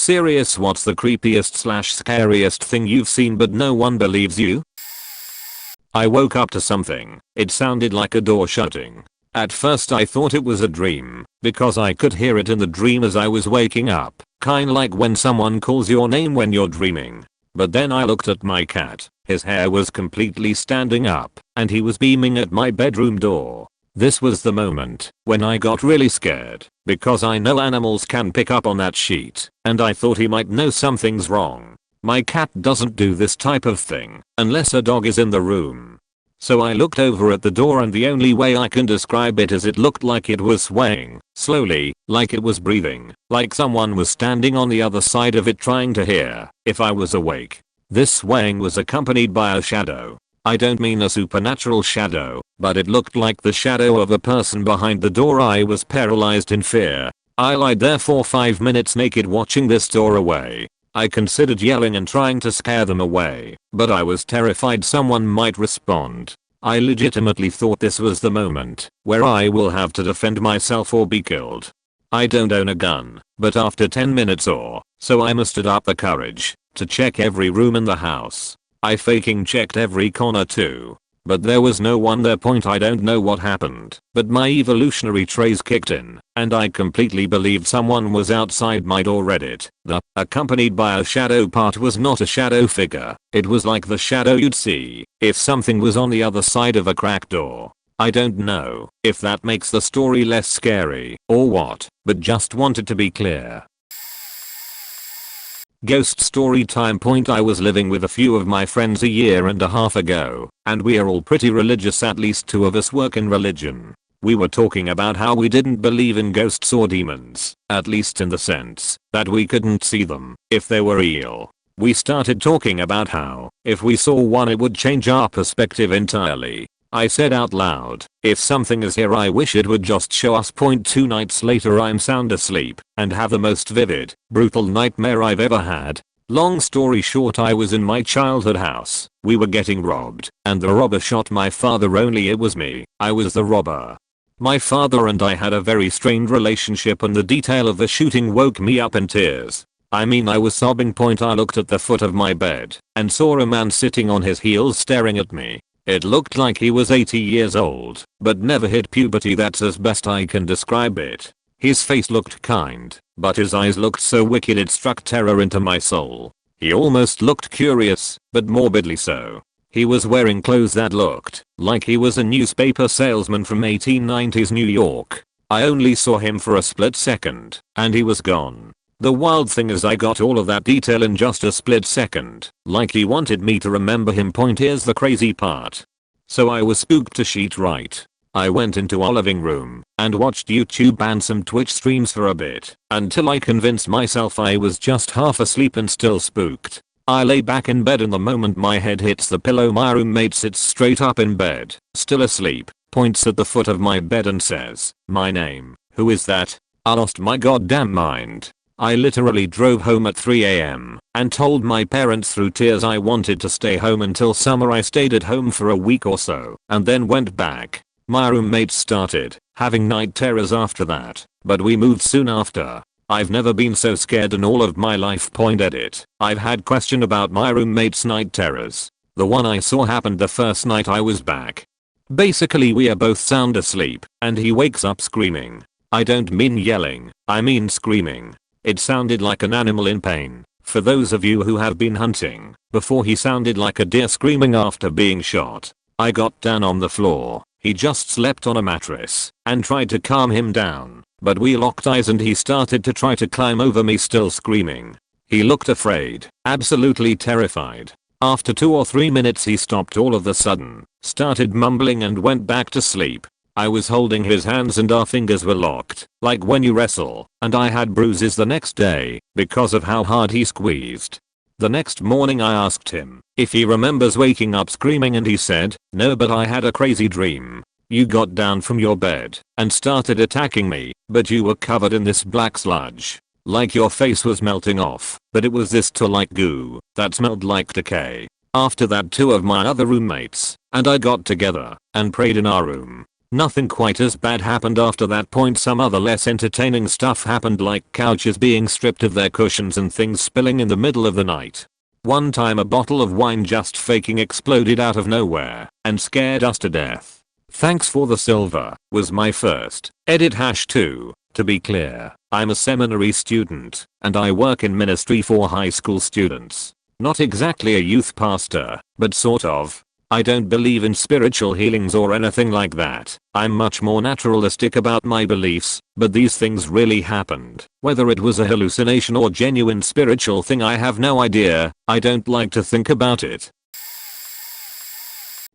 serious? What's the creepiest/scariest thing you've seen but no one believes you? I woke up to something. It sounded like a door shutting. At first I thought it was a dream, because I could hear it in the dream as I was waking up, kinda like when someone calls your name when you're dreaming. But then I looked at my cat. His hair was completely standing up, and he was beaming at my bedroom door. This was the moment when I got really scared, because I know animals can pick up on that sheet, and I thought he might know something's wrong. My cat doesn't do this type of thing unless a dog is in the room. So I looked over at the door, and the only way I can describe it is it looked like it was swaying, slowly, like it was breathing, like someone was standing on the other side of it trying to hear if I was awake. This swaying was accompanied by a shadow. I don't mean a supernatural shadow, but it looked like the shadow of a person behind the door. I was paralyzed in fear. I lied there for 5 minutes naked watching this door away. I considered yelling and trying to scare them away, but I was terrified someone might respond. I legitimately thought this was the moment where I will have to defend myself or be killed. I don't own a gun, but after 10 minutes or so I mustered up the courage to check every room in the house. I faking checked every corner too. But there was no one there. I don't know what happened, but my evolutionary traits kicked in, and I completely believed someone was outside my door. Reddit. The accompanied by a shadow part was not a shadow figure. It was like the shadow you'd see if something was on the other side of a cracked door. I don't know if that makes the story less scary or what, but just wanted to be clear. Ghost story time. I was living with a few of my friends a year and a half ago, and we are all pretty religious. At least 2 of us work in religion. We were talking about how we didn't believe in ghosts or demons, at least in the sense that we couldn't see them if they were real. We started talking about how if we saw one it would change our perspective entirely. I said out loud, if something is here I wish it would just show us. 2 nights later I'm sound asleep and have the most vivid, brutal nightmare I've ever had. Long story short, I was in my childhood house. We were getting robbed, and the robber shot my father. Only it was me. I was the robber. My father and I had a very strained relationship, and the detail of the shooting woke me up in tears. I mean, I was sobbing. I looked at the foot of my bed and saw a man sitting on his heels staring at me. It looked like he was 80 years old, but never hit puberty. That's as best I can describe it. His face looked kind, but his eyes looked so wicked it struck terror into my soul. He almost looked curious, but morbidly so. He was wearing clothes that looked like he was a newspaper salesman from 1890s New York. I only saw him for a split second, and he was gone. The wild thing is I got all of that detail in just a split second, like he wanted me to remember him. Here's the crazy part. So I was spooked to sheet right. I went into our living room and watched YouTube and some Twitch streams for a bit until I convinced myself I was just half asleep and still spooked. I lay back in bed, and the moment my head hits the pillow my roommate sits straight up in bed, still asleep, points at the foot of my bed and says, "My name. Who is that?" I lost my goddamn mind. I literally drove home at 3 AM and told my parents through tears I wanted to stay home until summer. I stayed at home for a week or so and then went back. My roommates started having night terrors after that, but we moved soon after. I've never been so scared in all of my life. Edit. I've had question about my roommate's night terrors. The one I saw happened the first night I was back. Basically we are both sound asleep and he wakes up screaming. I don't mean yelling, I mean screaming. It sounded like an animal in pain. For those of you who have been hunting, before he sounded like a deer screaming after being shot. I got down on the floor. He just slept on a mattress and tried to calm him down, but we locked eyes and he started to try to climb over me still screaming. He looked afraid, absolutely terrified. After 2 or 3 minutes he stopped all of a sudden, started mumbling and went back to sleep. I was holding his hands and our fingers were locked, like when you wrestle, and I had bruises the next day because of how hard he squeezed. The next morning I asked him if he remembers waking up screaming, and he said, "No, but I had a crazy dream. You got down from your bed and started attacking me, but you were covered in this black sludge. Like your face was melting off, but it was this tar-like goo that smelled like decay." After that 2 of my other roommates and I got together and prayed in our room. Nothing quite as bad happened after that point. Some other less entertaining stuff happened, like couches being stripped of their cushions and things spilling in the middle of the night. One time a bottle of wine just faking exploded out of nowhere and scared us to death. Thanks for the silver was my first. Edit #2. To be clear, I'm a seminary student and I work in ministry for high school students. Not exactly a youth pastor, but sort of. I don't believe in spiritual healings or anything like that. I'm much more naturalistic about my beliefs, but these things really happened. Whether it was a hallucination or genuine spiritual thing, I have no idea. I don't like to think about it.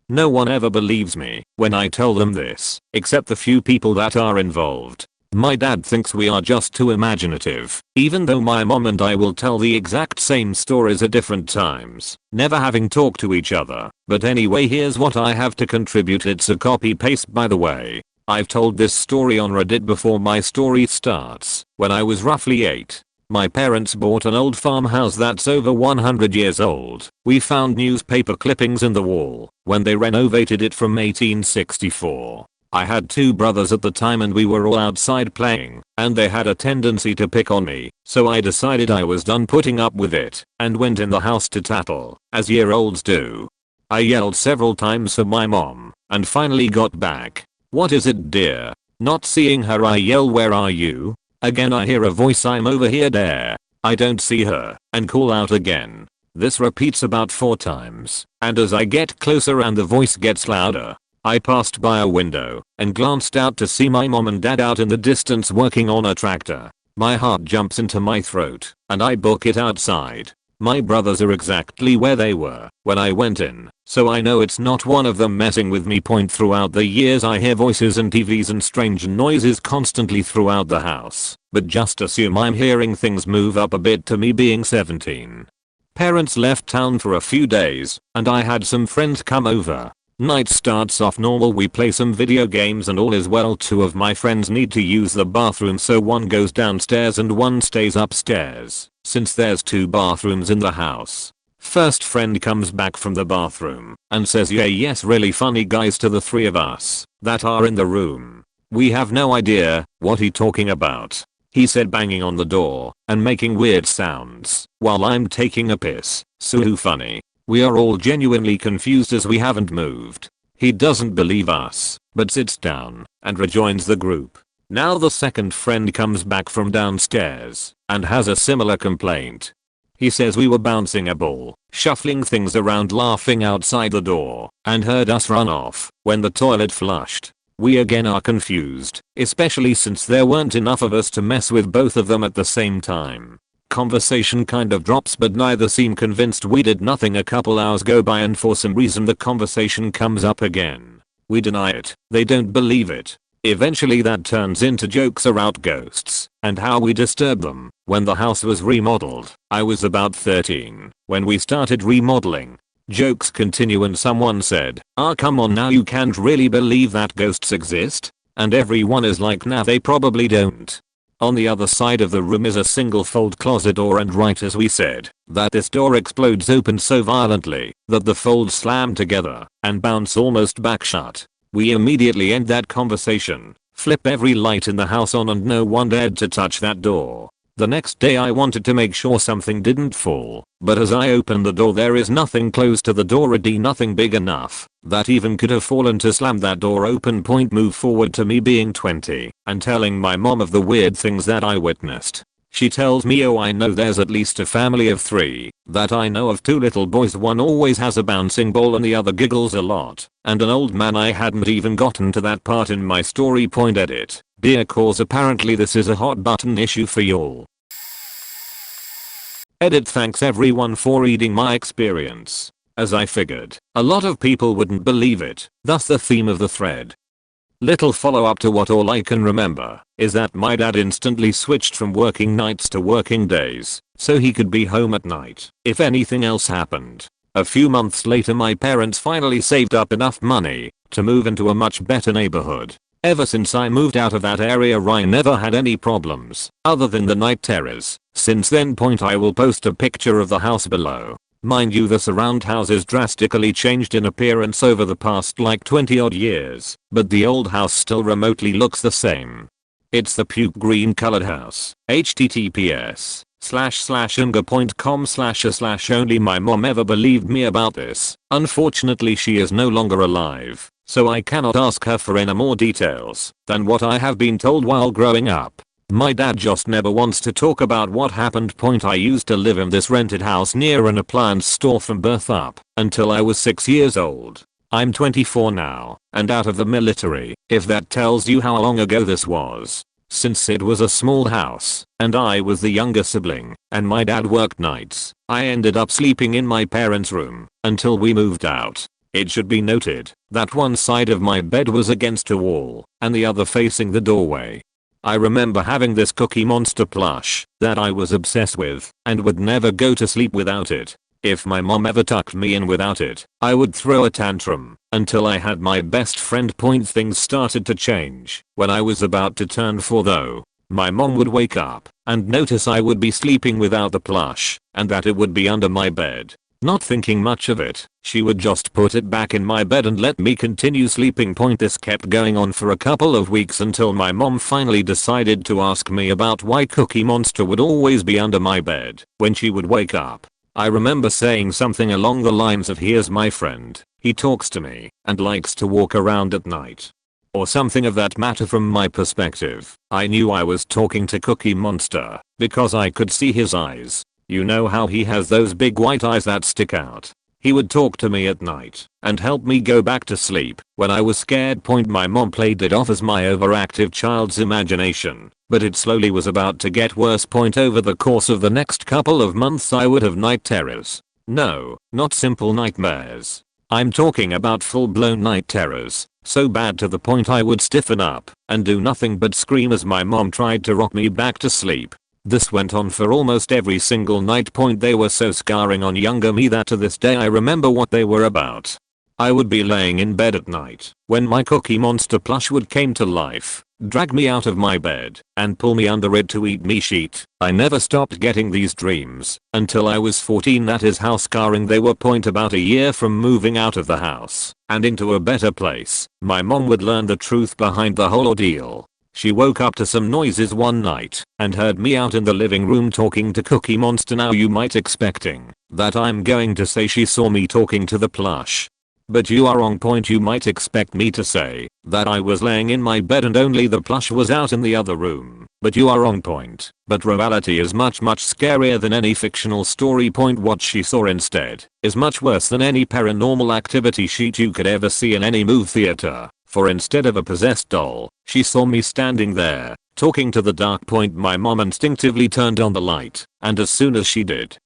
No one ever believes me when I tell them this, except the few people that are involved. My dad thinks we are just too imaginative, even though my mom and I will tell the exact same stories at different times, never having talked to each other. But anyway, here's what I have to contribute. It's a copy paste, by the way. I've told this story on Reddit before. My story starts when I was roughly 8. My parents bought an old farmhouse that's over 100 years old. We found newspaper clippings in the wall when they renovated it from 1864. I had 2 brothers at the time and we were all outside playing, and they had a tendency to pick on me, so I decided I was done putting up with it and went in the house to tattle, as year-olds do. I yelled several times for my mom and finally got back. "What is it, dear?" Not seeing her, I yell, "Where are you?" Again I hear a voice, "I'm over here, there." I don't see her and call out again. This repeats about 4 times, and as I get closer and the voice gets louder, I passed by a window and glanced out to see my mom and dad out in the distance working on a tractor. My heart jumps into my throat and I book it outside. My brothers are exactly where they were when I went in, so I know it's not one of them messing with me. Throughout the years I hear voices and TVs and strange noises constantly throughout the house, but just assume I'm hearing things move up a bit to me being 17. Parents left town for a few days and I had some friends come over. Night starts off normal, we play some video games and all is well. 2 of my friends need to use the bathroom, so one goes downstairs and one stays upstairs, since there's 2 bathrooms in the house. First friend comes back from the bathroom and says, "Yeah, yes, really funny guys," to the 3 of us that are in the room. We have no idea what he talking about. He said banging on the door and making weird sounds while I'm taking a piss. So funny. We are all genuinely confused as we haven't moved. He doesn't believe us, but sits down and rejoins the group. Now the second friend comes back from downstairs and has a similar complaint. He says we were bouncing a ball, shuffling things around, laughing outside the door, and heard us run off when the toilet flushed. We again are confused, especially since there weren't enough of us to mess with both of them at the same time. Conversation kind of drops, but neither seem convinced we did nothing. A couple hours go by and for some reason the conversation comes up again. We deny it. They don't believe it. Eventually that turns into jokes about ghosts and how we disturb them. When the house was remodeled, I was about 13 when we started remodeling. Jokes continue and someone said, "Ah, come on now, you can't really believe that ghosts exist?" And everyone is like, "Nah, they probably don't." On the other side of the room is a single fold closet door, and right as we said that, this door explodes open so violently that the folds slam together and bounce almost back shut. We immediately end that conversation, flip every light in the house on, and no one dared to touch that door. The next day I wanted to make sure something didn't fall, but as I open the door there is nothing close to the door, nothing big enough that even could have fallen to slam that door open. Move forward to me being 20 and telling my mom of the weird things that I witnessed. She tells me, "Oh, I know there's at least a family of 3 that I know of, 2 little boys, one always has a bouncing ball and the other giggles a lot, and an old man." I hadn't even gotten to that part in my story. Edit. Dear cause, apparently this is a hot button issue for y'all. Edit. Thanks everyone for reading my experience. As I figured, a lot of people wouldn't believe it, thus the theme of the thread. Little follow up to what all I can remember is that my dad instantly switched from working nights to working days so he could be home at night if anything else happened. A few months later my parents finally saved up enough money to move into a much better neighborhood. Ever since I moved out of that area I never had any problems other than the night terrors. Since then. I will post a picture of the house below. Mind you, the surround houses drastically changed in appearance over the past like 20 odd years, but the old house still remotely looks the same. It's the puke green colored house. https://unga.com/a/ only my mom ever believed me about this. Unfortunately she is no longer alive, so I cannot ask her for any more details than what I have been told while growing up. My dad just never wants to talk about what happened. I used to live in this rented house near an appliance store from birth up until I was 6 years old. I'm 24 now and out of the military, if that tells you how long ago this was. Since it was a small house and I was the younger sibling and my dad worked nights, I ended up sleeping in my parents' room until we moved out. It should be noted that one side of my bed was against a wall and the other facing the doorway. I remember having this Cookie Monster plush that I was obsessed with and would never go to sleep without it. If my mom ever tucked me in without it, I would throw a tantrum until I had my best friend. Things started to change when I was about to turn 4 though. My mom would wake up and notice I would be sleeping without the plush and that it would be under my bed. Not thinking much of it, she would just put it back in my bed and let me continue sleeping. This kept going on for a couple of weeks until my mom finally decided to ask me about why Cookie Monster would always be under my bed when she would wake up. I remember saying something along the lines of, "Here's my friend, he talks to me and likes to walk around at night," or something of that matter. From my perspective, I knew I was talking to Cookie Monster because I could see his eyes. You know how he has those big white eyes that stick out? He would talk to me at night and help me go back to sleep when I was scared. My mom played it off as my overactive child's imagination, but it slowly was about to get worse. Over the course of the next couple of months I would have night terrors. No, not simple nightmares. I'm talking about full-blown night terrors, so bad to the point I would stiffen up and do nothing but scream as my mom tried to rock me back to sleep. This went on for almost every single night. They were so scarring on younger me that to this day I remember what they were about. I would be laying in bed at night when my Cookie Monster plush would come to life, drag me out of my bed, and pull me under it to eat me sheet. I never stopped getting these dreams until I was 14. That is how scarring they were. About a year from moving out of the house and into a better place, my mom would learn the truth behind the whole ordeal. She woke up to some noises one night and heard me out in the living room talking to Cookie Monster. Now you might expecting that I'm going to say she saw me talking to the plush. But you are wrong. You might expect me to say that I was laying in my bed and only the plush was out in the other room. But you are wrong. But reality is much scarier than any fictional story. What she saw instead is much worse than any paranormal activity sheet you could ever see in any movie theater. For instead of a possessed doll, she saw me standing there, talking to the dark. My mom instinctively turned on the light, and as soon as she did,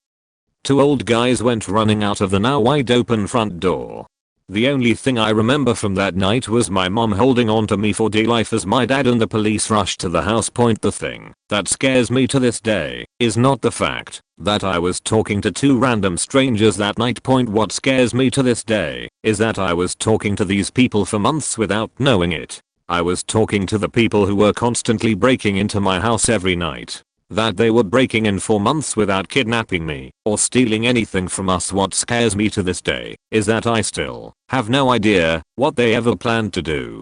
2 old guys went running out of the now wide open front door. The only thing I remember from that night was my mom holding on to me for dear life as my dad and the police rushed to the house. The thing that scares me to this day is not the fact that I was talking to 2 random strangers that night. What scares me to this day is that I was talking to these people for months without knowing it. I was talking to the people who were constantly breaking into my house every night. That they were breaking in for months without kidnapping me or stealing anything from us. What scares me to this day is that I still have no idea what they ever planned to do.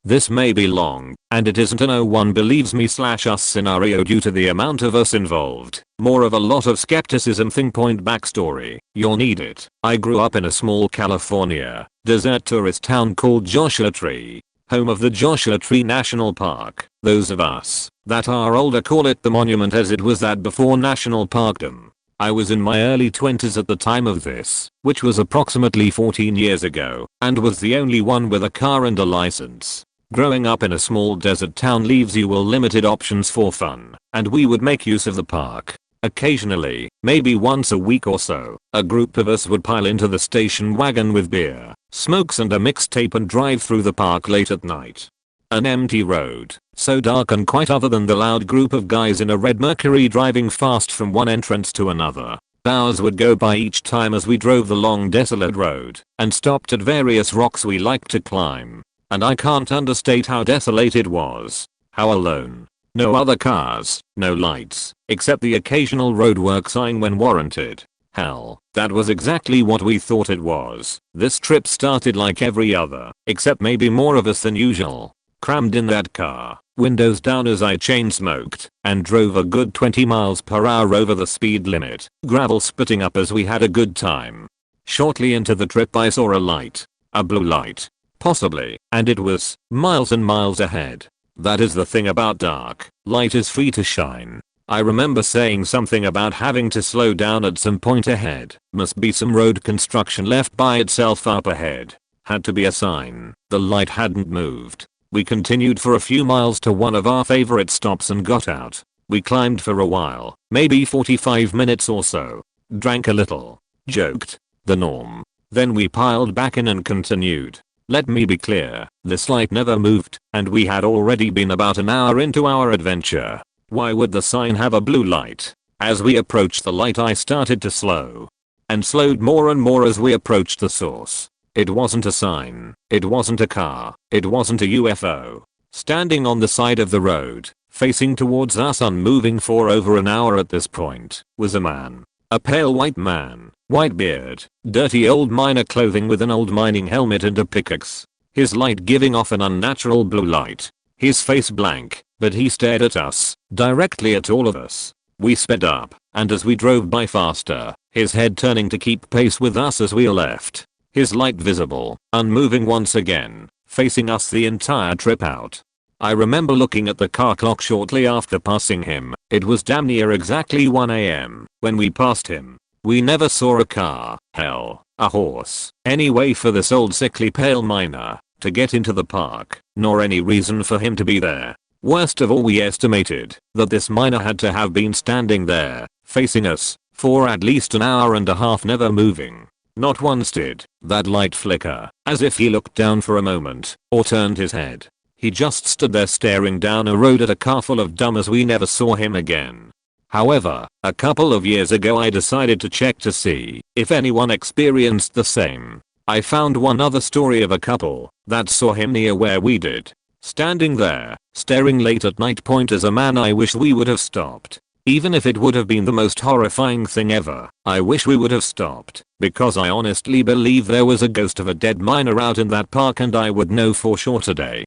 This may be long, and it isn't a no one believes me /us scenario due to the amount of us involved. More of a lot of skepticism thing. Backstory, you'll need it. I grew up in a small California desert tourist town called Joshua Tree, home of the Joshua Tree National Park. Those of us that are older call it the monument as it was that before national parkdom. I was in my early 20s at the time of this, which was approximately 14 years ago, and was the only one with a car and a license. Growing up in a small desert town leaves you with limited options for fun, and we would make use of the park. Occasionally, maybe once a week or so, a group of us would pile into the station wagon with beer, smokes and a mixtape and drive through the park late at night. An empty road, so dark and quiet other than the loud group of guys in a red Mercury driving fast from one entrance to another. Hours would go by each time as we drove the long desolate road and stopped at various rocks we liked to climb. And I can't understate how desolate it was. How alone. No other cars, no lights, except the occasional roadwork sign when warranted. Hell, that was exactly what we thought it was. This trip started like every other, except maybe more of us than usual. Crammed in that car, windows down as I chain smoked, and drove a good 20 miles per hour over the speed limit, gravel spitting up as we had a good time. Shortly into the trip I saw a light. A blue light. Possibly, and it was miles and miles ahead. That is the thing about dark, light is free to shine. I remember saying something about having to slow down at some point ahead. Must be some road construction left by itself up ahead. Had to be a sign. The light hadn't moved. We continued for a few miles to one of our favorite stops and got out. We climbed for a while, maybe 45 minutes or so. Drank a little. Joked. The norm. Then we piled back in and continued. Let me be clear, this light never moved, and we had already been about an hour into our adventure. Why would the sign have a blue light? As we approached the light I started to slow. And slowed more and more as we approached the source. It wasn't a sign. It wasn't a car. It wasn't a UFO. Standing on the side of the road, facing towards us unmoving for over an hour at this point, was a man. A pale white man, white beard, dirty old miner clothing with an old mining helmet and a pickaxe. His light giving off an unnatural blue light. His face blank, but he stared at us, directly at all of us. We sped up, and as we drove by faster, his head turning to keep pace with us as we left. His light visible, unmoving once again, facing us the entire trip out. I remember looking at the car clock shortly after passing him. It was damn near exactly 1 AM when we passed him. We never saw a car, hell, a horse, any way for this old sickly pale miner to get into the park, nor any reason for him to be there. Worst of all, we estimated that this miner had to have been standing there, facing us, for at least an hour and a half never moving. Not once did that light flicker, as if he looked down for a moment, or turned his head. He just stood there staring down a road at a car full of dumbers. We never saw him again. However, a couple of years ago I decided to check to see if anyone experienced the same. I found one other story of a couple that saw him near where we did. Standing there, staring late at night. Point as a man I wish we would have stopped. Even if it would have been the most horrifying thing ever, I wish we would have stopped, because I honestly believe there was a ghost of a dead miner out in that park and I would know for sure today.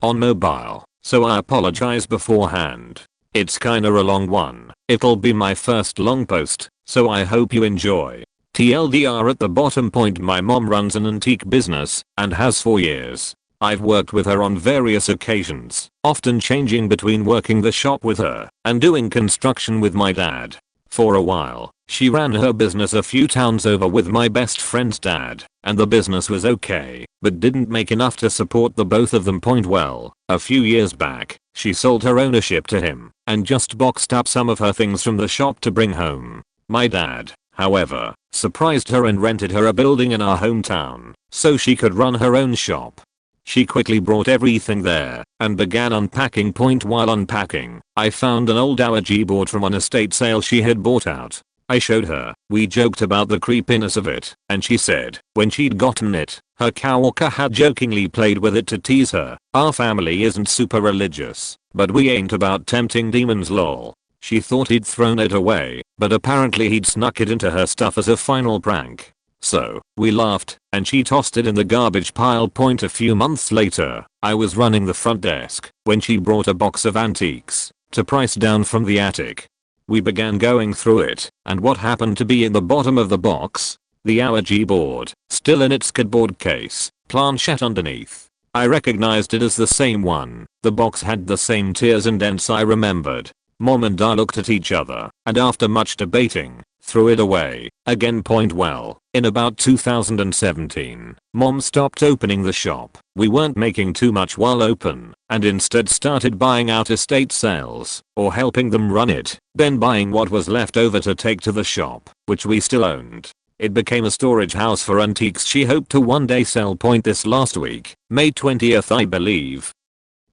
On mobile, so I apologize beforehand. It's kinda a long one. It'll be my first long post, so I hope you enjoy. TLDR at the bottom. Point my mom runs an antique business and has for years. I've worked with her on various occasions, often changing between working the shop with her and doing construction with my dad. For a while, she ran her business a few towns over with my best friend's dad, and the business was okay, but didn't make enough to support the both of them. Well, a few years back, she sold her ownership to him and just boxed up some of her things from the shop to bring home. My dad, however, surprised her and rented her a building in our hometown so she could run her own shop. She quickly brought everything there and began unpacking. While unpacking, I found an old Ouija board from an estate sale she had bought out. I showed her. We joked about the creepiness of it, and she said when she'd gotten it, her coworker had jokingly played with it to tease her. Our family isn't super religious, but we ain't about tempting demons lol. She thought he'd thrown it away, but apparently he'd snuck it into her stuff as a final prank. So, we laughed, and she tossed it in the garbage pile. A few months later, I was running the front desk when she brought a box of antiques to price down from the attic. We began going through it, and what happened to be in the bottom of the box? The Ouija board, still in its cardboard case, planchette underneath. I recognized it as the same one. The box had the same tears and dents I remembered. Mom and I looked at each other, and after much debating, threw it away. Again. Well, in about 2017, Mom stopped opening the shop. We weren't making too much while open, and instead started buying out estate sales, or helping them run it, then buying what was left over to take to the shop, which we still owned. It became a storage house for antiques she hoped to one day sell. This last week, May 20th I believe,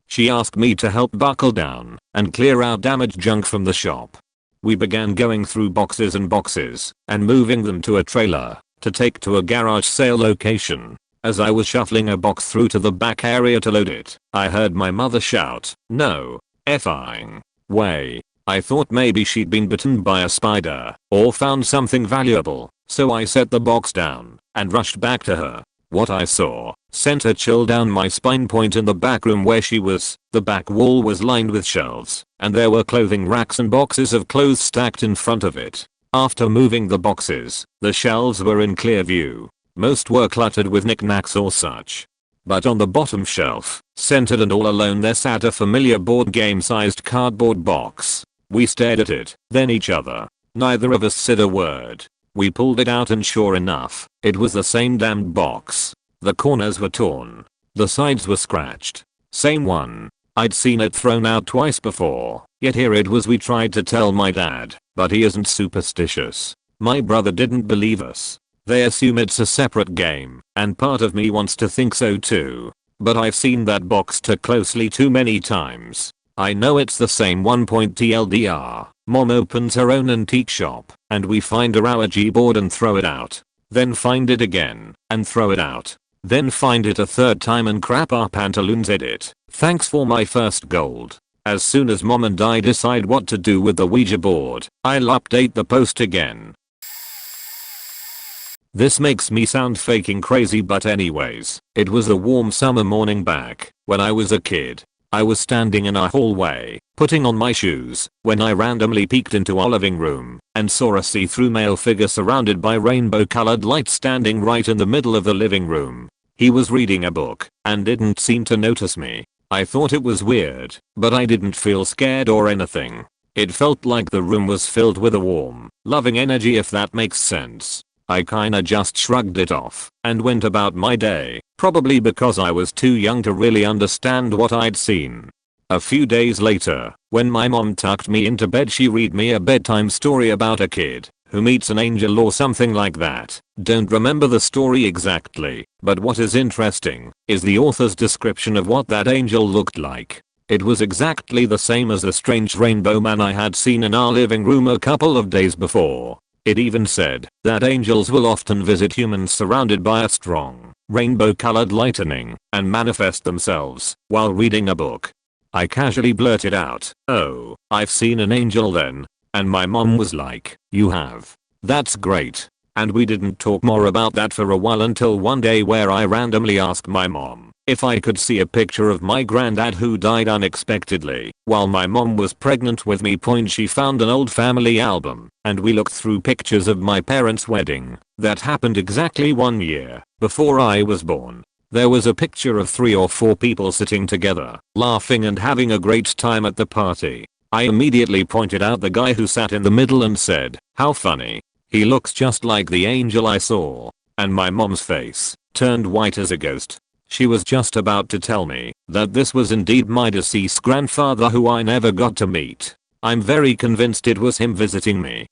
she asked me to help buckle down and clear out damaged junk from the shop. We began going through boxes and boxes and moving them to a trailer to take to a garage sale location. As I was shuffling a box through to the back area to load it, I heard my mother shout, "No effing way." I thought maybe she'd been bitten by a spider or found something valuable, so I set the box down and rushed back to her. What I saw sent a chill down my spine. Point in the back room where she was, the back wall was lined with shelves, and there were clothing racks and boxes of clothes stacked in front of it. After moving the boxes, the shelves were in clear view. Most were cluttered with knickknacks or such. But on the bottom shelf, centered and all alone, there sat a familiar board game sized cardboard box. We stared at it, then each other. Neither of us said a word. We pulled it out and sure enough, it was the same damned box. The corners were torn. The sides were scratched. Same one. I'd seen it thrown out twice before, yet here it was. We tried to tell my dad, but he isn't superstitious. My brother didn't believe us. They assume it's a separate game, and part of me wants to think so too. But I've seen that box too closely too many times. I know it's the same one. TLDR, Mom opens her own antique shop, and we find a Ouija board and throw it out. Then find it again, and throw it out. Then find it a third time and crap our pantaloons at it. Thanks for my first gold. As soon as Mom and I decide what to do with the Ouija board, I'll update the post again. This makes me sound faking crazy, but anyways, it was a warm summer morning back when I was a kid. I was standing in our hallway, putting on my shoes, when I randomly peeked into our living room and saw a see-through male figure surrounded by rainbow-colored lights standing right in the middle of the living room. He was reading a book and didn't seem to notice me. I thought it was weird, but I didn't feel scared or anything. It felt like the room was filled with a warm, loving energy, if that makes sense. I kinda just shrugged it off and went about my day, probably because I was too young to really understand what I'd seen. A few days later, when my mom tucked me into bed, she read me a bedtime story about a kid who meets an angel or something like that. Don't remember the story exactly, but what is interesting is the author's description of what that angel looked like. It was exactly the same as the strange rainbow man I had seen in our living room a couple of days before. It even said that angels will often visit humans surrounded by a strong, rainbow-colored lightning and manifest themselves while reading a book. I casually blurted out, "Oh, I've seen an angel then." And my mom was like, "You have? That's great." And we didn't talk more about that for a while until one day where I randomly asked my mom if I could see a picture of my granddad who died unexpectedly while my mom was pregnant with me. She found an old family album and we looked through pictures of my parents' wedding that happened exactly 1 year before I was born. There was a picture of 3 or 4 people sitting together, laughing and having a great time at the party. I immediately pointed out the guy who sat in the middle and said, "How funny. He looks just like the angel I saw." And my mom's face turned white as a ghost. She was just about to tell me that this was indeed my deceased grandfather who I never got to meet. I'm very convinced it was him visiting me.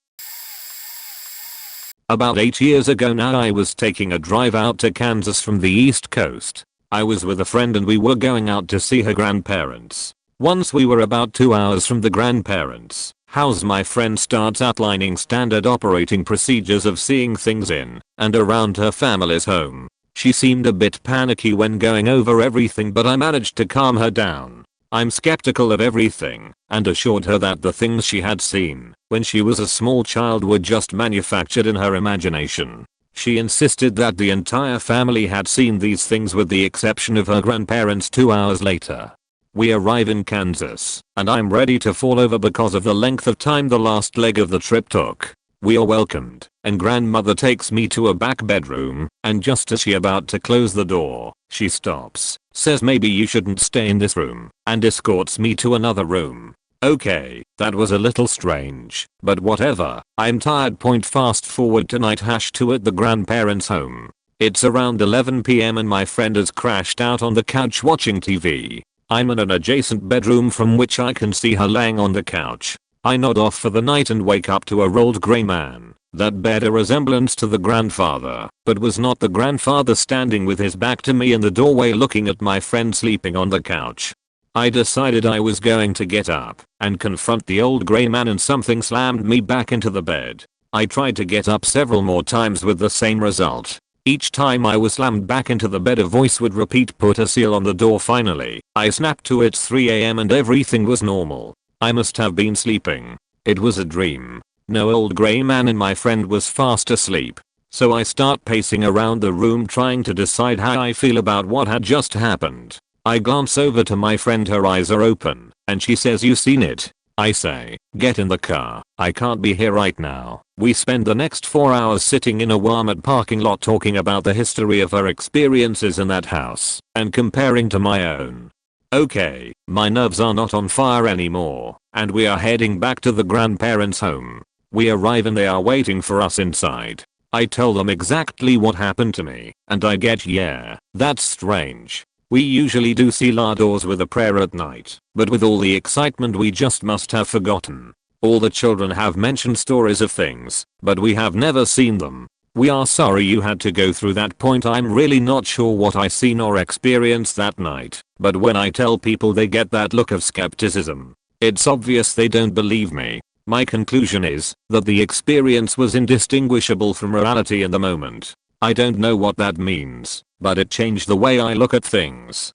About 8 years ago now, I was taking a drive out to Kansas from the East Coast. I was with a friend and we were going out to see her grandparents. Once we were about 2 hours from the grandparents' house, my friend starts outlining standard operating procedures of seeing things in and around her family's home. She seemed a bit panicky when going over everything, but I managed to calm her down. I'm skeptical of everything and assured her that the things she had seen when she was a small child were just manufactured in her imagination. She insisted that the entire family had seen these things with the exception of her grandparents. 2 hours later, we arrive in Kansas, and I'm ready to fall over because of the length of time the last leg of the trip took. We are welcomed, and grandmother takes me to a back bedroom, and just as she about to close the door, she stops, says maybe you shouldn't stay in this room, and escorts me to another room. Okay, that was a little strange, but whatever. I'm tired. Fast forward to night #2 at the grandparents' home. It's around 11 PM and my friend has crashed out on the couch watching TV. I'm in an adjacent bedroom from which I can see her laying on the couch. I nod off for the night and wake up to a old grey man that bared a resemblance to the grandfather, but was not the grandfather, standing with his back to me in the doorway looking at my friend sleeping on the couch. I decided I was going to get up and confront the old grey man, and something slammed me back into the bed. I tried to get up several more times with the same result. Each time I was slammed back into the bed a voice would repeat, "Put a seal on the door." Finally, I snapped to it's 3 a.m. and everything was normal. I must have been sleeping. It was a dream. No old grey man and my friend was fast asleep. So I start pacing around the room trying to decide how I feel about what had just happened. I glance over to my friend, her eyes are open, and she says, "You seen it?" I say, "Get in the car, I can't be here right now." We spend the next 4 hours sitting in a Walmart parking lot talking about the history of her experiences in that house, and comparing to my own. Okay, my nerves are not on fire anymore, and we are heading back to the grandparents' home. We arrive and they are waiting for us inside. I tell them exactly what happened to me, and I get, "Yeah, that's strange. We usually do seal our doors with a prayer at night, but with all the excitement we just must have forgotten. All the children have mentioned stories of things, but we have never seen them. We are sorry you had to go through that." Point, I'm really not sure what I seen or experienced that night, but when I tell people they get that look of skepticism. It's obvious they don't believe me. My conclusion is that the experience was indistinguishable from reality in the moment. I don't know what that means, but it changed the way I look at things.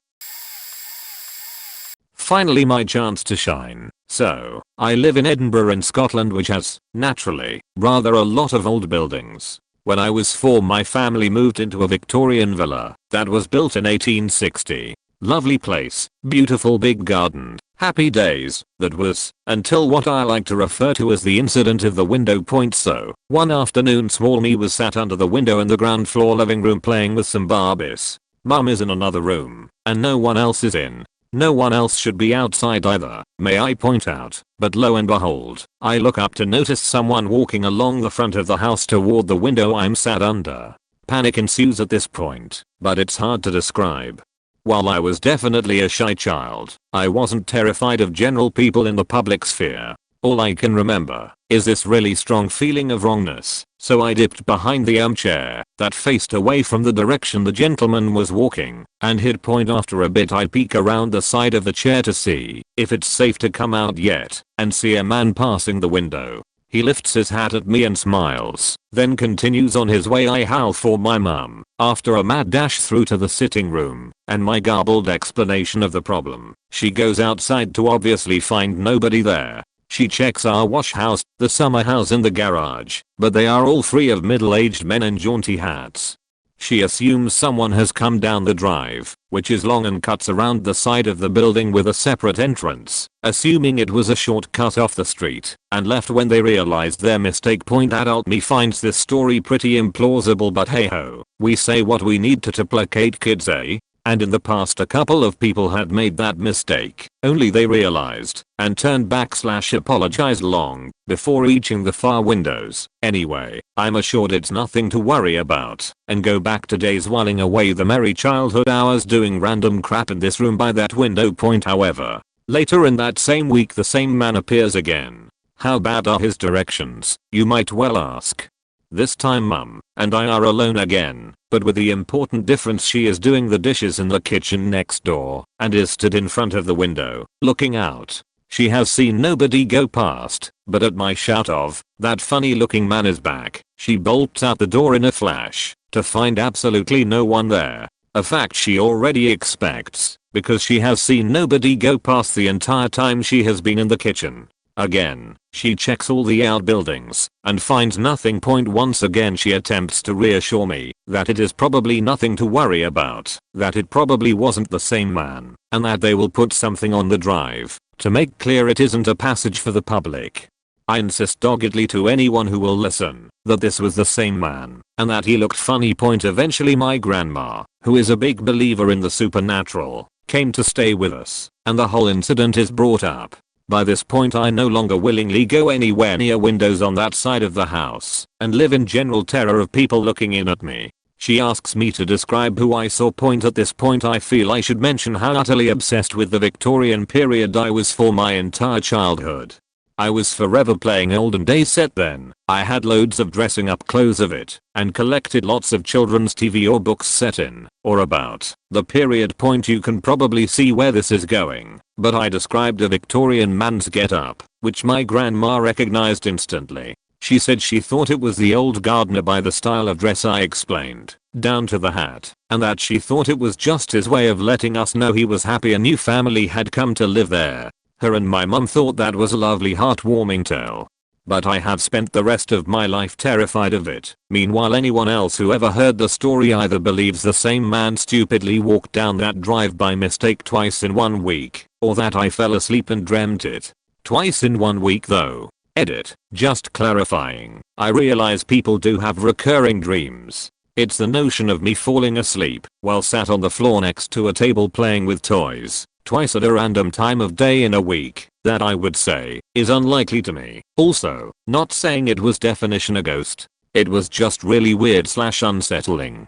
Finally, my chance to shine. So, I live in Edinburgh in Scotland, which has, naturally, rather a lot of old buildings. When I was 4, my family moved into a Victorian villa that was built in 1860. Lovely place, beautiful big garden, happy days. That was, until what I like to refer to as the incident of the window. Point. So, one afternoon small me was sat under the window in the ground floor living room playing with some Barbies. Mum is in another room, and no one else is in. No one else should be outside either, may I point out, but lo and behold, I look up to notice someone walking along the front of the house toward the window I'm sat under. Panic ensues at this point, but it's hard to describe. While I was definitely a shy child, I wasn't terrified of general people in the public sphere. All I can remember is this really strong feeling of wrongness, so I dipped behind the armchair that faced away from the direction the gentleman was walking, and hid. Point. After a bit I peek around the side of the chair to see if it's safe to come out yet, and see a man passing the window. He lifts his hat at me and smiles, then continues on his way. I howl for my mum, after a mad dash through to the sitting room, and my garbled explanation of the problem. She goes outside to obviously find nobody there. She checks our wash house, the summer house and the garage, but they are all free of middle-aged men in jaunty hats. She assumes someone has come down the drive, which is long and cuts around the side of the building with a separate entrance, assuming it was a shortcut off the street, and left when they realized their mistake. Point. Adult me finds this story pretty implausible, but hey ho, we say what we need to placate kids, eh? And in the past a couple of people had made that mistake, only they realized, and turned back / apologized long before reaching the far windows. Anyway, I'm assured it's nothing to worry about, and go back to days whiling away the merry childhood hours doing random crap in this room by that window. Point. However, later in that same week the same man appears again. How bad are his directions, you might well ask. This time Mum and I are alone again, but with the important difference she is doing the dishes in the kitchen next door, and is stood in front of the window, looking out. She has seen nobody go past, but at my shout of, "That funny looking man is back," she bolts out the door in a flash, to find absolutely no one there. A fact she already expects, because she has seen nobody go past the entire time she has been in the kitchen. Again, she checks all the outbuildings and finds nothing. Once again she attempts to reassure me that it is probably nothing to worry about, that it probably wasn't the same man, and that they will put something on the drive to make clear it isn't a passage for the public. I insist doggedly to anyone who will listen that this was the same man and that he looked funny. Eventually my grandma, who is a big believer in the supernatural, came to stay with us, and the whole incident is brought up. By this point I no longer willingly go anywhere near windows on that side of the house, and live in general terror of people looking in at me. She asks me to describe who I saw. At this point I feel I should mention how utterly obsessed with the Victorian period I was for my entire childhood. I was forever playing olden days set then. I had loads of dressing up clothes of it, and collected lots of children's TV or books set in, or about, the period. You can probably see where this is going, but I described a Victorian man's get-up, which my grandma recognized instantly. She said she thought it was the old gardener by the style of dress I explained, down to the hat, and that she thought it was just his way of letting us know he was happy a new family had come to live there. Her and my mum thought that was a lovely heartwarming tale. But I have spent the rest of my life terrified of it. Meanwhile, anyone else who ever heard the story either believes the same man stupidly walked down that drive by mistake twice in 1 week, or that I fell asleep and dreamt it. Twice in 1 week though. Edit. Just clarifying. I realize people do have recurring dreams. It's the notion of me falling asleep while sat on the floor next to a table playing with toys twice at a random time of day in a week that I would say is unlikely to me. Also, not saying it was definition a ghost. It was just really weird / unsettling.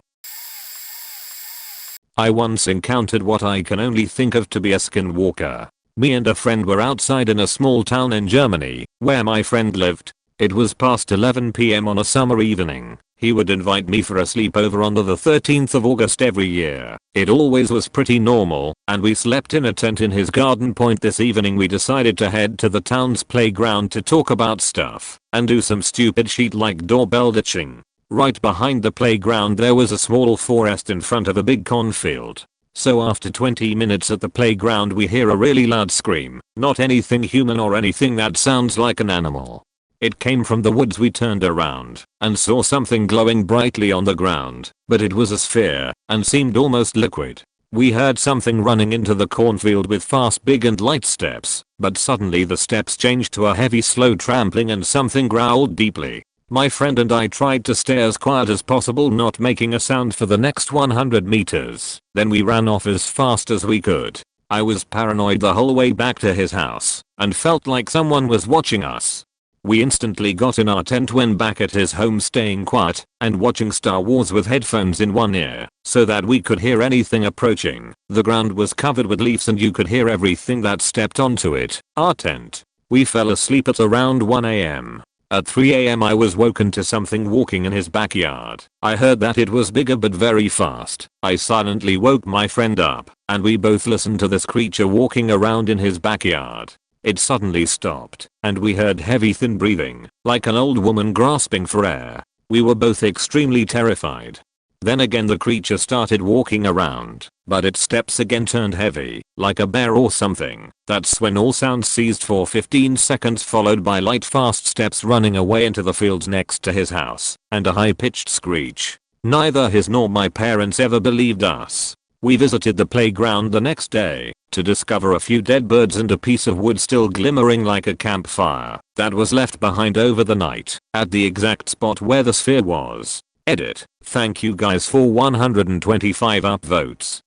I once encountered what I can only think of to be a skinwalker. Me and a friend were outside in a small town in Germany, where my friend lived. It was past 11 PM on a summer evening. He would invite me for a sleepover on the 13th of August every year. It always was pretty normal, and we slept in a tent in his garden. This evening we decided to head to the town's playground to talk about stuff, and do some stupid shit like doorbell ditching. Right behind the playground there was a small forest in front of a big cornfield. So after 20 minutes at the playground we hear a really loud scream, not anything human or anything that sounds like an animal. It came from the woods. We turned around and saw something glowing brightly on the ground, but it was a sphere and seemed almost liquid. We heard something running into the cornfield with fast, big and light steps, but suddenly the steps changed to a heavy, slow trampling and something growled deeply. My friend and I tried to stay as quiet as possible, not making a sound for the next 100 meters. Then we ran off as fast as we could. I was paranoid the whole way back to his house and felt like someone was watching us. We instantly got in our tent, went back at his home staying quiet and watching Star Wars with headphones in one ear so that we could hear anything approaching. The ground was covered with leaves and you could hear everything that stepped onto it. Our tent. We fell asleep at around 1 AM. At 3 AM I was woken to something walking in his backyard. I heard that it was bigger but very fast. I silently woke my friend up and we both listened to this creature walking around in his backyard. It suddenly stopped and we heard heavy, thin breathing, like an old woman grasping for air. We were both extremely terrified. Then again the creature started walking around, but its steps again turned heavy, like a bear or something. That's when all sounds ceased for 15 seconds, followed by light, fast steps running away into the fields next to his house, and a high-pitched screech. Neither his nor my parents ever believed us. We visited the playground the next day to discover a few dead birds and a piece of wood still glimmering like a campfire that was left behind over the night at the exact spot where the sphere was. Edit. Thank you guys for 125 upvotes.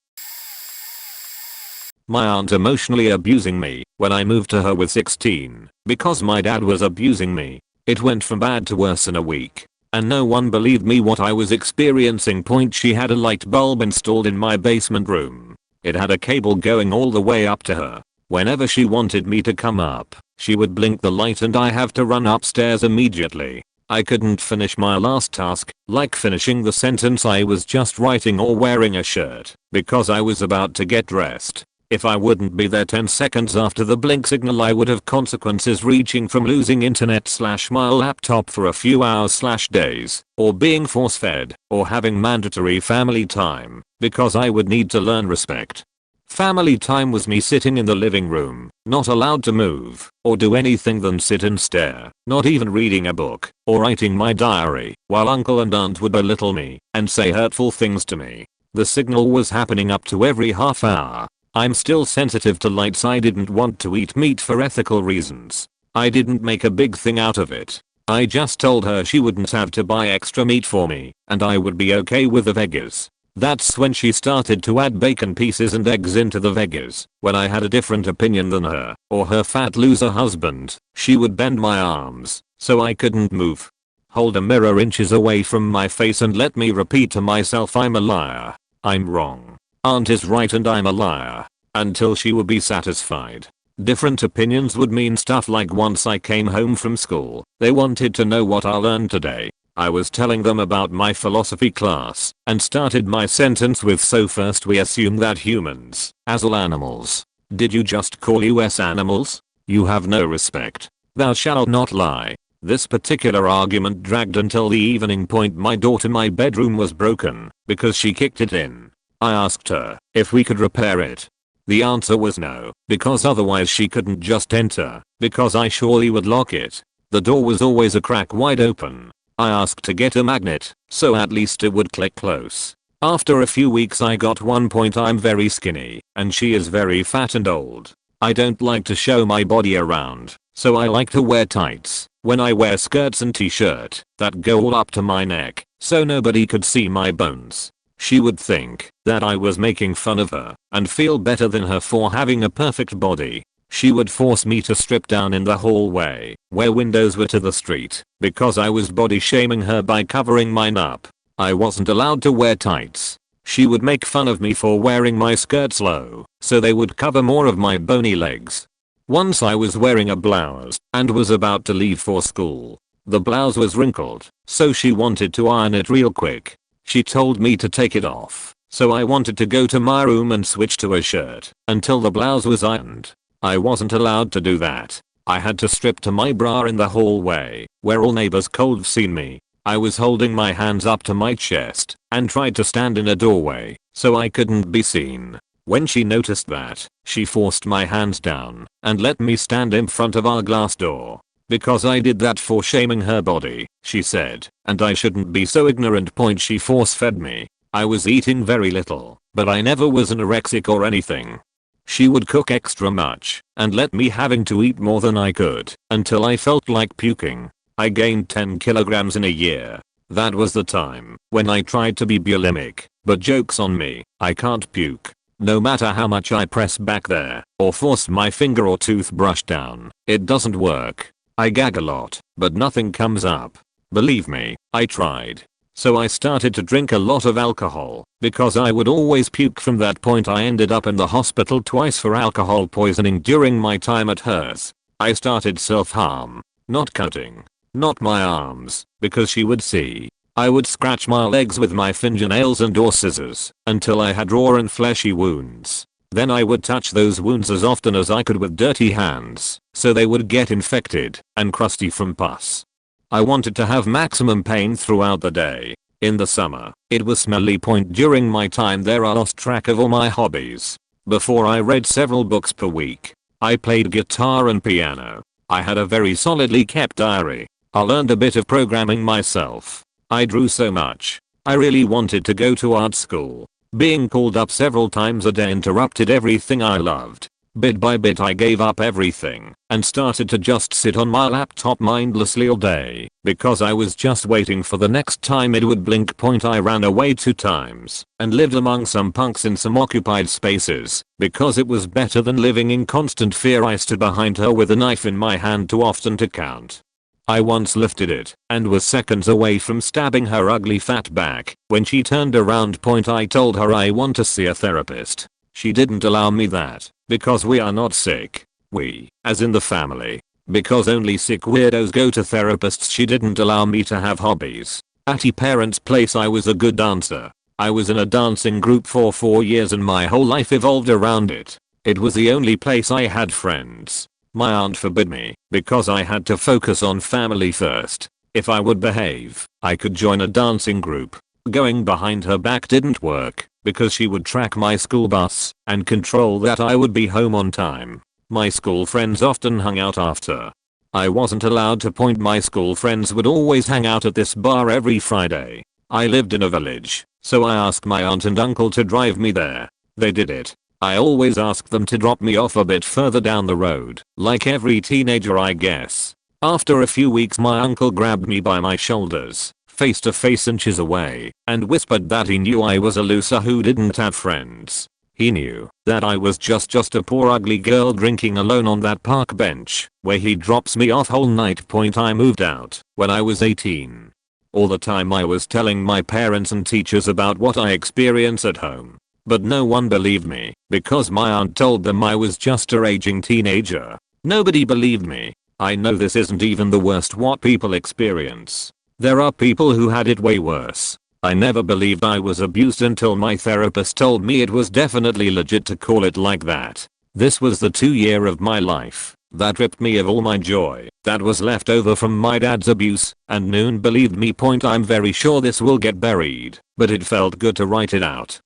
My aunt emotionally abusing me when I moved to her with 16 because my dad was abusing me. It went from bad to worse in a week. And no one believed me what I was experiencing. She had a light bulb installed in my basement room. It had a cable going all the way up to her. Whenever she wanted me to come up, she would blink the light and I have to run upstairs immediately. I couldn't finish my last task, like finishing the sentence I was just writing or wearing a shirt, because I was about to get dressed. If I wouldn't be there 10 seconds after the blink signal, I would have consequences reaching from losing internet / my laptop for a few hours / days, or being force fed, or having mandatory family time, because I would need to learn respect. Family time was me sitting in the living room, not allowed to move, or do anything than sit and stare, not even reading a book, or writing my diary, while uncle and aunt would belittle me, and say hurtful things to me. The signal was happening up to every half hour. I'm still sensitive to lights. I didn't want to eat meat for ethical reasons. I didn't make a big thing out of it. I just told her she wouldn't have to buy extra meat for me, and I would be okay with the veggies. That's when she started to add bacon pieces and eggs into the veggies. When I had a different opinion than her, or her fat loser husband, she would bend my arms, so I couldn't move. Hold a mirror inches away from my face and let me repeat to myself, I'm a liar. I'm wrong. Aunt is right and I'm a liar. Until she would be satisfied. Different opinions would mean stuff like once I came home from school, they wanted to know what I learned today. I was telling them about my philosophy class and started my sentence with, so first we assume that humans, as all animals. Did you just call us animals? You have no respect. Thou shalt not lie. This particular argument dragged until the evening point. My door to my bedroom was broken because she kicked it in. I asked her if we could repair it. The answer was no, because otherwise she couldn't just enter, because I surely would lock it. The door was always a crack wide open. I asked to get a magnet, so at least it would click close. After a few weeks I got one. I'm very skinny, and she is very fat and old. I don't like to show my body around, so I like to wear tights. When I wear skirts and t-shirt that go all up to my neck, so nobody could see my bones. She would think that I was making fun of her and feel better than her for having a perfect body. She would force me to strip down in the hallway where windows were to the street because I was body shaming her by covering mine up. I wasn't allowed to wear tights. She would make fun of me for wearing my skirts low so they would cover more of my bony legs. Once I was wearing a blouse and was about to leave for school. The blouse was wrinkled, so she wanted to iron it real quick. She told me to take it off, so I wanted to go to my room and switch to a shirt until the blouse was ironed. I wasn't allowed to do that. I had to strip to my bra in the hallway, where all neighbors could have seen me. I was holding my hands up to my chest and tried to stand in a doorway so I couldn't be seen. When she noticed that, she forced my hands down and let me stand in front of our glass door. Because I did that for shaming her body, she said, and I shouldn't be so ignorant. She force fed me. I was eating very little, but I never was anorexic or anything. She would cook extra much and let me having to eat more than I could until I felt like puking. I gained 10 kilograms in a year. That was the time when I tried to be bulimic, but joke's on me, I can't puke. No matter how much I press back there or force my finger or toothbrush down, it doesn't work. I gag a lot, but nothing comes up. Believe me, I tried. So I started to drink a lot of alcohol because I would always puke. From that point I ended up in the hospital twice for alcohol poisoning during my time at hers. I started self-harm, not cutting, not my arms, because she would see. I would scratch my legs with my fingernails and or scissors until I had raw and fleshy wounds. Then I would touch those wounds as often as I could with dirty hands, so they would get infected and crusty from pus. I wanted to have maximum pain throughout the day. In the summer, it was smelly. During my time there I lost track of all my hobbies. Before I read several books per week. I played guitar and piano. I had a very solidly kept diary. I learned a bit of programming myself. I drew so much. I really wanted to go to art school. Being called up several times a day interrupted everything I loved. Bit by bit I gave up everything and started to just sit on my laptop mindlessly all day because I was just waiting for the next time it would blink. I ran away 2 times and lived among some punks in some occupied spaces because it was better than living in constant fear. I stood behind her with a knife in my hand too often to count. I once lifted it and was seconds away from stabbing her ugly fat back. When she turned around, I told her I want to see a therapist. She didn't allow me that because we are not sick. We, as in the family. Because only sick weirdos go to therapists. She didn't allow me to have hobbies. At her parents' place I was a good dancer. I was in a dancing group for 4 years and my whole life evolved around it. It was the only place I had friends. My aunt forbid me because I had to focus on family first. If I would behave, I could join a dancing group. Going behind her back didn't work because she would track my school bus and control that I would be home on time. My school friends often hung out after. I wasn't allowed to. My school friends would always hang out at this bar every Friday. I lived in a village, so I asked my aunt and uncle to drive me there. They did it. I always asked them to drop me off a bit further down the road, like every teenager I guess. After a few weeks my uncle grabbed me by my shoulders, face to face inches away, and whispered that he knew I was a loser who didn't have friends. He knew that I was just a poor ugly girl drinking alone on that park bench, where he drops me off whole night. I moved out when I was 18. All the time I was telling my parents and teachers about what I experience at home. But no one believed me because my aunt told them I was just a raging teenager. Nobody believed me. I know this isn't even the worst what people experience. There are people who had it way worse. I never believed I was abused until my therapist told me it was definitely legit to call it like that. This was the 2 year of my life That ripped me of all my joy that was left over from my dad's abuse, and Noon believed me. I'm very sure this will get buried, but it felt good to write it out.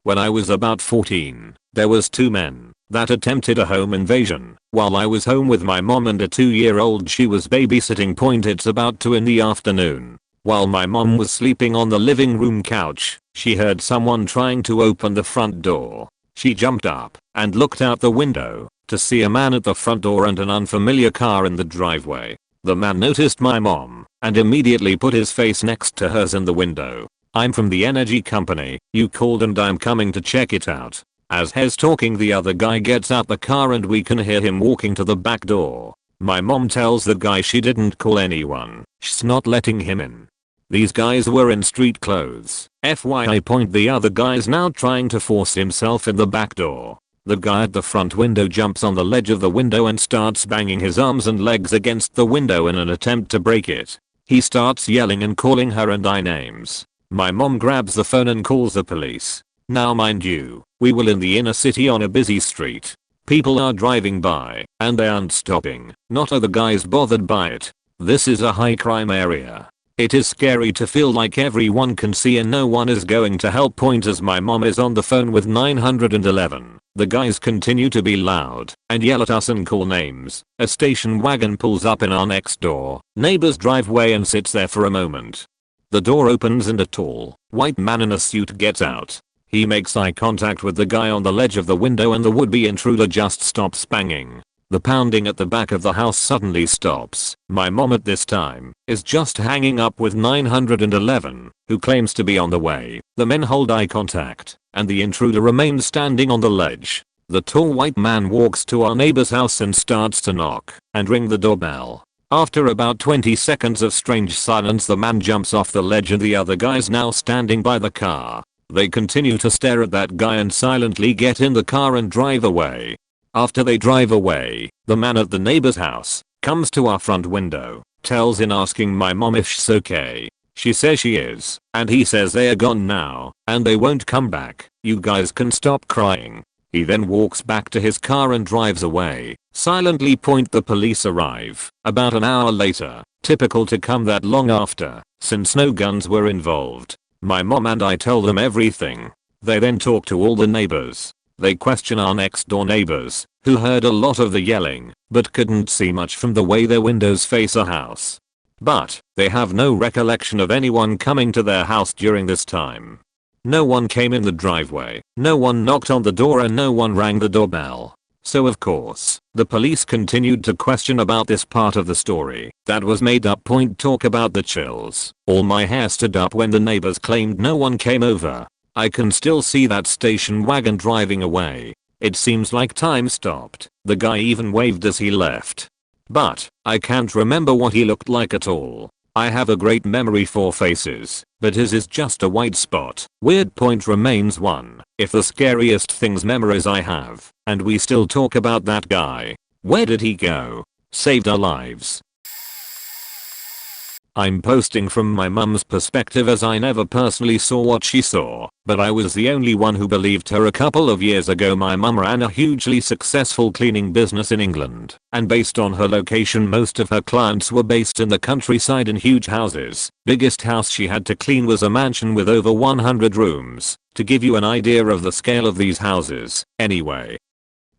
When I was about 14, there was two men that attempted a home invasion while I was home with my mom and a 2-year-old she was babysitting. It's about 2 in the afternoon. While my mom was sleeping on the living room couch, she heard someone trying to open the front door. She jumped up and looked out the window to see a man at the front door and an unfamiliar car in the driveway. The man noticed my mom and immediately put his face next to hers in the window. "I'm from the energy company you called and I'm coming to check it out." As he's talking, the other guy gets out the car and we can hear him walking to the back door. My mom tells the guy she didn't call anyone, she's not letting him in. These guys were in street clothes. FYI. The other guy's now trying to force himself in the back door. The guy at the front window jumps on the ledge of the window and starts banging his arms and legs against the window in an attempt to break it. He starts yelling and calling her and I names. My mom grabs the phone and calls the police. Now mind you, we were in the inner city on a busy street. People are driving by and they aren't stopping. Not are the guys bothered by it. This is a high crime area. It is scary to feel like everyone can see and no one is going to help. As my mom is on the phone with 911, the guys continue to be loud and yell at us and call names. A station wagon pulls up in our next door neighbor's driveway and sits there for a moment. The door opens and a tall, white man in a suit gets out. He makes eye contact with the guy on the ledge of the window and the would-be intruder just stops banging. The pounding at the back of the house suddenly stops. My mom at this time is just hanging up with 911, who claims to be on the way. The men hold eye contact, and the intruder remains standing on the ledge. The tall white man walks to our neighbor's house and starts to knock and ring the doorbell. After about 20 seconds of strange silence, the man jumps off the ledge and the other guy's now standing by the car. They continue to stare at that guy and silently get in the car and drive away. After they drive away, the man at the neighbor's house comes to our front window, tells in asking my mom if she's okay. She says she is, and he says they are gone now, and they won't come back. You guys can stop crying. He then walks back to his car and drives away. Silently. The police arrive about an hour later, typical to come that long after, since no guns were involved. My mom and I tell them everything. They then talk to all the neighbors. They question our next door neighbors, who heard a lot of the yelling, but couldn't see much from the way their windows face a house. But they have no recollection of anyone coming to their house during this time. No one came in the driveway, no one knocked on the door and no one rang the doorbell. So of course, the police continued to question about this part of the story that was made up. Talk about the chills. All my hair stood up when the neighbors claimed no one came over. I can still see that station wagon driving away. It seems like time stopped. The guy even waved as he left. But I can't remember what he looked like at all. I have a great memory for faces, but his is just a white spot. Weird. Remains one if the scariest things memories I have, and we still talk about that guy. Where did he go? Saved our lives. I'm posting from my mum's perspective as I never personally saw what she saw, but I was the only one who believed her. A couple of years ago my mum ran a hugely successful cleaning business in England, and based on her location most of her clients were based in the countryside in huge houses. Biggest house she had to clean was a mansion with over 100 rooms, to give you an idea of the scale of these houses. Anyway,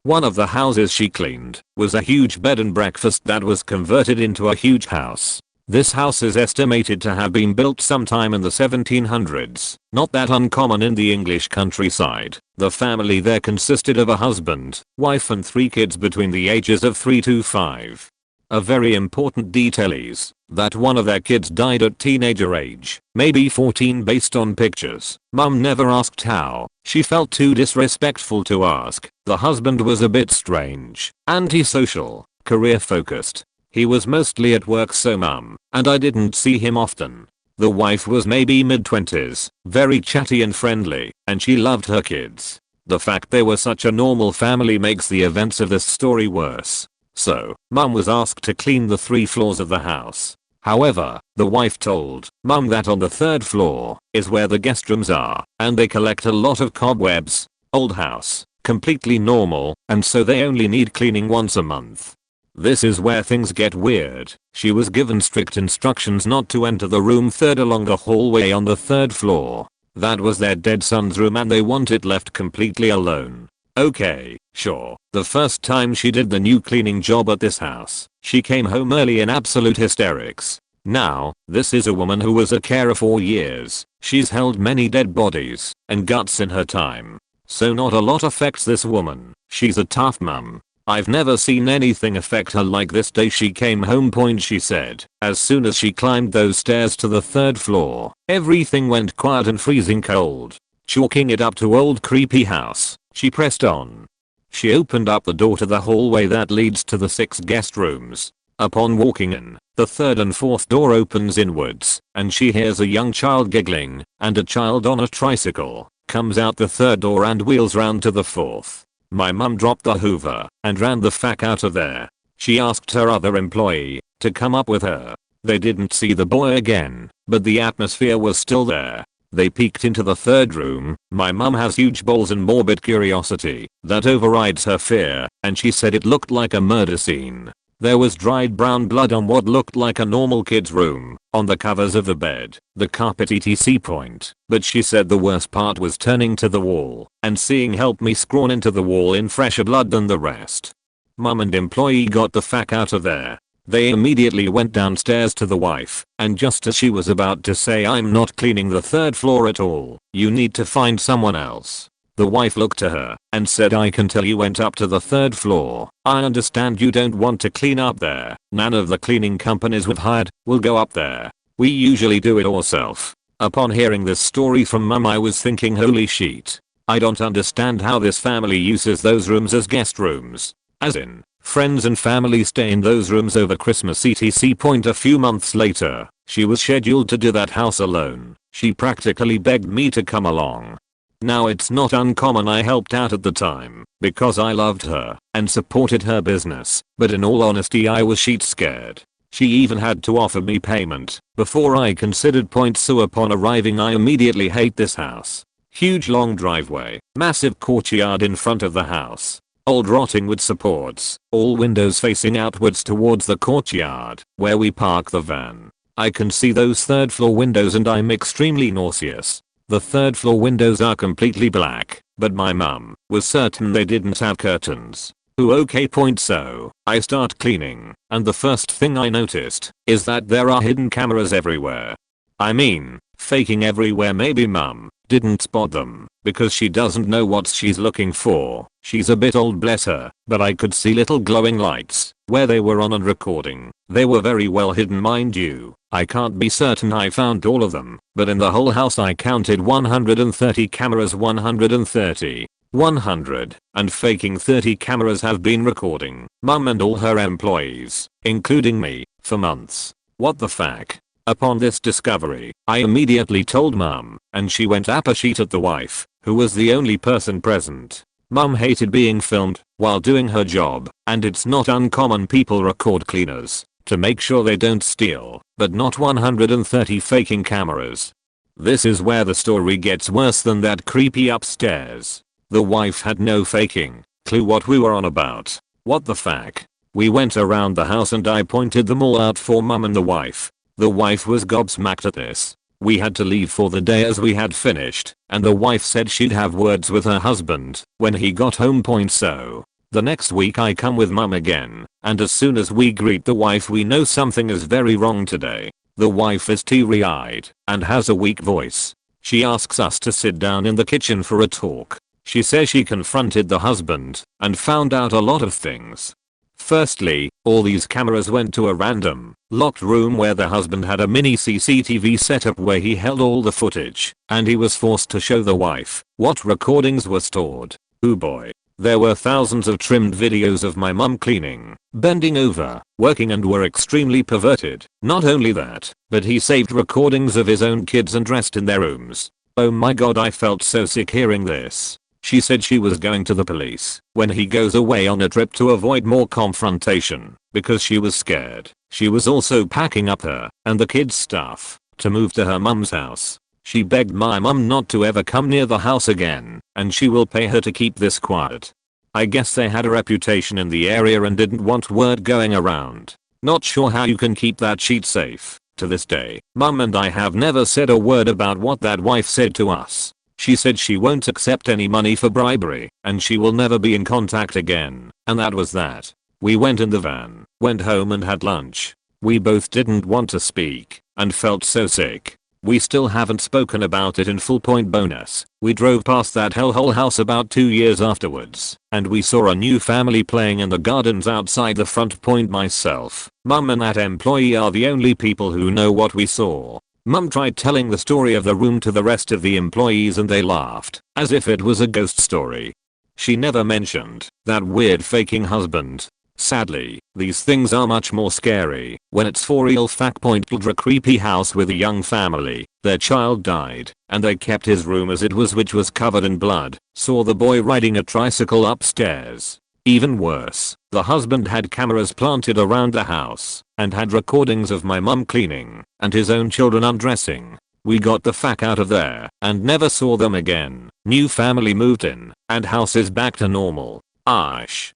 one of the houses she cleaned was a huge bed and breakfast that was converted into a huge house. This house is estimated to have been built sometime in the 1700s, not that uncommon in the English countryside. The family there consisted of a husband, wife and 3 kids between the ages of 3 to 5. A very important detail is that one of their kids died at teenager age, maybe 14 based on pictures. Mum never asked how, she felt too disrespectful to ask. The husband was a bit strange, antisocial, career focused. He was mostly at work, so mum and I didn't see him often. The wife was maybe mid-20s, very chatty and friendly, and she loved her kids. The fact they were such a normal family makes the events of this story worse. So, mum was asked to clean the 3 floors of the house. However, the wife told mum that on the 3rd floor is where the guest rooms are, and they collect a lot of cobwebs. Old house, completely normal, and so they only need cleaning once a month. This is where things get weird. She was given strict instructions not to enter the room third along the hallway on the third floor. That was their dead son's room and they want it left completely alone. Okay, sure. The first time she did the new cleaning job at this house, she came home early in absolute hysterics. Now, this is a woman who was a carer for years. She's held many dead bodies and guts in her time. So not a lot affects this woman. She's a tough mum. I've never seen anything affect her like this day she came home. She said, as soon as she climbed those stairs to the third floor, everything went quiet and freezing cold. Chalking it up to old creepy house, she pressed on. She opened up the door to the hallway that leads to the 6 guest rooms. Upon walking in, the third and fourth door opens inwards, and she hears a young child giggling, and a child on a tricycle comes out the third door and wheels round to the fourth. My mum dropped the hoover and ran the fuck out of there. She asked her other employee to come up with her. They didn't see the boy again, but the atmosphere was still there. They peeked into the third room. My mum has huge balls and morbid curiosity that overrides her fear, and she said it looked like a murder scene. There was dried brown blood on what looked like a normal kid's room, on the covers of the bed, the carpet etc. But she said the worst part was turning to the wall and seeing "help me" scrawn into the wall in fresher blood than the rest. Mum and employee got the fuck out of there. They immediately went downstairs to the wife, and just as she was about to say, "I'm not cleaning the third floor at all, you need to find someone else," the wife looked to her and said, "I can tell you went up to the third floor. I understand you don't want to clean up there. None of the cleaning companies we've hired will go up there. We usually do it ourselves." Upon hearing this story from mum, I was thinking, holy shit. I don't understand how this family uses those rooms as guest rooms. As in, friends and family stay in those rooms over Christmas etc. A few months later, she was scheduled to do that house alone. She practically begged me to come along. Now it's not uncommon I helped out at the time because I loved her and supported her business, but in all honesty I was shit scared. She even had to offer me payment before I considered point. So upon arriving, I immediately hate this house. Huge long driveway, massive courtyard in front of the house, old rotting wood supports, all windows facing outwards towards the courtyard where we park the van. I can see those third floor windows and I'm extremely nauseous. The third floor windows are completely black, but my mum was certain they didn't have curtains. Okay. So I start cleaning, and the first thing I noticed is that there are hidden cameras everywhere. I mean, faking everywhere. Maybe mum didn't spot them because she doesn't know what she's looking for. She's a bit old, bless her, but I could see little glowing lights where they were on and recording. They were very well hidden, mind you. I can't be certain I found all of them, but in the whole house I counted 130 cameras. 100 and faking 30 cameras have been recording mum and all her employees, including me, for months. What the fuck? Upon this discovery, I immediately told mum, and she went apeshit at the wife, who was the only person present. Mum hated being filmed while doing her job, and it's not uncommon people record cleaners to make sure they don't steal, but not 130 faking cameras. This is where the story gets worse than that creepy upstairs. The wife had no faking clue what we were on about. What the fuck? We went around the house and I pointed them all out for mum and the wife. The wife was gobsmacked at this. We had to leave for the day as we had finished, and the wife said she'd have words with her husband when he got home. So the next week I come with mum again, and as soon as we greet the wife we know something is very wrong today. The wife is teary-eyed and has a weak voice. She asks us to sit down in the kitchen for a talk. She says she confronted the husband and found out a lot of things. Firstly, all these cameras went to a random, locked room where the husband had a mini CCTV setup where he held all the footage, and he was forced to show the wife what recordings were stored. Oh boy. There were thousands of trimmed videos of my mum cleaning, bending over, working, and were extremely perverted. Not only that, but he saved recordings of his own kids and dressed in their rooms. Oh my god, I felt so sick hearing this. She said she was going to the police when he goes away on a trip to avoid more confrontation because she was scared. She was also packing up her and the kids' stuff to move to her mum's house. She begged my mum not to ever come near the house again, and she will pay her to keep this quiet. I guess they had a reputation in the area and didn't want word going around. Not sure how you can keep that sheet safe. To this day, mum and I have never said a word about what that wife said to us. She said she won't accept any money for bribery, and she will never be in contact again, and that was that. We went in the van, went home and had lunch. We both didn't want to speak, and felt so sick. We still haven't spoken about it in full. Point bonus, we drove past that hellhole house about 2 years afterwards, and we saw a new family playing in the gardens outside the front. Point myself, mum and that employee are the only people who know what we saw. Mum tried telling the story of the room to the rest of the employees and they laughed, as if it was a ghost story. She never mentioned that weird faking husband. Sadly, these things are much more scary when it's for real. Fact. A creepy house with a young family. Their child died, and they kept his room as it was, which was covered in blood. Saw the boy riding a tricycle upstairs. Even worse, the husband had cameras planted around the house, and had recordings of my mum cleaning, and his own children undressing. We got the fuck out of there, and never saw them again. New family moved in, and house is back to normal. Ash.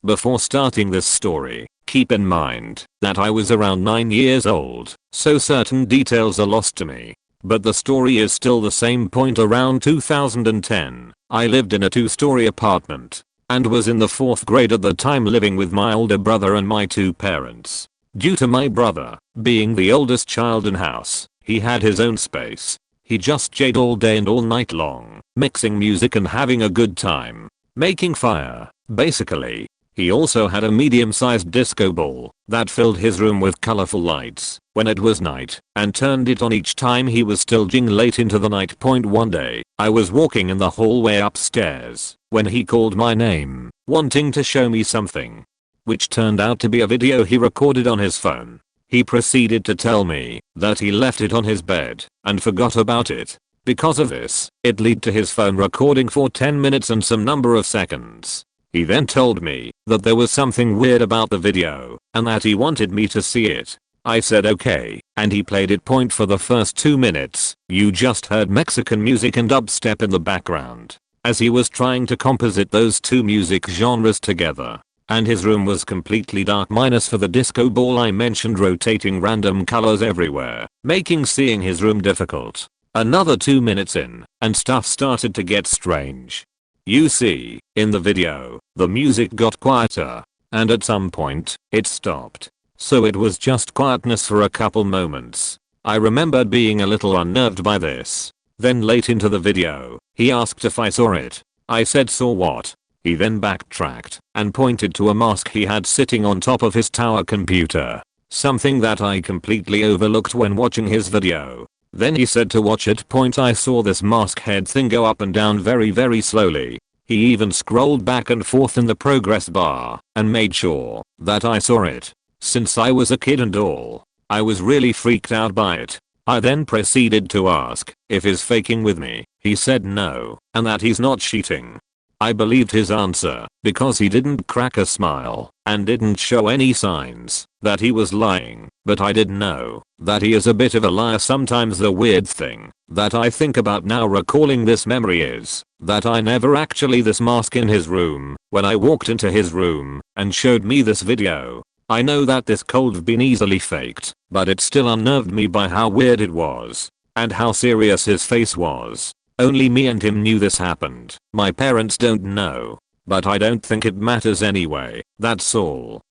Before starting this story, keep in mind that I was around 9 years old, so certain details are lost to me. But the story is still the same. Around 2010, I lived in a 2-story apartment, and was in the 4th grade at the time, living with my older brother and my 2 parents. Due to my brother being the oldest child in house, he had his own space. He just jayed all day and all night long, mixing music and having a good time, making fire, basically. He also had a medium-sized disco ball that filled his room with colorful lights when it was night, and turned it on each time he was still jing late into the night. One day, I was walking in the hallway upstairs when he called my name, wanting to show me something, which turned out to be a video he recorded on his phone. He proceeded to tell me that he left it on his bed and forgot about it. Because of this, it led to his phone recording for 10 minutes and some number of seconds. He then told me that there was something weird about the video, and that he wanted me to see it. I said okay, and he played it. For the first 2 minutes, you just heard Mexican music and dubstep in the background, as he was trying to composite those 2 music genres together. And his room was completely dark minus for the disco ball I mentioned rotating random colors everywhere, making seeing his room difficult. Another 2 minutes in, and stuff started to get strange. You see, in the video, the music got quieter, and at some point, it stopped. So it was just quietness for a couple moments. I remembered being a little unnerved by this. Then late into the video, he asked if I saw it. I said saw what? He then backtracked and pointed to a mask he had sitting on top of his tower computer. Something that I completely overlooked when watching his video. Then he said to watch it. I saw this mask head thing go up and down very slowly. He even scrolled back and forth in the progress bar and made sure that I saw it. Since I was a kid and all, I was really freaked out by it. I then proceeded to ask if he's faking with me. He said no, and that he's not cheating. I believed his answer because he didn't crack a smile and didn't show any signs that he was lying, but I did know that he is a bit of a liar sometimes. The weird thing that I think about now recalling this memory is that I never actually this mask in his room when I walked into his room and showed me this video. I know that this could have been easily faked, but it still unnerved me by how weird it was and how serious his face was. Only me and him knew this happened. My parents don't know, but I don't think it matters anyway. That's all.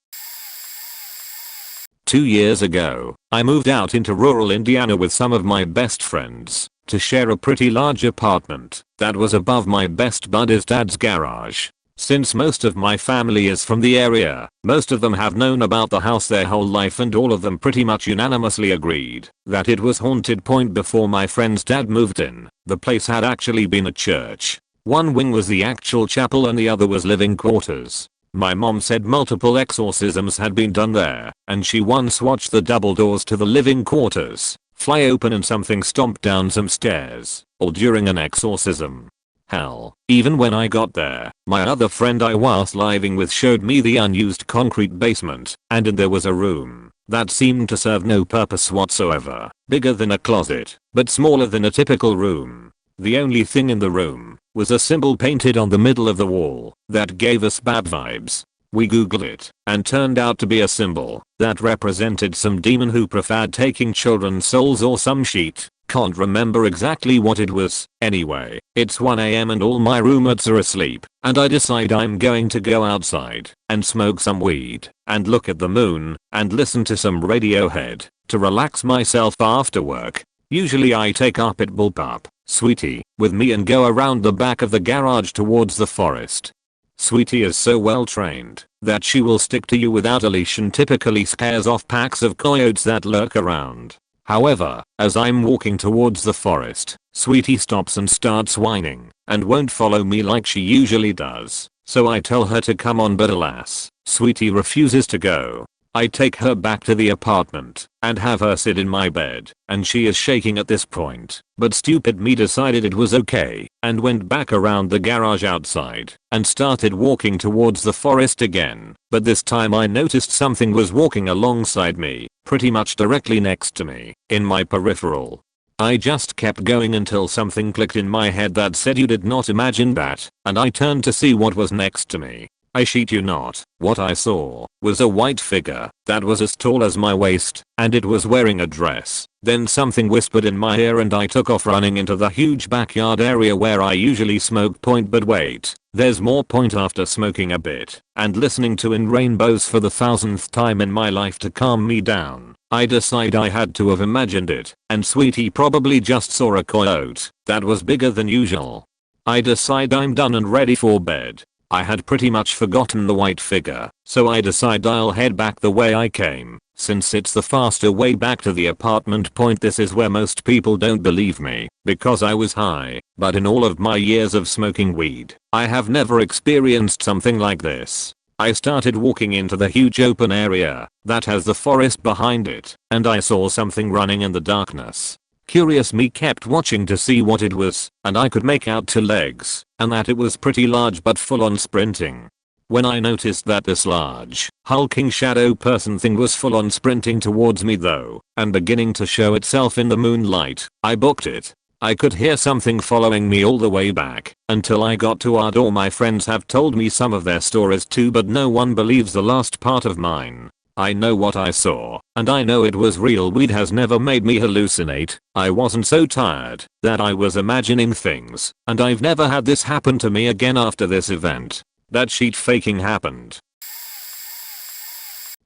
2 years ago, I moved out into rural Indiana with some of my best friends to share a pretty large apartment that was above my best buddy's dad's garage. Since most of my family is from the area, most of them have known about the house their whole life, and all of them pretty much unanimously agreed that it was haunted. Before my friend's dad moved in, the place had actually been a church. One wing was the actual chapel and the other was living quarters. My mom said multiple exorcisms had been done there, and she once watched the double doors to the living quarters fly open and something stomped down some stairs, all during an exorcism. Hell, even when I got there, my other friend I was living with showed me the unused concrete basement, and in there was a room that seemed to serve no purpose whatsoever, bigger than a closet, but smaller than a typical room. The only thing in the room was a symbol painted on the middle of the wall that gave us bad vibes. We googled it, and turned out to be a symbol that represented some demon who preferred taking children's souls or some shit. Can't remember exactly what it was. Anyway, it's 1 AM and all my roommates are asleep, and I decide I'm going to go outside and smoke some weed and look at the moon and listen to some Radiohead to relax myself after work. Usually I take our pit bull pup, Sweetie, with me and go around the back of the garage towards the forest. Sweetie is so well trained that she will stick to you without a leash and typically scares off packs of coyotes that lurk around. However, as I'm walking towards the forest, Sweetie stops and starts whining and won't follow me like she usually does. So I tell her to come on, but alas, Sweetie refuses to go. I take her back to the apartment and have her sit in my bed, and she is shaking at this point, but stupid me decided it was okay and went back around the garage outside and started walking towards the forest again. But this time I noticed something was walking alongside me, pretty much directly next to me, in my peripheral. I just kept going until something clicked in my head that said you did not imagine that, and I turned to see what was next to me. I shit you not, what I saw was a white figure that was as tall as my waist, and it was wearing a dress. Then something whispered in my ear and I took off running into the huge backyard area where I usually smoke point. But wait, there's more point. After smoking a bit and listening to In Rainbows for the 1000th time in my life to calm me down, I decide I had to have imagined it, and Sweetie probably just saw a coyote that was bigger than usual. I decide I'm done and ready for bed. I had pretty much forgotten the white figure, so I decide I'll head back the way I came, since it's the faster way back to the apartment. Point, this is where most people don't believe me, because I was high, but in all of my years of smoking weed, I have never experienced something like this. I started walking into the huge open area that has the forest behind it, and I saw something running in the darkness. Curious me kept watching to see what it was, and I could make out 2 legs, and that it was pretty large but full on sprinting. When I noticed that this large, hulking shadow person thing was full on sprinting towards me though, and beginning to show itself in the moonlight, I booked it. I could hear something following me all the way back, until I got to our door. My friends have told me some of their stories too, but no one believes the last part of mine. I know what I saw, and I know it was real. Weed has never made me hallucinate. I wasn't so tired that I was imagining things, and I've never had this happen to me again after this event. That sheet faking happened.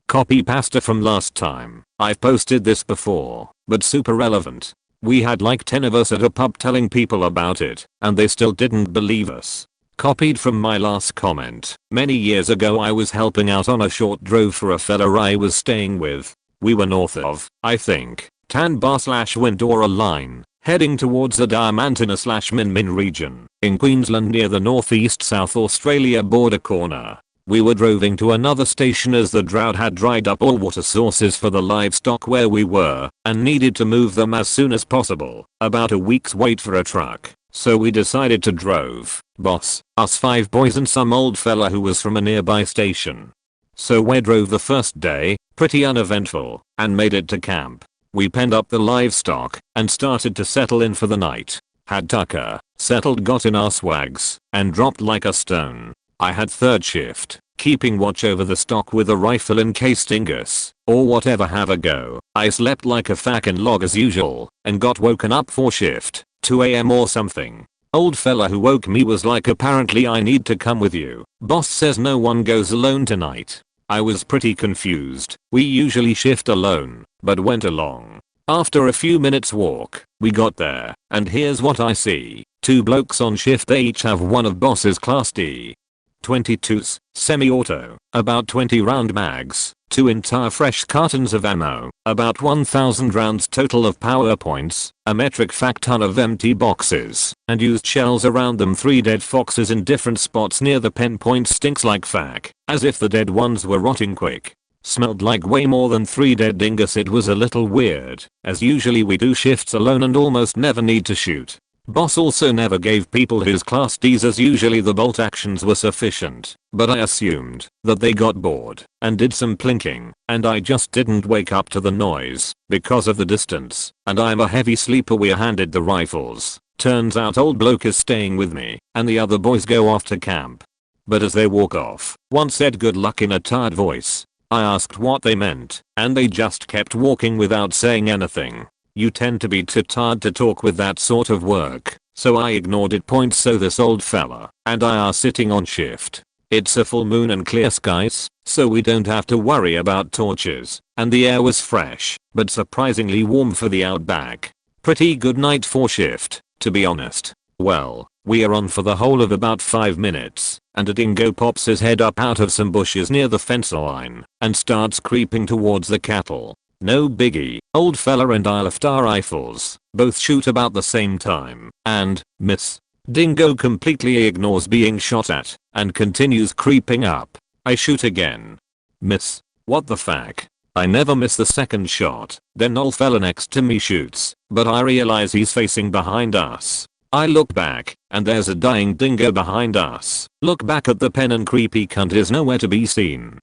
Copy pasta from last time. I've posted this before, but super relevant. We had like 10 of us at a pub telling people about it, and they still didn't believe us. Copied from my last comment. Many years ago I was helping out on a short drove for a fella I was staying with. We were north of, I think, Tanbar/Windora line, heading towards the Diamantina/Min Min region, in Queensland near the northeast South Australia border corner. We were driving to another station as the drought had dried up all water sources for the livestock where we were, and needed to move them as soon as possible. About a week's wait for a truck. So we decided to drove, boss, us 5 boys and some old fella who was from a nearby station. So we drove the first day, pretty uneventful, and made it to camp. We penned up the livestock, and started to settle in for the night. Had tucker, settled, got in our swags, and dropped like a stone. I had third shift, keeping watch over the stock with a rifle in case dingus, or whatever have a go. I slept like a fucking log as usual, and got woken up for shift. 2 AM or something. Old fella who woke me was like, apparently I need to come with you. Boss says no one goes alone tonight. I was pretty confused. We usually shift alone, but went along. After a few minutes walk, we got there, and here's what I see. 2 blokes on shift. They each have one of boss's class D 22s, semi-auto, about 20 round mags, 2 entire fresh cartons of ammo, about 1000 rounds total of power points, a metric fuck ton of empty boxes, and used shells around them. 3 dead foxes in different spots near the pen. Point, stinks like fuck, as if the dead ones were rotting quick. Smelled like way more than 3 dead dingus. It was a little weird, as usually we do shifts alone and almost never need to shoot. Boss also never gave people his class Ds as usually the bolt actions were sufficient, but I assumed that they got bored and did some plinking, and I just didn't wake up to the noise because of the distance, and I'm a heavy sleeper. We're handed the rifles. Turns out old bloke is staying with me, and the other boys go off to camp. But as they walk off, one said good luck in a tired voice. I asked what they meant, and they just kept walking without saying anything. You tend to be too tired to talk with that sort of work, so I ignored it. So this old fella and I are sitting on shift. It's a full moon and clear skies, so we don't have to worry about torches, and the air was fresh, but surprisingly warm for the outback. Pretty good night for shift, to be honest. Well, we are on for the whole of about 5 minutes, and a dingo pops his head up out of some bushes near the fence line and starts creeping towards the cattle. No biggie, old fella and I lift our rifles, both shoot about the same time, and miss. Dingo completely ignores being shot at and continues creeping up. I shoot again. Miss. What the fuck? I never miss the second shot. Then old fella next to me shoots, but I realize he's facing behind us. I look back, and there's a dying dingo behind us. Look back at the pen and creepy cunt is nowhere to be seen.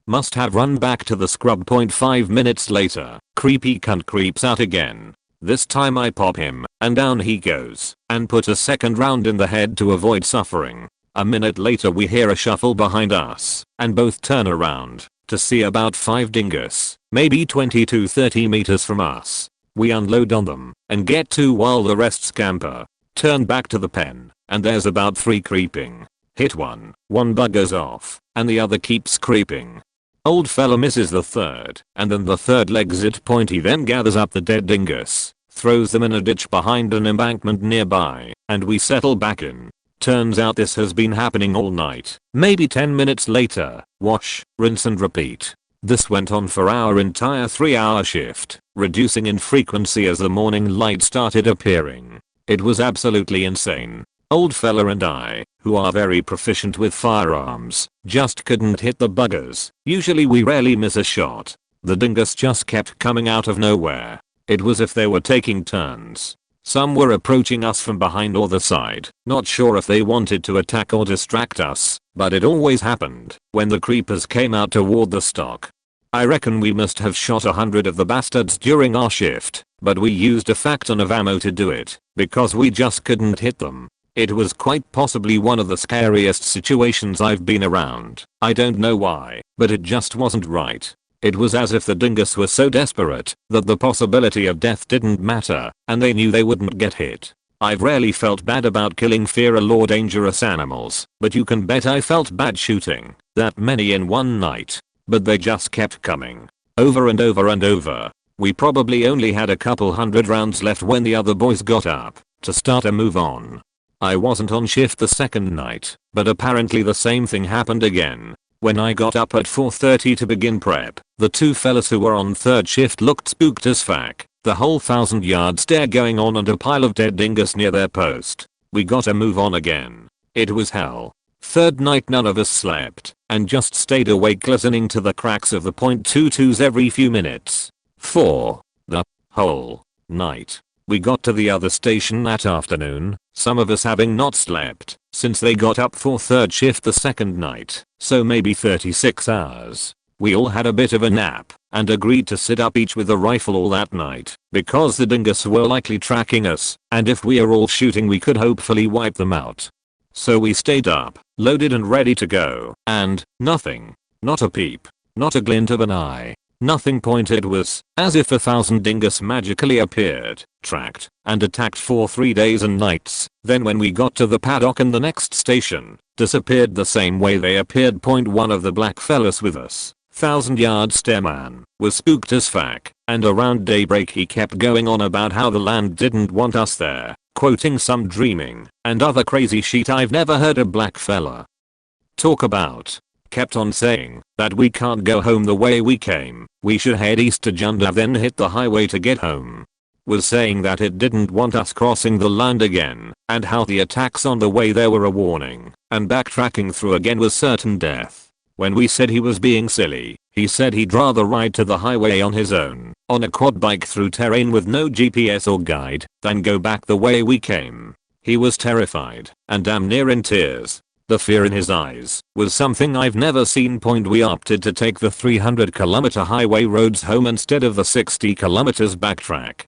Must have run back to the scrub point. 5 minutes later, creepy cunt creeps out again. This time I pop him, and down he goes, and put a second round in the head to avoid suffering. A minute later we hear a shuffle behind us, and both turn around to see about 5 dingus, maybe 20 to 30 meters from us. We unload on them, and get 2 while the rest scamper. Turn back to the pen, and there's about 3 creeping. Hit one buggers off, and the other keeps creeping. Old fella misses the third, and then the third exit point. He then gathers up the dead dingus, throws them in a ditch behind an embankment nearby, and we settle back in. Turns out this has been happening all night. Maybe 10 minutes later, wash, rinse and repeat. This went on for our entire 3-hour shift, reducing in frequency as the morning light started appearing. It was absolutely insane. Old fella and I, who are very proficient with firearms, just couldn't hit the buggers. Usually we rarely miss a shot. The dingus just kept coming out of nowhere. It was if they were taking turns. Some were approaching us from behind or the side. Not sure if they wanted to attack or distract us, but it always happened when the creepers came out toward the stock. I reckon we must have shot 100 of the bastards during our shift, but we used a fuck ton of ammo to do it, because we just couldn't hit them. It was quite possibly one of the scariest situations I've been around. I don't know why, but it just wasn't right. It was as if the dingus were so desperate that the possibility of death didn't matter, and they knew they wouldn't get hit. I've rarely felt bad about killing feral or dangerous animals, but you can bet I felt bad shooting that many in one night. But they just kept coming. Over and over and over. We probably only had a couple hundred rounds left when the other boys got up to start a move on. I wasn't on shift the second night, but apparently the same thing happened again. When I got up at 4:30 to begin prep, the 2 fellas who were on third shift looked spooked as fuck. The whole 1,000-yard stare going on and a pile of dead dingus near their post. We gotta move on again. It was hell. Third night none of us slept, and just stayed awake listening to the cracks of the .22s every few minutes. For the whole night. We got to the other station that afternoon, some of us having not slept, since they got up for third shift the second night, so maybe 36 hours. We all had a bit of a nap, and agreed to sit up each with a rifle all that night, because the dingus were likely tracking us, and if we are all shooting we could hopefully wipe them out. So we stayed up, loaded and ready to go, and nothing. Not a peep. Not a glint of an eye. Nothing pointed. Was as if 1,000 dingus magically appeared, tracked, and attacked for 3 days and nights. Then when we got to the paddock and the next station, disappeared the same way they appeared. One of the black fellas with us, 1,000-yard stare man, was spooked as fuck, and around daybreak he kept going on about how the land didn't want us there, quoting some dreaming and other crazy shit I've never heard a black fella talk about. Kept on saying that we can't go home the way we came, we should head east to Junda then hit the highway to get home. Was saying that it didn't want us crossing the land again, and how the attacks on the way there were a warning, and backtracking through again was certain death. When we said he was being silly, he said he'd rather ride to the highway on his own, on a quad bike through terrain with no GPS or guide, then go back the way we came. He was terrified and damn near in tears. The fear in his eyes was something I've never seen. We opted to take the 300-kilometer highway roads home instead of the 60 kilometers backtrack.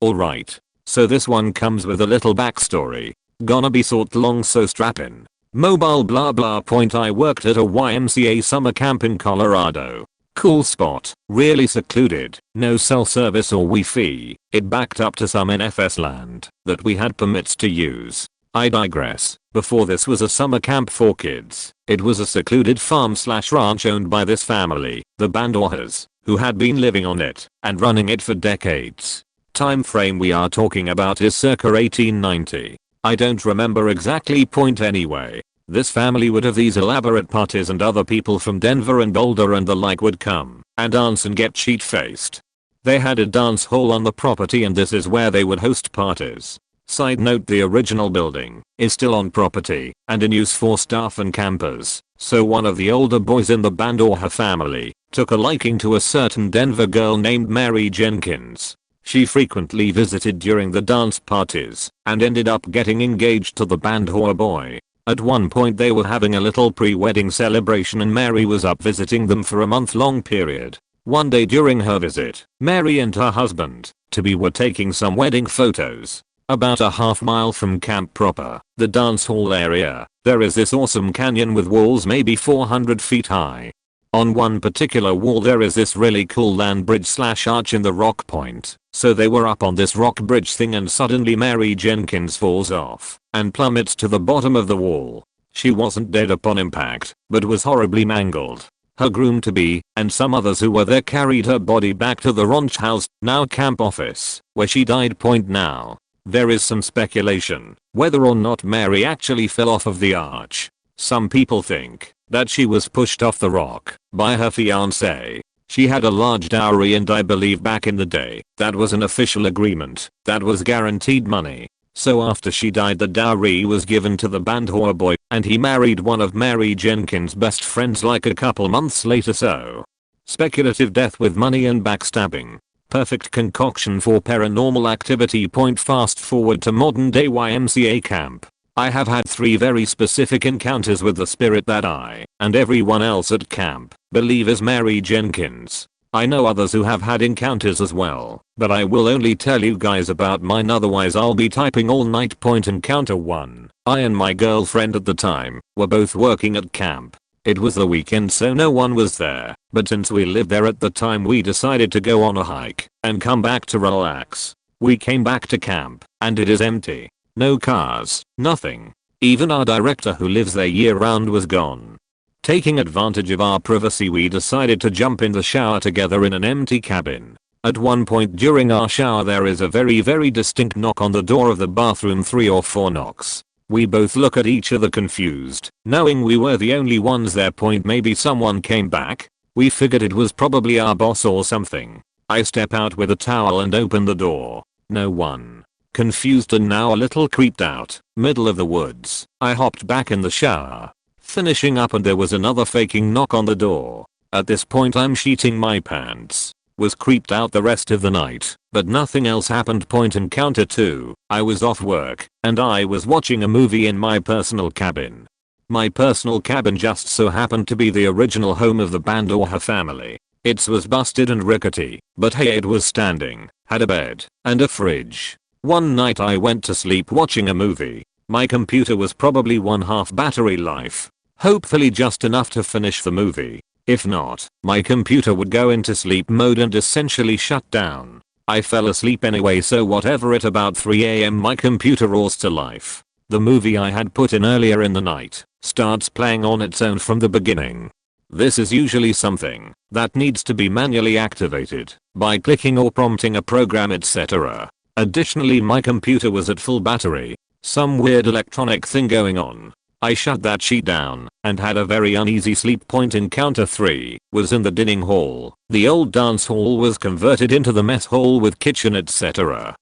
Alright, so this one comes with a little backstory. Gonna be sort long, so strap in. Mobile blah blah. I worked at a YMCA summer camp in Colorado. Cool spot, really secluded, no cell service or Wi-Fi. It backed up to some NFS land that we had permits to use. I digress. Before this was a summer camp for kids, it was a secluded farm/ranch owned by this family, the Bandorhas, who had been living on it and running it for decades. Time frame we are talking about is circa 1890. I don't remember exactly. Anyway, this family would have these elaborate parties and other people from Denver and Boulder and the like would come and dance and get sheet-faced. They had a dance hall on the property and this is where they would host parties. Side note, the original building is still on property and in use for staff and campers, so one of the older boys in the Bandorha family took a liking to a certain Denver girl named Mary Jenkins. She frequently visited during the dance parties and ended up getting engaged to the Bandorha boy. At one point they were having a little pre-wedding celebration and Mary was up visiting them for a month-long period. One day during her visit, Mary and her husband-to-be were taking some wedding photos. About a half-mile from camp proper, the dance hall area, there is this awesome canyon with walls maybe 400 feet high. On one particular wall there is this really cool land bridge/arch in the rock point. So they were up on this rock bridge thing and suddenly Mary Jenkins falls off and plummets to the bottom of the wall. She wasn't dead upon impact, but was horribly mangled. Her groom-to-be and some others who were there carried her body back to the ranch house, now camp office, where she died. Now, there is some speculation whether or not Mary actually fell off of the arch. Some people think that she was pushed off the rock by her fiancé. She had a large dowry and I believe back in the day that was an official agreement that was guaranteed money. So after she died the dowry was given to the Bandorha boy and he married one of Mary Jenkins' best friends like a couple months later. So speculative death with money and backstabbing. Perfect concoction for paranormal activity. Fast forward to modern day YMCA camp. I have had 3 very specific encounters with the spirit that I and everyone else at camp believe is Mary Jenkins. I know others who have had encounters as well, but I will only tell you guys about mine, otherwise I'll be typing all night. Encounter 1. I and my girlfriend at the time were both working at camp. It was the weekend so no one was there, but since we lived there at the time we decided to go on a hike and come back to relax. We came back to camp and it is empty. No cars, nothing. Even our director who lives there year round was gone. Taking advantage of our privacy we decided to jump in the shower together in an empty cabin. At one point during our shower there is a very distinct knock on the door of the bathroom, 3 or 4 knocks. We both look at each other confused, knowing we were the only ones there. Maybe someone came back. We figured it was probably our boss or something. I step out with a towel and open the door. No one. Confused and now a little creeped out. Middle of the woods. I hopped back in the shower. Finishing up and there was another faking knock on the door. At this point I'm sheeting my pants. Was creeped out the rest of the night, but nothing else happened. Encounter 2. I was off work and I was watching a movie in my personal cabin. My personal cabin just so happened to be the original home of the Bandorha family. It was busted and rickety, but hey, it was standing, had a bed and a fridge. One night I went to sleep watching a movie. My computer was probably 1/2 battery life. Hopefully just enough to finish the movie. If not, my computer would go into sleep mode and essentially shut down. I fell asleep anyway, so whatever, at about 3 AM my computer roars to life. The movie I had put in earlier in the night starts playing on its own from the beginning. This is usually something that needs to be manually activated by clicking or prompting a program, etc. Additionally, my computer was at full battery. Some weird electronic thing going on. I shut that shit down and had a very uneasy sleep. Encounter 3 was in the dining hall. The old dance hall was converted into the mess hall with kitchen, etc.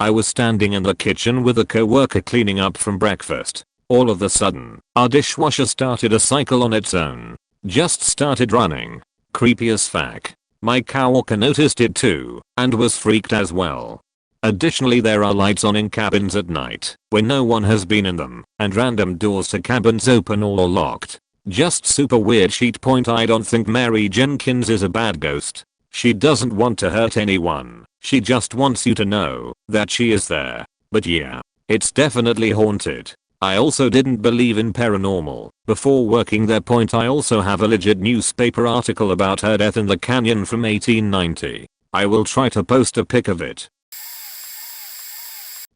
I was standing in the kitchen with a co-worker cleaning up from breakfast. All of a sudden, our dishwasher started a cycle on its own. Just started running. Creepy as fuck. My coworker noticed it too and was freaked as well. Additionally, there are lights on in cabins at night when no one has been in them, and random doors to cabins open or locked. Just super weird. Sheet point. I don't think Mary Jenkins is a bad ghost. She doesn't want to hurt anyone. She just wants you to know that she is there. But yeah, it's definitely haunted. I also didn't believe in paranormal before working there. Point. I also have a legit newspaper article about her death in the canyon from 1890. I will try to post a pic of it.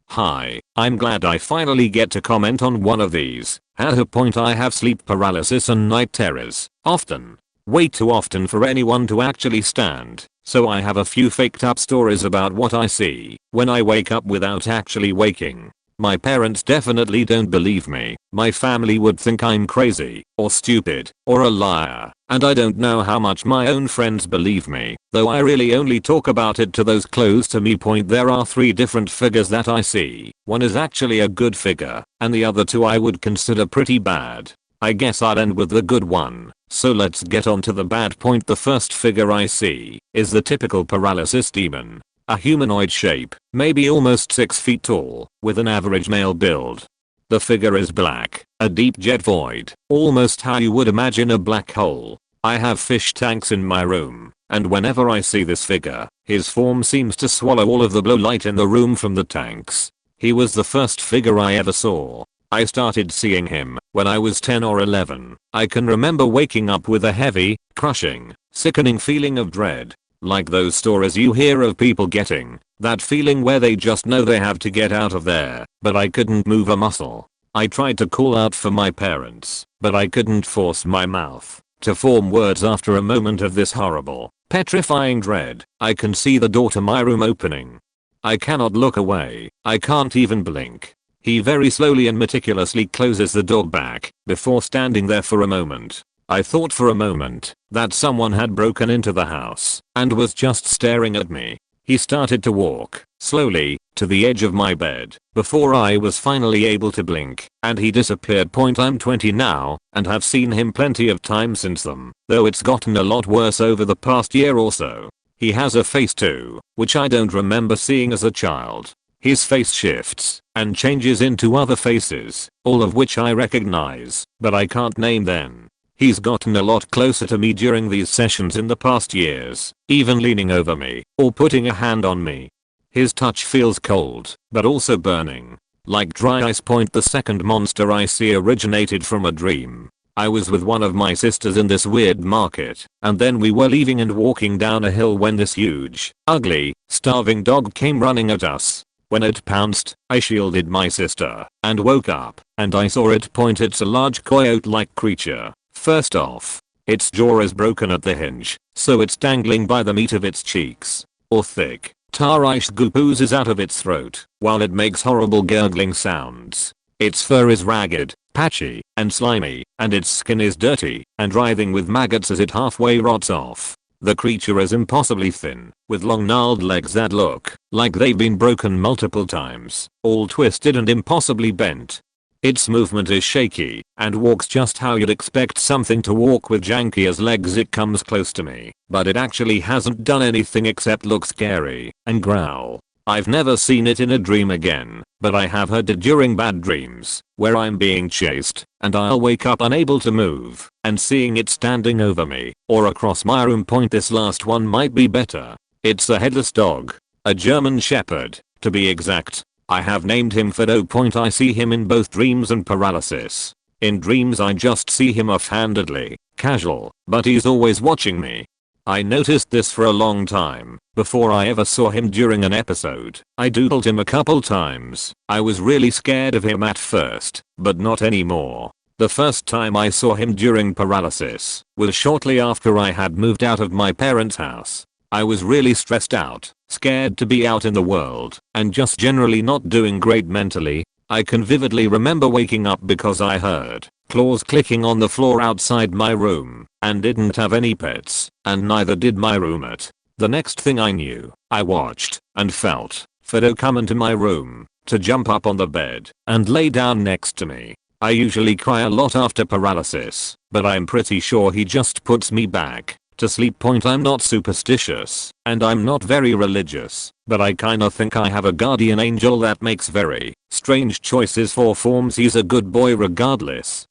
Hi, I'm glad I finally get to comment on one of these. At a point, I have sleep paralysis and night terrors. Often. Way too often for anyone to actually stand. So I have a few faked up stories about what I see when I wake up without actually waking. My parents definitely don't believe me. My family would think I'm crazy, or stupid, or a liar, and I don't know how much my own friends believe me, though I really only talk about it to those close to me. Point. There are 3 different figures that I see. One is actually a good figure, and the other 2 I would consider pretty bad. I guess I'll end with the good one. So let's get on to the bad. Point. The first figure I see is the typical paralysis demon. A humanoid shape, maybe almost 6 feet tall, with an average male build. The figure is black, a deep jet void, almost how you would imagine a black hole. I have fish tanks in my room, and whenever I see this figure, his form seems to swallow all of the blue light in the room from the tanks. He was the first figure I ever saw. I started seeing him when I was 10 or 11. I can remember waking up with a heavy, crushing, sickening feeling of dread. Like those stories you hear of people getting, that feeling where they just know they have to get out of there, but I couldn't move a muscle. I tried to call out for my parents, but I couldn't force my mouth to form words. After a moment of this horrible, petrifying dread, I can see the door to my room opening. I cannot look away. I can't even blink. He very slowly and meticulously closes the door back before standing there for a moment. I thought for a moment that someone had broken into the house and was just staring at me. He started to walk slowly to the edge of my bed before I was finally able to blink, and he disappeared. Point. I'm 20 now and have seen him plenty of times since then, though it's gotten a lot worse over the past year or so. He has a face too, which I don't remember seeing as a child. His face shifts and changes into other faces, all of which I recognize, but I can't name them. He's gotten a lot closer to me during these sessions in the past years, even leaning over me or putting a hand on me. His touch feels cold, but also burning, like dry ice. Point. The second monster I see originated from a dream. I was with one of my sisters in this weird market, and then we were leaving and walking down a hill when this huge, ugly, starving dog came running at us. When it pounced, I shielded my sister and woke up, and I saw it. Point. It's a large coyote-like creature. First off, its jaw is broken at the hinge, so it's dangling by the meat of its cheeks. Or thick, tar-ish goop oozes out of its throat, while it makes horrible gurgling sounds. Its fur is ragged, patchy, and slimy, and its skin is dirty and writhing with maggots as it halfway rots off. The creature is impossibly thin, with long gnarled legs that look like they've been broken multiple times, all twisted and impossibly bent. Its movement is shaky and walks just how you'd expect something to walk with janky as legs. It comes close to me, but it actually hasn't done anything except look scary and growl. I've never seen it in a dream again, but I have heard it during bad dreams, where I'm being chased, and I'll wake up unable to move, and seeing it standing over me, or across my room. Point. This last one might be better. It's a headless dog. A German Shepherd, to be exact. I have named him Fido. Point. I see him in both dreams and paralysis. In dreams I just see him offhandedly, casual, but he's always watching me. I noticed this for a long time, before I ever saw him during an episode. I doodled him a couple times. I was really scared of him at first, but not anymore. The first time I saw him during paralysis was shortly after I had moved out of my parents' house. I was really stressed out, scared to be out in the world, and just generally not doing great mentally. I can vividly remember waking up because I heard claws clicking on the floor outside my room, and didn't have any pets, and neither did my roommate. The next thing I knew, I watched and felt Fido come into my room to jump up on the bed and lay down next to me. I usually cry a lot after paralysis, but I'm pretty sure he just puts me back To sleep point, I'm not superstitious and I'm not very religious, but I kinda think I have a guardian angel that makes very strange choices for forms. He's a good boy regardless.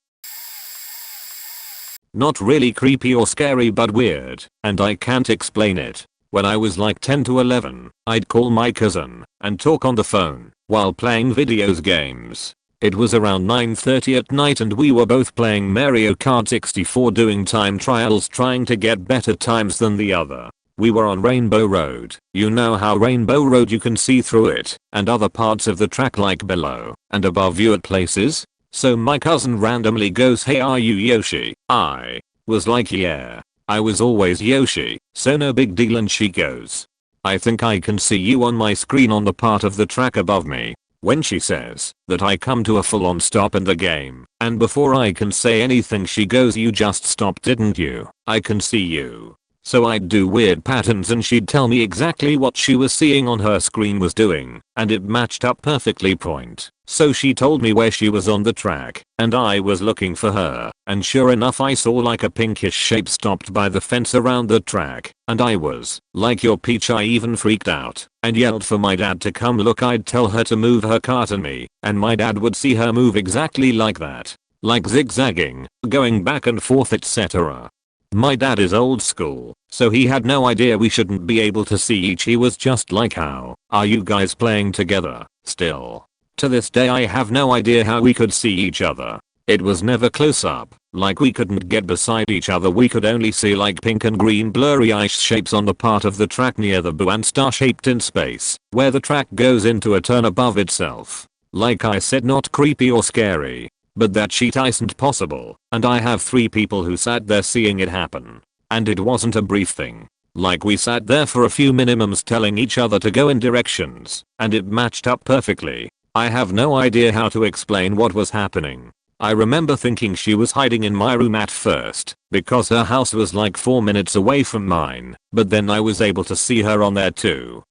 Not really creepy or scary but weird, and I can't explain it. When I was like 10 to 11, I'd call my cousin and talk on the phone while playing videos games. It was around 9:30 at night and we were both playing Mario Kart 64, doing time trials trying to get better times than the other. We were on Rainbow Road. You know how Rainbow Road you can see through it and other parts of the track like below and above you at places? So my cousin randomly goes, "Hey, are you Yoshi?" I was like, "Yeah, I was always Yoshi, so no big deal," and she goes, "I think I can see you on my screen on the part of the track above me." When she says that, I come to a full-on stop in the game, and before I can say anything she goes, "You just stopped, didn't you? I can see you." So I'd do weird patterns and she'd tell me exactly what she was seeing on her screen was doing, and it matched up perfectly point. So she told me where she was on the track, and I was looking for her, and sure enough I saw like a pinkish shape stopped by the fence around the track, and I was like, "You're Peach." I even freaked out and yelled for my dad to come look. I'd tell her to move her cart and me, and my dad would see her move exactly like that, like zigzagging, going back and forth, etc. My dad is old school, so he had no idea we shouldn't be able to see each. He was just like, "How are you guys playing together still?" To this day I have no idea how we could see each other. It was never close up, like we couldn't get beside each other. We could only see like pink and green blurry ice shapes on the part of the track near the bow and star shaped in space, where the track goes into a turn above itself. Like I said, not creepy or scary, but that shit isn't possible, and I have 3 people who sat there seeing it happen. And it wasn't a brief thing. Like we sat there for a few minimums telling each other to go in directions, and it matched up perfectly. I have no idea how to explain what was happening. I remember thinking she was hiding in my room at first, because her house was like 4 minutes away from mine, but then I was able to see her on there too.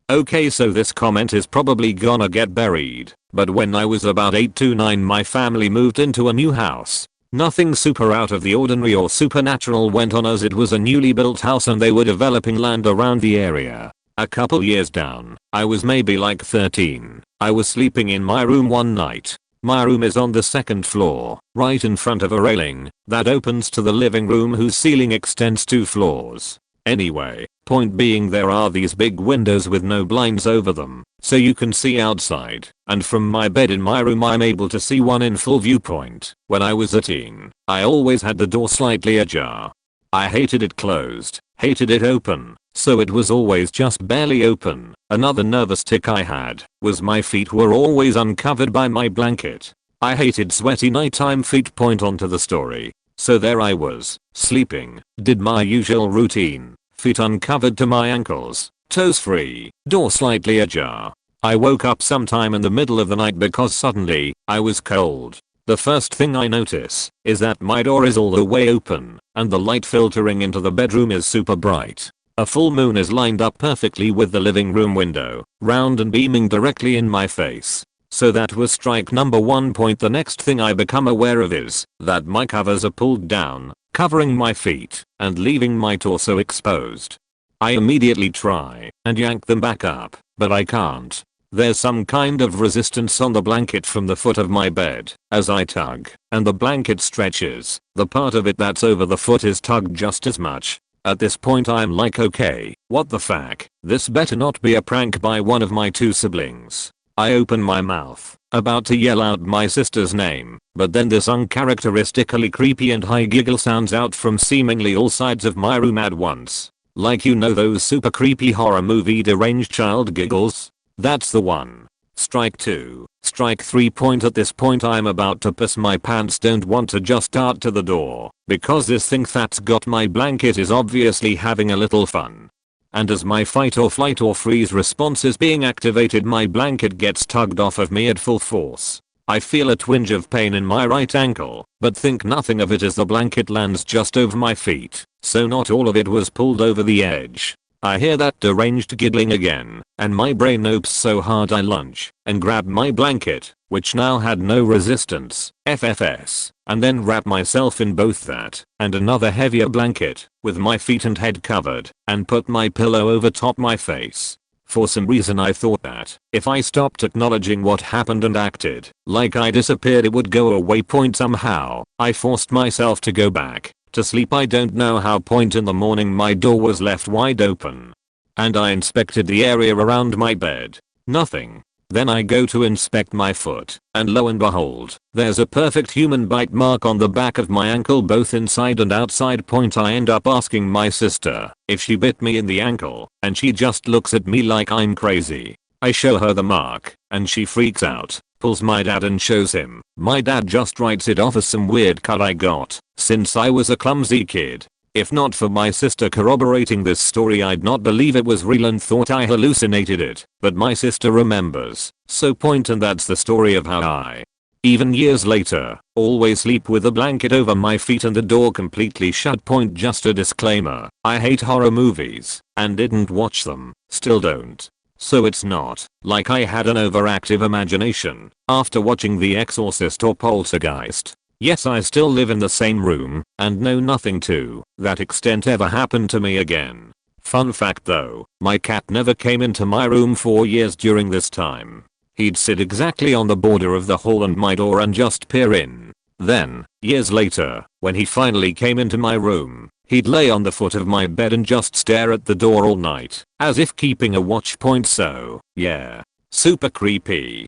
Okay, so this comment is probably gonna get buried, but when I was about 8 to 9 my family moved into a new house. Nothing super out of the ordinary or supernatural went on, as it was a newly built house and they were developing land around the area. A couple years down, I was maybe like 13. I was sleeping in my room one night. My room is on the 2nd floor, right in front of a railing that opens to the living room whose ceiling extends 2 floors. Anyway, point being, there are these big windows with no blinds over them, so you can see outside, and from my bed in my room I'm able to see one in full viewpoint. When I was a teen, I always had the door slightly ajar. I hated it closed, hated it open, so it was always just barely open. Another nervous tick I had was my feet were always uncovered by my blanket. I hated sweaty nighttime feet. Point onto the story. So there I was, sleeping, did my usual routine, feet uncovered to my ankles, toes free, door slightly ajar. I woke up sometime in the middle of the night because suddenly, I was cold. The first thing I notice is that my door is all the way open, and the light filtering into the bedroom is super bright. A full moon is lined up perfectly with the living room window, round and beaming directly in my face. So that was strike number 1. The next thing I become aware of is that my covers are pulled down, covering my feet and leaving my torso exposed. I immediately try and yank them back up, but I can't. There's some kind of resistance on the blanket from the foot of my bed. As I tug and the blanket stretches, the part of it that's over the foot is tugged just as much. At this point I'm like, okay, what the fuck? This better not be a prank by one of my 2 siblings. I open my mouth, about to yell out my sister's name, but then this uncharacteristically creepy and high giggle sounds out from seemingly all sides of my room at once. Like, you know those super creepy horror movie deranged child giggles? That's the one. Strike 2. Strike 3. At this point I'm about to piss my pants. Don't want to just dart to the door, because this thing that's got my blanket is obviously having a little fun. And as my fight or flight or freeze response is being activated, my blanket gets tugged off of me at full force. I feel a twinge of pain in my right ankle, but think nothing of it as the blanket lands just over my feet, so not all of it was pulled over the edge. I hear that deranged giggling again, and my brain opes so hard I lunge and grab my blanket, which now had no resistance, FFS, and then wrap myself in both that and another heavier blanket with my feet and head covered and put my pillow over top my face. For some reason I thought that if I stopped acknowledging what happened and acted like I disappeared it would go away. Somehow I forced myself to go back to sleep. I don't know how. In the morning my door was left wide open and I inspected the area around my bed. Nothing. Then I go to inspect my foot and lo and behold, there's a perfect human bite mark on the back of my ankle both inside and outside. I end up asking my sister if she bit me in the ankle and she just looks at me like I'm crazy. I show her the mark and she freaks out, pulls my dad and shows him. My dad just writes it off as some weird cut I got since I was a clumsy kid. If not for my sister corroborating this story I'd not believe it was real and thought I hallucinated it, but my sister remembers. So and that's the story of how I, even years later, always sleep with a blanket over my feet and the door completely shut. Just a disclaimer, I hate horror movies and didn't watch them, still don't. So it's not like I had an overactive imagination after watching The Exorcist or Poltergeist. Yes, I still live in the same room and know nothing to that extent ever happened to me again. Fun fact though, my cat never came into my room for years during this time. He'd sit exactly on the border of the hall and my door and just peer in. Then, years later, when he finally came into my room, he'd lay on the foot of my bed and just stare at the door all night, as if keeping a watch. So, yeah. Super creepy.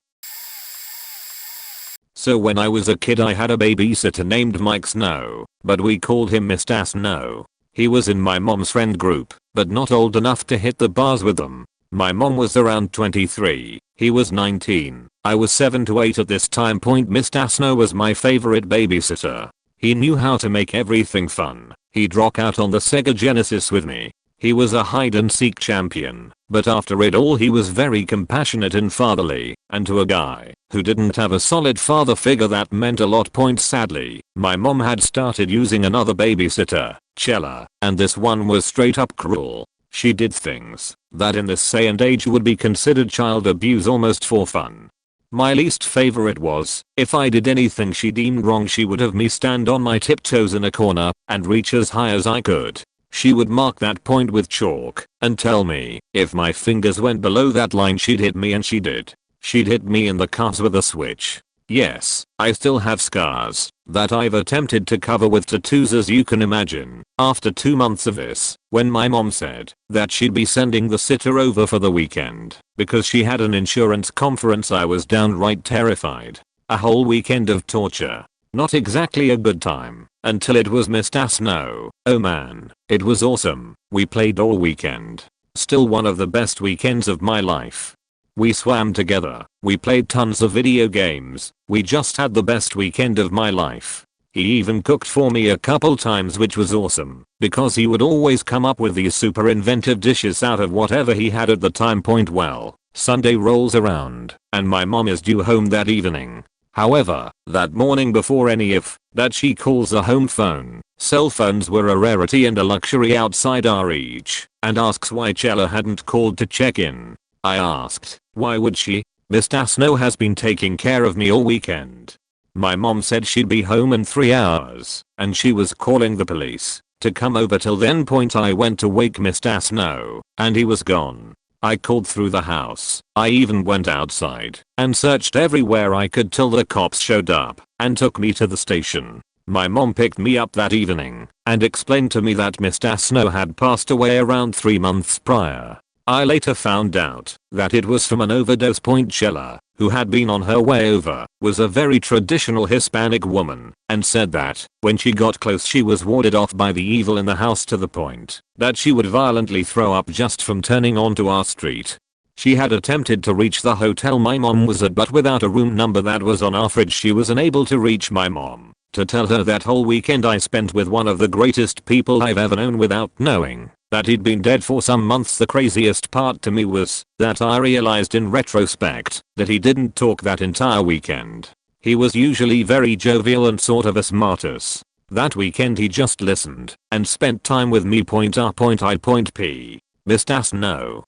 So when I was a kid I had a babysitter named Mike Snow, but we called him Mr. Snow. He was in my mom's friend group, but not old enough to hit the bars with them. My mom was around 23, he was 19, I was 7 to 8 at this time. Mr. Snow was my favorite babysitter. He knew how to make everything fun. He'd rock out on the Sega Genesis with me. He was a hide and seek champion, but after it all he was very compassionate and fatherly, and to a guy who didn't have a solid father figure that meant a lot. Sadly, my mom had started using another babysitter, Chella, and this one was straight up cruel. She did things that in this day and age would be considered child abuse almost for fun. My least favorite was, if I did anything she deemed wrong she would have me stand on my tiptoes in a corner and reach as high as I could. She would mark that point with chalk and tell me if my fingers went below that line she'd hit me, and she did. She'd hit me in the calves with a switch. Yes, I still have scars that I've attempted to cover with tattoos as you can imagine. After 2 months of this, when my mom said that she'd be sending the sitter over for the weekend because she had an insurance conference I was downright terrified. A whole weekend of torture. Not exactly a good time, until it was Mr. Snow. Oh man, it was awesome. We played all weekend. Still one of the best weekends of my life. We swam together, we played tons of video games, we just had the best weekend of my life. He even cooked for me a couple times, which was awesome, because he would always come up with these super inventive dishes out of whatever he had at the time. Well, Sunday rolls around, and my mom is due home that evening. However, that morning before any of that she calls a home phone. Cell phones were a rarity and a luxury outside our reach, and asks why Chella hadn't called to check in. I asked, why would she? Mr. Snow has been taking care of me all weekend. My mom said she'd be home in 3 hours, and she was calling the police to come over. Till then I went to wake Mr. Snow, and he was gone. I called through the house. I even went outside and searched everywhere I could till the cops showed up and took me to the station. My mom picked me up that evening and explained to me that Mr. Snow had passed away around 3 months prior. I later found out that it was from an overdose. Chella, who had been on her way over, was a very traditional Hispanic woman and said that when she got close she was warded off by the evil in the house to the point that she would violently throw up just from turning onto our street. She had attempted to reach the hotel my mom was at, but without a room number that was on our fridge she was unable to reach my mom to tell her that whole weekend I spent with one of the greatest people I've ever known without knowing that he'd been dead for some months. The craziest part to me was that I realized in retrospect that he didn't talk that entire weekend. He was usually very jovial and sort of a smartass. That weekend he just listened and spent time with me. R. I. P. Mr. Snow.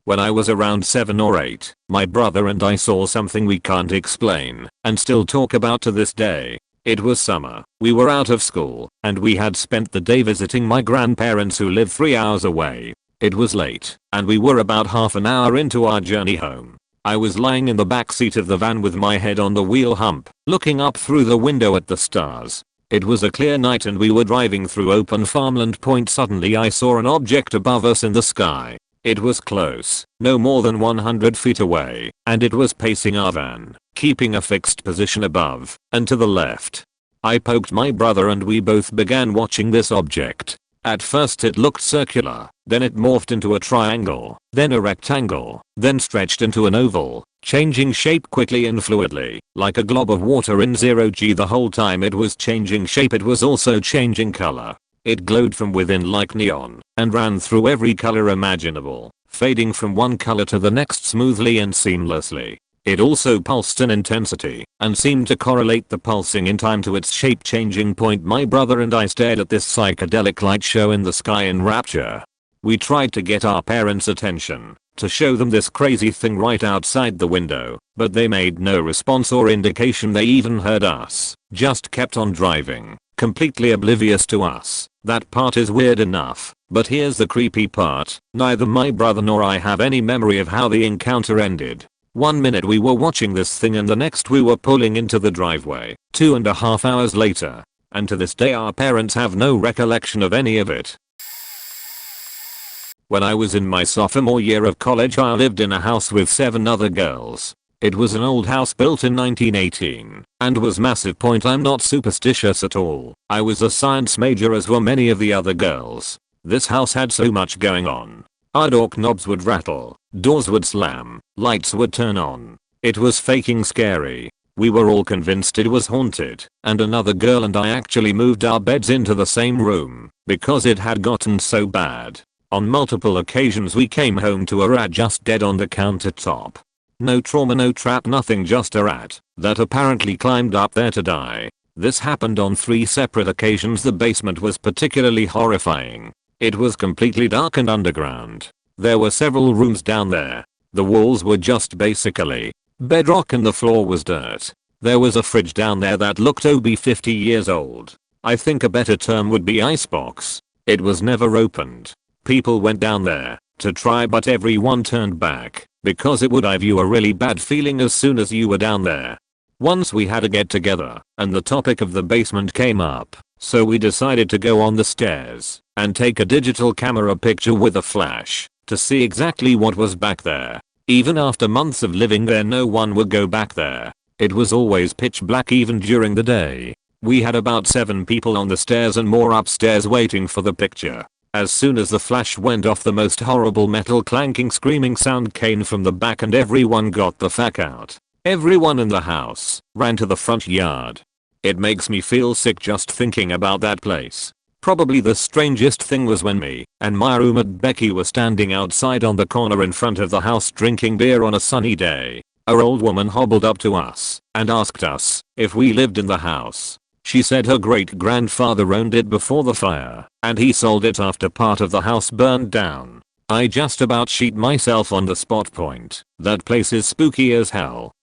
When I was around 7 or 8, my brother and I saw something we can't explain and still talk about to this day. It was summer, we were out of school, and we had spent the day visiting my grandparents who live 3 hours away. It was late, and we were about half an hour into our journey home. I was lying in the back seat of the van with my head on the wheel hump, looking up through the window at the stars. It was a clear night and we were driving through open farmland. Suddenly I saw an object above us in the sky. It was close, no more than 100 feet away, and it was pacing our van, keeping a fixed position above and to the left. I poked my brother and we both began watching this object. At first it looked circular, then it morphed into a triangle, then a rectangle, then stretched into an oval, changing shape quickly and fluidly, like a glob of water in 0G. The whole time it was changing shape, it was also changing color. It glowed from within like neon, and ran through every color imaginable, fading from one color to the next smoothly and seamlessly. It also pulsed in intensity, and seemed to correlate the pulsing in time to its shape changing point. My brother and I stared at this psychedelic light show in the sky in rapture. We tried to get our parents' attention, to show them this crazy thing right outside the window, but they made no response or indication they even heard us, just kept on driving, completely oblivious to us. That part is weird enough, but here's the creepy part. Neither my brother nor I have any memory of how the encounter ended. 1 minute we were watching this thing and the next we were pulling into the driveway, 2.5 hours later. And to this day our parents have no recollection of any of it. When I was in my sophomore year of college I lived in a house with 7 other girls. It was an old house built in 1918 and was massive. I'm not superstitious at all. I was a science major as were many of the other girls. This house had so much going on. Our door knobs would rattle, doors would slam, lights would turn on. It was fucking scary. We were all convinced it was haunted, and another girl and I actually moved our beds into the same room because it had gotten so bad. On multiple occasions we came home to a rat just dead on the countertop. No trauma, no trap, nothing, just a rat that apparently climbed up there to die. This happened on 3 separate occasions. The basement was particularly horrifying. It was completely dark and underground. There were several rooms down there. The walls were just basically bedrock and the floor was dirt. There was a fridge down there that looked over 50 years old. I think a better term would be icebox. It was never opened. People went down there to try but everyone turned back because it would give you a really bad feeling as soon as you were down there. Once we had a get together and the topic of the basement came up, so we decided to go on the stairs and take a digital camera picture with a flash to see exactly what was back there. Even after months of living there no one would go back there. It was always pitch black even during the day. We had about 7 people on the stairs and more upstairs waiting for the picture. As soon as the flash went off the most horrible metal clanking screaming sound came from the back and everyone got the fuck out. Everyone in the house ran to the front yard. It makes me feel sick just thinking about that place. Probably the strangest thing was when me and my roommate Becky were standing outside on the corner in front of the house drinking beer on a sunny day. Our old woman hobbled up to us and asked us if we lived in the house. She said her great-grandfather owned it before the fire and he sold it after part of the house burned down. I just about shit myself on the spot. That place is spooky as hell.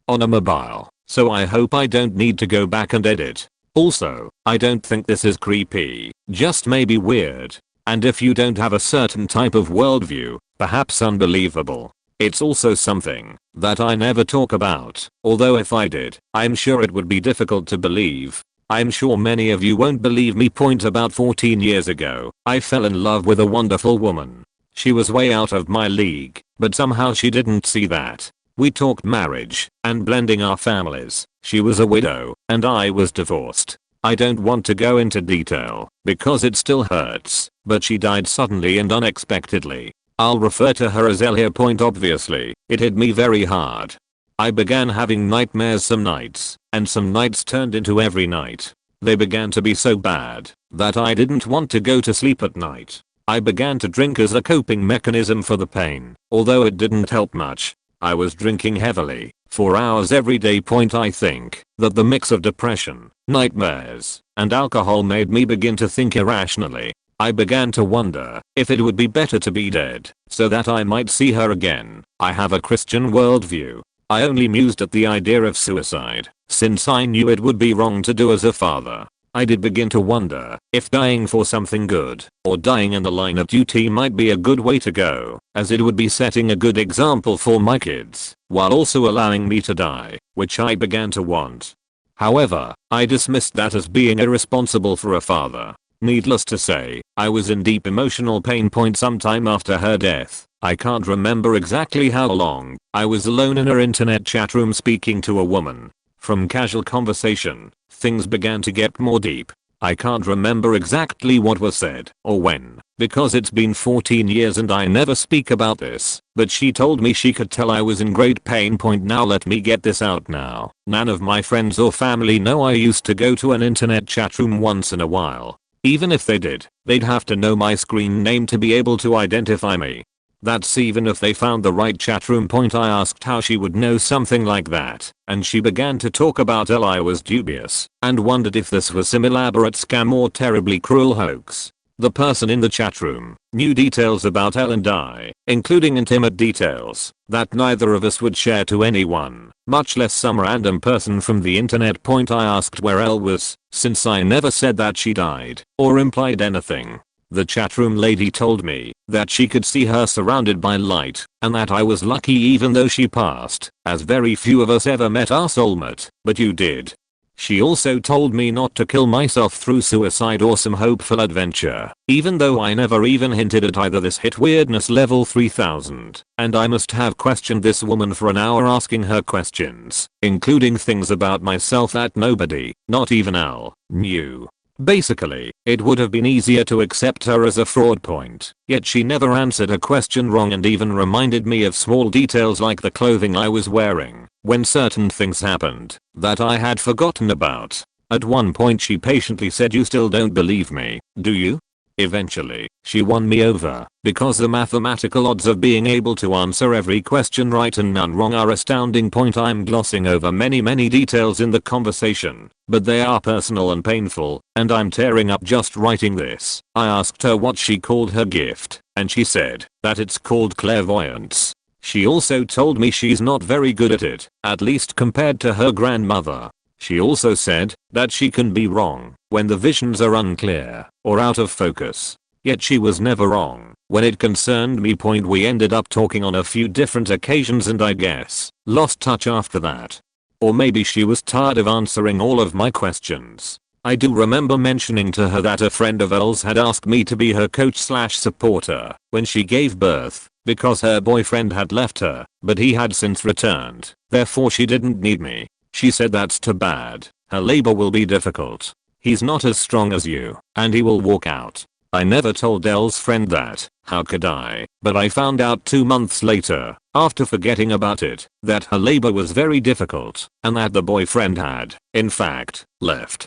On a mobile, so I hope I don't need to go back and edit. Also, I don't think this is creepy, just maybe weird. And if you don't have a certain type of worldview, perhaps unbelievable. It's also something that I never talk about, although if I did, I'm sure it would be difficult to believe. I'm sure many of you won't believe me. About 14 years ago, I fell in love with a wonderful woman. She was way out of my league, but somehow she didn't see that. We talked marriage and blending our families. She was a widow and I was divorced. I don't want to go into detail because it still hurts, but she died suddenly and unexpectedly. I'll refer to her as L here. Obviously, it hit me very hard. I began having nightmares some nights, and some nights turned into every night. They began to be so bad that I didn't want to go to sleep at night. I began to drink as a coping mechanism for the pain, although it didn't help much. I was drinking heavily, 4 hours every day. I think that the mix of depression, nightmares, and alcohol made me begin to think irrationally. I began to wonder if it would be better to be dead so that I might see her again. I have a Christian worldview. I only mused at the idea of suicide since I knew it would be wrong to do as a father. I did begin to wonder if dying for something good or dying in the line of duty might be a good way to go, as it would be setting a good example for my kids while also allowing me to die, which I began to want. However, I dismissed that as being irresponsible for a father. Needless to say, I was in deep emotional pain point sometime after her death. I can't remember exactly how long. I was alone in her internet chat room speaking to a woman. From casual conversation, things began to get more deep. I can't remember exactly what was said or when, because it's been 14 years and I never speak about this, but she told me she could tell I was in great pain point. Now let me get this out now. None of my friends or family know I used to go to an internet chat room once in a while. Even if they did, they'd have to know my screen name to be able to identify me. That's even if they found the right chat room point. I asked how she would know something like that, and she began to talk about Elle. I was dubious and wondered if this was some elaborate scam or terribly cruel hoax. The person in the chat room knew details about Elle and I, including intimate details that neither of us would share to anyone, much less some random person from the internet. Point I asked where Elle was, since I never said that she died or implied anything. The chatroom lady told me that she could see her surrounded by light and that I was lucky even though she passed, as very few of us ever met our soulmate, but you did. She also told me not to kill myself through suicide or some hopeful adventure, even though I never even hinted at either. This hit weirdness level 3000, and I must have questioned this woman for an hour asking her questions, including things about myself that nobody, not even Elle, knew. Basically, it would have been easier to accept her as a fraud point, yet she never answered a question wrong and even reminded me of small details like the clothing I was wearing when certain things happened that I had forgotten about. At one point she patiently said, "You still don't believe me, do you?" Eventually, she won me over because the mathematical odds of being able to answer every question right and none wrong are astounding. Point I'm glossing over many details in the conversation, but they are personal and painful, and I'm tearing up just writing this. I asked her what she called her gift, and she said that it's called clairvoyance. She also told me she's not very good at it, at least compared to her grandmother. She also said that she can be wrong when the visions are unclear or out of focus. Yet she was never wrong when it concerned me. Point we ended up talking on a few different occasions and I guess lost touch after that. Or maybe she was tired of answering all of my questions. I do remember mentioning to her that a friend of Elle's had asked me to be her coach/supporter when she gave birth because her boyfriend had left her, but he had since returned, therefore she didn't need me. She said that's too bad, her labor will be difficult. He's not as strong as you, and he will walk out. I never told Elle's friend that, how could I, but I found out 2 months later, after forgetting about it, that her labor was very difficult, and that the boyfriend had, in fact, left.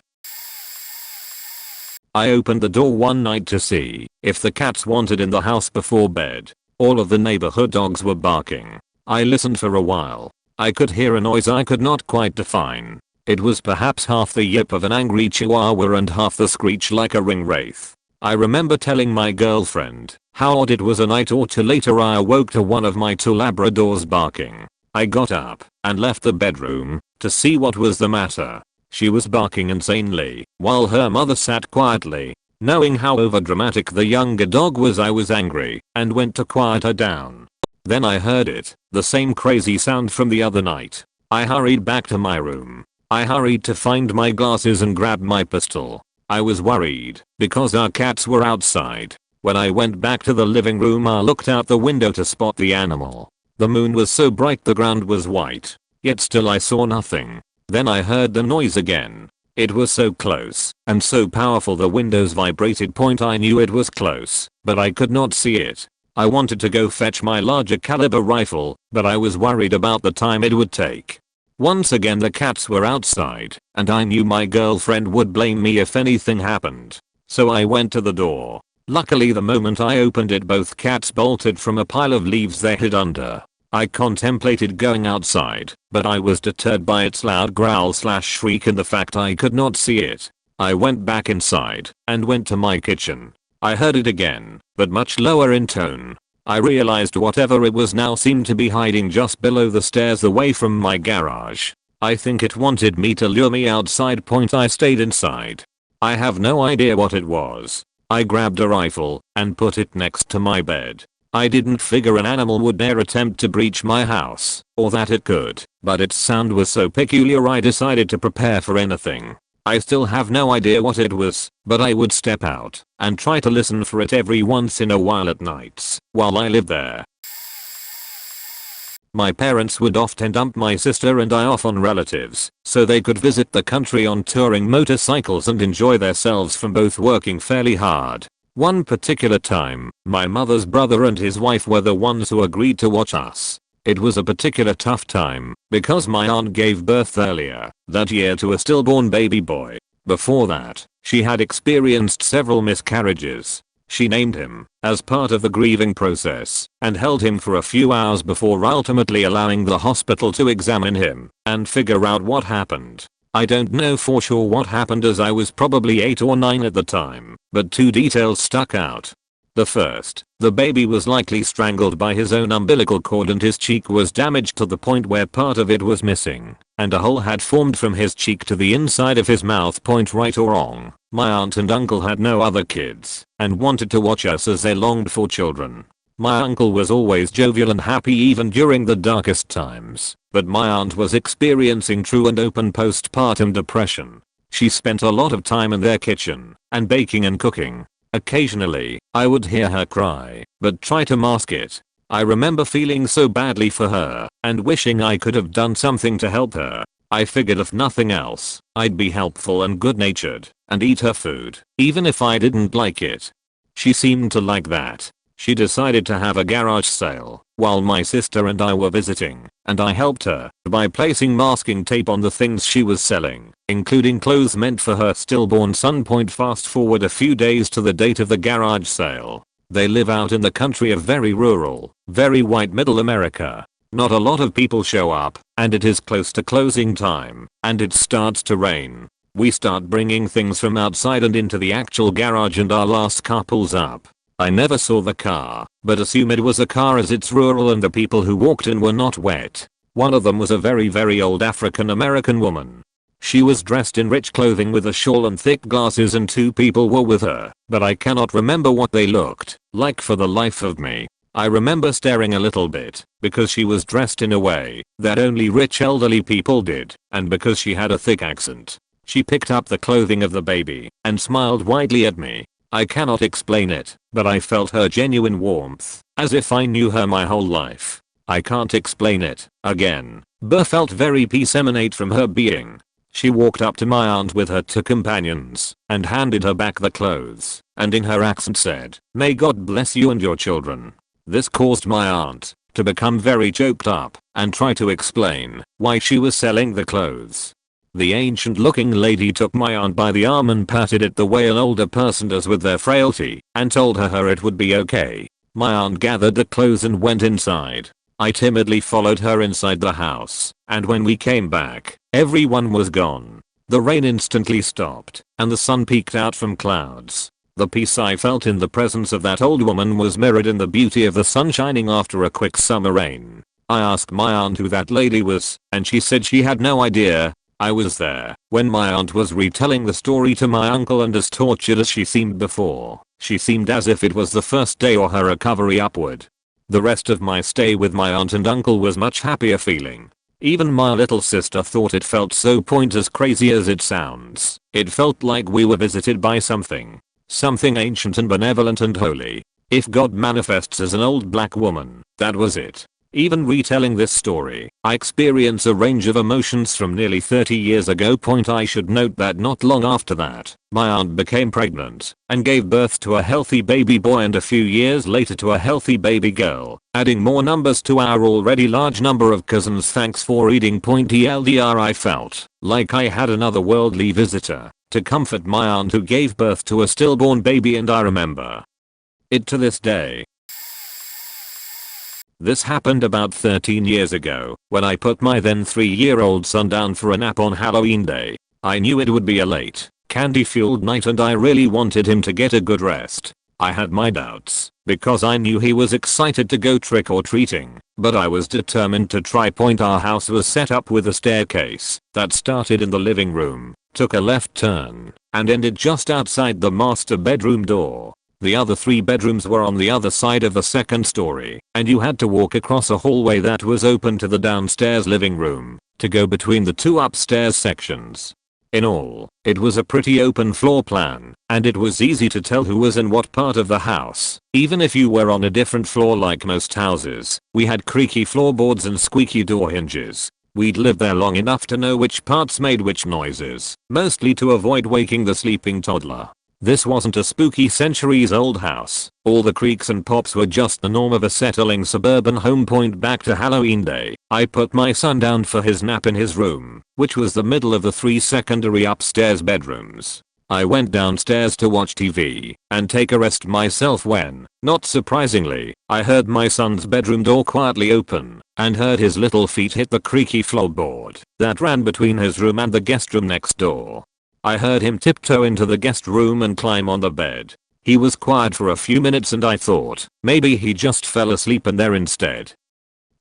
I opened the door one night to see if the cats wanted in the house before bed. All of the neighborhood dogs were barking. I listened for a while. I could hear a noise I could not quite define. It was perhaps half the yip of an angry chihuahua and half the screech like a ring wraith. I remember telling my girlfriend how odd it was. A night or two later I awoke to one of my 2 Labradors barking. I got up and left the bedroom to see what was the matter. She was barking insanely while her mother sat quietly. Knowing how overdramatic the younger dog was, I was angry and went to quiet her down. Then I heard it, the same crazy sound from the other night. I hurried back to my room. I hurried to find my glasses and grab my pistol. I was worried because our cats were outside. When I went back to the living room I looked out the window to spot the animal. The moon was so bright the ground was white, yet still I saw nothing. Then I heard the noise again. It was so close and so powerful the windows vibrated. Point I knew it was close, but I could not see it. I wanted to go fetch my larger caliber rifle, but I was worried about the time it would take. Once again the cats were outside, and I knew my girlfriend would blame me if anything happened. So I went to the door. Luckily the moment I opened it both cats bolted from a pile of leaves they hid under. I contemplated going outside, but I was deterred by its loud growl/shriek and the fact I could not see it. I went back inside and went to my kitchen. I heard it again, but much lower in tone. I realized whatever it was now seemed to be hiding just below the stairs away from my garage. I think it wanted me to lure me outside. I stayed inside. I have no idea what it was. I grabbed a rifle and put it next to my bed. I didn't figure an animal would dare attempt to breach my house, or that it could, but its sound was so peculiar I decided to prepare for anything. I still have no idea what it was, but I would step out and try to listen for it every once in a while at nights while I lived there. My parents would often dump my sister and I off on relatives so they could visit the country on touring motorcycles and enjoy themselves from both working fairly hard. One particular time, my mother's brother and his wife were the ones who agreed to watch us. It was a particular tough time because my aunt gave birth earlier that year to a stillborn baby boy. Before that, she had experienced several miscarriages. She named him as part of the grieving process and held him for a few hours before ultimately allowing the hospital to examine him and figure out what happened. I don't know for sure what happened as I was probably 8 or 9 at the time, but 2 details stuck out. The first, the baby was likely strangled by his own umbilical cord and his cheek was damaged to the point where part of it was missing, and a hole had formed from his cheek to the inside of his mouth. Right or wrong, my aunt and uncle had no other kids and wanted to watch us as they longed for children. My uncle was always jovial and happy even during the darkest times, but my aunt was experiencing true and open postpartum depression. She spent a lot of time in their kitchen and baking and cooking. Occasionally, I would hear her cry, but try to mask it. I remember feeling so badly for her and wishing I could have done something to help her. I figured if nothing else, I'd be helpful and good-natured and eat her food, even if I didn't like it. She seemed to like that. She decided to have a garage sale while my sister and I were visiting, and I helped her by placing masking tape on the things she was selling, including clothes meant for her stillborn son. Fast forward a few days to the date of the garage sale. They live out in the country of very rural, very white middle America. Not a lot of people show up, and it is close to closing time, and it starts to rain. We start bringing things from outside and into the actual garage and our last car pulls up. I never saw the car, but assume it was a car as it's rural and the people who walked in were not wet. One of them was a very old African American woman. She was dressed in rich clothing with a shawl and thick glasses and 2 people were with her, but I cannot remember what they looked like for the life of me. I remember staring a little bit because she was dressed in a way that only rich elderly people did, and because she had a thick accent. She picked up the clothing of the baby and smiled widely at me. I cannot explain it, but I felt her genuine warmth, as if I knew her my whole life. I can't explain it, again, but felt very peace emanate from her being. She walked up to my aunt with her 2 companions and handed her back the clothes, and in her accent said, "May God bless you and your children." This caused my aunt to become very choked up and try to explain why she was selling the clothes. The ancient looking lady took my aunt by the arm and patted it the way an older person does with their frailty and told her it would be okay. My aunt gathered the clothes and went inside. I timidly followed her inside the house, and when we came back, everyone was gone. The rain instantly stopped, and the sun peeked out from clouds. The peace I felt in the presence of that old woman was mirrored in the beauty of the sun shining after a quick summer rain. I asked my aunt who that lady was, and she said she had no idea. I was there when my aunt was retelling the story to my uncle, and as tortured as she seemed before, she seemed as if it was the first day or her recovery upward. The rest of my stay with my aunt and uncle was much happier feeling. Even my little sister thought it felt so as crazy as it sounds. It felt like we were visited by something ancient and benevolent and holy. If God manifests as an old black woman, that was it. Even retelling this story, I experience a range of emotions from nearly 30 years ago. I should note that not long after that, my aunt became pregnant and gave birth to a healthy baby boy, and a few years later to a healthy baby girl, adding more numbers to our already large number of cousins. Thanks for reading. TLDR, I felt like I had another worldly visitor to comfort my aunt who gave birth to a stillborn baby, and I remember it to this day. This happened about 13 years ago, when I put my then 3-year-old son down for a nap on Halloween Day. I knew it would be a late, candy-fueled night and I really wanted him to get a good rest. I had my doubts, because I knew he was excited to go trick or treating, but I was determined to try. Our house was set up with a staircase that started in the living room, took a left turn, and ended just outside the master bedroom door. The other 3 bedrooms were on the other side of the second story, and you had to walk across a hallway that was open to the downstairs living room to go between the 2 upstairs sections. In all, it was a pretty open floor plan, and it was easy to tell who was in what part of the house, even if you were on a different floor like most houses. We had creaky floorboards and squeaky door hinges. We'd lived there long enough to know which parts made which noises, mostly to avoid waking the sleeping toddler. This wasn't a spooky centuries-old house. All the creaks and pops were just the norm of a settling suburban home. Back to Halloween Day, I put my son down for his nap in his room, which was the middle of the 3 secondary upstairs bedrooms. I went downstairs to watch TV and take a rest myself when, not surprisingly, I heard my son's bedroom door quietly open and heard his little feet hit the creaky floorboard that ran between his room and the guest room next door. I heard him tiptoe into the guest room and climb on the bed. He was quiet for a few minutes and I thought maybe he just fell asleep in there instead.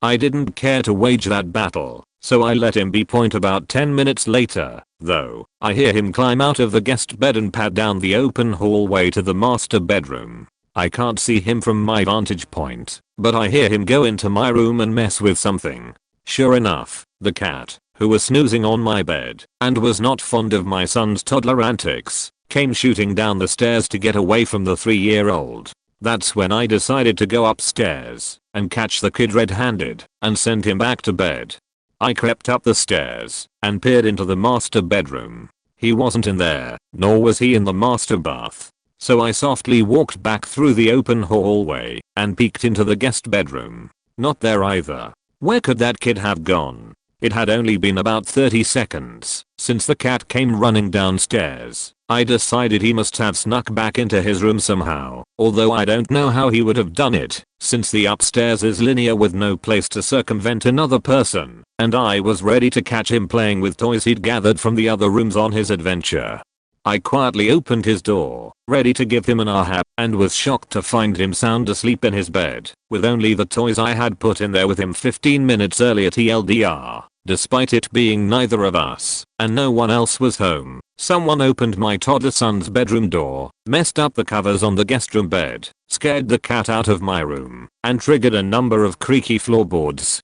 I didn't care to wage that battle, so I let him be. About 10 minutes later, though, I hear him climb out of the guest bed and pad down the open hallway to the master bedroom. I can't see him from my vantage point, but I hear him go into my room and mess with something. Sure enough, the cat, who was snoozing on my bed and was not fond of my son's toddler antics, came shooting down the stairs to get away from the 3-year-old. That's when I decided to go upstairs and catch the kid red-handed and send him back to bed. I crept up the stairs and peered into the master bedroom. He wasn't in there, nor was he in the master bath. So I softly walked back through the open hallway and peeked into the guest bedroom. Not there either. Where could that kid have gone? It had only been about 30 seconds since the cat came running downstairs. I decided he must have snuck back into his room somehow, although I don't know how he would have done it, since the upstairs is linear with no place to circumvent another person, and I was ready to catch him playing with toys he'd gathered from the other rooms on his adventure. I quietly opened his door, ready to give him an aha, and was shocked to find him sound asleep in his bed, with only the toys I had put in there with him 15 minutes earlier. TLDR, despite it being neither of us, and no one else was home, someone opened my toddler son's bedroom door, messed up the covers on the guest room bed, scared the cat out of my room, and triggered a number of creaky floorboards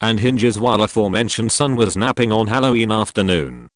and hinges while aforementioned son was napping on Halloween afternoon.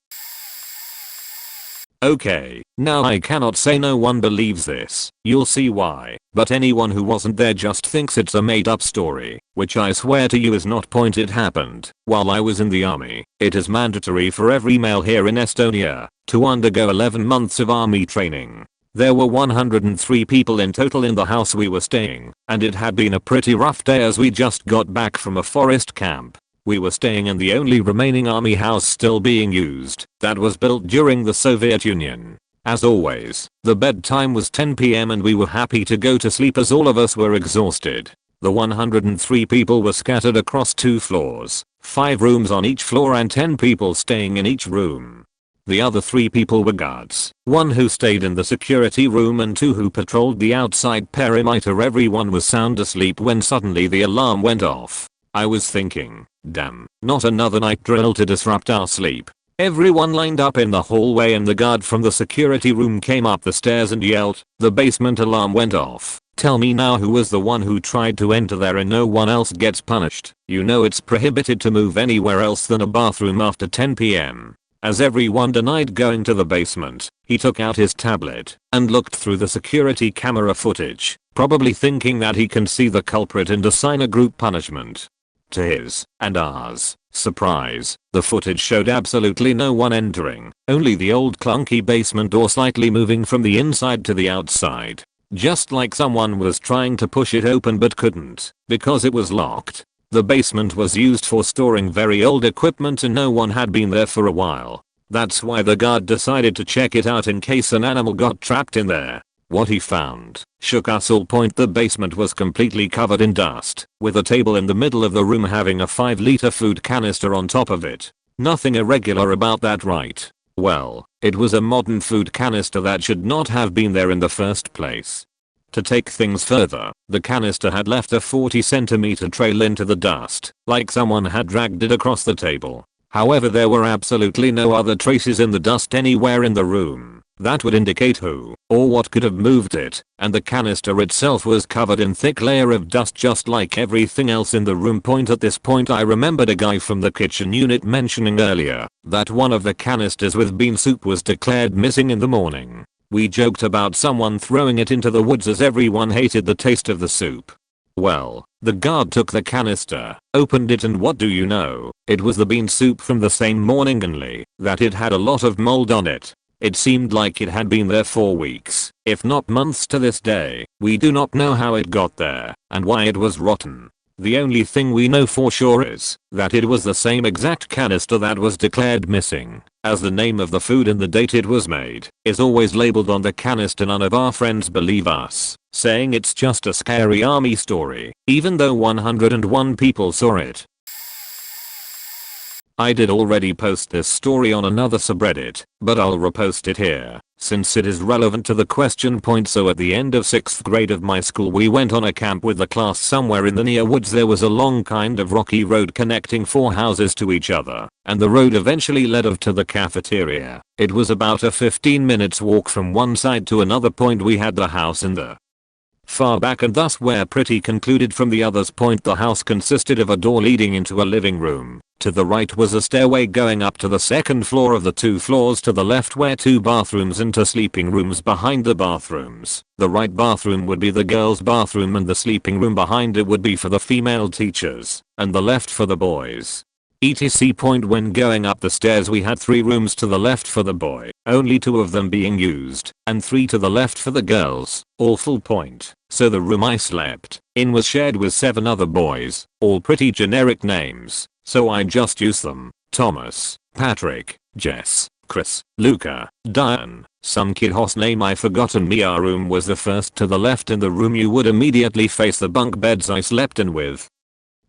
Okay, now I cannot say no one believes this, you'll see why, but anyone who wasn't there just thinks it's a made up story, which I swear to you is not. It happened while I was in the army. It is mandatory for every male here in Estonia to undergo 11 months of army training. There were 103 people in total in the house we were staying, and it had been a pretty rough day as we just got back from a forest camp. We were staying in the only remaining army house still being used, that was built during the Soviet Union. As always, the bedtime was 10 PM and we were happy to go to sleep as all of us were exhausted. The 103 people were scattered across 2 floors, 5 rooms on each floor and 10 people staying in each room. The other 3 people were guards, 1 who stayed in the security room and 2 who patrolled the outside perimeter. Everyone was sound asleep when suddenly the alarm went off. I was thinking, damn, not another night drill to disrupt our sleep. Everyone lined up in the hallway and the guard from the security room came up the stairs and yelled, "The basement alarm went off." Tell me now who was the one who tried to enter there and no one else gets punished. You know it's prohibited to move anywhere else than a bathroom after 10 PM. As everyone denied going to the basement, he took out his tablet and looked through the security camera footage, probably thinking that he can see the culprit and assign a group punishment. To his and ours surprise, the footage showed absolutely no one entering, only the old clunky basement door slightly moving from the inside to the outside. Just like someone was trying to push it open but couldn't, because it was locked. The basement was used for storing very old equipment and no one had been there for a while. That's why the guard decided to check it out in case an animal got trapped in there. What he found shook us all. The basement was completely covered in dust, with a table in the middle of the room having a 5-liter food canister on top of it. Nothing irregular about that, right? Well, it was a modern food canister that should not have been there in the first place. To take things further, the canister had left a 40 cm trail into the dust, like someone had dragged it across the table. However, there were absolutely no other traces in the dust anywhere in the room that would indicate who or what could have moved it, and the canister itself was covered in thick layer of dust just like everything else in the room. At this point I remembered a guy from the kitchen unit mentioning earlier that one of the canisters with bean soup was declared missing in the morning. We joked about someone throwing it into the woods as everyone hated the taste of the soup. Well, the guard took the canister, opened it, and what do you know? It was the bean soup from the same morning, only that it had a lot of mold on it. It seemed like it had been there for weeks, if not months to this day. We do not know how it got there and why it was rotten. The only thing we know for sure is that it was the same exact canister that was declared missing, as the name of the food and the date it was made is always labeled on the canister. None of our friends believe us, saying it's just a scary army story, even though 101 people saw it. I did already post this story on another subreddit, but I'll repost it here, since it is relevant to the question point. So at the end of 6th grade of my school, we went on a camp with the class somewhere in the near woods. There was a long kind of rocky road connecting 4 houses to each other, and the road eventually led up to the cafeteria. It was about a 15 minutes walk from one side to another point. We had the house in the far back, and thus where Pretty concluded from the other's point. The house consisted of a door leading into a living room. To the right was a stairway going up to the 2nd floor of the 2 floors. To the left were 2 bathrooms and 2 sleeping rooms behind the bathrooms. The right bathroom would be the girls' bathroom, and the sleeping room behind it would be for the female teachers, and the left for the boys. etc. When going up the stairs, we had 3 rooms to the left for the boy, only 2 of them being used, and 3 to the left for the girls, all full. So the room I slept in was shared with 7 other boys, all pretty generic names, so I just used them: Thomas, Patrick, Jess, Chris, Luca, Diane, some kid host name I forgotten. Our room was the first to the left in the room. You would immediately face the bunk beds I slept in, with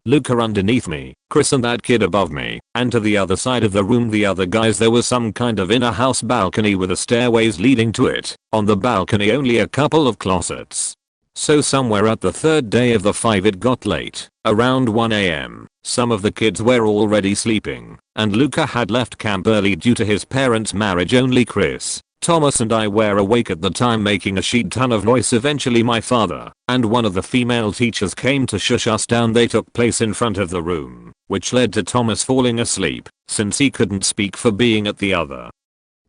Luca underneath me, Chris and that kid above me, and to the other side of the room the other guys. There was some kind of inner house balcony with a stairways leading to it. On the balcony only a couple of closets. So somewhere at the 3rd day of the 5 it got late, around 1 AM. Some of the kids were already sleeping, and Luca had left camp early due to his parents' marriage. Only Chris, Thomas and I were awake at the time, making a shit ton of noise. Eventually my father and one of the female teachers came to shush us down. They took place in front of the room, which led to Thomas falling asleep, since he couldn't speak for being at the other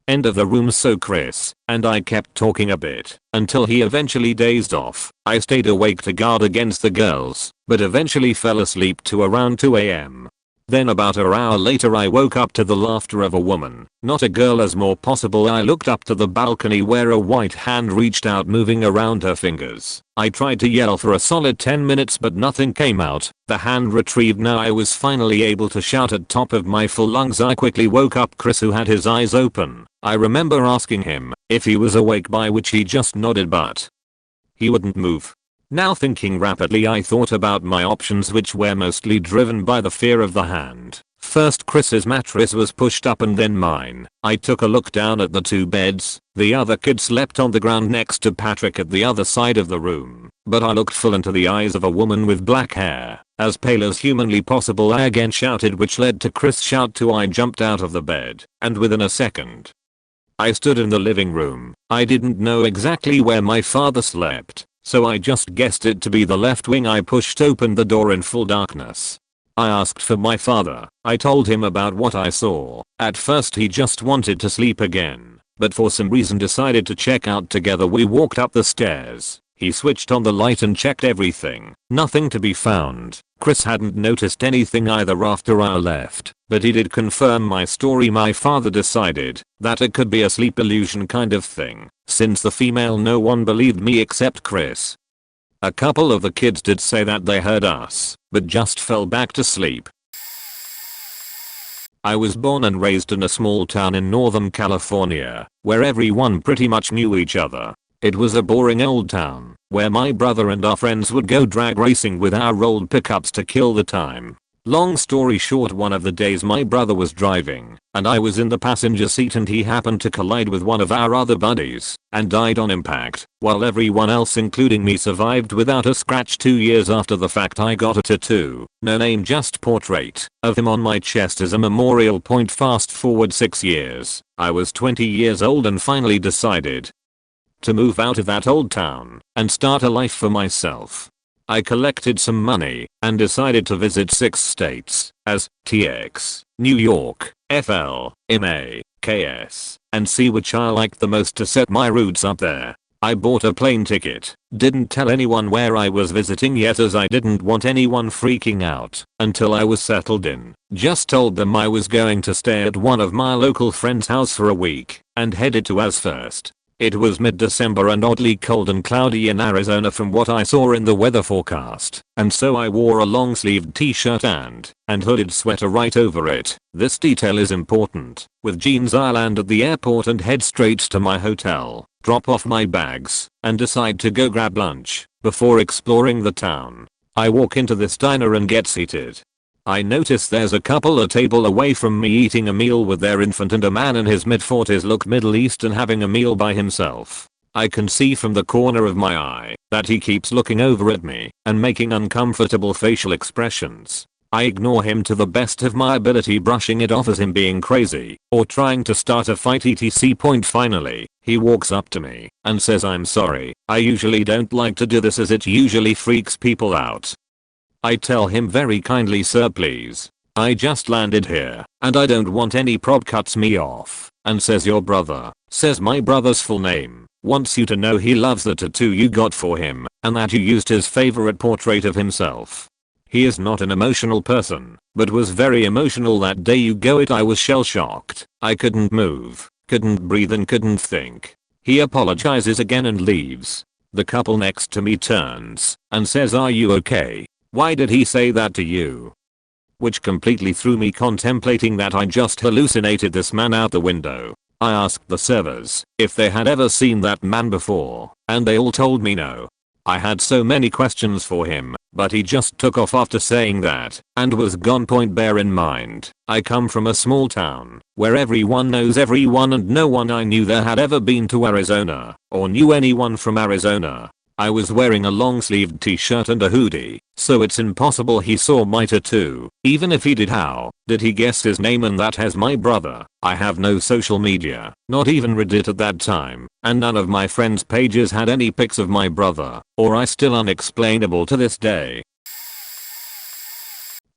end of the room. So Chris and I kept talking a bit until he eventually dazed off. I stayed awake to guard against the girls, but eventually fell asleep to around 2 AM. Then about an hour later I woke up to the laughter of a woman, not a girl as more possible. I looked up to the balcony where a white hand reached out, moving around her fingers. I tried to yell for a solid 10 minutes but nothing came out. The hand retrieved. Now I was finally able to shout at top of my full lungs. I quickly woke up Chris, who had his eyes open. I remember asking him if he was awake, by which he just nodded, but he wouldn't move. Now thinking rapidly, I thought about my options, which were mostly driven by the fear of the hand. First Chris's mattress was pushed up and then mine. I took a look down at the 2 beds. The other kid slept on the ground next to Patrick at the other side of the room. But I looked full into the eyes of a woman with black hair, as pale as humanly possible. I again shouted, which led to Chris' shout too. I jumped out of the bed, and within a second I stood in the living room. I didn't know exactly where my father slept, so I just guessed it to be the left wing. I pushed open the door in full darkness. I asked for my father. I told him about what I saw. At first he just wanted to sleep again, but for some reason decided to check out together. We walked up the stairs. He switched on the light and checked everything. Nothing to be found. Chris hadn't noticed anything either after I left, but he did confirm my story. My father decided that it could be a sleep illusion kind of thing, since the female no one believed me except Chris. A couple of the kids did say that they heard us, but just fell back to sleep. I was born and raised in a small town in Northern California, where everyone pretty much knew each other. It was a boring old town, where my brother and our friends would go drag racing with our old pickups to kill the time. Long story short, one of the days my brother was driving, and I was in the passenger seat, and he happened to collide with one of our other buddies, and died on impact, while everyone else including me survived without a scratch. 2 years after the fact, I got a tattoo, no name, just portrait, of him on my chest as a memorial point. Fast forward 6 years, I was 20 years old and finally decided to move out of that old town and start a life for myself. I collected some money and decided to visit 6 states as TX, New York, FL, MA, KS, and see which I liked the most to set my roots up there. I bought a plane ticket, didn't tell anyone where I was visiting yet as I didn't want anyone freaking out until I was settled in. Just told them I was going to stay at one of my local friends' house for a week and headed to AS first. It was mid-December and oddly cold and cloudy in Arizona from what I saw in the weather forecast, and so I wore a long-sleeved t-shirt and hooded sweater right over it. This detail is important. With jeans, I land at the airport and head straight to my hotel, drop off my bags, and decide to go grab lunch before exploring the town. I walk into this diner and get seated. I notice there's a couple a table away from me eating a meal with their infant, and a man in his mid-40s look Middle Eastern having a meal by himself. I can see from the corner of my eye that he keeps looking over at me and making uncomfortable facial expressions. I ignore him to the best of my ability, brushing it off as him being crazy or trying to start a fight etc. Finally, he walks up to me and says, "I'm sorry, I usually don't like to do this as it usually freaks people out." I tell him very kindly, "Sir, please. I just landed here and I don't want any prob." Cuts me off and says, "Your brother says my brother's full name wants you to know he loves the tattoo you got for him and that you used his favorite portrait of himself. He is not an emotional person, but was very emotional that day you go it." I was shell shocked. I couldn't move, couldn't breathe, and couldn't think. He apologizes again and leaves. The couple next to me turns and says, "Are you okay? Why did he say that to you?" Which completely threw me, contemplating that I just hallucinated this man out the window. I asked the servers if they had ever seen that man before, and they all told me no. I had so many questions for him, but he just took off after saying that and was gone. Bear in mind, I come from a small town where everyone knows everyone, and no one I knew there had ever been to Arizona or knew anyone from Arizona. I was wearing a long-sleeved t-shirt and a hoodie, so it's impossible he saw my tattoo. Even if he did, how did he guess his name and that as my brother? I have no social media, not even Reddit at that time, and none of my friends' pages had any pics of my brother, or I still unexplainable to this day.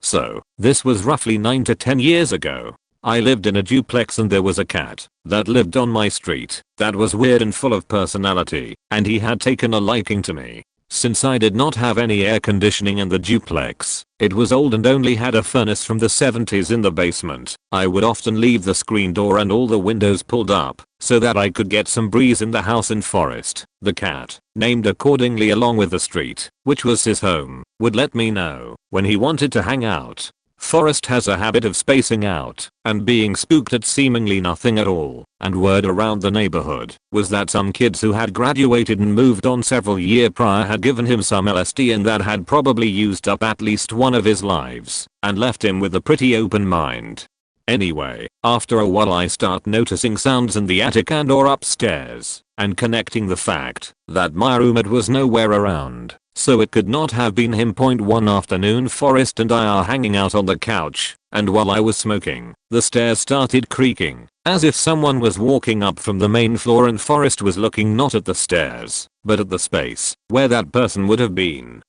So, this was roughly 9 to 10 years ago. I lived in a duplex and there was a cat that lived on my street that was weird and full of personality, and he had taken a liking to me. Since I did not have any air conditioning in the duplex, it was old and only had a furnace from the 70s in the basement, I would often leave the screen door and all the windows pulled up so that I could get some breeze in the house. In Forest, the cat, named accordingly along with the street, which was his home, would let me know when he wanted to hang out. Forest has a habit of spacing out and being spooked at seemingly nothing at all, and word around the neighborhood was that some kids who had graduated and moved on several years prior had given him some LSD, and that had probably used up at least one of his lives and left him with a pretty open mind. Anyway, after a while I start noticing sounds in the attic and or upstairs, and connecting the fact that my roommate was nowhere around, so it could not have been him. One afternoon, Forrest and I are hanging out on the couch, and while I was smoking, the stairs started creaking, as if someone was walking up from the main floor, and Forrest was looking not at the stairs, but at the space where that person would have been.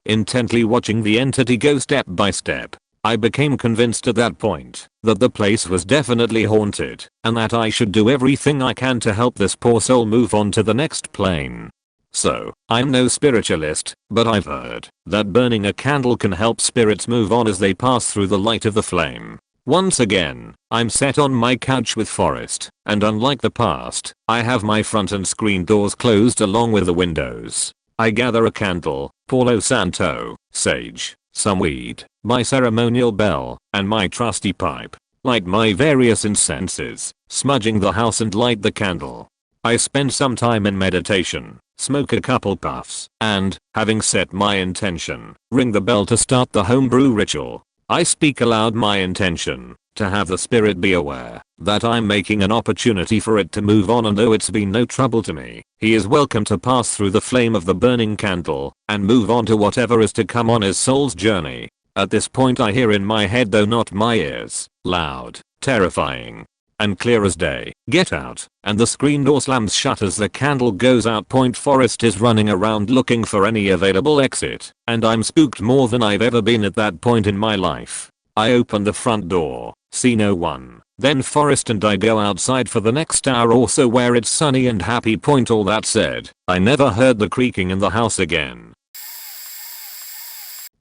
Intently watching the entity go step by step, I became convinced at that point that the place was definitely haunted, and that I should do everything I can to help this poor soul move on to the next plane. So, I'm no spiritualist, but I've heard that burning a candle can help spirits move on as they pass through the light of the flame. Once again, I'm sat on my couch with Forrest, and unlike the past, I have my front and screen doors closed along with the windows. I gather a candle, Palo Santo, sage, some weed, my ceremonial bell, and my trusty pipe, light my various incenses, smudging the house and light the candle. I spend some time in meditation, smoke a couple puffs, and, having set my intention, ring the bell to start the homebrew ritual. I speak aloud my intention to have the spirit be aware that I'm making an opportunity for it to move on, and though it's been no trouble to me, he is welcome to pass through the flame of the burning candle and move on to whatever is to come on his soul's journey. At this point I hear in my head, though not my ears, loud, terrifying, and clear as day, "Get out," and the screen door slams shut as the candle goes out. Forrest is running around looking for any available exit, and I'm spooked more than I've ever been at that point in my life. I open the front door, see no one, then Forrest and I go outside for the next hour or so where it's sunny and happy. All that said, I never heard the creaking in the house again.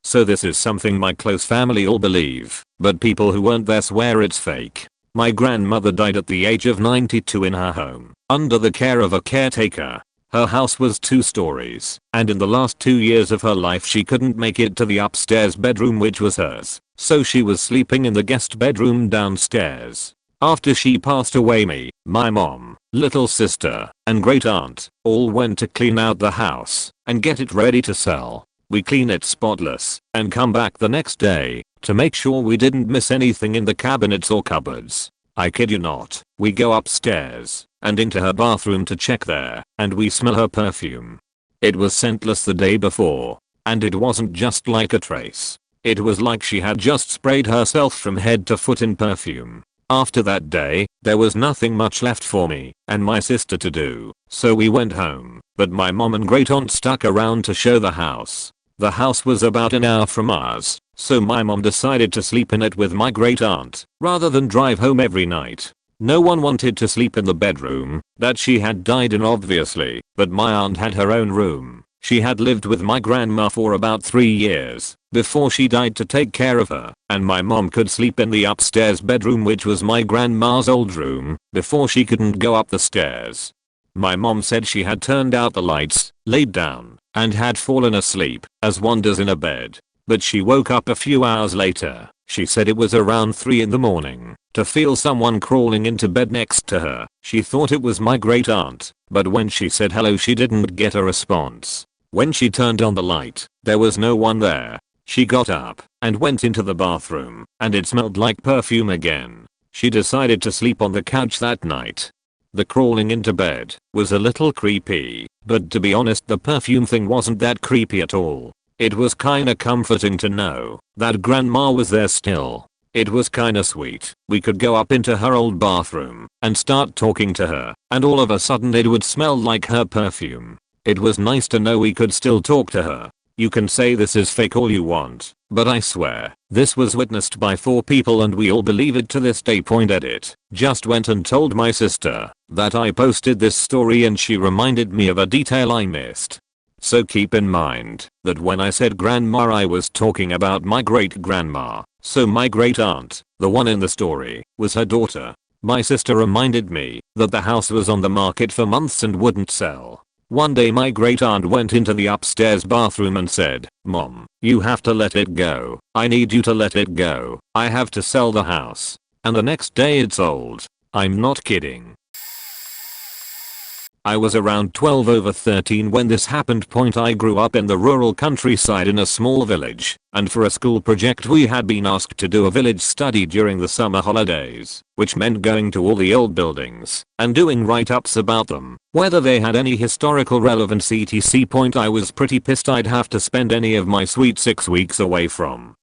So this is something my close family all believe, but people who weren't there swear it's fake. My grandmother died at the age of 92 in her home, under the care of a caretaker. Her house was 2 stories, and in the last 2 years of her life she couldn't make it to the upstairs bedroom, which was hers, so she was sleeping in the guest bedroom downstairs. After she passed away, me, my mom, little sister, and great aunt all went to clean out the house and get it ready to sell. We clean it spotless and come back the next day to make sure we didn't miss anything in the cabinets or cupboards. I kid you not, we go upstairs and into her bathroom to check there, and we smell her perfume. It was scentless the day before, and it wasn't just like a trace. It was like she had just sprayed herself from head to foot in perfume. After that day, there was nothing much left for me and my sister to do, so we went home, but my mom and great aunt stuck around to show the house. The house was about an hour from ours, so my mom decided to sleep in it with my great aunt, rather than drive home every night. No one wanted to sleep in the bedroom that she had died in, obviously, but my aunt had her own room. She had lived with my grandma for about 3 years before she died to take care of her, and my mom could sleep in the upstairs bedroom, which was my grandma's old room, before she couldn't go up the stairs. My mom said she had turned out the lights, laid down, and had fallen asleep, as one does in a bed. But she woke up a few hours later, she said it was around 3 in the morning, to feel someone crawling into bed next to her. She thought it was my great aunt, but when she said hello she didn't get a response. When she turned on the light, there was no one there. She got up and went into the bathroom, and it smelled like perfume again. She decided to sleep on the couch that night. The crawling into bed was a little creepy, but to be honest the perfume thing wasn't that creepy at all. It was kinda comforting to know that grandma was there still. It was kinda sweet. We could go up into her old bathroom and start talking to her, and all of a sudden it would smell like her perfume. It was nice to know we could still talk to her. You can say this is fake all you want, but I swear, this was witnessed by 4 people and we all believe it to this day. Edit. Just went and told my sister that I posted this story and she reminded me of a detail I missed. So keep in mind that when I said grandma I was talking about my great grandma, so my great aunt, the one in the story, was her daughter. My sister reminded me that the house was on the market for months and wouldn't sell. One day my great aunt went into the upstairs bathroom and said, "Mom, you have to let it go. I need you to let it go. I have to sell the house." And the next day it sold. I'm not kidding. I was around 12 over 13 when this happened. I grew up in the rural countryside in a small village, and for a school project we had been asked to do a village study during the summer holidays, which meant going to all the old buildings and doing write-ups about them, whether they had any historical relevance etc. I was pretty pissed I'd have to spend any of my sweet 6 weeks away from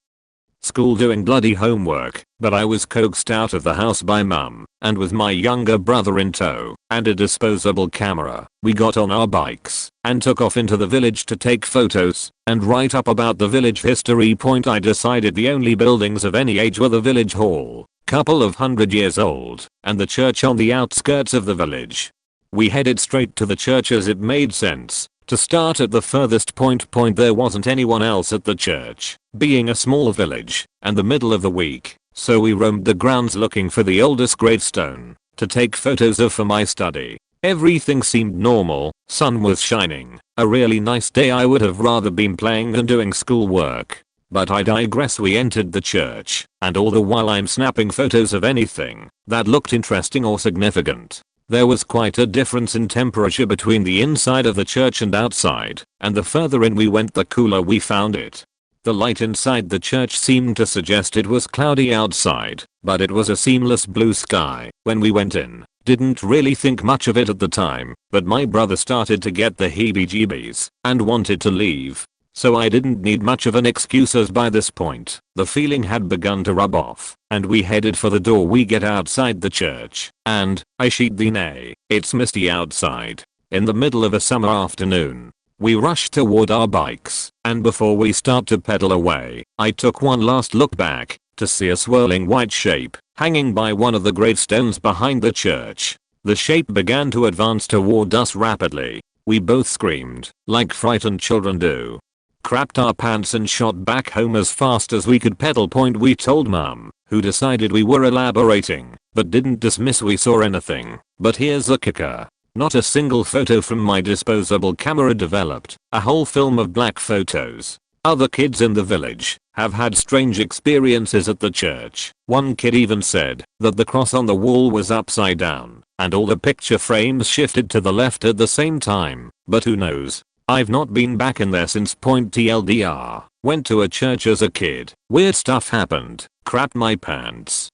school doing bloody homework, but I was coaxed out of the house by mum, and with my younger brother in tow, and a disposable camera, we got on our bikes, and took off into the village to take photos, and write up about the village history. I decided the only buildings of any age were the village hall, couple of 100 years old, and the church on the outskirts of the village. We headed straight to the church as it made sense to start at the furthest point. There wasn't anyone else at the church, being a small village and the middle of the week, so we roamed the grounds looking for the oldest gravestone to take photos of for my study. Everything seemed normal, sun was shining, a really nice day. I would have rather been playing than doing schoolwork. But I digress. We entered the church, and all the while I'm snapping photos of anything that looked interesting or significant. There was quite a difference in temperature between the inside of the church and outside, and the further in we went the cooler we found it. The light inside the church seemed to suggest it was cloudy outside, but it was a seamless blue sky when we went in. Didn't really think much of it at the time, but my brother started to get the heebie-jeebies and wanted to leave. So I didn't need much of an excuse, as by this point, the feeling had begun to rub off, and we headed for the door. We get outside the church, and, I sheet thee nay, it's misty outside. In the middle of a summer afternoon. We rushed toward our bikes, and before we start to pedal away, I took one last look back, to see a swirling white shape, hanging by one of the gravestones behind the church. The shape began to advance toward us rapidly. We both screamed, like frightened children do. Crapped our pants and shot back home as fast as we could. Pedal point, we told Mum, who decided we were elaborating, but didn't dismiss we saw anything. But here's the kicker. Not a single photo from my disposable camera developed, a whole film of black photos. Other kids in the village have had strange experiences at the church. One kid even said that the cross on the wall was upside down, and all the picture frames shifted to the left at the same time, but who knows? I've not been back in there since. TLDR, went to a church as a kid, weird stuff happened, crapped my pants.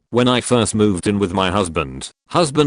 When I first moved in with my husband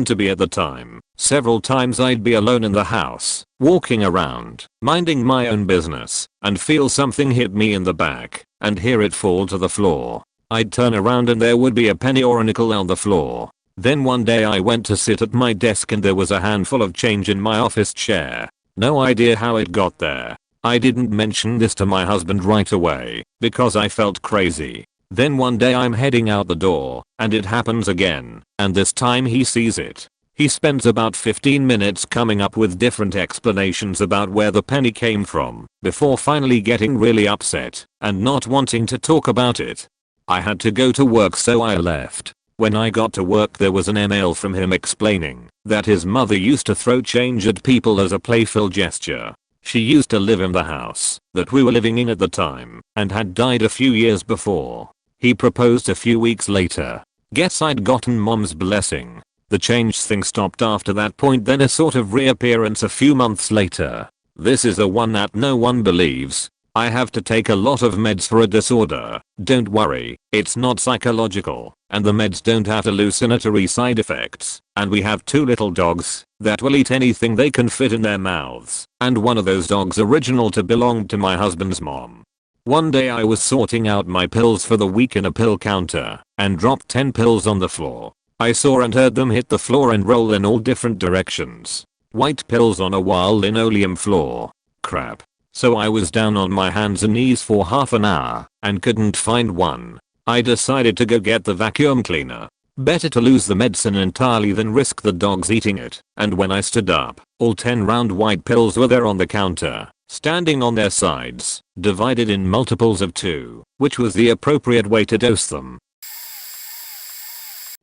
to be at the time, several times I'd be alone in the house, walking around, minding my own business, and feel something hit me in the back, and hear it fall to the floor. I'd turn around and there would be a penny or a nickel on the floor. Then one day I went to sit at my desk and there was a handful of change in my office chair. No idea how it got there. I didn't mention this to my husband right away, because I felt crazy. Then one day I'm heading out the door, and it happens again, and this time he sees it. He spends about 15 minutes coming up with different explanations about where the penny came from, before finally getting really upset, and not wanting to talk about it. I had to go to work so I left. When I got to work there was an email from him explaining that his mother used to throw change at people as a playful gesture. She used to live in the house that we were living in at the time, and had died a few years before. He proposed a few weeks later. Guess I'd gotten Mom's blessing. The change thing stopped after that point, then a sort of reappearance a few months later. This is the one that no one believes. I have to take a lot of meds for a disorder. Don't worry, it's not psychological, and the meds don't have hallucinatory side effects. And we have 2 little dogs that will eat anything they can fit in their mouths, and one of those dogs original to belonged to my husband's mom. One day I was sorting out my pills for the week in a pill counter, and dropped 10 pills on the floor. I saw and heard them hit the floor and roll in all different directions. White pills on a wild linoleum floor. Crap. So I was down on my hands and knees for half an hour, and couldn't find one. I decided to go get the vacuum cleaner. Better to lose the medicine entirely than risk the dogs eating it. And when I stood up, all 10 round white pills were there on the counter, standing on their sides, divided in multiples of 2, which was the appropriate way to dose them.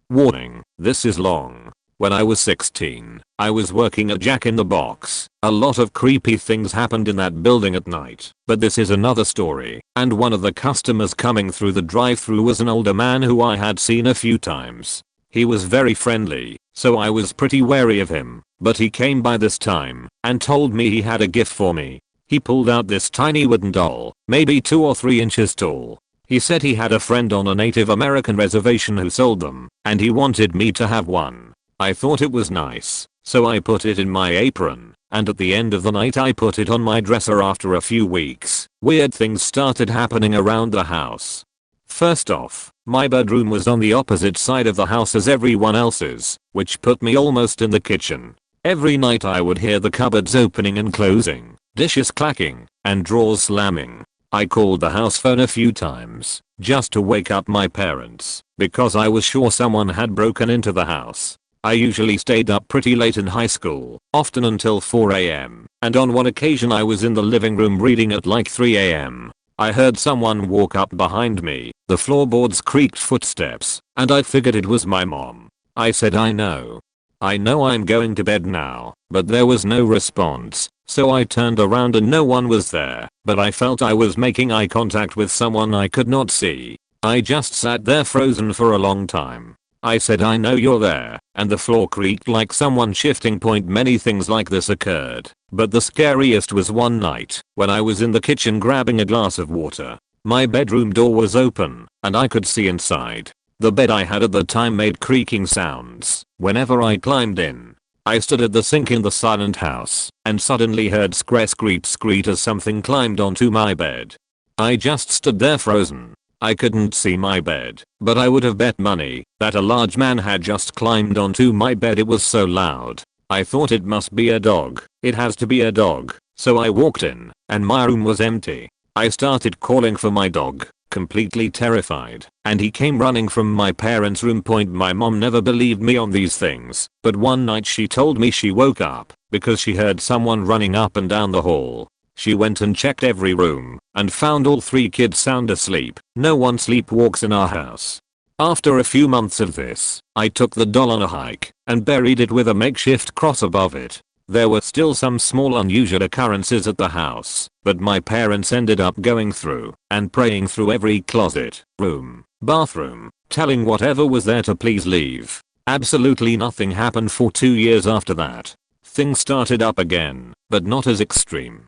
Warning, this is long. When I was 16, I was working at Jack in the Box. A lot of creepy things happened in that building at night, but this is another story. And one of the customers coming through the drive-thru was an older man who I had seen a few times. He was very friendly, so I was pretty wary of him, but he came by this time and told me he had a gift for me. He pulled out this tiny wooden doll, maybe 2 or 3 inches tall. He said he had a friend on a Native American reservation who sold them, and he wanted me to have one. I thought it was nice, so I put it in my apron, and at the end of the night I put it on my dresser. After a few weeks, weird things started happening around the house. First off, my bedroom was on the opposite side of the house as everyone else's, which put me almost in the kitchen. Every night I would hear the cupboards opening and closing, dishes clacking, and drawers slamming. I called the house phone a few times, just to wake up my parents, because I was sure someone had broken into the house. I usually stayed up pretty late in high school, often until 4 AM, and on one occasion I was in the living room reading at like 3 AM. I heard someone walk up behind me, the floorboards creaked footsteps, and I figured it was my mom. I said I know I'm going to bed now, but there was no response, so I turned around and no one was there, but I felt I was making eye contact with someone I could not see. I just sat there frozen for a long time. I said I know you're there, and the floor creaked like someone shifting. Many things like this occurred, but the scariest was one night when I was in the kitchen grabbing a glass of water. My bedroom door was open, and I could see inside. The bed I had at the time made creaking sounds whenever I climbed in. I stood at the sink in the silent house and suddenly heard screech as something climbed onto my bed. I just stood there frozen. I couldn't see my bed, but I would have bet money that a large man had just climbed onto my bed. It was so loud. I thought it must be a dog. It has to be a dog. So I walked in, and my room was empty. I started calling for my dog, completely terrified, and he came running from my parents' room. My mom never believed me on these things, but one night she told me she woke up because she heard someone running up and down the hall. She went and checked every room and found all 3 kids sound asleep. No one sleepwalks in our house. After a few months of this, I took the doll on a hike and buried it with a makeshift cross above it. There were still some small unusual occurrences at the house, but my parents ended up going through and praying through every closet, room, bathroom, telling whatever was there to please leave. Absolutely nothing happened for 2 years after that. Things started up again, but not as extreme.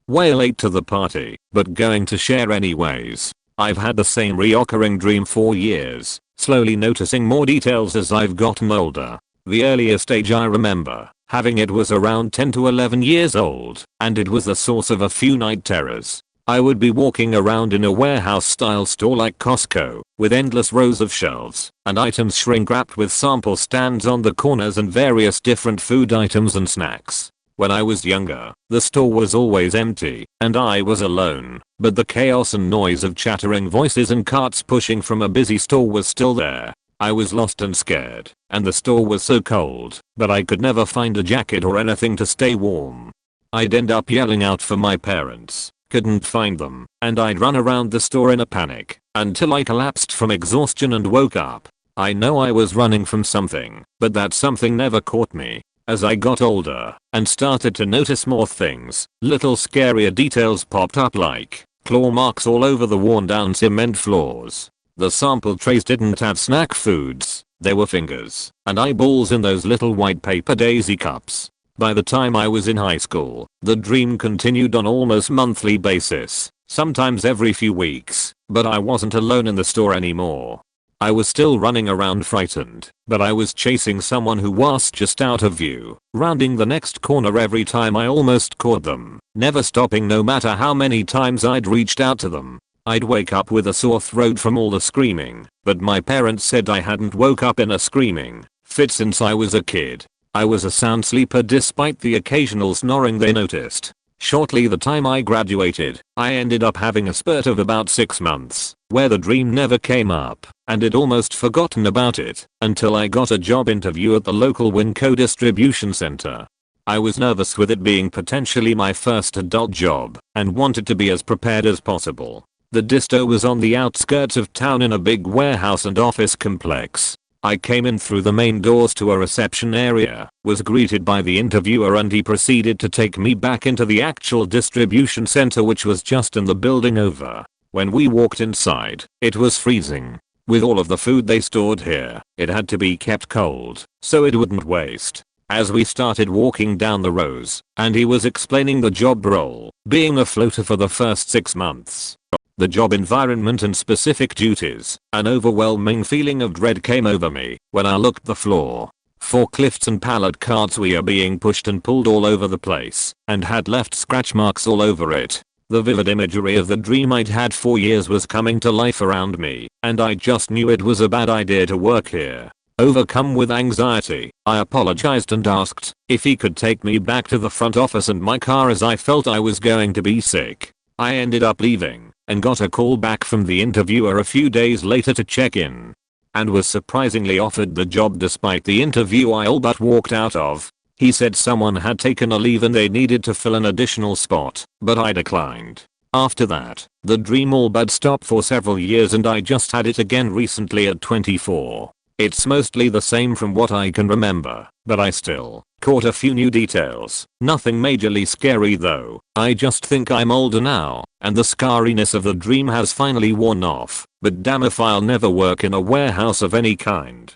Way late to the party, but going to share anyways. I've had the same reoccurring dream for years, slowly noticing more details as I've gotten older. The earliest age I remember having it was around 10 to 11 years old, and it was the source of a few night terrors. I would be walking around in a warehouse style store like Costco, with endless rows of shelves and items shrink wrapped with sample stands on the corners and various different food items and snacks. When I was younger, the store was always empty, and I was alone, but the chaos and noise of chattering voices and carts pushing from a busy store was still there. I was lost and scared, and the store was so cold, but I could never find a jacket or anything to stay warm. I'd end up yelling out for my parents, couldn't find them, and I'd run around the store in a panic, until I collapsed from exhaustion and woke up. I know I was running from something, but that something never caught me. As I got older and started to notice more things, little scarier details popped up like claw marks all over the worn down cement floors. The sample trays didn't have snack foods, they were fingers and eyeballs in those little white paper daisy cups. By the time I was in high school, the dream continued on almost monthly basis, sometimes every few weeks, but I wasn't alone in the store anymore. I was still running around frightened, but I was chasing someone who was just out of view, rounding the next corner every time I almost caught them, never stopping no matter how many times I'd reached out to them. I'd wake up with a sore throat from all the screaming, but my parents said I hadn't woke up in a screaming fit since I was a kid. I was a sound sleeper despite the occasional snoring they noticed. Shortly the time I graduated, I ended up having a spurt of about 6 months, where the dream never came up, and I'd almost forgotten about it, until I got a job interview at the local Winco distribution center. I was nervous with it being potentially my first adult job, and wanted to be as prepared as possible. The disto was on the outskirts of town in a big warehouse and office complex. I came in through the main doors to a reception area, was greeted by the interviewer, and he proceeded to take me back into the actual distribution center, which was just in the building over. When we walked inside, it was freezing. With all of the food they stored here, it had to be kept cold, so it wouldn't waste. As we started walking down the rows, and he was explaining the job role, being a floater for the first 6 months. The job environment and specific duties, an overwhelming feeling of dread came over me when I looked the floor. Forklifts and pallet carts were being pushed and pulled all over the place, and had left scratch marks all over it. The vivid imagery of the dream I'd had for years was coming to life around me, and I just knew it was a bad idea to work here. Overcome with anxiety, I apologized and asked if he could take me back to the front office and my car, as I felt I was going to be sick. I ended up leaving and got a call back from the interviewer a few days later to check in, and was surprisingly offered the job despite the interview I all but walked out of. He said someone had taken a leave and they needed to fill an additional spot, but I declined. After that, the dream all but stopped for several years, and I just had it again recently at 24. It's mostly the same from what I can remember, but I still Caught a few new details. Nothing majorly scary though. I just think I'm older now, and the scariness of the dream has finally worn off. But damn if I'll never work in a warehouse of any kind.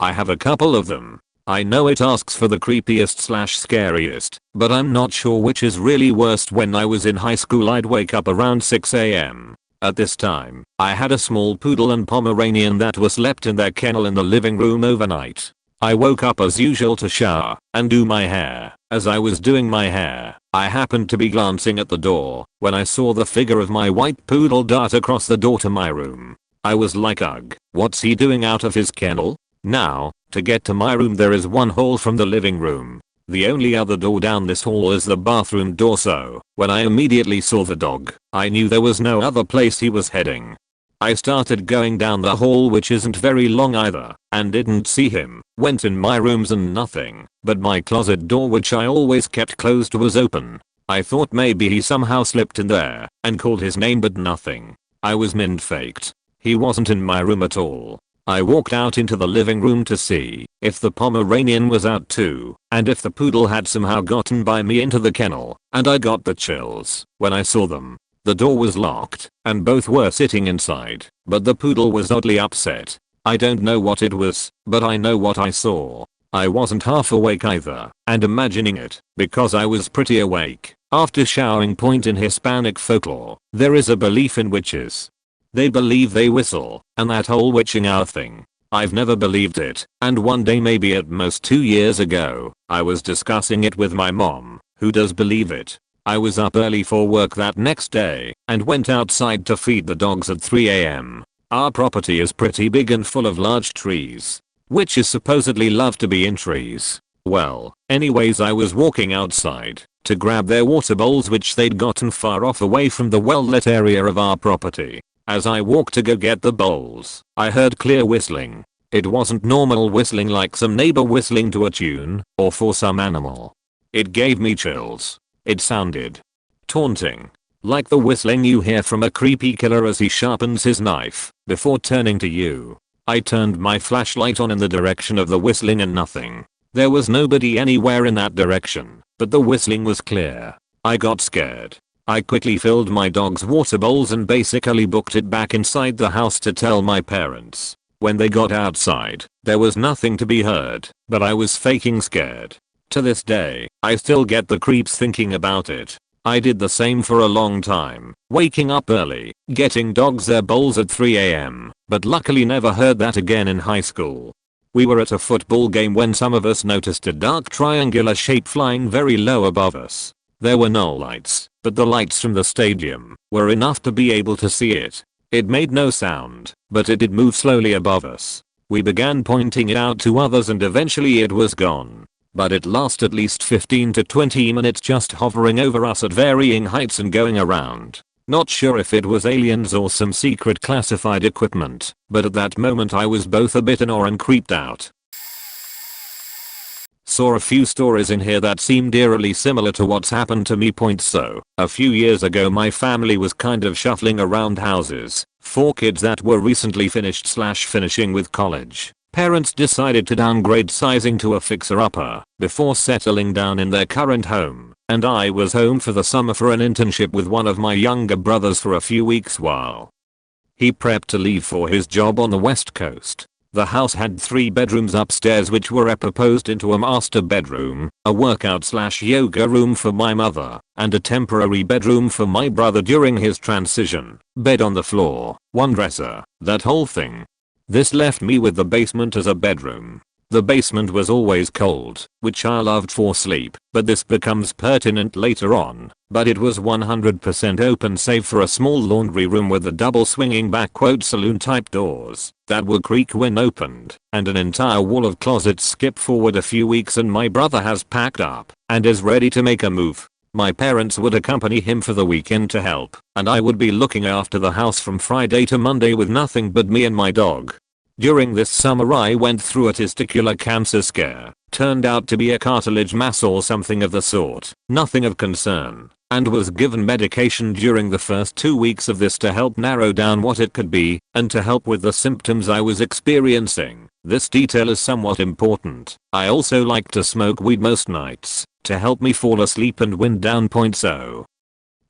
I have a couple of them. I know it asks for the creepiest/scariest, but I'm not sure which is really worst. When I was in high school I'd wake up around 6 am. At this time, I had a small poodle and Pomeranian that was slept in their kennel in the living room overnight. I woke up as usual to shower and do my hair. As I was doing my hair, I happened to be glancing at the door when I saw the figure of my white poodle dart across the door to my room. I was like, ugh, what's he doing out of his kennel? Now, to get to my room there is one hall from the living room. The only other door down this hall is the bathroom door, so when I immediately saw the dog, I knew there was no other place he was heading. I started going down the hall, which isn't very long either, and didn't see him. Went in my rooms and nothing, but my closet door, which I always kept closed, was open. I thought maybe he somehow slipped in there and called his name, but nothing. I was faked. He wasn't in my room at all. I walked out into the living room to see if the Pomeranian was out too, and if the poodle had somehow gotten by me into the kennel, and I got the chills when I saw them. The door was locked, and both were sitting inside, but the poodle was oddly upset. I don't know what it was, but I know what I saw. I wasn't half awake either, and imagining it, because I was pretty awake. After showering. In Hispanic folklore, there is a belief in witches. They believe they whistle, and that whole witching hour thing. I've never believed it, and one day, maybe at most 2 years ago, I was discussing it with my mom, who does believe it. I was up early for work that next day, and went outside to feed the dogs at 3 am. Our property is pretty big and full of large trees. Witches supposedly love to be in trees. Well, anyways, I was walking outside to grab their water bowls, which they'd gotten far off away from the well-lit area of our property. As I walked to go get the bowls, I heard clear whistling. It wasn't normal whistling like some neighbor whistling to a tune or for some animal. It gave me chills. It sounded taunting, like the whistling you hear from a creepy killer as he sharpens his knife before turning to you. I turned my flashlight on in the direction of the whistling and nothing. There was nobody anywhere in that direction, but the whistling was clear. I got scared. I quickly filled my dog's water bowls and basically booked it back inside the house to tell my parents. When they got outside, there was nothing to be heard, but I was faking scared. To this day, I still get the creeps thinking about it. I did the same for a long time, waking up early, getting dogs their bowls at 3 am, but luckily never heard that again in high school. We were at a football game when some of us noticed a dark triangular shape flying very low above us. There were no lights, but the lights from the stadium were enough to be able to see it. It made no sound, but it did move slowly above us. We began pointing it out to others and eventually it was gone. But it lasted at least 15 to 20 minutes just hovering over us at varying heights and going around. Not sure if it was aliens or some secret classified equipment, but at that moment I was both a bit in awe and creeped out. Saw a few stories in here that seemed eerily similar to what's happened to me. So, a few years ago my family was kind of shuffling around houses. 4 kids that were recently finishing with college. Parents decided to downgrade sizing to a fixer-upper before settling down in their current home, and I was home for the summer for an internship with one of my younger brothers for a few weeks while he prepped to leave for his job on the West Coast. The house had 3 bedrooms upstairs which were proposed into a master bedroom, a workout/yoga room for my mother, and a temporary bedroom for my brother during his transition. Bed on the floor, 1 dresser, that whole thing. This left me with the basement as a bedroom. The basement was always cold, which I loved for sleep, but this becomes pertinent later on. But it was 100% open save for a small laundry room with the double swinging back saloon type doors that would creak when opened, and an entire wall of closets. Skip forward a few weeks and my brother has packed up and is ready to make a move. My parents would accompany him for the weekend to help, and I would be looking after the house from Friday to Monday with nothing but me and my dog. During this summer I went through a testicular cancer scare. Turned out to be a cartilage mass or something of the sort. Nothing of concern. And was given medication during the first 2 weeks of this to help narrow down what it could be and to help with the symptoms I was experiencing. This detail is somewhat important. I also like to smoke weed most nights to help me fall asleep and wind down. So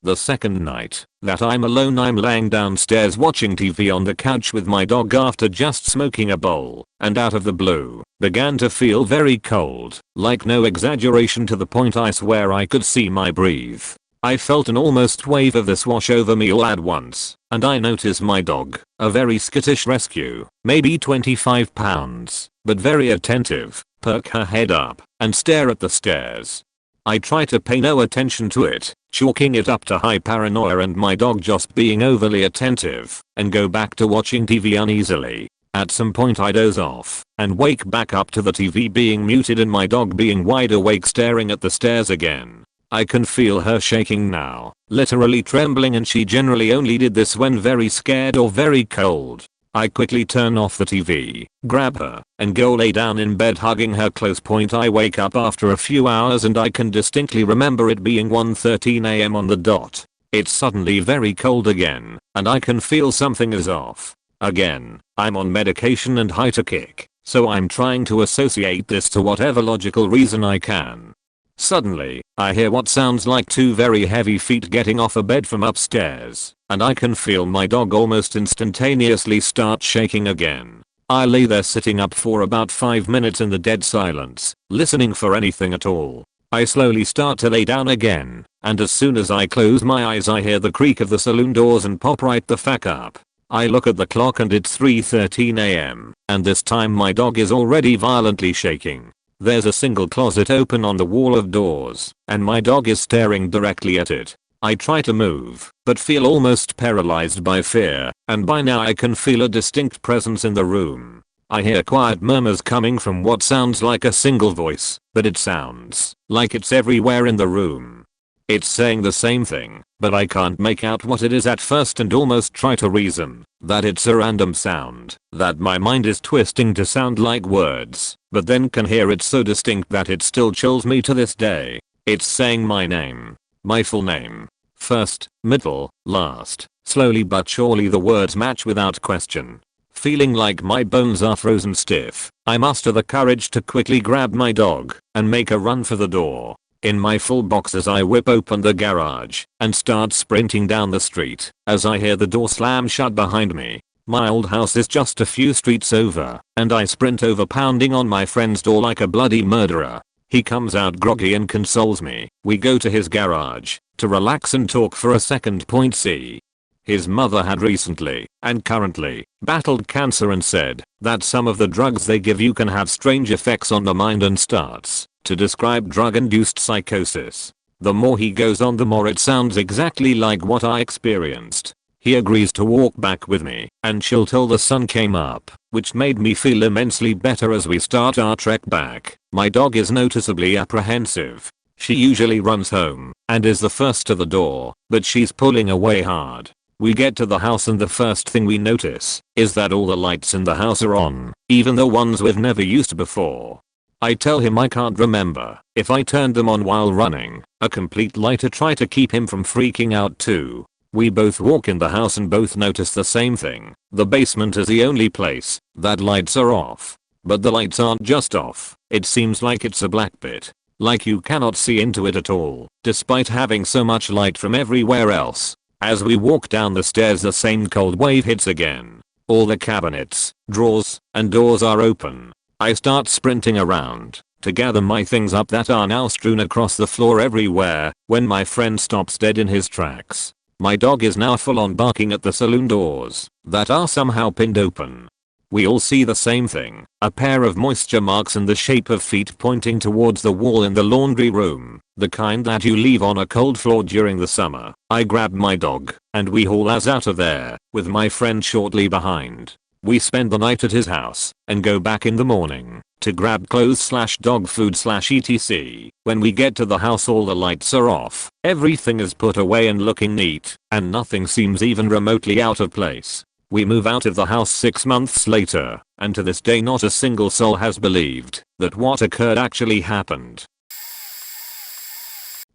the second night that I'm alone, I'm laying downstairs watching TV on the couch with my dog after just smoking a bowl, and out of the blue, began to feel very cold, like no exaggeration, to the point I swear I could see my breath. I felt an almost wave of this wash over me all at once, and I noticed my dog, a very skittish rescue, maybe 25 pounds, but very attentive, perk her head up and stare at the stairs. I try to pay no attention to it, chalking it up to high paranoia and my dog just being overly attentive, and go back to watching TV uneasily. At some point I doze off and wake back up to the TV being muted and my dog being wide awake staring at the stairs again. I can feel her shaking now, literally trembling, and she generally only did this when very scared or very cold. I quickly turn off the TV, grab her, and go lay down in bed hugging her close. I wake up after a few hours and I can distinctly remember it being 1:13 AM on the dot. It's suddenly very cold again, and I can feel something is off. Again, I'm on medication and high to kick, so I'm trying to associate this to whatever logical reason I can. Suddenly, I hear what sounds like 2 very heavy feet getting off a bed from upstairs, and I can feel my dog almost instantaneously start shaking again. I lay there sitting up for about 5 minutes in the dead silence, listening for anything at all. I slowly start to lay down again, and as soon as I close my eyes I hear the creak of the saloon doors and pop right the fuck up. I look at the clock and it's 3:13 AM, and this time my dog is already violently shaking. There's a single closet open on the wall of doors, and my dog is staring directly at it. I try to move, but feel almost paralyzed by fear, and by now I can feel a distinct presence in the room. I hear quiet murmurs coming from what sounds like a single voice, but it sounds like it's everywhere in the room. It's saying the same thing, but I can't make out what it is at first and almost try to reason that it's a random sound that my mind is twisting to sound like words, but then can hear it so distinct that it still chills me to this day. It's saying my name, my full name, first, middle, last. Slowly but surely the words match without question. Feeling like my bones are frozen stiff, I muster the courage to quickly grab my dog and make a run for the door. In my full boxers I whip open the garage and start sprinting down the street as I hear the door slam shut behind me. My old house is just a few streets over, and I sprint over, pounding on my friend's door like a bloody murderer. He comes out groggy and consoles me. We go to his garage to relax and talk for a second. C. His mother had recently, and currently, battled cancer and said that some of the drugs they give you can have strange effects on the mind, and starts to describe drug-induced psychosis. The more he goes on, the more it sounds exactly like what I experienced. He agrees to walk back with me and chill till the sun came up, which made me feel immensely better as we start our trek back. My dog is noticeably apprehensive. She usually runs home and is the first to the door, but she's pulling away hard. We get to the house and the first thing we notice is that all the lights in the house are on, even the ones we've never used before. I tell him I can't remember if I turned them on while running a complete lie to try to keep him from freaking out too. We both walk in the house and both notice the same thing. The basement is the only place that lights are off. But the lights aren't just off, it seems like it's a black pit. Like you cannot see into it at all, despite having so much light from everywhere else. As we walk down the stairs, the same cold wave hits again. All the cabinets, drawers, and doors are open. I start sprinting around to gather my things up that are now strewn across the floor everywhere when my friend stops dead in his tracks. My dog is now full on barking at the saloon doors that are somehow pinned open. We all see the same thing, a pair of moisture marks in the shape of feet pointing towards the wall in the laundry room, the kind that you leave on a cold floor during the summer. I grab my dog and we haul ass out of there, with my friend shortly behind. We spend the night at his house and go back in the morning to grab clothes/dog food/etc. When we get to the house, all the lights are off, everything is put away and looking neat, and nothing seems even remotely out of place. We move out of the house 6 months later, and to this day not a single soul has believed that what occurred actually happened.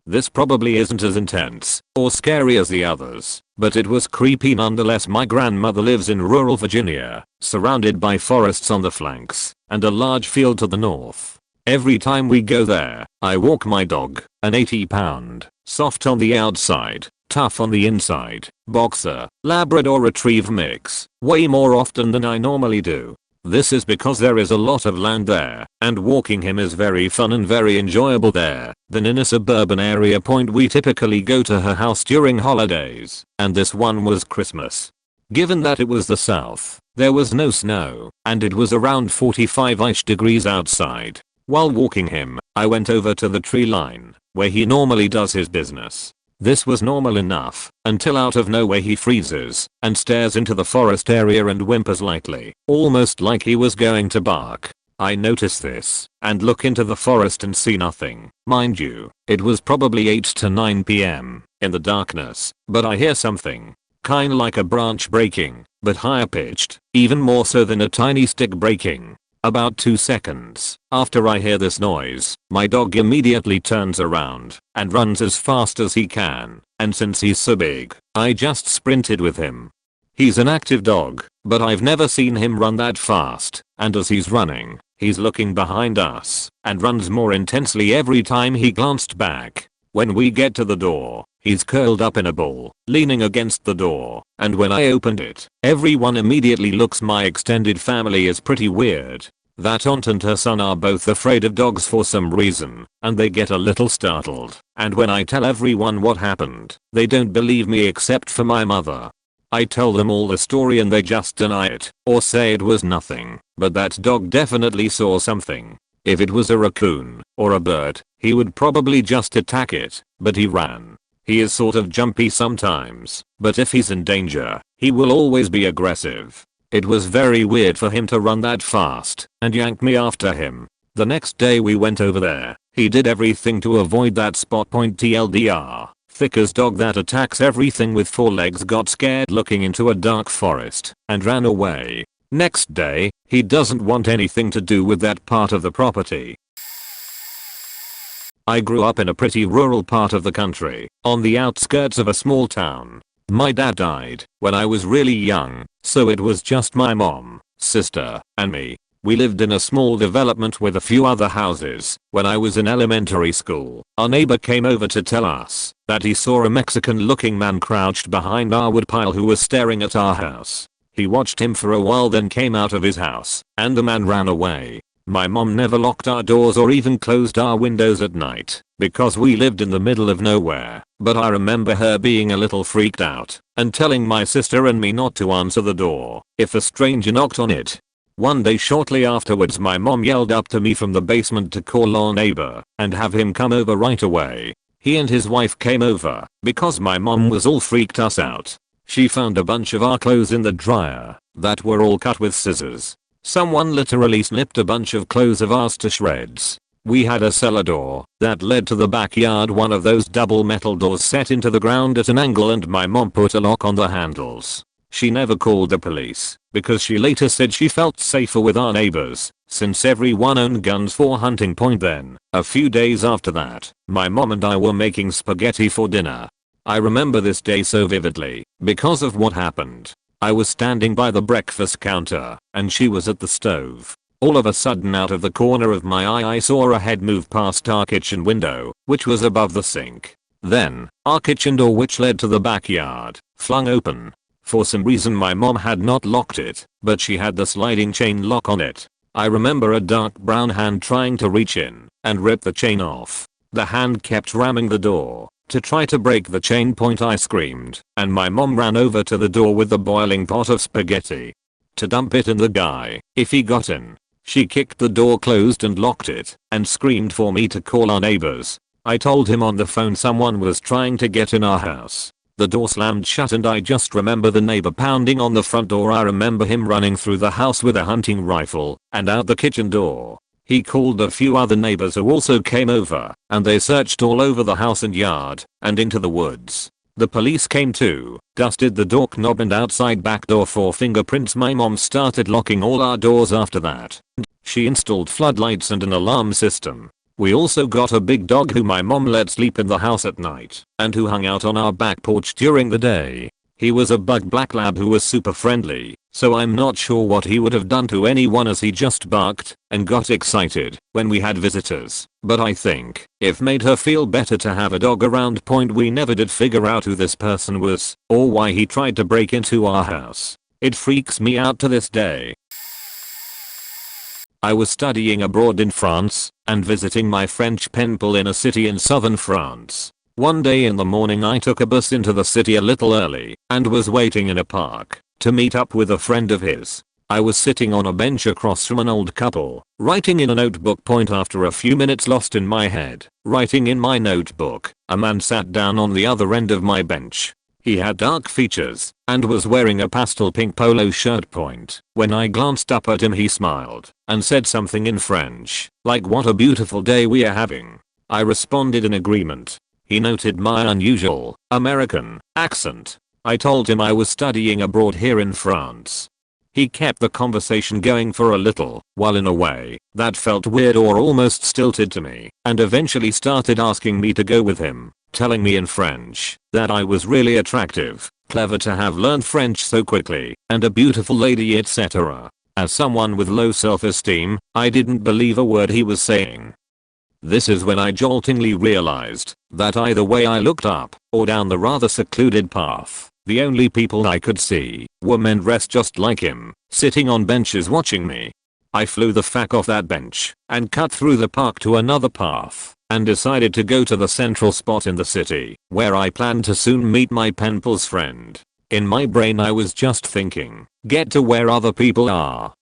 This probably isn't as intense or scary as the others, but it was creepy nonetheless. My grandmother lives in rural Virginia, surrounded by forests on the flanks and a large field to the north. Every time we go there, I walk my dog, an 80-pound, soft on the outside, tough on the inside, boxer, Labrador Retriever mix, way more often than I normally do. This is because there is a lot of land there, and walking him is very fun and very enjoyable there than in a suburban area. We typically go to her house during holidays, and this one was Christmas. Given that it was the south, there was no snow, and it was around 45-ish degrees outside. While walking him, I went over to the tree line, where he normally does his business. This was normal enough, until out of nowhere he freezes and stares into the forest area and whimpers lightly, almost like he was going to bark. I notice this and look into the forest and see nothing. Mind you, it was probably 8 to 9 p.m. in the darkness, but I hear something, kinda like a branch breaking, but higher pitched, even more so than a tiny stick breaking. About 2 seconds after I hear this noise, my dog immediately turns around and runs as fast as he can, and since he's so big, I just sprinted with him. He's an active dog, but I've never seen him run that fast, and as he's running, he's looking behind us and runs more intensely every time he glanced back. When we get to the door, he's curled up in a ball, leaning against the door, and when I opened it, everyone immediately looks. My extended family is pretty weird. That aunt and her son are both afraid of dogs for some reason, and they get a little startled, and when I tell everyone what happened, they don't believe me except for my mother. I tell them all the story and they just deny it, or say it was nothing, but that dog definitely saw something. If it was a raccoon or a bird, he would probably just attack it, but he ran. He is sort of jumpy sometimes, but if he's in danger, he will always be aggressive. It was very weird for him to run that fast and yank me after him. The next day we went over there. He did everything to avoid that spot. TLDR, thick as dog that attacks everything with 4 legs got scared looking into a dark forest and ran away. Next day, he doesn't want anything to do with that part of the property. I grew up in a pretty rural part of the country, on the outskirts of a small town. My dad died when I was really young, so it was just my mom, sister, and me. We lived in a small development with a few other houses. When I was in elementary school, our neighbor came over to tell us that he saw a Mexican-looking man crouched behind our woodpile who was staring at our house. He watched him for a while, then came out of his house, and the man ran away. My mom never locked our doors or even closed our windows at night, because we lived in the middle of nowhere, but I remember her being a little freaked out and telling my sister and me not to answer the door if a stranger knocked on it. One day shortly afterwards, my mom yelled up to me from the basement to call our neighbor and have him come over right away. He and his wife came over because my mom was all freaked us out. She found a bunch of our clothes in the dryer that were all cut with scissors. Someone literally snipped a bunch of clothes of ours to shreds. We had a cellar door that led to the backyard, one of those double metal doors set into the ground at an angle, and my mom put a lock on the handles. She never called the police because she later said she felt safer with our neighbors since everyone owned guns for hunting. Then, a few days after that, my mom and I were making spaghetti for dinner. I remember this day so vividly because of what happened. I was standing by the breakfast counter and she was at the stove. All of a sudden, out of the corner of my eye, I saw a head move past our kitchen window, which was above the sink. Then, our kitchen door, which led to the backyard, flung open. For some reason my mom had not locked it, but she had the sliding chain lock on it. I remember a dark brown hand trying to reach in and rip the chain off. The hand kept ramming the door to try to break the chain. I screamed, and my mom ran over to the door with the boiling pot of spaghetti to dump it in the guy if he got in. She kicked the door closed and locked it and screamed for me to call our neighbors. I told him on the phone someone was trying to get in our house. The door slammed shut and I just remember the neighbor pounding on the front door. I remember him running through the house with a hunting rifle and out the kitchen door. He called a few other neighbors who also came over, and they searched all over the house and yard and into the woods. The police came too, dusted the doorknob and outside back door for fingerprints. My mom started locking all our doors after that. She installed floodlights and an alarm system. We also got a big dog who my mom let sleep in the house at night and who hung out on our back porch during the day. He was a bug black lab who was super friendly, so I'm not sure what he would have done to anyone as he just barked and got excited when we had visitors, but I think it made her feel better to have a dog around. We never did figure out who this person was or why he tried to break into our house. It freaks me out to this day. I was studying abroad in France and visiting my French pen pal in a city in southern France. One day in the morning I took a bus into the city a little early and was waiting in a park to meet up with a friend of his. I was sitting on a bench across from an old couple, writing in a notebook. After a few minutes lost in my head, writing in my notebook, a man sat down on the other end of my bench. He had dark features and was wearing a pastel pink polo shirt. When I glanced up at him he smiled and said something in French, like "What a beautiful day we are having." I responded in agreement. He noted my unusual American accent. I told him I was studying abroad here in France. He kept the conversation going for a little while in a way that felt weird or almost stilted to me, and eventually started asking me to go with him, telling me in French that I was really attractive, clever to have learned French so quickly, and a beautiful lady, etc. As someone with low self-esteem, I didn't believe a word he was saying. This is when I joltingly realized that either way I looked up or down the rather secluded path, the only people I could see were men dressed just like him, sitting on benches watching me. I flew the fuck off that bench and cut through the park to another path and decided to go to the central spot in the city where I planned to soon meet my pen pal's friend. In my brain I was just thinking, get to where other people are.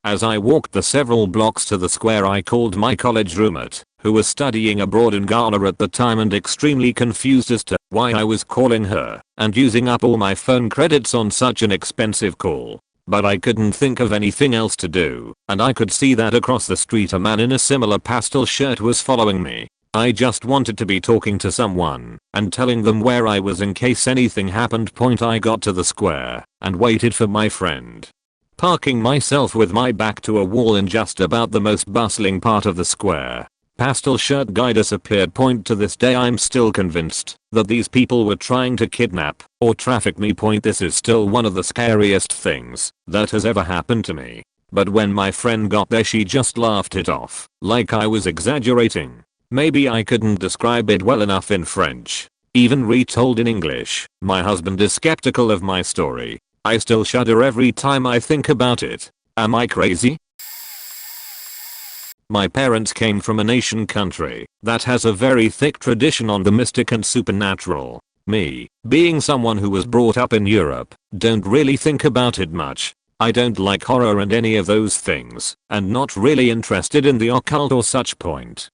As I walked the several blocks to the square I called my college roommate, who was studying abroad in Ghana at the time and extremely confused as to why I was calling her and using up all my phone credits on such an expensive call. But I couldn't think of anything else to do, and I could see that across the street a man in a similar pastel shirt was following me. I just wanted to be talking to someone and telling them where I was in case anything happened. I got to the square and waited for my friend. Parking myself with my back to a wall in just about the most bustling part of the square, pastel shirt guy disappeared. To this day I'm still convinced that these people were trying to kidnap or traffic me. This is still one of the scariest things that has ever happened to me. But when my friend got there she just laughed it off like I was exaggerating. Maybe I couldn't describe it well enough in French. Even retold in English, my husband is skeptical of my story. I still shudder every time I think about it. Am I crazy? My parents came from a nation country that has a very thick tradition on the mystic and supernatural. Me, being someone who was brought up in Europe, don't really think about it much. I don't like horror and any of those things, and not really interested in the occult or such.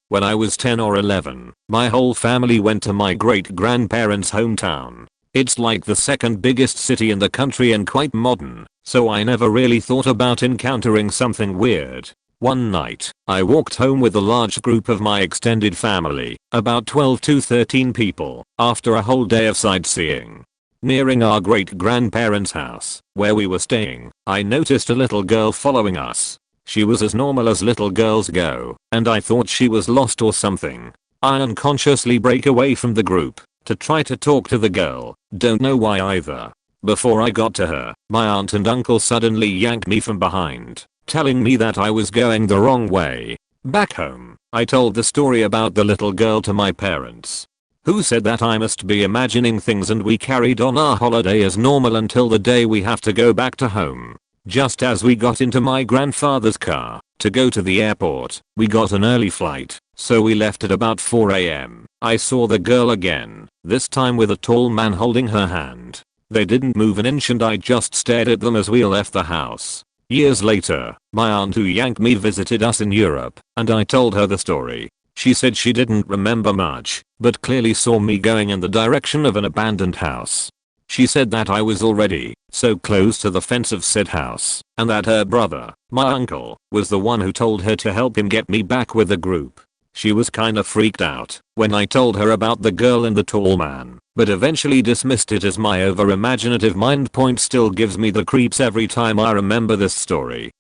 When I was 10 or 11, my whole family went to my great-grandparents' hometown. It's like the second biggest city in the country and quite modern, so I never really thought about encountering something weird. One night, I walked home with a large group of my extended family, about 12 to 13 people, after a whole day of sightseeing. Nearing our great-grandparents' house, where we were staying, I noticed a little girl following us. She was as normal as little girls go, and I thought she was lost or something. I unconsciously break away from the group to try to talk to the girl, don't know why either. Before I got to her, my aunt and uncle suddenly yanked me from behind, telling me that I was going the wrong way. Back home, I told the story about the little girl to my parents, who said that I must be imagining things, and we carried on our holiday as normal until the day we have to go back to home. Just as we got into my grandfather's car to go to the airport, we got an early flight, so we left at about 4 AM. I saw the girl again, this time with a tall man holding her hand. They didn't move an inch and I just stared at them as we left the house. Years later, my aunt who yanked me visited us in Europe, and I told her the story. She said she didn't remember much, but clearly saw me going in the direction of an abandoned house. She said that I was already so close to the fence of said house, and that her brother, my uncle, was the one who told her to help him get me back with the group. She was kinda freaked out when I told her about the girl and the tall man, but eventually dismissed it as my over-imaginative mind. Still gives me the creeps every time I remember this story.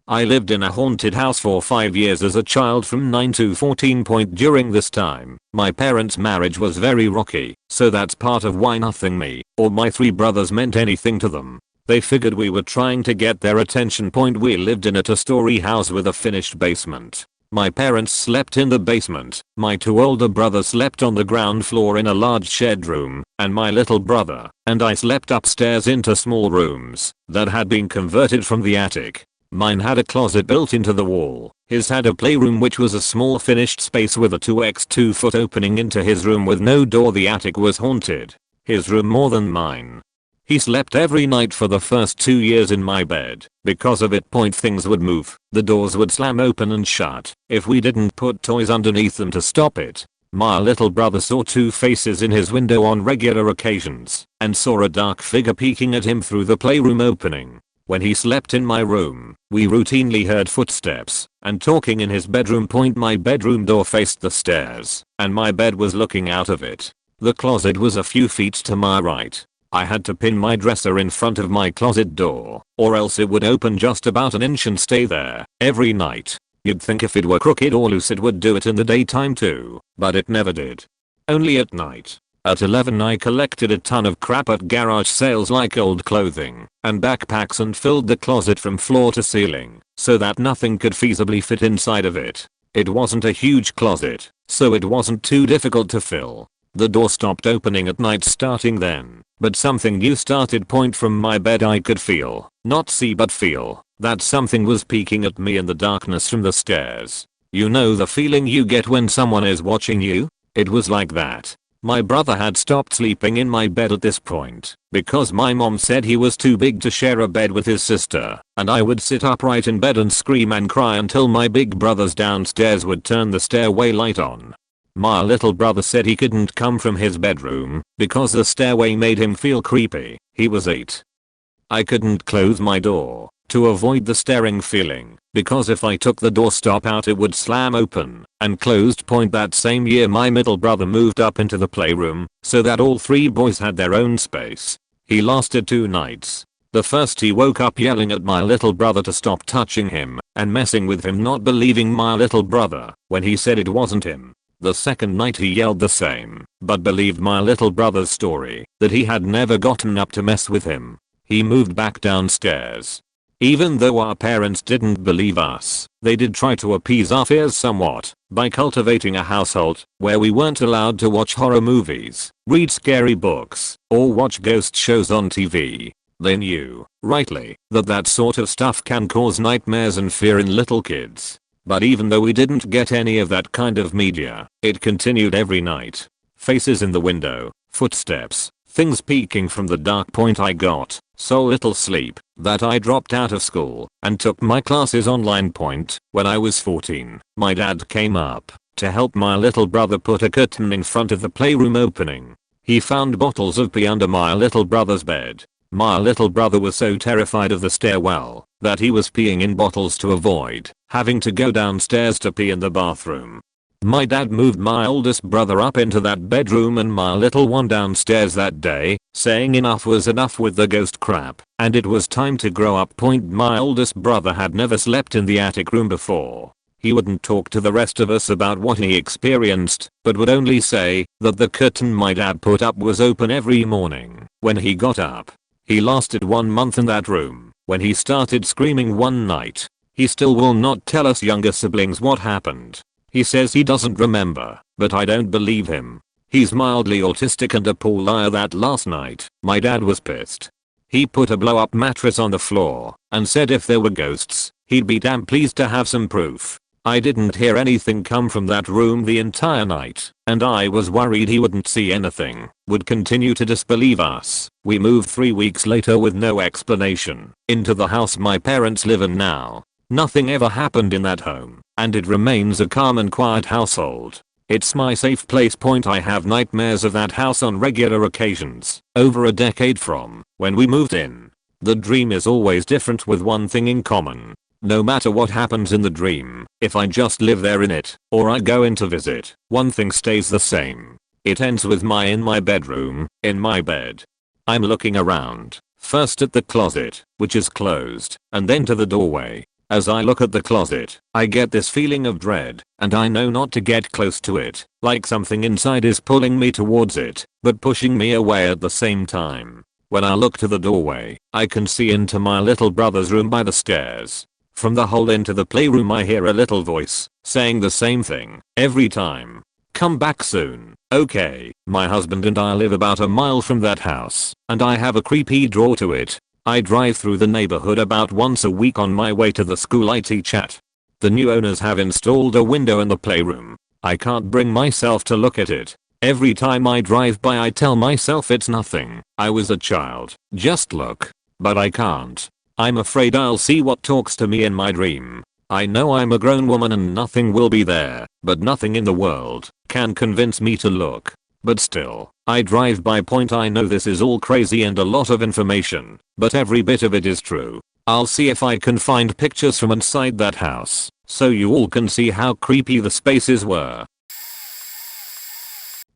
I lived in a haunted house for 5 years as a child from 9 to 14. During this time, my parents' marriage was very rocky, so that's part of why nothing me or my 3 brothers meant anything to them. They figured we were trying to get their attention. We lived in a 2-story house with a finished basement. My parents slept in the basement, my 2 older brothers slept on the ground floor in a large shared room, and my little brother and I slept upstairs into small rooms that had been converted from the attic. Mine had a closet built into the wall. His had a playroom which was a small finished space with a 2x2 foot opening into his room with no door. The attic was haunted. His room more than mine. He slept every night for the first 2 years in my bed. Because of it, things would move. The doors would slam open and shut if we didn't put toys underneath them to stop it. My little brother saw 2 faces in his window on regular occasions and saw a dark figure peeking at him through the playroom opening. When he slept in my room, we routinely heard footsteps and talking in his bedroom. My bedroom door faced the stairs, and my bed was looking out of it. The closet was a few feet to my right. I had to pin my dresser in front of my closet door, or else it would open just about an inch and stay there every night. You'd think if it were crooked or loose it would do it in the daytime too, but it never did. Only at night. At 11 I collected a ton of crap at garage sales like old clothing and backpacks and filled the closet from floor to ceiling so that nothing could feasibly fit inside of it. It wasn't a huge closet, so it wasn't too difficult to fill. The door stopped opening at night starting then, but something new started. From my bed I could feel, not see but feel, that something was peeking at me in the darkness from the stairs. You know the feeling you get when someone is watching you? It was like that. My brother had stopped sleeping in my bed at this point because my mom said he was too big to share a bed with his sister, and I would sit upright in bed and scream and cry until my big brothers downstairs would turn the stairway light on. My little brother said he couldn't come from his bedroom because the stairway made him feel creepy. He was 8. I couldn't close my door to avoid the staring feeling because if I took the doorstop out it would slam open and closed. That same year my middle brother moved up into the playroom so that all 3 boys had their own space. He lasted 2 nights. The first he woke up yelling at my little brother to stop touching him and messing with him, not believing my little brother when he said it wasn't him. The second night he yelled the same, but believed my little brother's story that he had never gotten up to mess with him. He moved back downstairs. Even though our parents didn't believe us, they did try to appease our fears somewhat by cultivating a household where we weren't allowed to watch horror movies, read scary books, or watch ghost shows on TV. They knew, rightly, that sort of stuff can cause nightmares and fear in little kids. But even though we didn't get any of that kind of media, it continued every night. Faces in the window, footsteps, things peeking from the dark. I got so little sleep that I dropped out of school and took my classes online. When I was 14, my dad came up to help my little brother put a curtain in front of the playroom opening. He found bottles of pee under my little brother's bed. My little brother was so terrified of the stairwell that he was peeing in bottles to avoid having to go downstairs to pee in the bathroom. My dad moved my oldest brother up into that bedroom and my little one downstairs that day, saying enough was enough with the ghost crap, and it was time to grow up. My oldest brother had never slept in the attic room before. He wouldn't talk to the rest of us about what he experienced, but would only say that the curtain my dad put up was open every morning when he got up. He lasted 1 month in that room when he started screaming one night. He still will not tell us younger siblings what happened. He says he doesn't remember, but I don't believe him. He's mildly autistic and a poor liar. That last night, my dad was pissed. He put a blow up mattress on the floor and said if there were ghosts, he'd be damn pleased to have some proof. I didn't hear anything come from that room the entire night, and I was worried he wouldn't see anything, would continue to disbelieve us. We moved 3 weeks later with no explanation into the house my parents live in now. Nothing ever happened in that home, and it remains a calm and quiet household. It's my safe place. I have nightmares of that house on regular occasions, over a decade from when we moved in. The dream is always different with one thing in common. No matter what happens in the dream, If I just live there in it, or I go in to visit, one thing stays the same. It ends with in my bedroom, in my bed. I'm looking around, first at the closet, which is closed, and then to the doorway. As I look at the closet, I get this feeling of dread, and I know not to get close to it, like something inside is pulling me towards it, but pushing me away at the same time. When I look to the doorway, I can see into my little brother's room by the stairs. From the hole into the playroom I hear a little voice, saying the same thing, every time. Come back soon, okay? My husband and I live about a mile from that house, and I have a creepy draw to it. I drive through the neighborhood about once a week on my way to the school I teach at. The new owners have installed a window in the playroom. I can't bring myself to look at it. Every time I drive by I tell myself it's nothing. I was a child, just look. But I can't. I'm afraid I'll see what talks to me in my dream. I know I'm a grown woman and nothing will be there, but nothing in the world can convince me to look. But still, I drive by. I know this is all crazy and a lot of information, but every bit of it is true. I'll see if I can find pictures from inside that house, so you all can see how creepy the spaces were.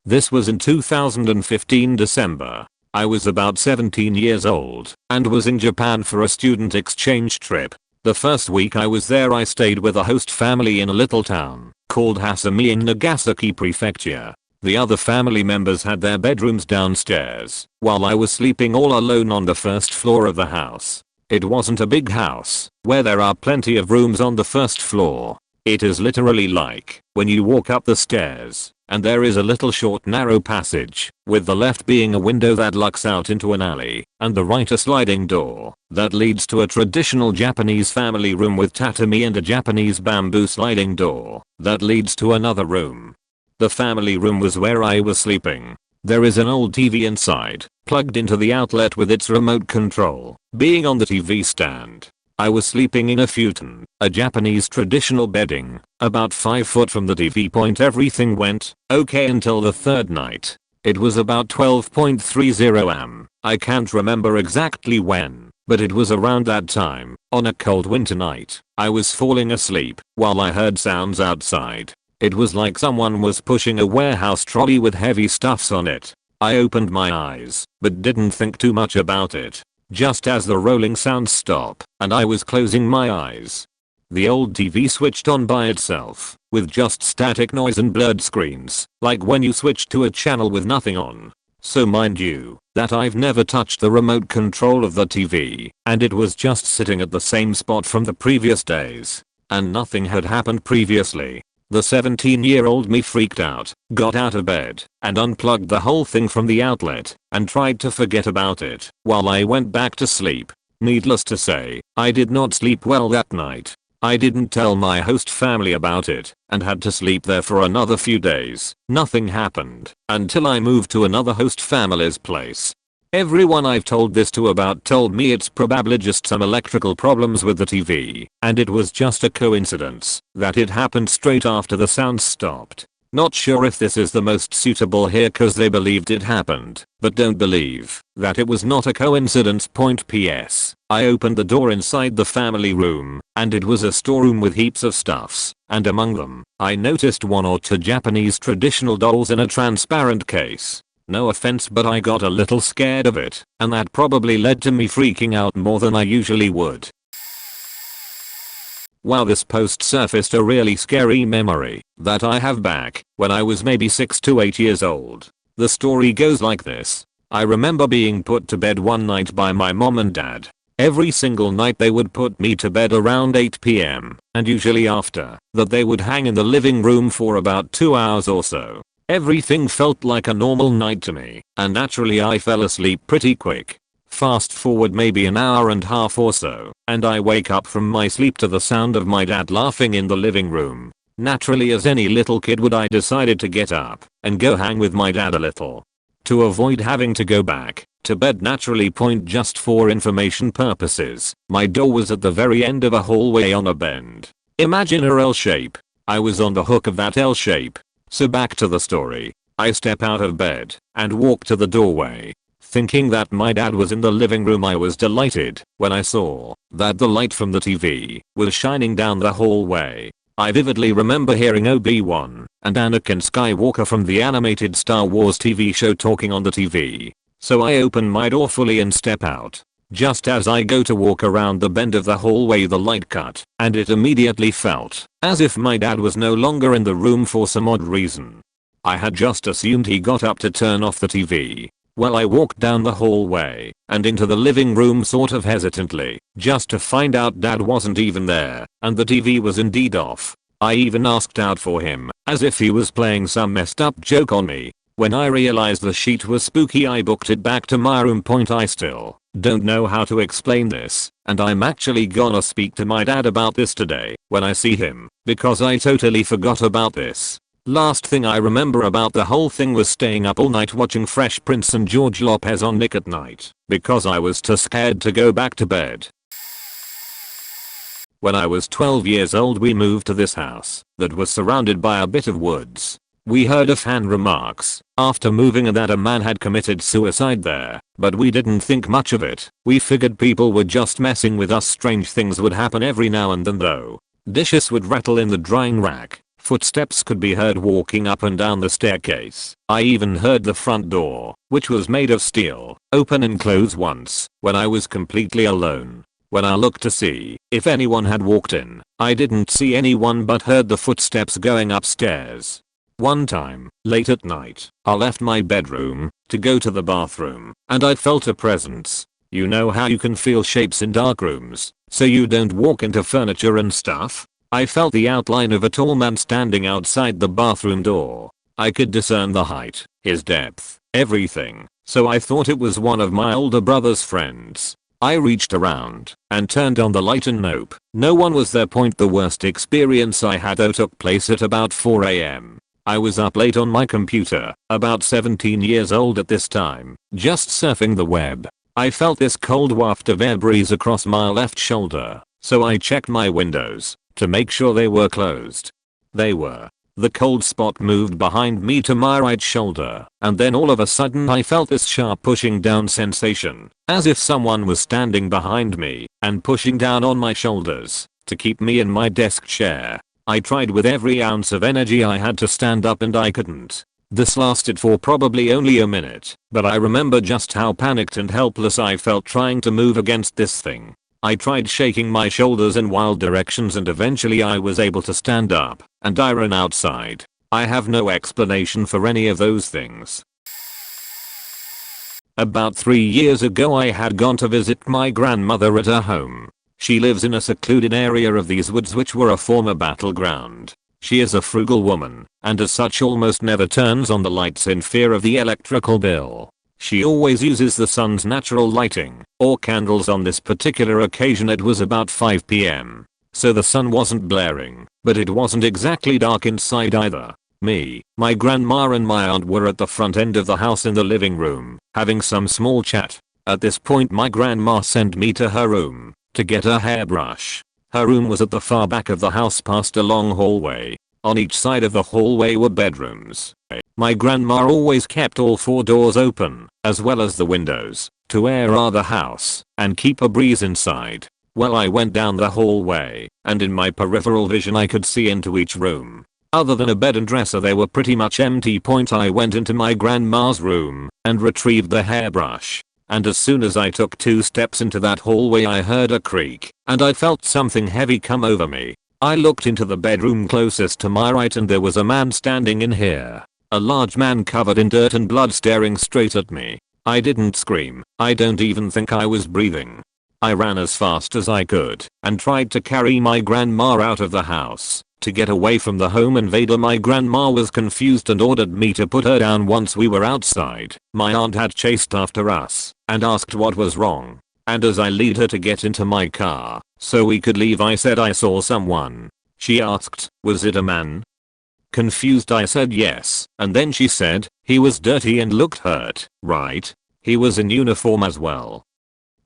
This was in 2015 December. I was about 17 years old, and was in Japan for a student exchange trip. The first week I was there I stayed with a host family in a little town called Hasami in Nagasaki Prefecture. The other family members had their bedrooms downstairs, while I was sleeping all alone on the first floor of the house. It wasn't a big house, where there are plenty of rooms on the first floor. It is literally like when you walk up the stairs, and there is a little short narrow passage, with the left being a window that looks out into an alley, and the right a sliding door that leads to a traditional Japanese family room with tatami and a Japanese bamboo sliding door that leads to another room. The family room was where I was sleeping. There is an old TV inside, plugged into the outlet with its remote control being on the TV stand. I was sleeping in a futon, a Japanese traditional bedding, about 5 foot from the TV. Everything went okay until the third night. It was about 12:30 am. I can't remember exactly when, but it was around that time, on a cold winter night. I was falling asleep while I heard sounds outside. It was like someone was pushing a warehouse trolley with heavy stuffs on it. I opened my eyes, but didn't think too much about it. Just as the rolling sounds stopped, and I was closing my eyes, the old TV switched on by itself, with just static noise and blurred screens, like when you switch to a channel with nothing on. So mind you, that I've never touched the remote control of the TV, and it was just sitting at the same spot from the previous days. And nothing had happened previously. The 17-year-old me freaked out, got out of bed, and unplugged the whole thing from the outlet, and tried to forget about it, while I went back to sleep. Needless to say, I did not sleep well that night. I didn't tell my host family about it, and had to sleep there for another few days. Nothing happened, until I moved to another host family's place. Everyone I've told this to about told me it's probably just some electrical problems with the TV, and it was just a coincidence that it happened straight after the sound stopped. Not sure if this is the most suitable here cause they believed it happened, but don't believe that it was not a coincidence. PS. I opened the door inside the family room, and it was a storeroom with heaps of stuffs, and among them, I noticed 1 or 2 Japanese traditional dolls in a transparent case. No offense, but I got a little scared of it, and that probably led to me freaking out more than I usually would. Wow, this post surfaced a really scary memory that I have back when I was maybe 6 to 8 years old. The story goes like this. I remember being put to bed one night by my mom and dad. Every single night they would put me to bed around 8 p.m. and usually after that they would hang in the living room for about 2 hours or so. Everything felt like a normal night to me, and naturally I fell asleep pretty quick. Fast forward maybe an hour and a half or so, and I wake up from my sleep to the sound of my dad laughing in the living room. Naturally, as any little kid would, I decided to get up and go hang with my dad a little. To avoid having to go back to bed naturally. Just for information purposes, my door was at the very end of a hallway on a bend. Imagine a L shape. I was on the hook of that L shape. So back to the story. I step out of bed and walk to the doorway. Thinking that my dad was in the living room, I was delighted when I saw that the light from the TV was shining down the hallway. I vividly remember hearing Obi-Wan and Anakin Skywalker from the animated Star Wars TV show talking on the TV. So I open my door fully and step out. Just as I go to walk around the bend of the hallway, the light cut, and it immediately felt as if my dad was no longer in the room for some odd reason. I had just assumed he got up to turn off the TV. Well, I walked down the hallway and into the living room sort of hesitantly, just to find out dad wasn't even there, and the TV was indeed off. I even asked out for him, as if he was playing some messed up joke on me. When I realized the sheet was spooky, I booked it back to my room. I still don't know how to explain this, and I'm actually gonna speak to my dad about this today when I see him, because I totally forgot about this. Last thing I remember about the whole thing was staying up all night watching Fresh Prince and George Lopez on Nick at Night, because I was too scared to go back to bed. When I was 12 years old, we moved to this house that was surrounded by a bit of woods. We heard of fan remarks after moving that a man had committed suicide there, but we didn't think much of it. We figured people were just messing with us. Strange things would happen every now and then though. Dishes would rattle in the drying rack. Footsteps could be heard walking up and down the staircase. I even heard the front door, which was made of steel, open and close once when I was completely alone. When I looked to see if anyone had walked in, I didn't see anyone but heard the footsteps going upstairs. One time, late at night, I left my bedroom to go to the bathroom, and I felt a presence. You know how you can feel shapes in dark rooms, so you don't walk into furniture and stuff? I felt the outline of a tall man standing outside the bathroom door. I could discern the height, his depth, everything, so I thought it was one of my older brother's friends. I reached around and turned on the light and nope, no one was there. The worst experience I had though took place at about 4 AM. I was up late on my computer, about 17 years old at this time, just surfing the web. I felt this cold waft of air breeze across my left shoulder, so I checked my windows to make sure they were closed. They were. The cold spot moved behind me to my right shoulder, and then all of a sudden I felt this sharp pushing down sensation, as if someone was standing behind me and pushing down on my shoulders to keep me in my desk chair. I tried with every ounce of energy I had to stand up and I couldn't. This lasted for probably only a minute, but I remember just how panicked and helpless I felt trying to move against this thing. I tried shaking my shoulders in wild directions and eventually I was able to stand up, and I ran outside. I have no explanation for any of those things. About 3 years ago I had gone to visit my grandmother at her home. She lives in a secluded area of these woods which were a former battleground. She is a frugal woman, and as such almost never turns on the lights in fear of the electrical bill. She always uses the sun's natural lighting, or candles. On this particular occasion it was about 5 PM. So the sun wasn't blaring, but it wasn't exactly dark inside either. Me, my grandma and my aunt were at the front end of the house in the living room, having some small chat. At this point my grandma sent me to her room to get a hairbrush. Her room was at the far back of the house past a long hallway. On each side of the hallway were bedrooms. My grandma always kept all 4 doors open, as well as the windows, to air the house and keep a breeze inside. Well, I went down the hallway, and in my peripheral vision I could see into each room. Other than a bed and dresser they were pretty much empty. I went into my grandma's room and retrieved the hairbrush. And as soon as I took 2 steps into that hallway I heard a creak, and I felt something heavy come over me. I looked into the bedroom closest to my right and there was a man standing in here. A large man covered in dirt and blood staring straight at me. I didn't scream. I don't even think I was breathing. I ran as fast as I could and tried to carry my grandma out of the house to get away from the home invader. My grandma was confused and ordered me to put her down. Once we were outside, my aunt had chased after us and asked what was wrong. And as I lead her to get into my car so we could leave, I said I saw someone. She asked, was it a man? Confused I said yes, and then she said, he was dirty and looked hurt, right? He was in uniform as well.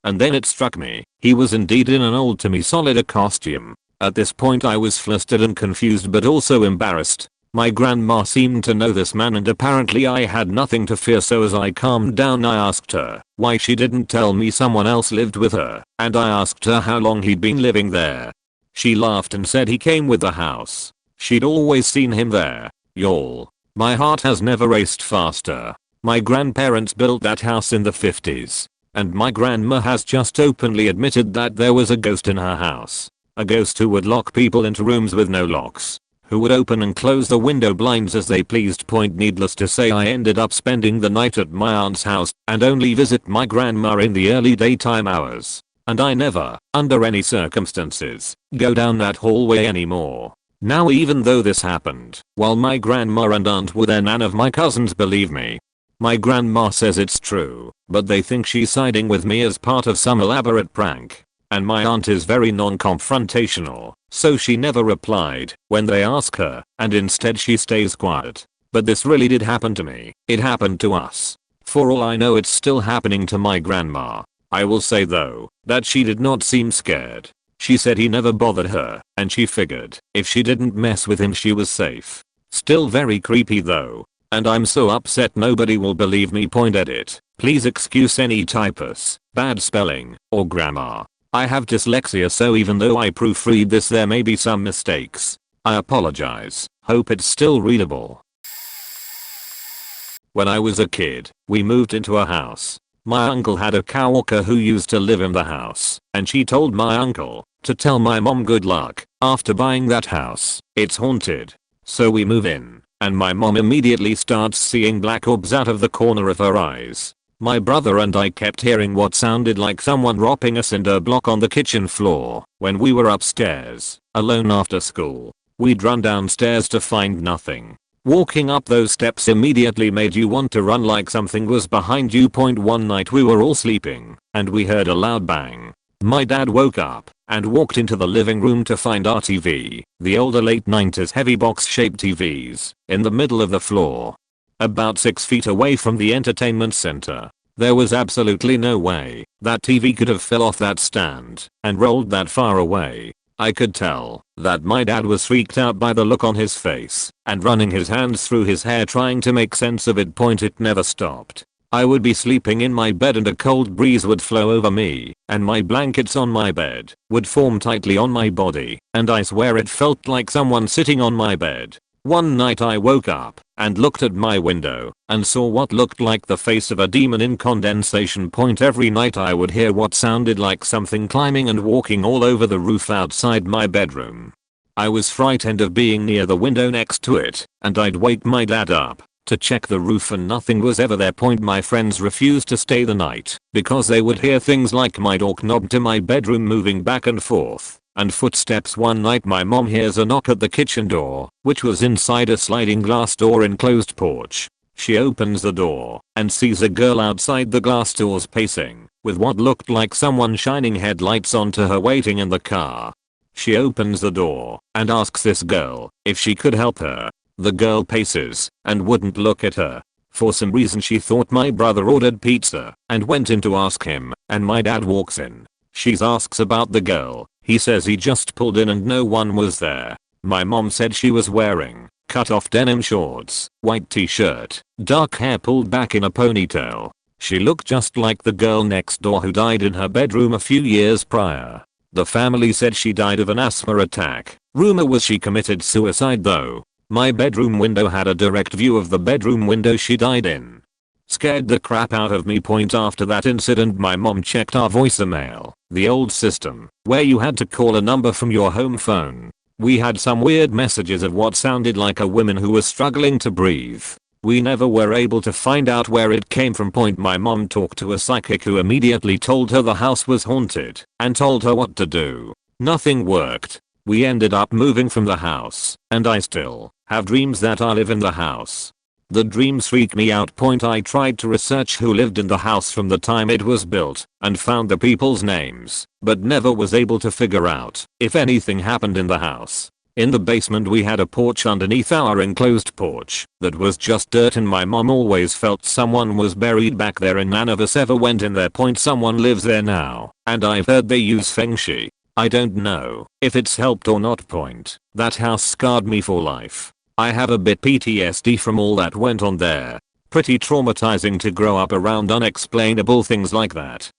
And then it struck me, he was indeed in an old Timmy Solitaire costume. At this point I was flustered and confused but also embarrassed. My grandma seemed to know this man and apparently I had nothing to fear, so as I calmed down I asked her why she didn't tell me someone else lived with her, and I asked her how long he'd been living there. She laughed and said he came with the house. She'd always seen him there. Y'all. My heart has never raced faster. My grandparents built that house in the 50s. And my grandma has just openly admitted that there was a ghost in her house. A ghost who would lock people into rooms with no locks. Who would open and close the window blinds as they pleased. Needless to say, I ended up spending the night at my aunt's house and only visit my grandma in the early daytime hours. And I never, under any circumstances, go down that hallway anymore. Now even though this happened while my grandma and aunt were there, none of my cousins believe me. My grandma says it's true, but they think she's siding with me as part of some elaborate prank. And my aunt is very non-confrontational, so she never replied when they ask her, and instead she stays quiet. But this really did happen to me. It happened to us. For all I know, it's still happening to my grandma. I will say though, that she did not seem scared. She said he never bothered her, and she figured if she didn't mess with him she was safe. Still very creepy though. And I'm so upset nobody will believe me. Edit. Please excuse any typos, bad spelling, or grammar. I have dyslexia, so even though I proofread this there may be some mistakes. I apologize. Hope it's still readable. When I was a kid, we moved into a house. My uncle had a coworker who used to live in the house, and she told my uncle to tell my mom good luck after buying that house. It's haunted. So we move in, and my mom immediately starts seeing black orbs out of the corner of her eyes. My brother and I kept hearing what sounded like someone dropping a cinder block on the kitchen floor when we were upstairs, alone after school. We'd run downstairs to find nothing. Walking up those steps immediately made you want to run like something was behind you. One night we were all sleeping, and we heard a loud bang. My dad woke up and walked into the living room to find our TV, the older late 90s heavy box-shaped TVs, in the middle of the floor. About 6 feet away from the entertainment center. There was absolutely no way that TV could have fell off that stand and rolled that far away. I could tell that my dad was freaked out by the look on his face and running his hands through his hair trying to make sense of it. It never stopped. I would be sleeping in my bed and a cold breeze would flow over me, and my blankets on my bed would form tightly on my body, and I swear it felt like someone sitting on my bed. One night I woke up and looked at my window and saw what looked like the face of a demon in condensation. Every night I would hear what sounded like something climbing and walking all over the roof outside my bedroom. I was frightened of being near the window next to it, and I'd wake my dad up to check the roof and nothing was ever there. My friends refused to stay the night because they would hear things like my door knob to my bedroom moving back and forth. And footsteps. One night my mom hears a knock at the kitchen door, which was inside a sliding glass door enclosed porch. She opens the door and sees a girl outside the glass doors pacing, with what looked like someone shining headlights onto her waiting in the car. She opens the door and asks this girl if she could help her. The girl paces and wouldn't look at her. For some reason she thought my brother ordered pizza and went in to ask him, and my dad walks in. She asks about the girl. He says he just pulled in and no one was there. My mom said she was wearing cut off denim shorts, white t-shirt, dark hair pulled back in a ponytail. She looked just like the girl next door who died in her bedroom a few years prior. The family said she died of an asthma attack. Rumor was she committed suicide though. My bedroom window had a direct view of the bedroom window she died in. Scared the crap out of me. After that incident my mom checked our voicemail, the old system, where you had to call a number from your home phone. We had some weird messages of what sounded like a woman who was struggling to breathe. We never were able to find out where it came from. My mom talked to a psychic who immediately told her the house was haunted and told her what to do. Nothing worked. We ended up moving from the house, and I still have dreams that I live in the house. The dreams freak me out. I tried to research who lived in the house from the time it was built and found the people's names, but never was able to figure out if anything happened in the house. In the basement we had a porch underneath our enclosed porch that was just dirt, and my mom always felt someone was buried back there and none of us ever went in there. Someone lives there now, and I've heard they use feng shui. I don't know if it's helped or not. That house scarred me for life. I have a bit PTSD from all that went on there. Pretty traumatizing to grow up around unexplainable things like that.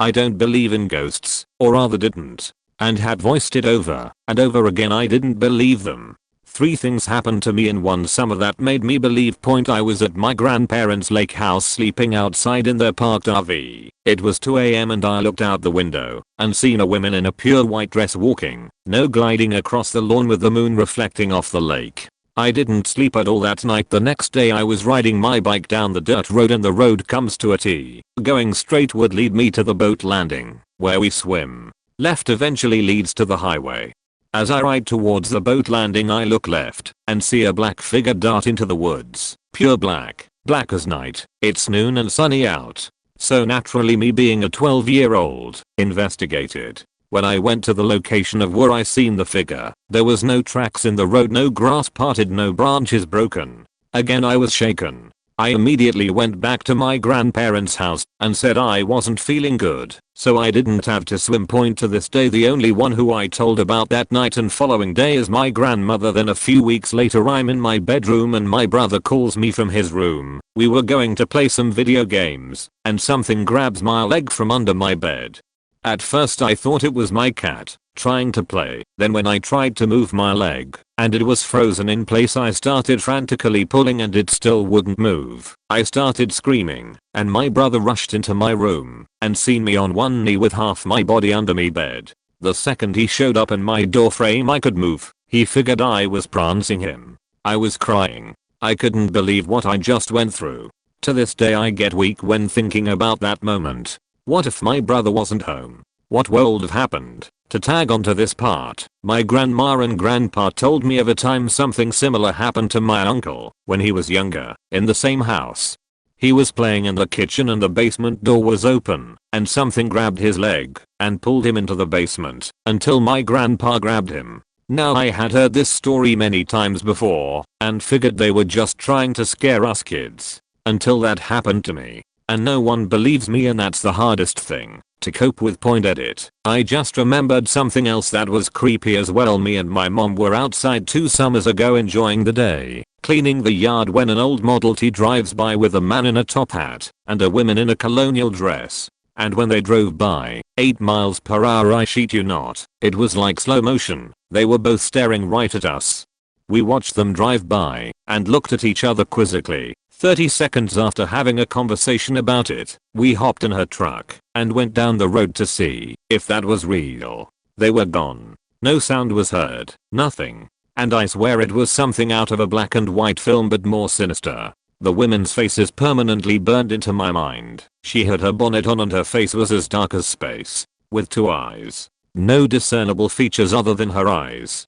I don't believe in ghosts, or rather didn't. and had voiced it over and over again. I didn't believe them. 3 things happened to me in one summer that made me believe. I was at my grandparents' lake house sleeping outside in their parked RV. It was 2 AM and I looked out the window and seen a woman in a pure white dress walking, no gliding across the lawn with the moon reflecting off the lake. I didn't sleep at all that night. The next day I was riding my bike down the dirt road and the road comes to a T. Going straight would lead me to the boat landing, where we swim. Left eventually leads to the highway. As I ride towards the boat landing I look left and see a black figure dart into the woods. Pure black. Black as night. It's noon and sunny out. So naturally, me being a 12-year-old, investigated. When I went to the location of where I seen the figure, there was no tracks in the road, no grass parted, no branches broken. Again I was shaken. I immediately went back to my grandparents' house and said I wasn't feeling good, so I didn't have to swim. To this day the only one who I told about that night and following day is my grandmother. Then a few weeks later I'm in my bedroom and my brother calls me from his room. We were going to play some video games and something grabs my leg from under my bed. At first I thought it was my cat trying to play. Then when I tried to move my leg and it was frozen in place, I started frantically pulling and it still wouldn't move. I started screaming and my brother rushed into my room and seen me on one knee with half my body under me bed. The second he showed up in my door frame I could move. He figured I was prancing him. I was crying. I couldn't believe what I just went through. To this day I get weak when thinking about that moment. What if my brother wasn't home? What would have happened? To tag onto this part, my grandma and grandpa told me of a time something similar happened to my uncle when he was younger, in the same house. He was playing in the kitchen and the basement door was open, and something grabbed his leg and pulled him into the basement until my grandpa grabbed him. Now I had heard this story many times before and figured they were just trying to scare us kids, until that happened to me. And no one believes me, and that's the hardest thing to cope with. Edit. I just remembered something else that was creepy as well. Me and my mom were outside 2 summers ago enjoying the day, cleaning the yard, when an old Model T drives by with a man in a top hat and a woman in a colonial dress. And when they drove by, 8 miles per hour, I shit you not, it was like slow motion. They were both staring right at us. We watched them drive by and looked at each other quizzically. 30 seconds after having a conversation about it, we hopped in her truck and went down the road to see if that was real. They were gone. No sound was heard. Nothing. And I swear it was something out of a black and white film, but more sinister. The women's faces permanently burned into my mind. She had her bonnet on and her face was as dark as space, with 2 eyes. No discernible features other than her eyes.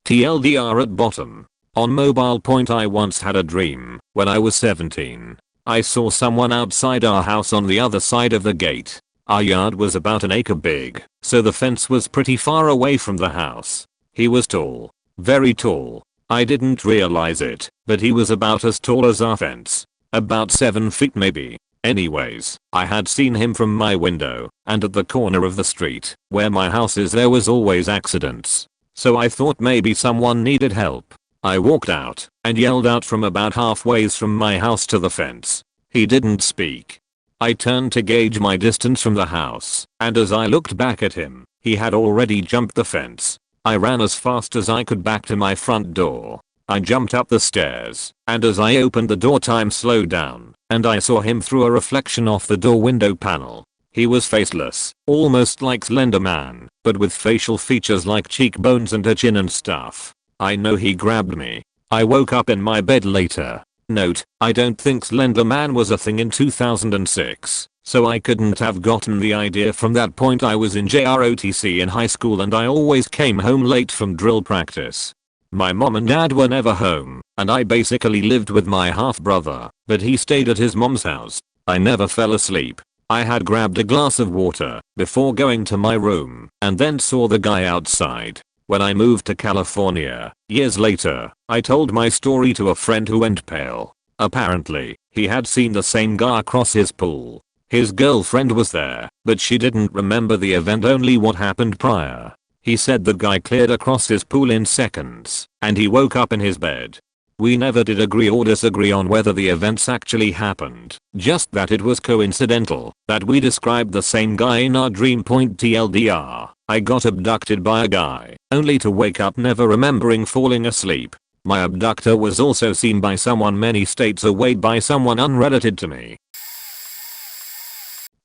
TLDR at bottom. On mobile. I once had a dream when I was 17. I saw someone outside our house on the other side of the gate. Our yard was about an acre big, so the fence was pretty far away from the house. He was tall. Very tall. I didn't realize it, but he was about as tall as our fence. About 7 feet maybe. Anyways, I had seen him from my window, and at the corner of the street, where my house is, there was always accidents. So I thought maybe someone needed help. I walked out and yelled out from about halfway from my house to the fence. He didn't speak. I turned to gauge my distance from the house, and as I looked back at him, he had already jumped the fence. I ran as fast as I could back to my front door. I jumped up the stairs, and as I opened the door, time slowed down, and I saw him through a reflection off the door window panel. He was faceless, almost like Slender Man, but with facial features like cheekbones and a chin and stuff. I know he grabbed me. I woke up in my bed later. Note, I don't think Slender Man was a thing in 2006, so I couldn't have gotten the idea from that point. I was in JROTC in high school and I always came home late from drill practice. My mom and dad were never home, and I basically lived with my half brother, but he stayed at his mom's house. I never fell asleep. I had grabbed a glass of water before going to my room and then saw the guy outside. When I moved to California, years later, I told my story to a friend who went pale. Apparently, he had seen the same guy across his pool. His girlfriend was there, but she didn't remember the event, only what happened prior. He said the guy cleared across his pool in seconds, and he woke up in his bed. We never did agree or disagree on whether the events actually happened, just that it was coincidental that we described the same guy in our dream. TLDR, I got abducted by a guy, only to wake up never remembering falling asleep. My abductor was also seen by someone many states away by someone unrelated to me.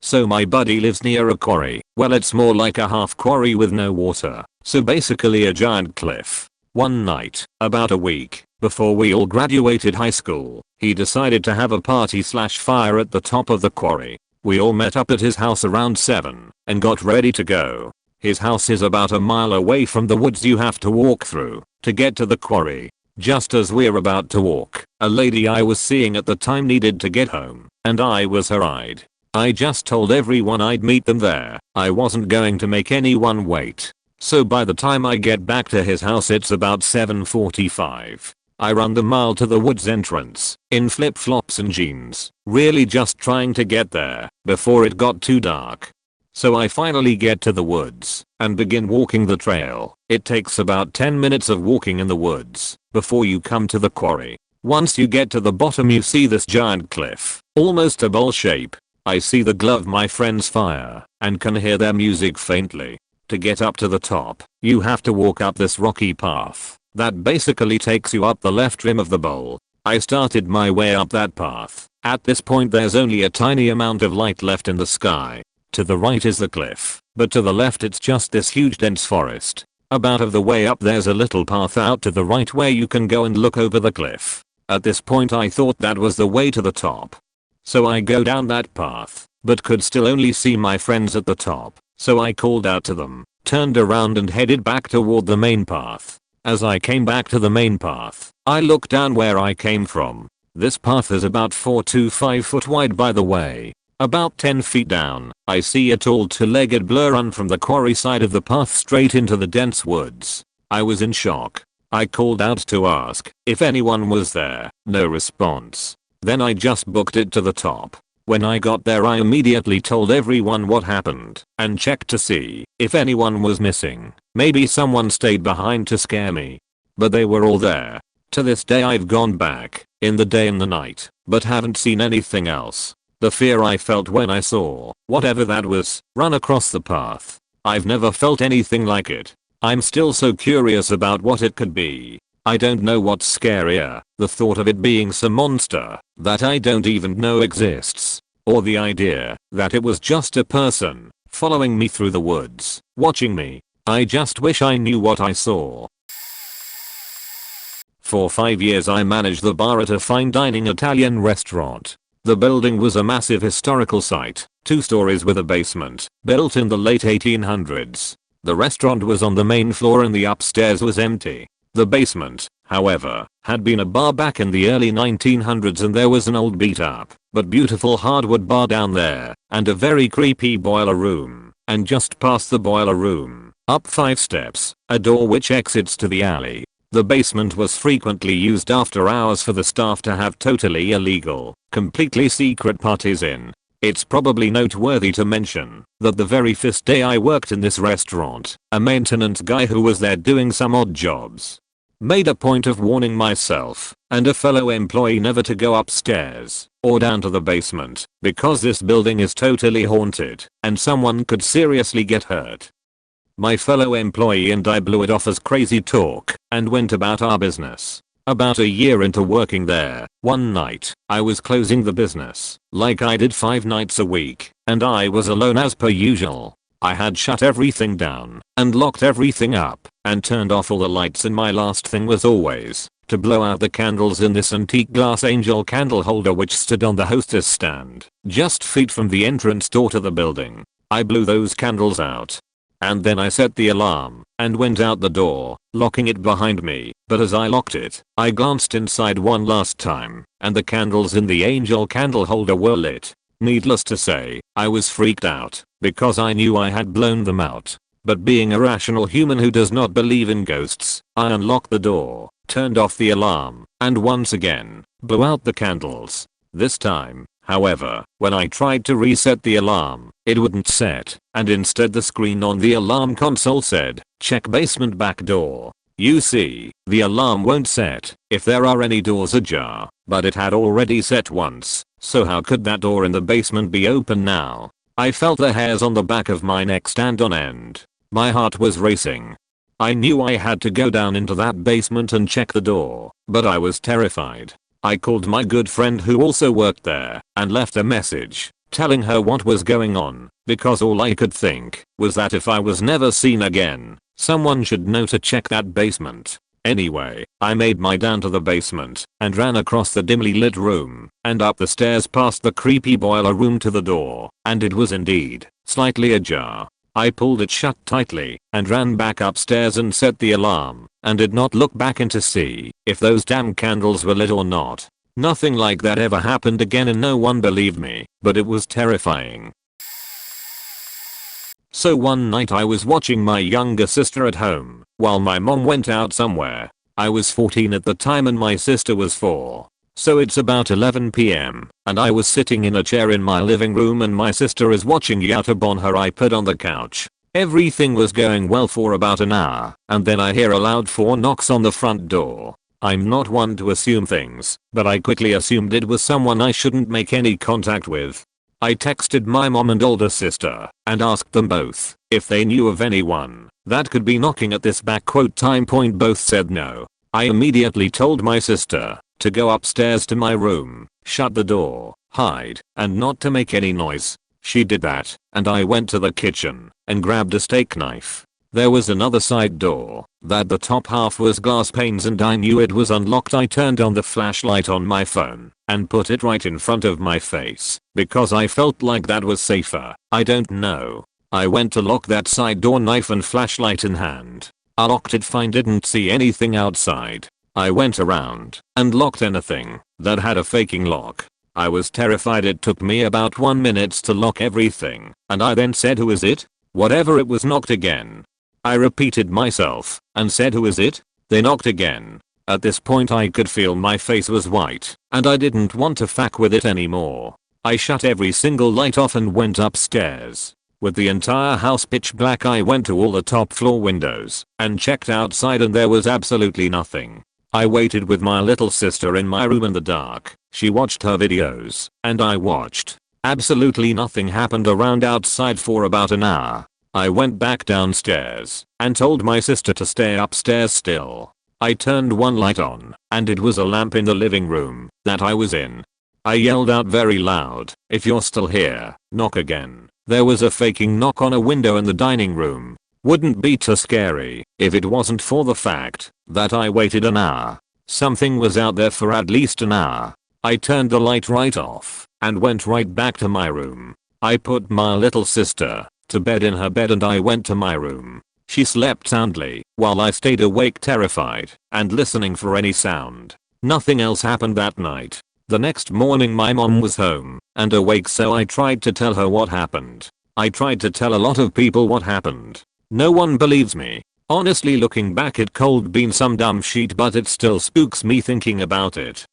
So my buddy lives near a quarry. Well, it's more like a half quarry with no water, so basically a giant cliff. One night, about a week before we all graduated high school, he decided to have a party/fire at the top of the quarry. We all met up at his house around 7 and got ready to go. His house is about a mile away from the woods you have to walk through to get to the quarry. Just as we're about to walk, a lady I was seeing at the time needed to get home, and I was her ride. I just told everyone I'd meet them there. I wasn't going to make anyone wait. So by the time I get back to his house it's about 7:45. I run the mile to the woods entrance, in flip-flops and jeans, really just trying to get there before it got too dark. So I finally get to the woods and begin walking the trail. It takes about 10 minutes of walking in the woods before you come to the quarry. Once you get to the bottom you see this giant cliff, almost a bowl shape. I see the glow of my friend's fire and can hear their music faintly. To get up to the top, you have to walk up this rocky path that basically takes you up the left rim of the bowl. I started my way up that path. At this point there's only a tiny amount of light left in the sky. To the right is the cliff, but to the left it's just this huge dense forest. About of the way up there's a little path out to the right where you can go and look over the cliff. At this point I thought that was the way to the top. So I go down that path, but could still only see my friends at the top. So I called out to them, turned around and headed back toward the main path. As I came back to the main path, I looked down where I came from. This path is about 4 to 5 foot wide by the way. About 10 feet down, I see a tall two-legged blur run from the quarry side of the path straight into the dense woods. I was in shock. I called out to ask if anyone was there. No response. Then I just booked it to the top. When I got there I immediately told everyone what happened and checked to see if anyone was missing. Maybe someone stayed behind to scare me. But they were all there. To this day I've gone back in the day and the night, but haven't seen anything else. The fear I felt when I saw whatever that was run across the path, I've never felt anything like it. I'm still so curious about what it could be. I don't know what's scarier, the thought of it being some monster that I don't even know exists, or the idea that it was just a person following me through the woods, watching me. I just wish I knew what I saw. For 5 years I managed the bar at a fine dining Italian restaurant. The building was a massive historical site, 2 stories with a basement, built in the late 1800s. The restaurant was on the main floor and the upstairs was empty. The basement, however, had been a bar back in the early 1900s and there was an old beat up, but beautiful hardwood bar down there, and a very creepy boiler room, and just past the boiler room, up 5 steps, a door which exits to the alley. The basement was frequently used after hours for the staff to have totally illegal, completely secret parties in. It's probably noteworthy to mention that the very first day I worked in this restaurant, a maintenance guy who was there doing some odd jobs made a point of warning myself and a fellow employee never to go upstairs or down to the basement because this building is totally haunted and someone could seriously get hurt. My fellow employee and I blew it off as crazy talk and went about our business. About a year into working there, one night, I was closing the business, like I did 5 nights a week, and I was alone as per usual. I had shut everything down, and locked everything up, and turned off all the lights, and my last thing was always to blow out the candles in this antique glass angel candle holder which stood on the hostess stand, just feet from the entrance door to the building. I blew those candles out. And then I set the alarm and went out the door, locking it behind me. But as I locked it, I glanced inside one last time, and the candles in the angel candle holder were lit. Needless to say, I was freaked out because I knew I had blown them out. But being a rational human who does not believe in ghosts, I unlocked the door, turned off the alarm, and once again, blew out the candles. This time, however, when I tried to reset the alarm, it wouldn't set, and instead the screen on the alarm console said, "Check basement back door." You see, the alarm won't set if there are any doors ajar, but it had already set once, so how could that door in the basement be open now? I felt the hairs on the back of my neck stand on end. My heart was racing. I knew I had to go down into that basement and check the door, but I was terrified. I called my good friend who also worked there and left a message telling her what was going on, because all I could think was that if I was never seen again, someone should know to check that basement. Anyway, I made my down to the basement and ran across the dimly lit room and up the stairs past the creepy boiler room to the door, and it was indeed slightly ajar. I pulled it shut tightly and ran back upstairs and set the alarm and did not look back in to see if those damn candles were lit or not. Nothing like that ever happened again and no one believed me, but it was terrifying. So one night I was watching my younger sister at home while my mom went out somewhere. I was 14 at the time and my sister was 4. So it's about 11 PM and I was sitting in a chair in my living room and my sister is watching YouTube on her iPad on the couch. Everything was going well for about an hour and then I hear a loud 4 knocks on the front door. I'm not one to assume things, but I quickly assumed it was someone I shouldn't make any contact with. I texted my mom and older sister and asked them both if they knew of anyone that could be knocking at this back. Both said no. I immediately told my sister to go upstairs to my room, shut the door, hide, and not to make any noise. She did that, and I went to the kitchen and grabbed a steak knife. There was another side door that the top half was glass panes and I knew it was unlocked. I turned on the flashlight on my phone and put it right in front of my face because I felt like that was safer. I don't know. I went to lock that side door, knife and flashlight in hand. I locked it fine, didn't see anything outside. I went around and locked anything that had a faking lock. I was terrified. It took me about 1 minute to lock everything and I then said, "Who is it?" Whatever it was knocked again. I repeated myself and said, "Who is it?" They knocked again. At this point I could feel my face was white and I didn't want to fuck with it anymore. I shut every single light off and went upstairs. With the entire house pitch black I went to all the top floor windows and checked outside and there was absolutely nothing. I waited with my little sister in my room in the dark. She watched her videos and I watched. Absolutely nothing happened around outside for about an hour. I went back downstairs and told my sister to stay upstairs still. I turned one light on and it was a lamp in the living room that I was in. I yelled out very loud, "If you're still here, knock again." There was a faking knock on a window in the dining room. Wouldn't be too scary if it wasn't for the fact that I waited an hour. Something was out there for at least an hour. I turned the light right off and went right back to my room. I put my little sister to bed in her bed and I went to my room. She slept soundly while I stayed awake, terrified and listening for any sound. Nothing else happened that night. The next morning my mom was home and awake, so I tried to tell her what happened. I tried to tell a lot of people what happened. No one believes me. Honestly, looking back it could been some dumb shit, but it still spooks me thinking about it.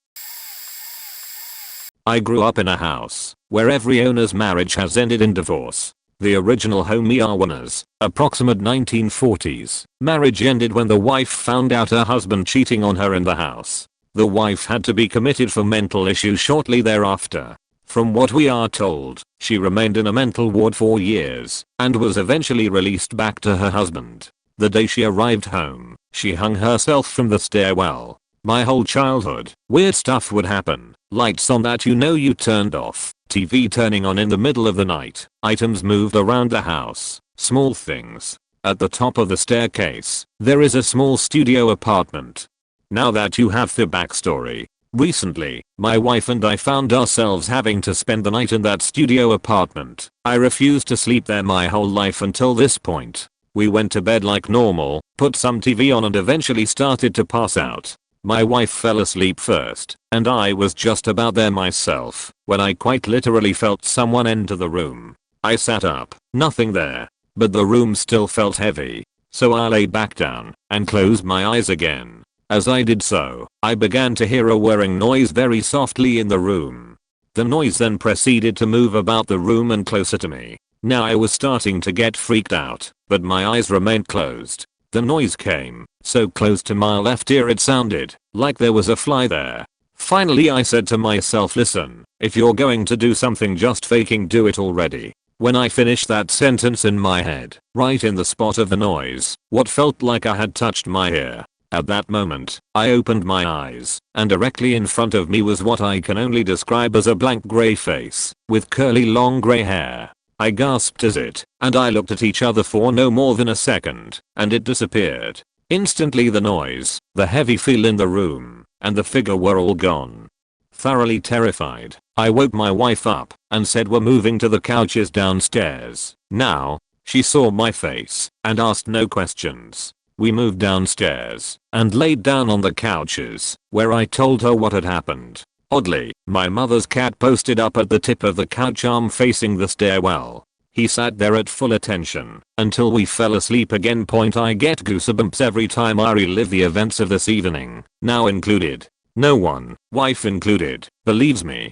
I grew up in a house where every owner's marriage has ended in divorce. The original homeowners, approximate 1940s, marriage ended when the wife found out her husband cheating on her in the house. The wife had to be committed for mental issues shortly thereafter. From what we are told, she remained in a mental ward for years and was eventually released back to her husband. The day she arrived home, she hung herself from the stairwell. My whole childhood, weird stuff would happen. Lights on that you turned off, TV turning on in the middle of the night, items moved around the house, small things. At the top of the staircase, there is a small studio apartment. Now that you have the backstory. Recently, my wife and I found ourselves having to spend the night in that studio apartment. I refused to sleep there my whole life until this point. We went to bed like normal, put some TV on and eventually started to pass out. My wife fell asleep first, and I was just about there myself when I quite literally felt someone enter the room. I sat up, nothing there, but the room still felt heavy. So I lay back down and closed my eyes again. As I did so, I began to hear a whirring noise very softly in the room. The noise then proceeded to move about the room and closer to me. Now I was starting to get freaked out, but my eyes remained closed. The noise came so close to my left ear it sounded like there was a fly there. Finally I said to myself, listen, if you're going to do something just faking do it already. When I finished that sentence in my head, right in the spot of the noise, what felt like I had touched my ear. At that moment, I opened my eyes, and directly in front of me was what I can only describe as a blank grey face, with curly long grey hair. I gasped as it and I looked at each other for no more than a second, and it disappeared. Instantly the noise, the heavy feel in the room, and the figure were all gone. Thoroughly terrified, I woke my wife up and said we're moving to the couches downstairs. Now, she saw my face and asked no questions. We moved downstairs and laid down on the couches, where I told her what had happened. Oddly, my mother's cat posted up at the tip of the couch arm facing the stairwell. He sat there at full attention until we fell asleep again. I get goosebumps every time I relive the events of this evening, now included. No one, wife included, believes me.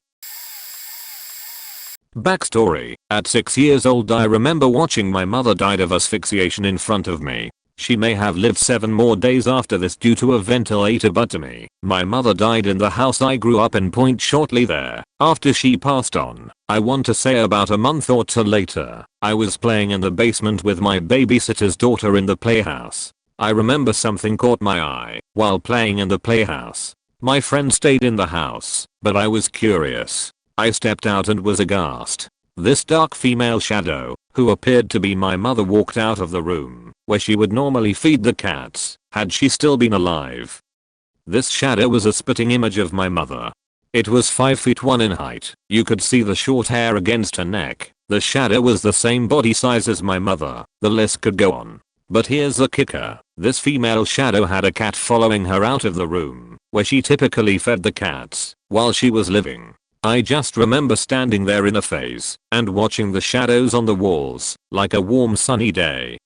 Backstory: at 6 years old I remember watching my mother died of asphyxiation in front of me. She may have lived 7 more days after this due to a ventilator butomy. My mother died in the house I grew up in. Shortly there, after she passed on, I want to say about a month or two later, I was playing in the basement with my babysitter's daughter in the playhouse. I remember something caught my eye while playing in the playhouse. My friend stayed in the house, but I was curious. I stepped out and was aghast. This dark female shadow, who appeared to be my mother, walked out of the room where she would normally feed the cats, had she still been alive. This shadow was a spitting image of my mother. It was 5'1" in height. You could see the short hair against her neck. The shadow was the same body size as my mother. The list could go on. But here's the kicker. This female shadow had a cat following her out of the room where she typically fed the cats while she was living. I just remember standing there in a phase and watching the shadows on the walls like a warm sunny day.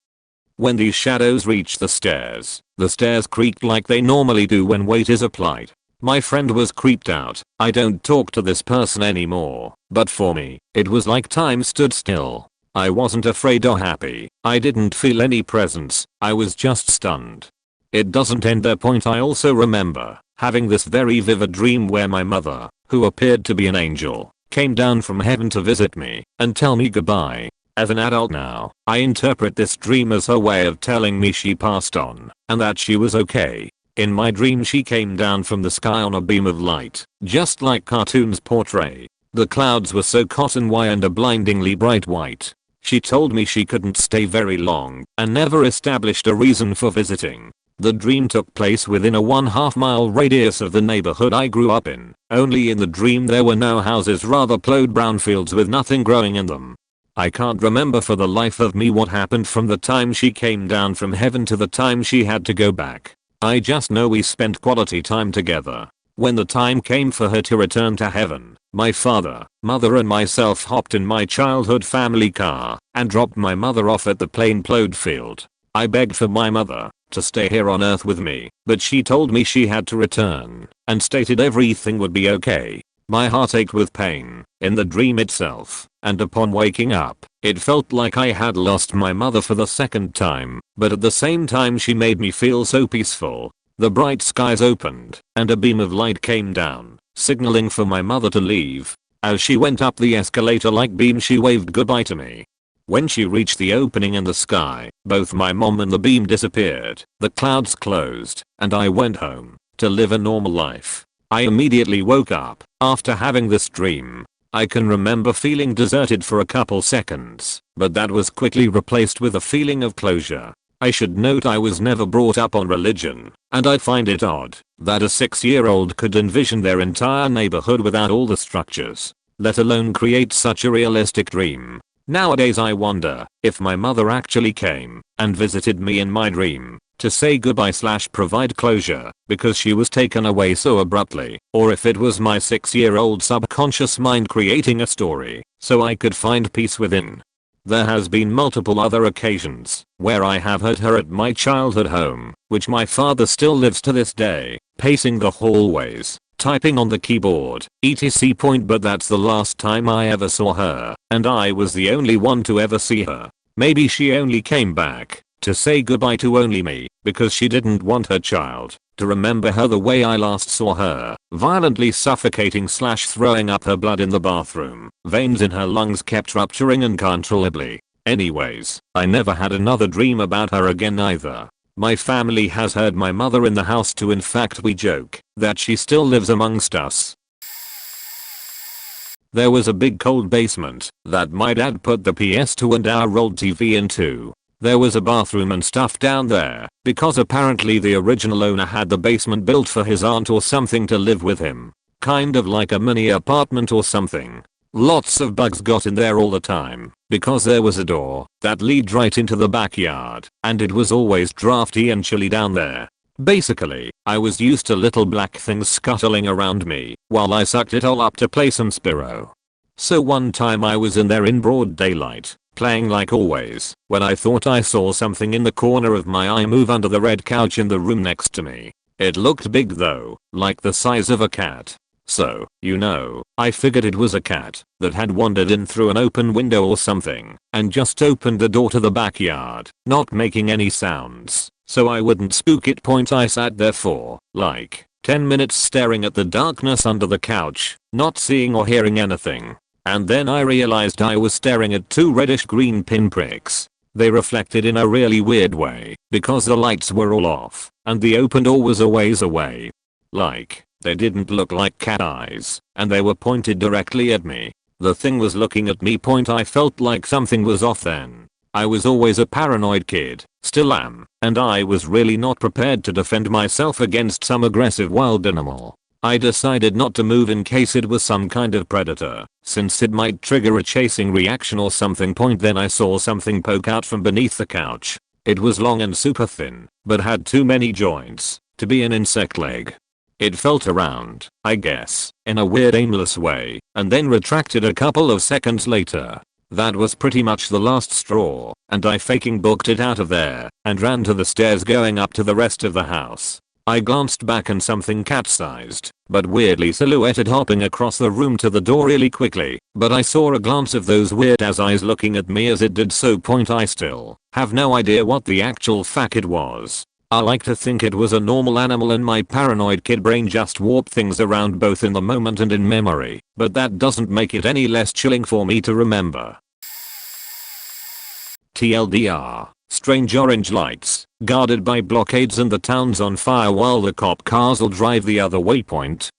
When these shadows reached the stairs creaked like they normally do when weight is applied. My friend was creeped out. I don't talk to this person anymore, but for me, it was like time stood still. I wasn't afraid or happy. I didn't feel any presence. I was just stunned. It doesn't end there. I also remember having this very vivid dream where my mother, who appeared to be an angel, came down from heaven to visit me and tell me goodbye. As an adult now, I interpret this dream as her way of telling me she passed on and that she was okay. In my dream she came down from the sky on a beam of light, just like cartoons portray. The clouds were so cotton white and a blindingly bright white. She told me she couldn't stay very long and never established a reason for visiting. The dream took place within a 1/2 mile radius of the neighborhood I grew up in. Only in the dream there were no houses, rather plowed brownfields with nothing growing in them. I can't remember for the life of me what happened from the time she came down from heaven to the time she had to go back. I just know we spent quality time together. When the time came for her to return to heaven, my father, mother and myself hopped in my childhood family car and dropped my mother off at the plain plowed field. I begged for my mother to stay here on earth with me, but she told me she had to return and stated everything would be okay. My heart ached with pain in the dream itself, and upon waking up, it felt like I had lost my mother for the second time, but at the same time she made me feel so peaceful. The bright skies opened, and a beam of light came down, signaling for my mother to leave. As she went up the escalator-like beam she waved goodbye to me. When she reached the opening in the sky, both my mom and the beam disappeared, the clouds closed, and I went home to live a normal life. I immediately woke up after having this dream. I can remember feeling deserted for a couple seconds, but that was quickly replaced with a feeling of closure. I should note I was never brought up on religion, and I find it odd that a 6-year-old could envision their entire neighborhood without all the structures, let alone create such a realistic dream. Nowadays I wonder if my mother actually came and visited me in my dream to say goodbye/provide closure because she was taken away so abruptly, or if it was my 6-year-old subconscious mind creating a story so I could find peace within. There has been multiple other occasions where I have heard her at my childhood home, which my father still lives to this day, pacing the hallways, typing on the keyboard, etc. But that's the last time I ever saw her, and I was the only one to ever see her. Maybe she only came back to say goodbye to only me, because she didn't want her child to remember her the way I last saw her, violently suffocating / throwing up her blood in the bathroom. Veins in her lungs kept rupturing uncontrollably. Anyways, I never had another dream about her again either. My family has heard my mother in the house too. In fact, we joke that she still lives amongst us. There was a big cold basement that my dad put the PS2 and our old TV into. There was a bathroom and stuff down there because apparently the original owner had the basement built for his aunt or something to live with him. Kind of like a mini apartment or something. Lots of bugs got in there all the time because there was a door that led right into the backyard and it was always drafty and chilly down there. Basically, I was used to little black things scuttling around me while I sucked it all up to play some Spyro. So one time I was in there in broad daylight, playing like always, when I thought I saw something in the corner of my eye move under the red couch in the room next to me. It looked big though, like the size of a cat. So, I figured it was a cat that had wandered in through an open window or something and just opened the door to the backyard, not making any sounds. So I wouldn't spook it. I sat there for, like, 10 minutes staring at the darkness under the couch, not seeing or hearing anything. And then I realized I was staring at 2 reddish green pinpricks. They reflected in a really weird way because the lights were all off and the open door was a ways away. Like, they didn't look like cat eyes and they were pointed directly at me. The thing was looking at me. I felt like something was off then. I was always a paranoid kid, still am, and I was really not prepared to defend myself against some aggressive wild animal. I decided not to move in case it was some kind of predator, since it might trigger a chasing reaction or something. Then I saw something poke out from beneath the couch. It was long and super thin, but had too many joints to be an insect leg. It felt around, I guess, in a weird aimless way, and then retracted a couple of seconds later. That was pretty much the last straw, and I faking booked it out of there and ran to the stairs going up to the rest of the house. I glanced back and something cat-sized, but weirdly silhouetted hopping across the room to the door really quickly, but I saw a glance of those weird ass eyes looking at me as it did so. I still have no idea what the actual fuck it was. I like to think it was a normal animal and my paranoid kid brain just warped things around both in the moment and in memory, but that doesn't make it any less chilling for me to remember. TLDR, strange orange lights, guarded by blockades and the town's on fire while the cop cars will drive the other way.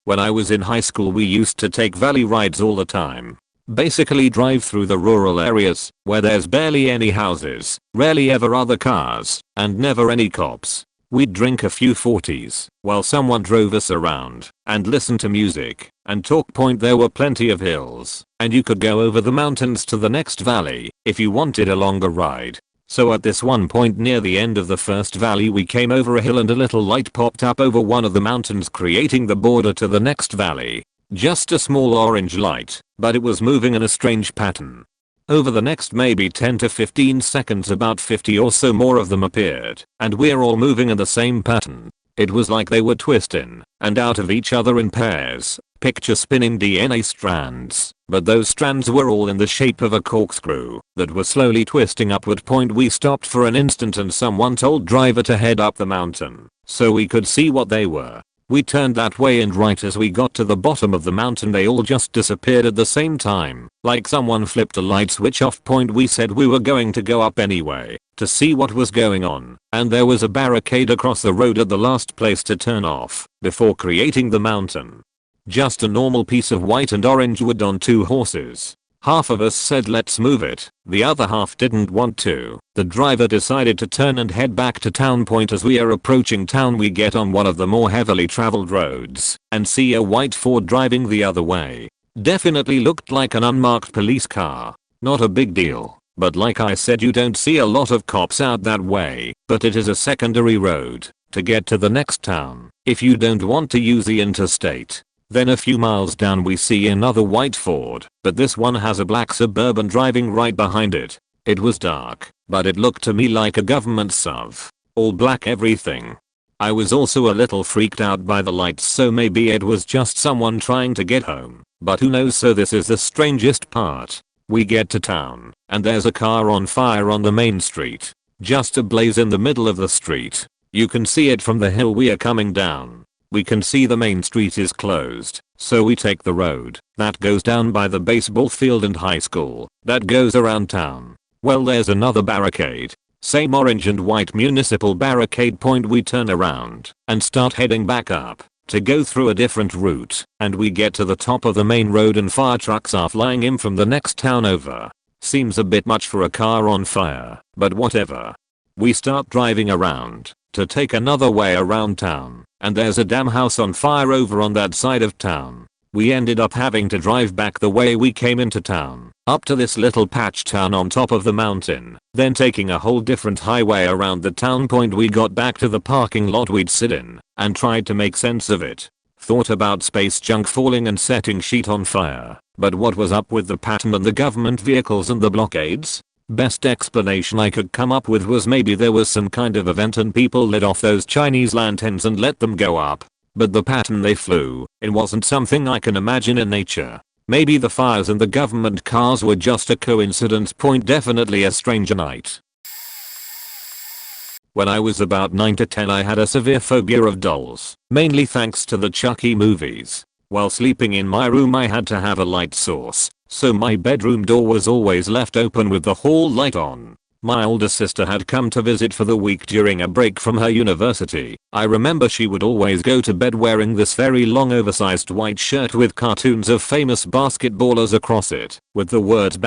When I was in high school we used to take valley rides all the time. Basically drive through the rural areas where there's barely any houses, rarely ever other cars, and never any cops. We'd drink a few 40s while someone drove us around and listen to music and talk. There were plenty of hills and you could go over the mountains to the next valley if you wanted a longer ride. So at this one point near the end of the first valley we came over a hill and a little light popped up over one of the mountains creating the border to the next valley. Just a small orange light, but it was moving in a strange pattern. Over the next maybe 10 to 15 seconds about 50 or so more of them appeared, and we're all moving in the same pattern. It was like they were twisting and out of each other in pairs, picture spinning DNA strands, but those strands were all in the shape of a corkscrew that was slowly twisting upward. We stopped for an instant and someone told driver to head up the mountain so we could see what they were. We turned that way and right as we got to the bottom of the mountain they all just disappeared at the same time, like someone flipped a light switch off. We said we were going to go up anyway to see what was going on, and there was a barricade across the road at the last place to turn off before creating the mountain. Just a normal piece of white and orange wood on 2 horses. Half of us said let's move it, the other half didn't want to. The driver decided to turn and head back to town. As we are approaching town we get on one of the more heavily traveled roads and see a white Ford driving the other way. Definitely looked like an unmarked police car. Not a big deal, but like I said you don't see a lot of cops out that way, but it is a secondary road to get to the next town if you don't want to use the interstate. Then a few miles down we see another white Ford, but this one has a black Suburban driving right behind it. It was dark, but it looked to me like a government SUV. All black everything. I was also a little freaked out by the lights, so maybe it was just someone trying to get home, but who knows. So this is the strangest part. We get to town, and there's a car on fire on the main street. just ablaze in the middle of the street. You can see it from the hill we are coming down. We can see the main street is closed, so we take the road that goes down by the baseball field and high school that goes around town. Well, there's another barricade. Same orange and white municipal barricade point. We turn around and start heading back up to go through a different route, and we get to the top of the main road and fire trucks are flying in from the next town over. Seems a bit much for a car on fire, but whatever. We start driving around to take another way around town, and there's a damn house on fire over on that side of town. We ended up having to drive back the way we came into town, up to this little patch town on top of the mountain, then taking a whole different highway around the town point. We got back to the parking lot we'd sit in, and tried to make sense of it. Thought about space junk falling and setting shit on fire, but what was up with the pattern and the government vehicles and the blockades? Best explanation I could come up with was maybe there was some kind of event and people lit off those Chinese lanterns and let them go up. But the pattern they flew in wasn't something I can imagine in nature. Maybe the fires and the government cars were just a coincidence. Definitely a stranger night. When I was about 9 to 10 I had a severe phobia of dolls, mainly thanks to the Chucky movies. While sleeping in my room I had to have a light source, so my bedroom door was always left open with the hall light on. My older sister had come to visit for the week during a break from her university. I remember she would always go to bed wearing this very long oversized white shirt with cartoons of famous basketballers across it, with the words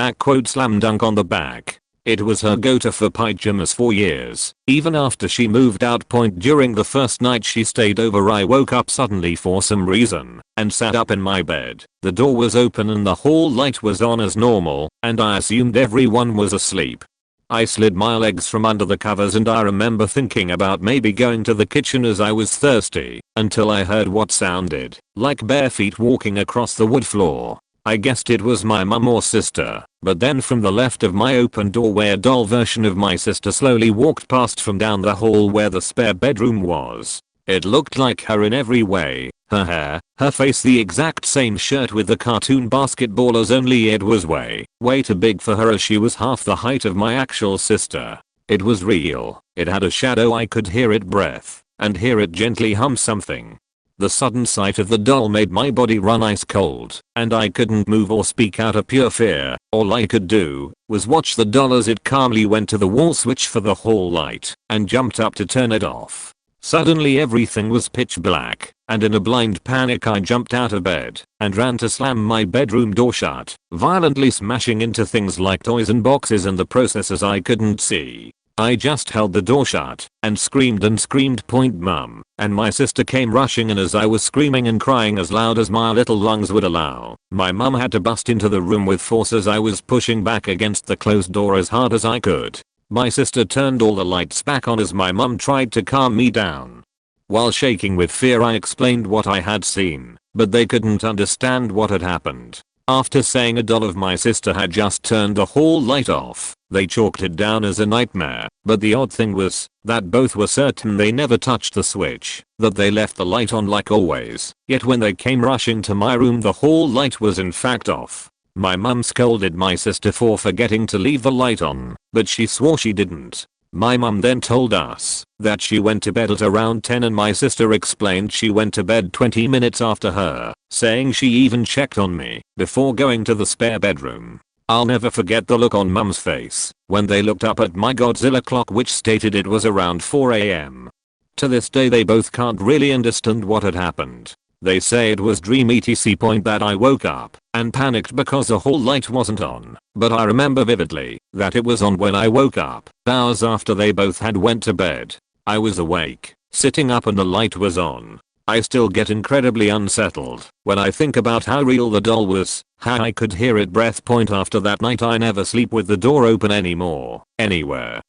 "slam dunk" on the back. It was her go-to for pajamas for years, even after she moved out. During the first night she stayed over I woke up suddenly for some reason, and sat up in my bed. The door was open and the hall light was on as normal, and I assumed everyone was asleep. I slid my legs from under the covers and I remember thinking about maybe going to the kitchen as I was thirsty, until I heard what sounded like bare feet walking across the wood floor. I guessed it was my mum or sister, but then from the left of my open doorway a doll version of my sister slowly walked past from down the hall where the spare bedroom was. It looked like her in every way, her hair, her face, the exact same shirt with the cartoon basketballers, only it was way too big for her as she was half the height of my actual sister. It was real. It had a shadow. I could hear it breath and hear it gently hum something. The sudden sight of the doll made my body run ice cold, and I couldn't move or speak out of pure fear. All I could do was watch the doll as it calmly went to the wall switch for the hall light and jumped up to turn it off. Suddenly everything was pitch black, and in a blind panic I jumped out of bed and ran to slam my bedroom door shut, violently smashing into things like toys and boxes and the processes I couldn't see. I just held the door shut and screamed and screamed. Mum and my sister came rushing in as I was screaming and crying as loud as my little lungs would allow. My mum had to bust into the room with force as I was pushing back against the closed door as hard as I could. My sister turned all the lights back on as my mum tried to calm me down. While shaking with fear I explained what I had seen, but they couldn't understand what had happened. After saying a doll of my sister had just turned the hall light off, they chalked it down as a nightmare, but the odd thing was that both were certain they never touched the switch, that they left the light on like always, yet when they came rushing to my room the hall light was in fact off. My mum scolded my sister for forgetting to leave the light on, but she swore she didn't. My mum then told us that she went to bed at around 10 and my sister explained she went to bed 20 minutes after her, saying she even checked on me before going to the spare bedroom. I'll never forget the look on mum's face when they looked up at my Godzilla clock which stated it was around 4 AM. To this day they both can't really understand what had happened. They say it was dream etc. That I woke up and panicked because the hall light wasn't on, but I remember vividly that it was on when I woke up, hours after they both had went to bed. I was awake, sitting up and the light was on. I still get incredibly unsettled when I think about how real the doll was, how I could hear it breath. After that night I never sleep with the door open anymore, anywhere.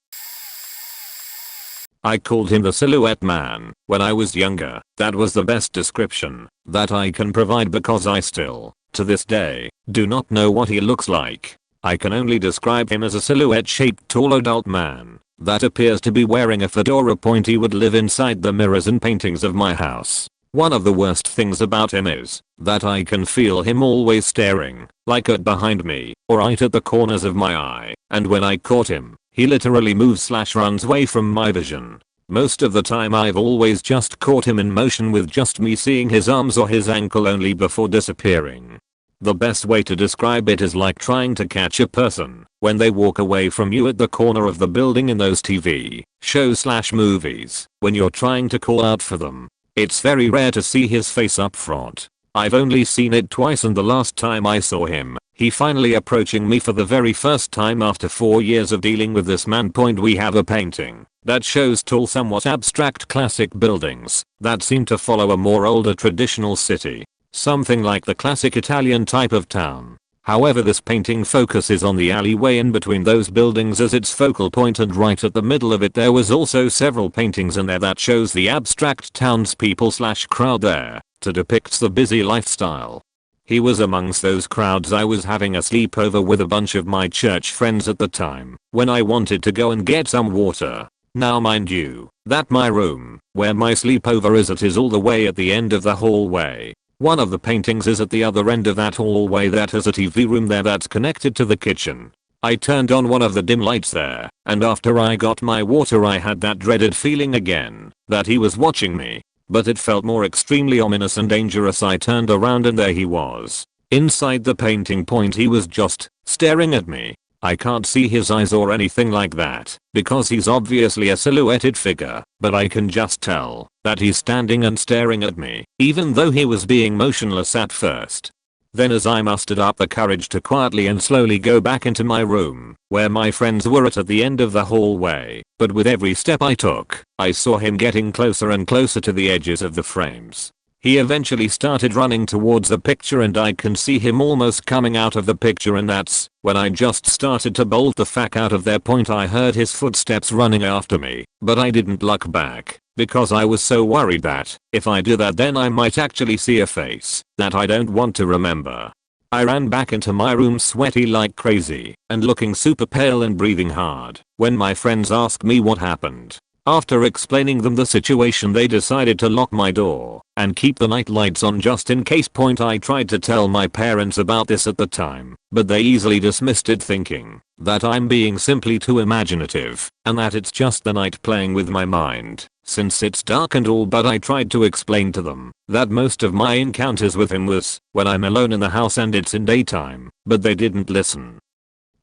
I called him the Silhouette Man when I was younger. That was the best description that I can provide because I still, to this day, do not know what he looks like. I can only describe him as a silhouette-shaped tall adult man that appears to be wearing a fedora. He would live inside the mirrors and paintings of my house. One of the worst things about him is that I can feel him always staring, like at behind me, or right at the corners of my eye, and when I caught him, He literally moves/runs away from my vision. Most of the time I've always just caught him in motion with just me seeing his arms or his ankle only before disappearing. The best way to describe it is like trying to catch a person when they walk away from you at the corner of the building in those TV shows/movies when you're trying to call out for them. It's very rare to see his face up front. I've only seen it twice, and the last time I saw him, he finally approaching me for the very first time after 4 years of dealing with this man. We have a painting that shows tall, somewhat abstract classic buildings that seem to follow a more older traditional city. Something like the classic Italian type of town. However, this painting focuses on the alleyway in between those buildings as its focal point, and right at the middle of it there was also several paintings in there that shows the abstract townspeople/crowd there to depict the busy lifestyle. He was amongst those crowds. I was having a sleepover with a bunch of my church friends at the time when I wanted to go and get some water. Now mind you, that my room, where my sleepover is all the way at the end of the hallway. One of the paintings is at the other end of that hallway that has a TV room there that's connected to the kitchen. I turned on one of the dim lights there, and after I got my water I had that dreaded feeling again that he was watching me. But it felt more extremely ominous and dangerous. I turned around and there he was. Inside the painting. He was just staring at me. I can't see his eyes or anything like that because he's obviously a silhouetted figure, but I can just tell that he's standing and staring at me, even though he was being motionless at first. Then as I mustered up the courage to quietly and slowly go back into my room, where my friends were at the end of the hallway, but with every step I took, I saw him getting closer and closer to the edges of the frames. He eventually started running towards the picture and I can see him almost coming out of the picture, and that's when I just started to bolt the fuck out of there. I heard his footsteps running after me, but I didn't look back because I was so worried that if I do that then I might actually see a face that I don't want to remember. I ran back into my room sweaty like crazy and looking super pale and breathing hard when my friends asked me what happened. After explaining them the situation, they decided to lock my door and keep the night lights on just in case. I tried to tell my parents about this at the time, but they easily dismissed it, thinking that I'm being simply too imaginative and that it's just the night playing with my mind since it's dark and all. But I tried to explain to them that most of my encounters with him was when I'm alone in the house and it's in daytime, but they didn't listen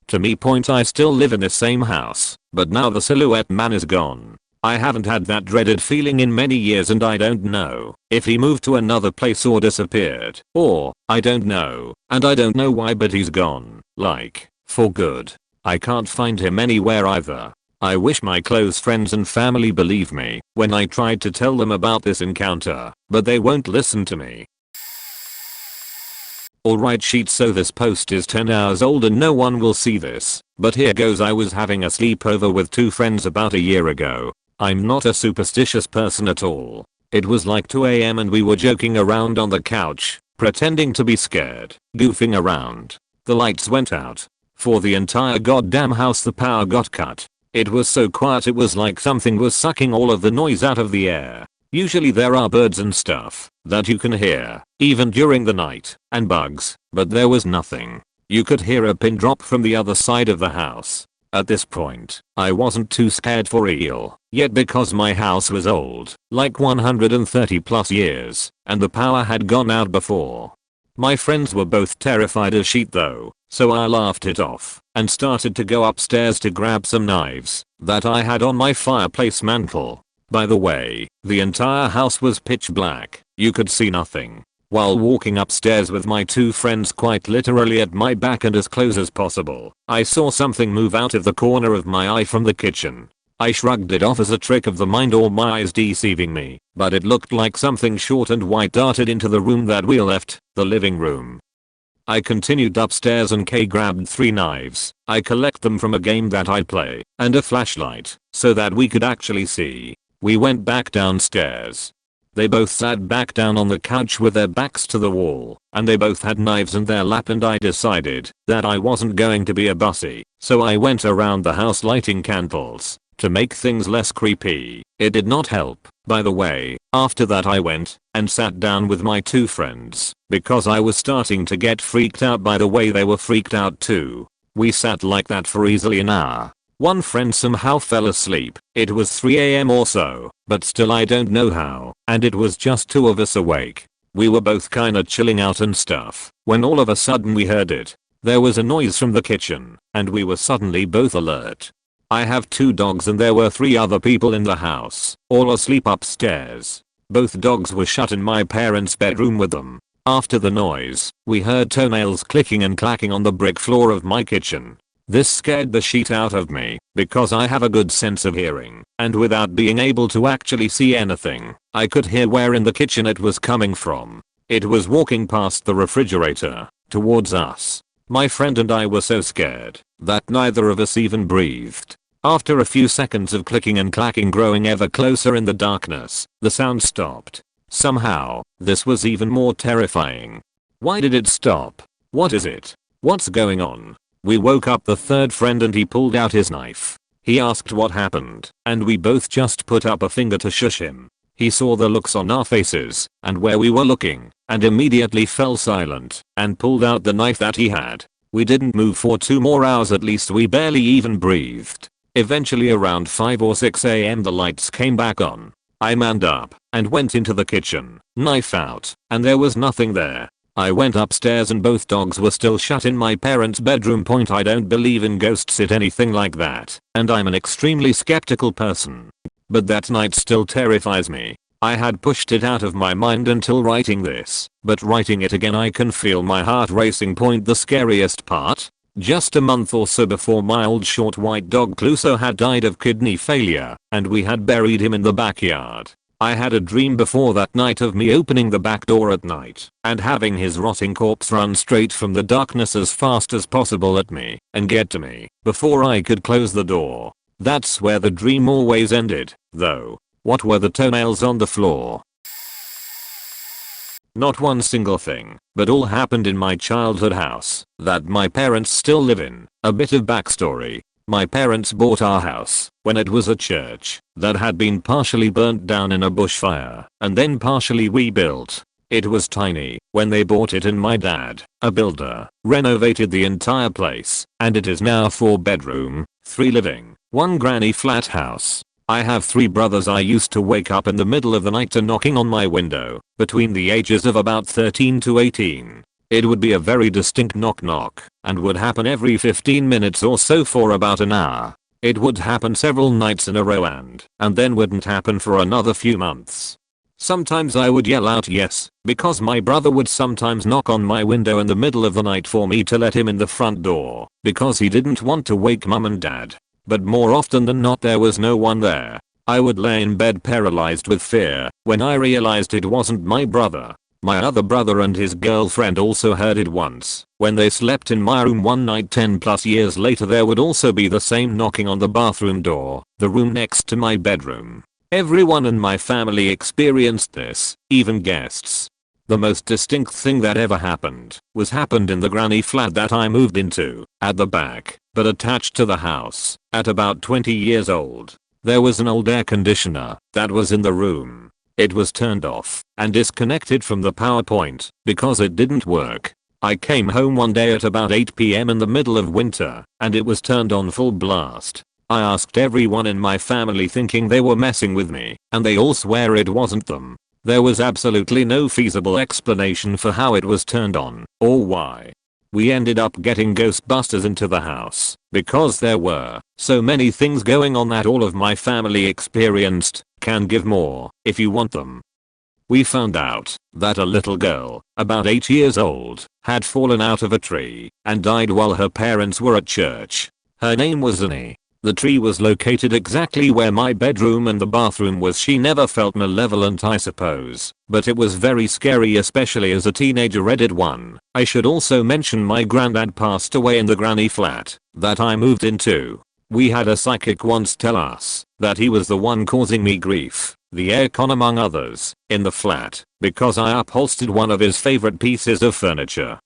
to me. I still live in the same house, but now the silhouette man is gone. I haven't had that dreaded feeling in many years, and I don't know if he moved to another place or disappeared, or I don't know, and I don't know why, but he's gone, like, for good. I can't find him anywhere either. I wish my close friends and family believe me when I tried to tell them about this encounter, but they won't listen to me. Alright sheet, so this post is 10 hours old and no one will see this, but here goes. I was having a sleepover with 2 friends about a year ago. I'm not a superstitious person at all. It was like 2 AM and we were joking around on the couch, pretending to be scared, goofing around. The lights went out. For the entire goddamn house the power got cut. It was so quiet it was like something was sucking all of the noise out of the air. Usually there are birds and stuff that you can hear, even during the night, and bugs, but there was nothing. You could hear a pin drop from the other side of the house. At this point, I wasn't too scared for real, yet because my house was old, like 130 plus years, and the power had gone out before. My friends were both terrified as shit though, so I laughed it off and started to go upstairs to grab some knives that I had on my fireplace mantle. By the way, the entire house was pitch black, you could see nothing. While walking upstairs with my 2 friends quite literally at my back and as close as possible, I saw something move out of the corner of my eye from the kitchen. I shrugged it off as a trick of the mind or my eyes deceiving me, but it looked like something short and white darted into the room that we left, the living room. I continued upstairs and grabbed 3 knives. I collect them from a game that I play, and a flashlight, so that we could actually see. We went back downstairs. They both sat back down on the couch with their backs to the wall, and they both had knives in their lap, and I decided that I wasn't going to be a bussy, so I went around the house lighting candles to make things less creepy. It did not help, by the way. After that I went and sat down with my 2 friends because I was starting to get freaked out by the way they were freaked out too. We sat like that for easily an hour. One friend somehow fell asleep. It was 3 AM or so, but still I don't know how, and it was just two of us awake. We were both kinda chilling out and stuff, when all of a sudden we heard it. There was a noise from the kitchen, and we were suddenly both alert. I have 2 dogs and there were 3 other people in the house, all asleep upstairs. Both dogs were shut in my parents' bedroom with them. After the noise, we heard toenails clicking and clacking on the brick floor of my kitchen. This scared the shit out of me, because I have a good sense of hearing, and without being able to actually see anything, I could hear where in the kitchen it was coming from. It was walking past the refrigerator, towards us. My friend and I were so scared that neither of us even breathed. After a few seconds of clicking and clacking growing ever closer in the darkness, the sound stopped. Somehow, this was even more terrifying. Why did it stop? What is it? What's going on? We woke up the third friend and he pulled out his knife. He asked what happened, and we both just put up a finger to shush him. He saw the looks on our faces and where we were looking, and immediately fell silent and pulled out the knife that he had. We didn't move for 2 more hours at least. We barely even breathed. Eventually around 5 or 6 AM the lights came back on. I manned up and went into the kitchen, knife out, and there was nothing there. I went upstairs and both dogs were still shut in my parents' bedroom. I don't believe in ghosts or anything like that, and I'm an extremely skeptical person. But that night still terrifies me. I had pushed it out of my mind until writing this, but writing it again I can feel my heart racing. The scariest part? Just a month or so before my old short white dog Cluso had died of kidney failure, and we had buried him in the backyard. I had a dream before that night of me opening the back door at night and having his rotting corpse run straight from the darkness as fast as possible at me and get to me before I could close the door. That's where the dream always ended, though. What were the toenails on the floor? Not one single thing, but all happened in my childhood house that my parents still live in. A bit of backstory. My parents bought our house when it was a church that had been partially burnt down in a bushfire and then partially rebuilt. It was tiny when they bought it and my dad, a builder, renovated the entire place, and it is now 4 bedroom, 3 living, 1 granny flat house. I have 3 brothers. I used to wake up in the middle of the night to knocking on my window between the ages of about 13 to 18. It would be a very distinct knock knock and would happen every 15 minutes or so for about an hour. It would happen several nights in a row and then wouldn't happen for another few months. Sometimes I would yell out yes, because my brother would sometimes knock on my window in the middle of the night for me to let him in the front door because he didn't want to wake mum and dad. But more often than not there was no one there. I would lay in bed paralyzed with fear when I realized it wasn't my brother. My other brother and his girlfriend also heard it once when they slept in my room one night. 10+ years later there would also be the same knocking on the bathroom door, the room next to my bedroom. Everyone in my family experienced this, even guests. The most distinct thing that ever happened happened in the granny flat that I moved into, at the back, but attached to the house, at about 20 years old. There was an old air conditioner that was in the room. It was turned off and disconnected from the power point because it didn't work. I came home one day at about 8 PM in the middle of winter and it was turned on full blast. I asked everyone in my family thinking they were messing with me, and they all swear it wasn't them. There was absolutely no feasible explanation for how it was turned on or why. We ended up getting Ghostbusters into the house because there were so many things going on that all of my family experienced. Can give more if you want them. We found out that a little girl, about 8 years old, had fallen out of a tree and died while her parents were at church. Her name was Annie. The tree was located exactly where my bedroom and the bathroom was. She never felt malevolent, I suppose, but it was very scary, especially as a teenager. Edit 1. I should also mention my granddad passed away in the granny flat that I moved into. We had a psychic once tell us that he was the one causing me grief, the aircon among others, in the flat, because I upholstered one of his favorite pieces of furniture.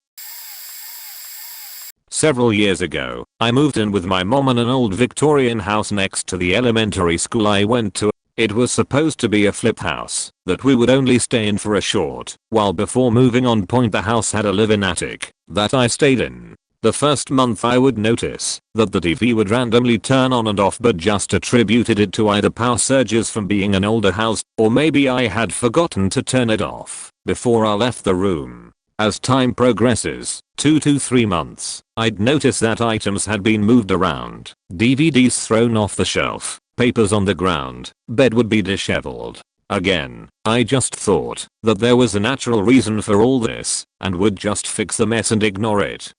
Several years ago, I moved in with my mom in an old Victorian house next to the elementary school I went to. It was supposed to be a flip house that we would only stay in for a short while before moving on. The house had a live-in attic that I stayed in. The first month I would notice that the TV would randomly turn on and off, but just attributed it to either power surges from being an older house, or maybe I had forgotten to turn it off before I left the room. As time progresses, 2 to 3 months, I'd notice that items had been moved around, DVDs thrown off the shelf, papers on the ground, bed would be disheveled. Again, I just thought that there was a natural reason for all this, and would just fix the mess and ignore it.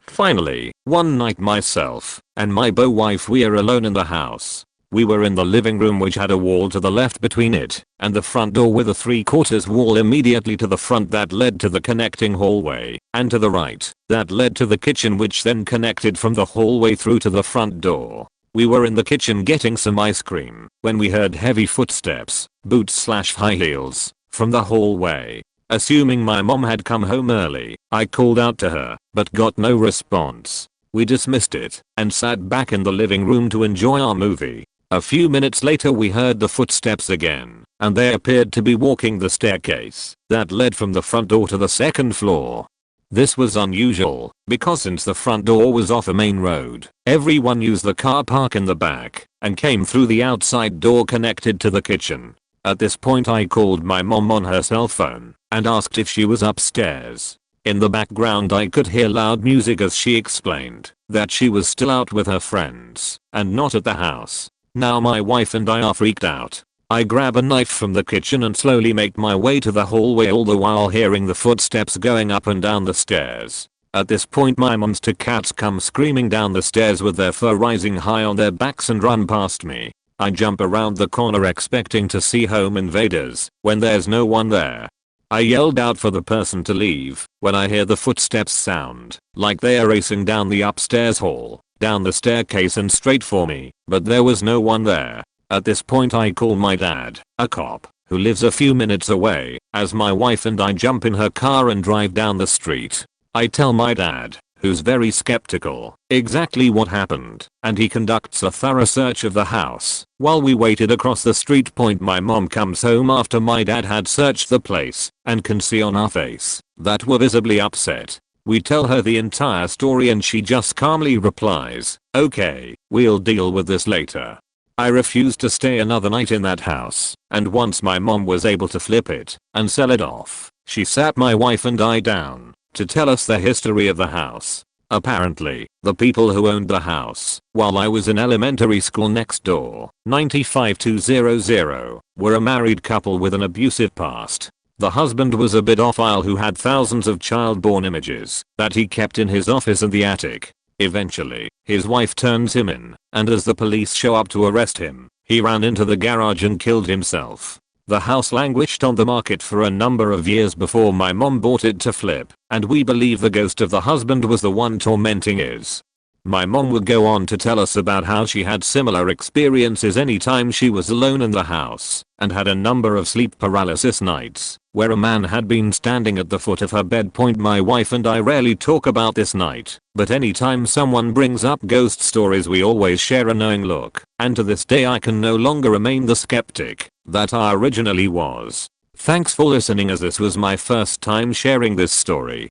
Finally, one night myself and my beau-wife were alone in the house. We were in the living room, which had a wall to the left between it and the front door, with a 3/4 wall immediately to the front that led to the connecting hallway, and to the right that led to the kitchen, which then connected from the hallway through to the front door. We were in the kitchen getting some ice cream when we heard heavy footsteps, boots/high heels, from the hallway. Assuming my mom had come home early, I called out to her, but got no response. We dismissed it and sat back in the living room to enjoy our movie. A few minutes later we heard the footsteps again, and they appeared to be walking the staircase that led from the front door to the second floor. This was unusual, because since the front door was off a main road, everyone used the car park in the back and came through the outside door connected to the kitchen. At this point I called my mom on her cell phone and asked if she was upstairs. In the background I could hear loud music as she explained that she was still out with her friends and not at the house. Now my wife and I are freaked out. I grab a knife from the kitchen and slowly make my way to the hallway, all the while hearing the footsteps going up and down the stairs. At this point my mom's 2 cats come screaming down the stairs with their fur rising high on their backs and run past me. I jump around the corner expecting to see home invaders, when there's no one there. I yelled out for the person to leave when I hear the footsteps sound like they are racing down the upstairs hall, down the staircase and straight for me, but there was no one there. At this point I call my dad, a cop, who lives a few minutes away, as my wife and I jump in her car and drive down the street. I tell my dad, who's very skeptical, exactly what happened, and he conducts a thorough search of the house. While we waited across the street, my mom comes home after my dad had searched the place and can see on our face that we're visibly upset. We tell her the entire story and she just calmly replies, "Okay, we'll deal with this later." I refused to stay another night in that house, and once my mom was able to flip it and sell it off, she sat my wife and I down to tell us the history of the house. Apparently, the people who owned the house while I was in elementary school next door, 95200, were a married couple with an abusive past. The husband was a pedophile who had thousands of child-born images that he kept in his office in the attic. Eventually, his wife turns him in, and as the police show up to arrest him, he ran into the garage and killed himself. The house languished on the market for a number of years before my mom bought it to flip, and we believe the ghost of the husband was the one tormenting us. My mom would go on to tell us about how she had similar experiences anytime she was alone in the house, and had a number of sleep paralysis nights where a man had been standing at the foot of her bed. My wife and I rarely talk about this night, but anytime someone brings up ghost stories we always share a knowing look, and to this day I can no longer remain the skeptic that I originally was. Thanks for listening, as this was my first time sharing this story.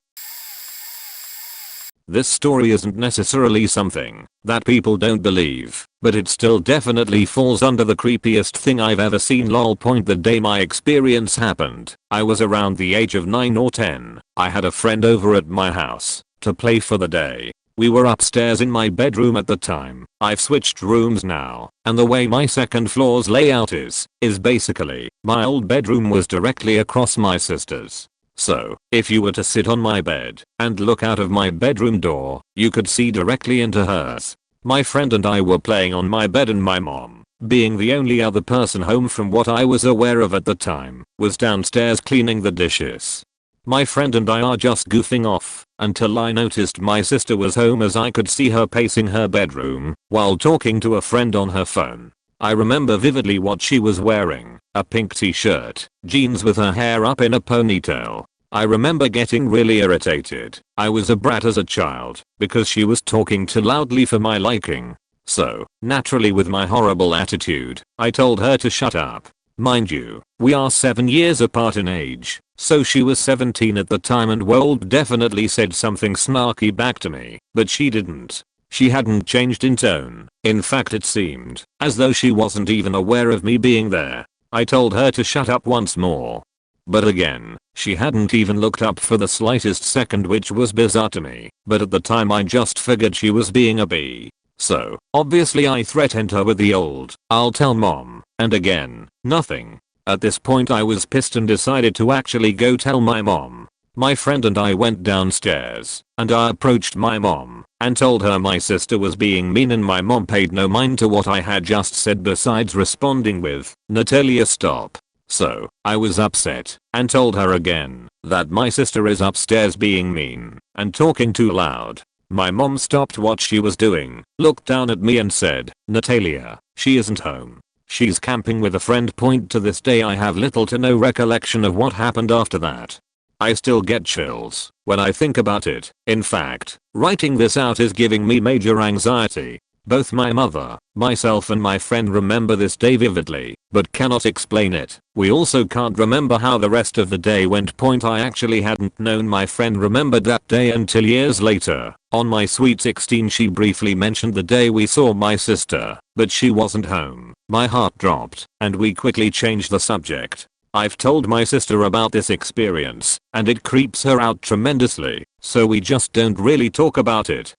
This story isn't necessarily something that people don't believe, but it still definitely falls under the creepiest thing I've ever seen. Lol. The day my experience happened, I was around the age of 9 or 10. I had a friend over at my house to play for the day. We were upstairs in my bedroom at the time. I've switched rooms now, and the way my second floor's layout is basically, my old bedroom was directly across my sister's. So, if you were to sit on my bed and look out of my bedroom door, you could see directly into hers. My friend and I were playing on my bed, and my mom, being the only other person home from what I was aware of at the time, was downstairs cleaning the dishes. My friend and I are just goofing off until I noticed my sister was home, as I could see her pacing her bedroom while talking to a friend on her phone. I remember vividly what she was wearing, a pink t-shirt, jeans with her hair up in a ponytail. I remember getting really irritated. I was a brat as a child because she was talking too loudly for my liking. So, naturally, with my horrible attitude, I told her to shut up. Mind you, we are 7 years apart in age, So she was 17 at the time and Wold definitely said something snarky back to me, but she didn't. She hadn't changed in tone. In fact, it seemed as though she wasn't even aware of me being there. I told her to shut up once more. But again, she hadn't even looked up for the slightest second, which was bizarre to me, but at the time I just figured she was being a bee. So, obviously I threatened her with the old, "I'll tell mom," and again, nothing. At this point I was pissed and decided to actually go tell my mom. My friend and I went downstairs, and I approached my mom and told her my sister was being mean, and my mom paid no mind to what I had just said besides responding with, "Natalia, stop." So, I was upset and told her again that my sister is upstairs being mean and talking too loud. My mom stopped what she was doing, looked down at me and said, "Natalia, she isn't home. She's camping with a friend." To this day I have little to no recollection of what happened after that. I still get chills when I think about it. In fact, writing this out is giving me major anxiety. Both my mother, myself and my friend remember this day vividly, but cannot explain it. We also can't remember how the rest of the day went. I actually hadn't known my friend remembered that day until years later. On my sweet 16 she briefly mentioned the day we saw my sister, but she wasn't home. My heart dropped, and we quickly changed the subject. I've told my sister about this experience, and it creeps her out tremendously, so we just don't really talk about it.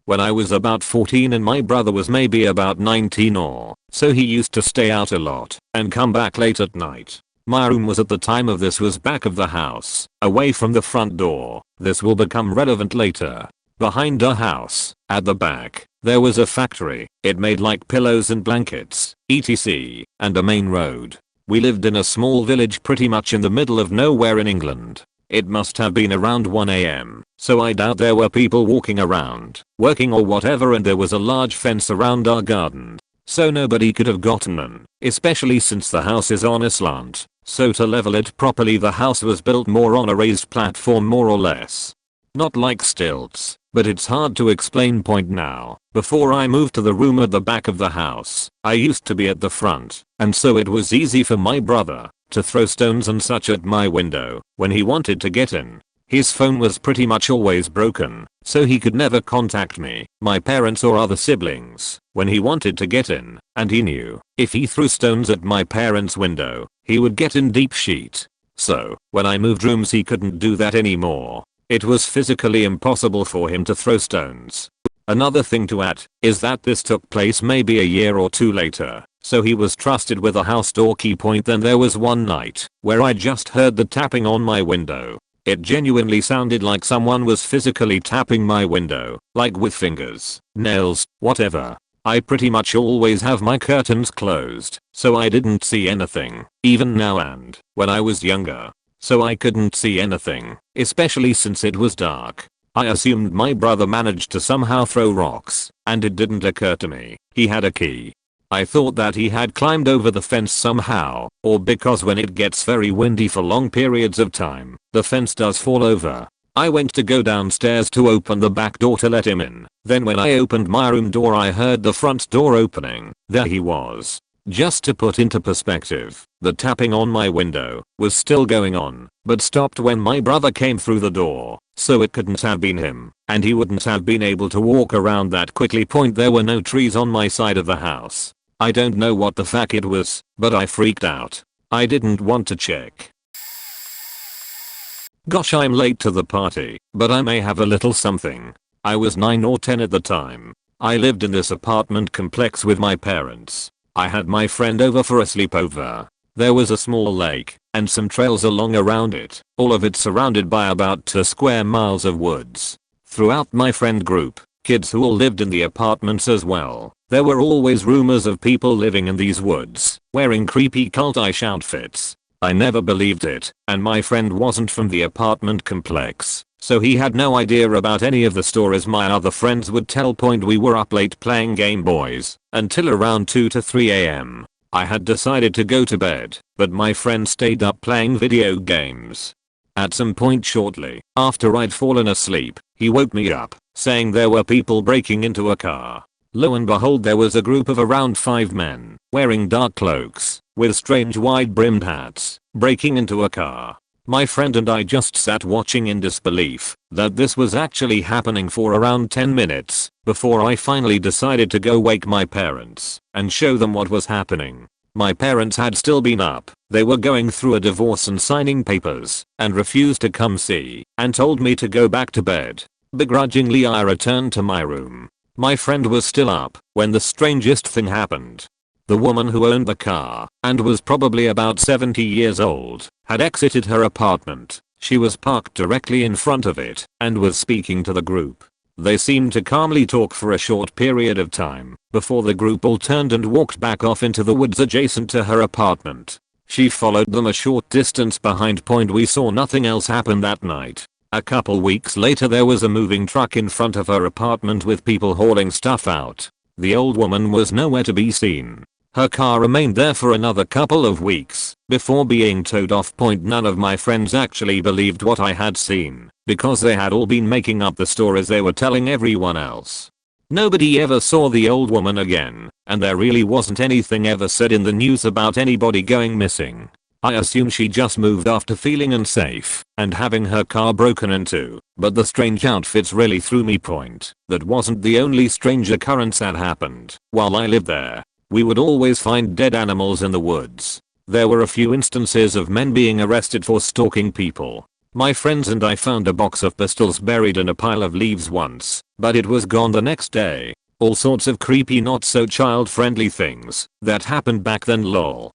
When I was about 14 and my brother was maybe about 19 or so, he used to stay out a lot and come back late at night. My room was at the time of this was back of the house, away from the front door. This will become relevant later. Behind our house, at the back, there was a factory. It made like pillows and blankets, etc. and a main road. We lived in a small village pretty much in the middle of nowhere in England. It must have been around 1 AM, so I doubt there were people walking around, working or whatever, and there was a large fence around our garden. So nobody could have gotten in, especially since the house is on a slant. So to level it properly, the house was built more on a raised platform more or less. Not like stilts, but it's hard to explain. Now, before I moved to the room at the back of the house, I used to be at the front, and so it was easy for my brother to throw stones and such at my window when he wanted to get in. His phone was pretty much always broken, so he could never contact me, my parents or other siblings when he wanted to get in, and he knew if he threw stones at my parents' window, he would get in deep shit. So, when I moved rooms he couldn't do that anymore. It was physically impossible for him to throw stones. Another thing to add is that this took place maybe a year or two later, so he was trusted with a house door key. Then there was one night where I just heard the tapping on my window. It genuinely sounded like someone was physically tapping my window, like with fingers, nails, whatever. I pretty much always have my curtains closed, so I didn't see anything, even now and when I was younger. So I couldn't see anything, especially since it was dark. I assumed my brother managed to somehow throw rocks, and it didn't occur to me he had a key. I thought that he had climbed over the fence somehow, or because when it gets very windy for long periods of time, the fence does fall over. I went to go downstairs to open the back door to let him in. Then when I opened my room door I heard the front door opening. There he was. Just to put into perspective, the tapping on my window was still going on, but stopped when my brother came through the door, so it couldn't have been him, and he wouldn't have been able to walk around that quickly. There were no trees on my side of the house. I don't know what the fuck it was, but I freaked out. I didn't want to check. Gosh, I'm late to the party, but I may have a little something. I was 9 or 10 at the time. I lived in this apartment complex with my parents. I had my friend over for a sleepover. There was a small lake and some trails along around it, all of it surrounded by about 2 square miles of woods. Throughout my friend group, kids who all lived in the apartments as well, there were always rumors of people living in these woods, wearing creepy cultish outfits. I never believed it, and my friend wasn't from the apartment complex, so he had no idea about any of the stories my other friends would tell. We were up late playing Game Boys until around 2 to 3 AM. I had decided to go to bed, but my friend stayed up playing video games. At some point shortly after I'd fallen asleep, he woke me up, saying there were people breaking into a car. Lo and behold, there was a group of around 5 men, wearing dark cloaks, with strange wide-brimmed hats, breaking into a car. My friend and I just sat watching in disbelief that this was actually happening for around 10 minutes before I finally decided to go wake my parents and show them what was happening. My parents had still been up, they were going through a divorce and signing papers, and refused to come see, and told me to go back to bed. Begrudgingly I returned to my room. My friend was still up when the strangest thing happened. The woman who owned the car, and was probably about 70 years old, had exited her apartment. She was parked directly in front of it, and was speaking to the group. They seemed to calmly talk for a short period of time, before the group all turned and walked back off into the woods adjacent to her apartment. She followed them a short distance behind. We saw nothing else happen that night. A couple weeks later there was a moving truck in front of her apartment with people hauling stuff out. The old woman was nowhere to be seen. Her car remained there for another couple of weeks before being towed off. None of my friends actually believed what I had seen because they had all been making up the stories they were telling everyone else. Nobody ever saw the old woman again, and there really wasn't anything ever said in the news about anybody going missing. I assume she just moved after feeling unsafe and having her car broken into, but the strange outfits really threw me. That wasn't the only strange occurrence that happened while I lived there. We would always find dead animals in the woods. There were a few instances of men being arrested for stalking people. My friends and I found a box of pistols buried in a pile of leaves once, but it was gone the next day. All sorts of creepy, not so child-friendly things that happened back then, lol.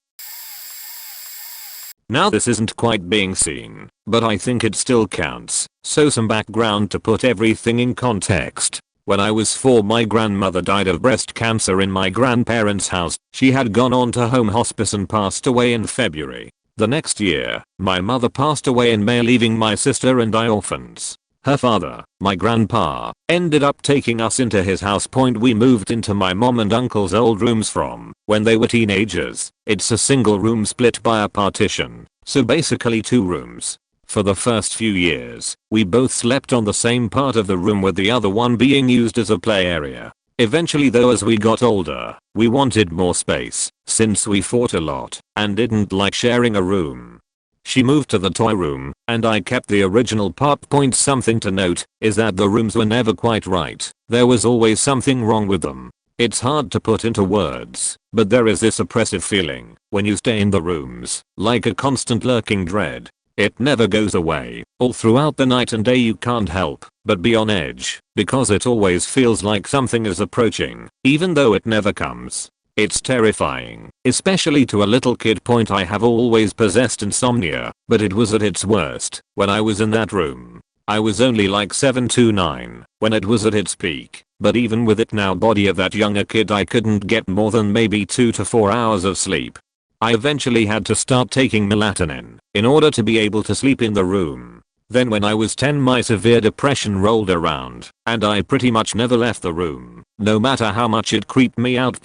Now this isn't quite being seen, but I think it still counts. So some background to put everything in context. When I was 4, my grandmother died of breast cancer in my grandparents' house. She had gone on to home hospice and passed away in February. The next year, my mother passed away in May, leaving my sister and I orphans. Her father, my grandpa, ended up taking us into his house. We moved into my mom and uncle's old rooms from when they were teenagers. It's a single room split by a partition, so basically 2 rooms. For the first few years, we both slept on the same part of the room, with the other one being used as a play area. Eventually though, as we got older, we wanted more space, since we fought a lot and didn't like sharing a room. She moved to the toy room, and I kept the original part. Something to note is that the rooms were never quite right. There was always something wrong with them. It's hard to put into words, but there is this oppressive feeling when you stay in the rooms, like a constant lurking dread. It never goes away. All throughout the night and day you can't help but be on edge, because it always feels like something is approaching, even though it never comes. It's terrifying, especially to a little kid. I have always possessed insomnia, but it was at its worst when I was in that room. I was only like 7 to 9 when it was at its peak, but even with it now body of that younger kid, I couldn't get more than maybe 2 to 4 hours of sleep. I eventually had to start taking melatonin in order to be able to sleep in the room. Then when I was 10, my severe depression rolled around, and I pretty much never left the room, no matter how much it creeped me out.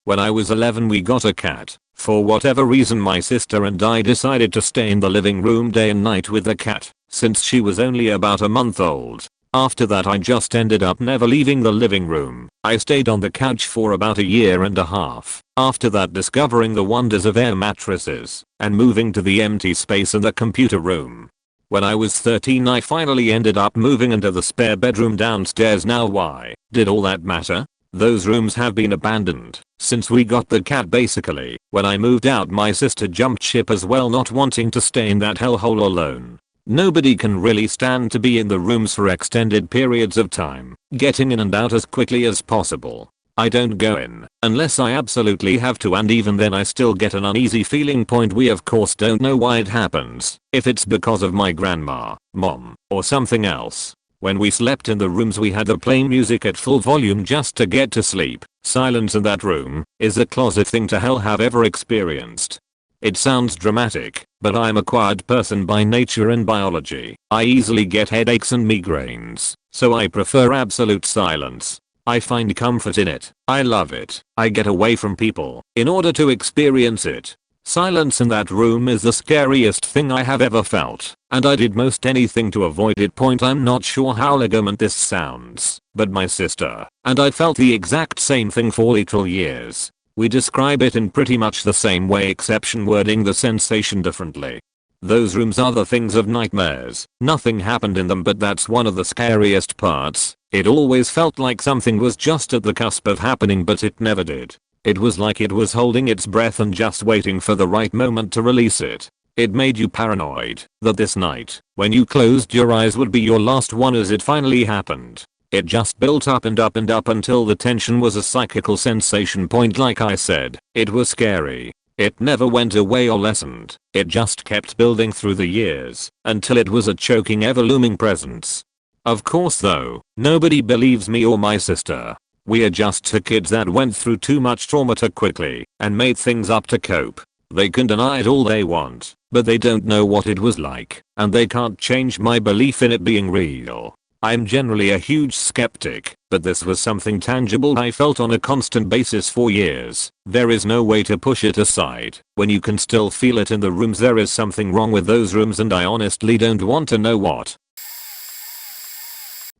When I was 11, we got a cat. For whatever reason, my sister and I decided to stay in the living room day and night with the cat, since she was only about a month old. After that I just ended up never leaving the living room. I stayed on the couch for about a year and a half. After that, discovering the wonders of air mattresses and moving to the empty space in the computer room. When I was 13, I finally ended up moving into the spare bedroom downstairs. Now why did all that matter? Those rooms have been abandoned since we got the cat. Basically, when I moved out, my sister jumped ship as well, not wanting to stay in that hellhole alone. Nobody can really stand to be in the rooms for extended periods of time, getting in and out as quickly as possible. I don't go in unless I absolutely have to, and even then I still get an uneasy feeling. We of course don't know why it happens, if it's because of my grandma, mom, or something else. When we slept in the rooms, we had to play music at full volume just to get to sleep. Silence in that room is the closet thing to hell have ever experienced. It sounds dramatic, but I'm a quiet person by nature and biology. I easily get headaches and migraines, so I prefer absolute silence. I find comfort in it. I love it. I get away from people in order to experience it. Silence in that room is the scariest thing I have ever felt, and I did most anything to avoid it. I'm not sure how legitimate this sounds, but my sister and I felt the exact same thing for literal years. We describe it in pretty much the same way, exception wording the sensation differently. Those rooms are the things of nightmares. Nothing happened in them, but that's one of the scariest parts. It always felt like something was just at the cusp of happening, but it never did. It was like it was holding its breath and just waiting for the right moment to release it. It made you paranoid that this night, when you closed your eyes, would be your last one as it finally happened. It just built up and up and up until the tension was a psychical sensation. Like I said, it was scary. It never went away or lessened. It just kept building through the years until it was a choking, ever-looming presence. Of course though, nobody believes me or my sister. We are just two kids that went through too much trauma too quickly and made things up to cope. They can deny it all they want, but they don't know what it was like, and they can't change my belief in it being real. I'm generally a huge skeptic, but this was something tangible I felt on a constant basis for years. There is no way to push it aside. When you can still feel it in the rooms, there is something wrong with those rooms, and I honestly don't want to know what.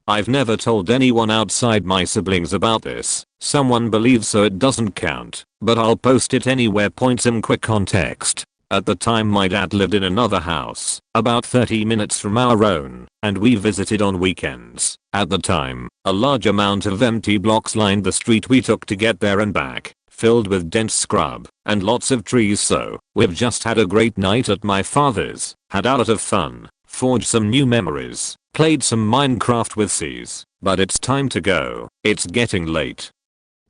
I've never told anyone outside my siblings about this. Someone believes so it doesn't count, but I'll post it anywhere. Some quick context. At the time my dad lived in another house, about 30 minutes from our own, and we visited on weekends. At the time, a large amount of empty blocks lined the street we took to get there and back, filled with dense scrub and lots of trees. So, we've just had a great night at my father's, had a lot of fun, forged some new memories, played some Minecraft with C's, but it's time to go. It's getting late.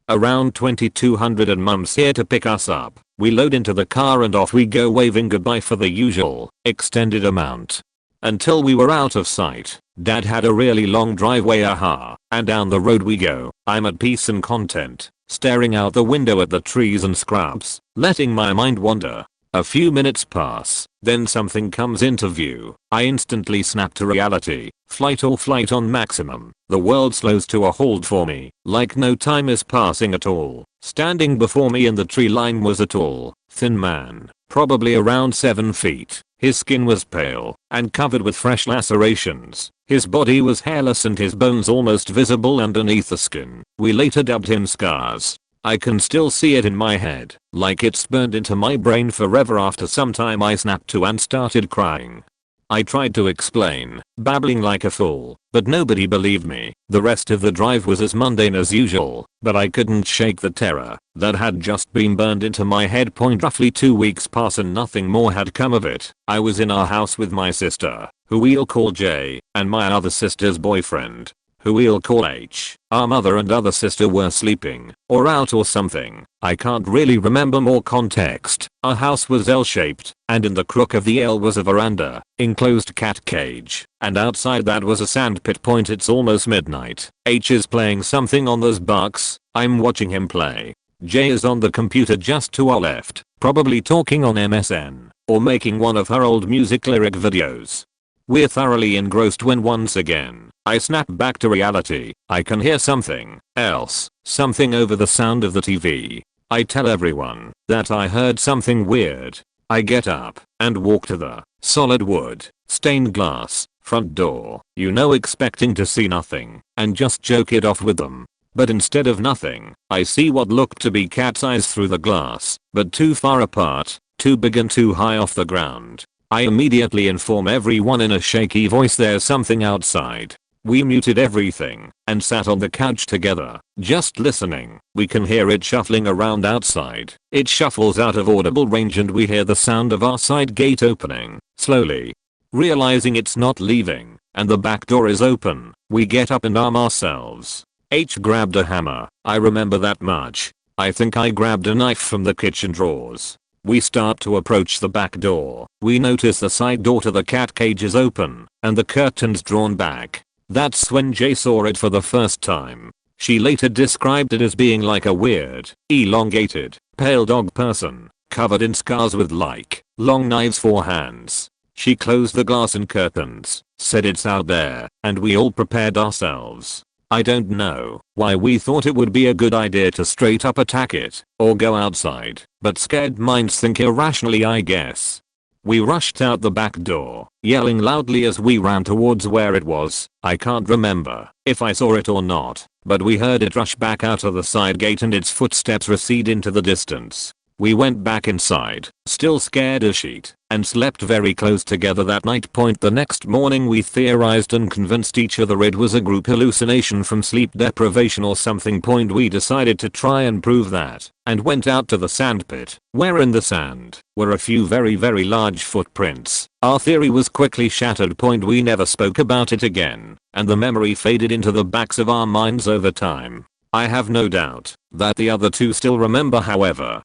Around 2200 and Mum's here to pick us up. We load into the car and off we go, waving goodbye for the usual extended amount. Until we were out of sight. Dad had a really long driveway, and down the road we go. I'm at peace and content, staring out the window at the trees and scrubs, letting my mind wander. A few minutes pass, then something comes into view. I instantly snap to reality. Flight or flight on maximum. The world slows to a halt for me, like no time is passing at all. Standing before me in the tree line was a tall, thin man, probably around 7 feet. His skin was pale and covered with fresh lacerations. His body was hairless and his bones almost visible underneath the skin. We later dubbed him Scars. I can still see it in my head, like it's burned into my brain forever. After some time I snapped to and started crying. I tried to explain, babbling like a fool, but nobody believed me. The rest of the drive was as mundane as usual, but I couldn't shake the terror that had just been burned into my head. Roughly 2 weeks pass and nothing more had come of it. I was in our house with my sister, who we'll call J, and my other sister's boyfriend, who we'll call H. Our mother and other sister were sleeping, or out or something. I can't really remember more context. Our house was L-shaped, and in the crook of the L was a veranda, enclosed cat cage, and outside that was a sand pit. It's almost midnight. H is playing something on those bucks. I'm watching him play. J is on the computer just to our left, probably talking on MSN, or making one of her old music lyric videos. We're thoroughly engrossed when once again, I snap back to reality. I can hear something else, something over the sound of the TV. I tell everyone that I heard something weird. I get up and walk to the solid wood, stained glass, front door, expecting to see nothing, and just joke it off with them. But instead of nothing, I see what looked to be cat's eyes through the glass, but too far apart, too big and too high off the ground. I immediately inform everyone in a shaky voice there's something outside. We muted everything and sat on the couch together, just listening. We can hear it shuffling around outside. It shuffles out of audible range and we hear the sound of our side gate opening, slowly. Realizing it's not leaving, and the back door is open, we get up and arm ourselves. H grabbed a hammer, I remember that much. I think I grabbed a knife from the kitchen drawers. We start to approach the back door. We notice the side door to the cat cage is open, and the curtains drawn back. That's when Jay saw it for the first time. She later described it as being like a weird, elongated, pale dog person, covered in scars with long knives for hands. She closed the glass and curtains, said it's out there, and we all prepared ourselves. I don't know why we thought it would be a good idea to straight up attack it or go outside, but scared minds think irrationally, I guess. We rushed out the back door, yelling loudly as we ran towards where it was. I can't remember if I saw it or not, but we heard it rush back out of the side gate and its footsteps recede into the distance. We went back inside, still scared as shit, and slept very close together that night. The next morning we theorized and convinced each other it was a group hallucination from sleep deprivation or something. We decided to try and prove that, and went out to the sandpit, where in the sand were a few very large footprints. Our theory was quickly shattered. We never spoke about it again, and the memory faded into the backs of our minds over time. I have no doubt that the other two still remember, however.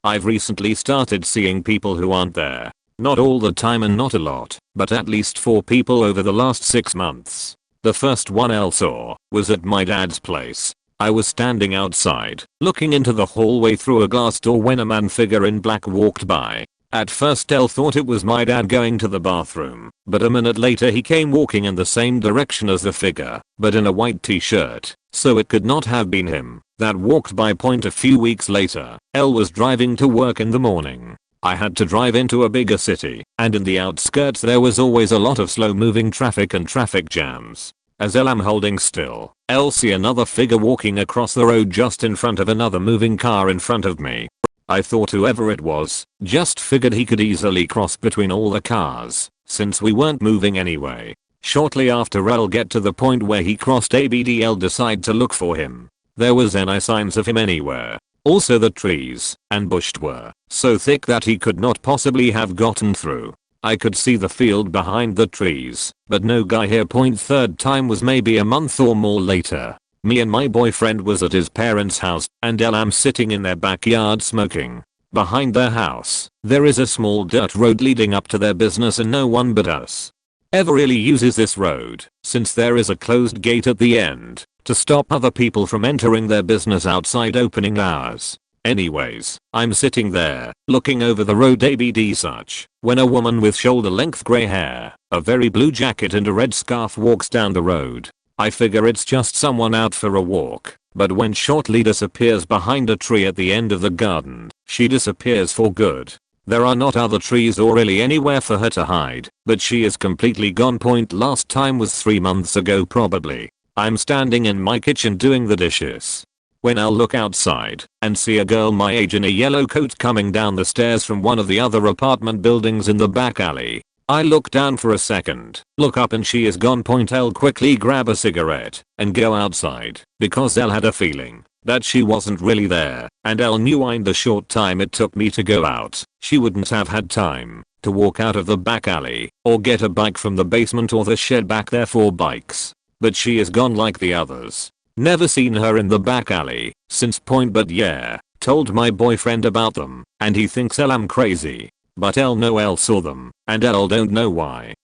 I've recently started seeing people who aren't there. Not all the time and not a lot, but at least 4 people over the last 6 months. The first one I saw was at my dad's place. I was standing outside, looking into the hallway through a glass door when a man figure in black walked by. At first Elle thought it was my dad going to the bathroom, but a minute later he came walking in the same direction as the figure, but in a white t-shirt, so it could not have been him that walked by. A few weeks later, Elle was driving to work in the morning. I had to drive into a bigger city, and in the outskirts there was always a lot of slow moving traffic and traffic jams. As Elle am holding still, Elle see another figure walking across the road just in front of another moving car in front of me. I thought whoever it was just figured he could easily cross between all the cars, since we weren't moving anyway. Shortly after Elle get to the point where he crossed, ABDL decide to look for him. There was any signs of him anywhere. Also the trees and bush were so thick that he could not possibly have gotten through. I could see the field behind the trees, but no guy here. Third time was maybe a month or more later. Me and my boyfriend was at his parents' house, and Elle am sitting in their backyard smoking. Behind their house, there is a small dirt road leading up to their business, and no one but us ever really uses this road, since there is a closed gate at the end to stop other people from entering their business outside opening hours. Anyways, I'm sitting there, looking over the road ABD such, when a woman with shoulder length grey hair, a very blue jacket and a red scarf walks down the road. I figure it's just someone out for a walk, but when shortly disappears behind a tree at the end of the garden, she disappears for good. There are not other trees or really anywhere for her to hide, but she is completely gone. Last time was 3 months ago probably. I'm standing in my kitchen doing the dishes, when I'll look outside and see a girl my age in a yellow coat coming down the stairs from one of the other apartment buildings in the back alley. I look down for a second, look up, and she is gone. Elle quickly grab a cigarette and go outside, because Elle had a feeling that she wasn't really there, and Elle knew in the short time it took me to go out, she wouldn't have had time to walk out of the back alley or get a bike from the basement or the shed back there for bikes. But she is gone like the others. Never seen her in the back alley since. But yeah, told my boyfriend about them, and he thinks Elle am crazy. But Elle know Elle saw them, and Elle don't know why.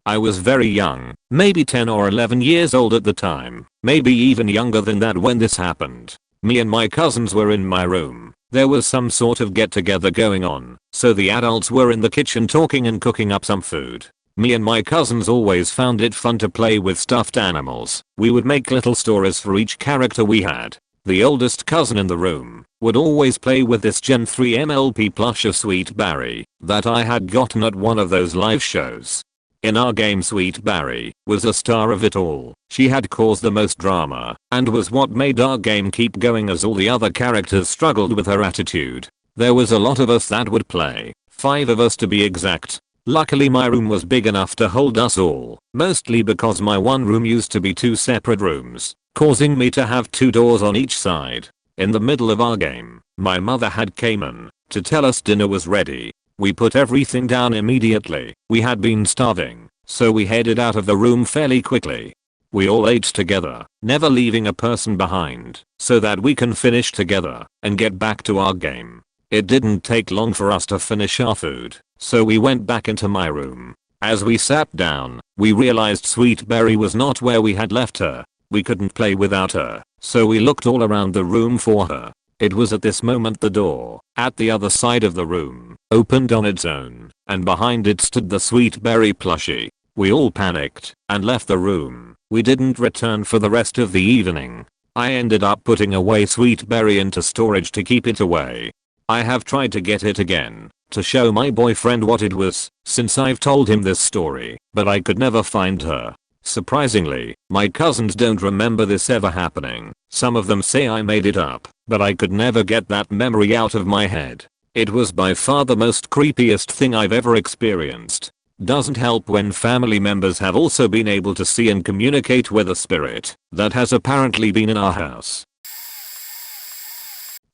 I was very young, maybe 10 or 11 years old at the time, maybe even younger than that when this happened. Me and my cousins were in my room. There was some sort of get together going on, so the adults were in the kitchen talking and cooking up some food. Me and my cousins always found it fun to play with stuffed animals. We would make little stories for each character we had. The oldest cousin in the room would always play with this Gen 3 MLP plush of Sweet Barry that I had gotten at one of those live shows. In our game, Sweet Barry was a star of it all. She had caused the most drama and was what made our game keep going, as all the other characters struggled with her attitude. There was a lot of us that would play, 5 of us to be exact. Luckily my room was big enough to hold us all, mostly because my one room used to be 2 separate rooms, causing me to have 2 doors on each side. In the middle of our game, my mother had came in to tell us dinner was ready. We put everything down immediately. We had been starving, so we headed out of the room fairly quickly. We all ate together, never leaving a person behind, so that we can finish together and get back to our game. It didn't take long for us to finish our food, so we went back into my room. As we sat down, we realized Sweet Berry was not where we had left her. We couldn't play without her, so we looked all around the room for her. It was at this moment the door, at the other side of the room, opened on its own, and behind it stood the Sweet Berry plushie. We all panicked and left the room. We didn't return for the rest of the evening. I ended up putting away Sweet Berry into storage to keep it away. I have tried to get it again to show my boyfriend what it was since I've told him this story, but I could never find her. Surprisingly, my cousins don't remember this ever happening. Some of them say I made it up, but I could never get that memory out of my head. It was by far the most creepiest thing I've ever experienced. Doesn't help when family members have also been able to see and communicate with a spirit that has apparently been in our house.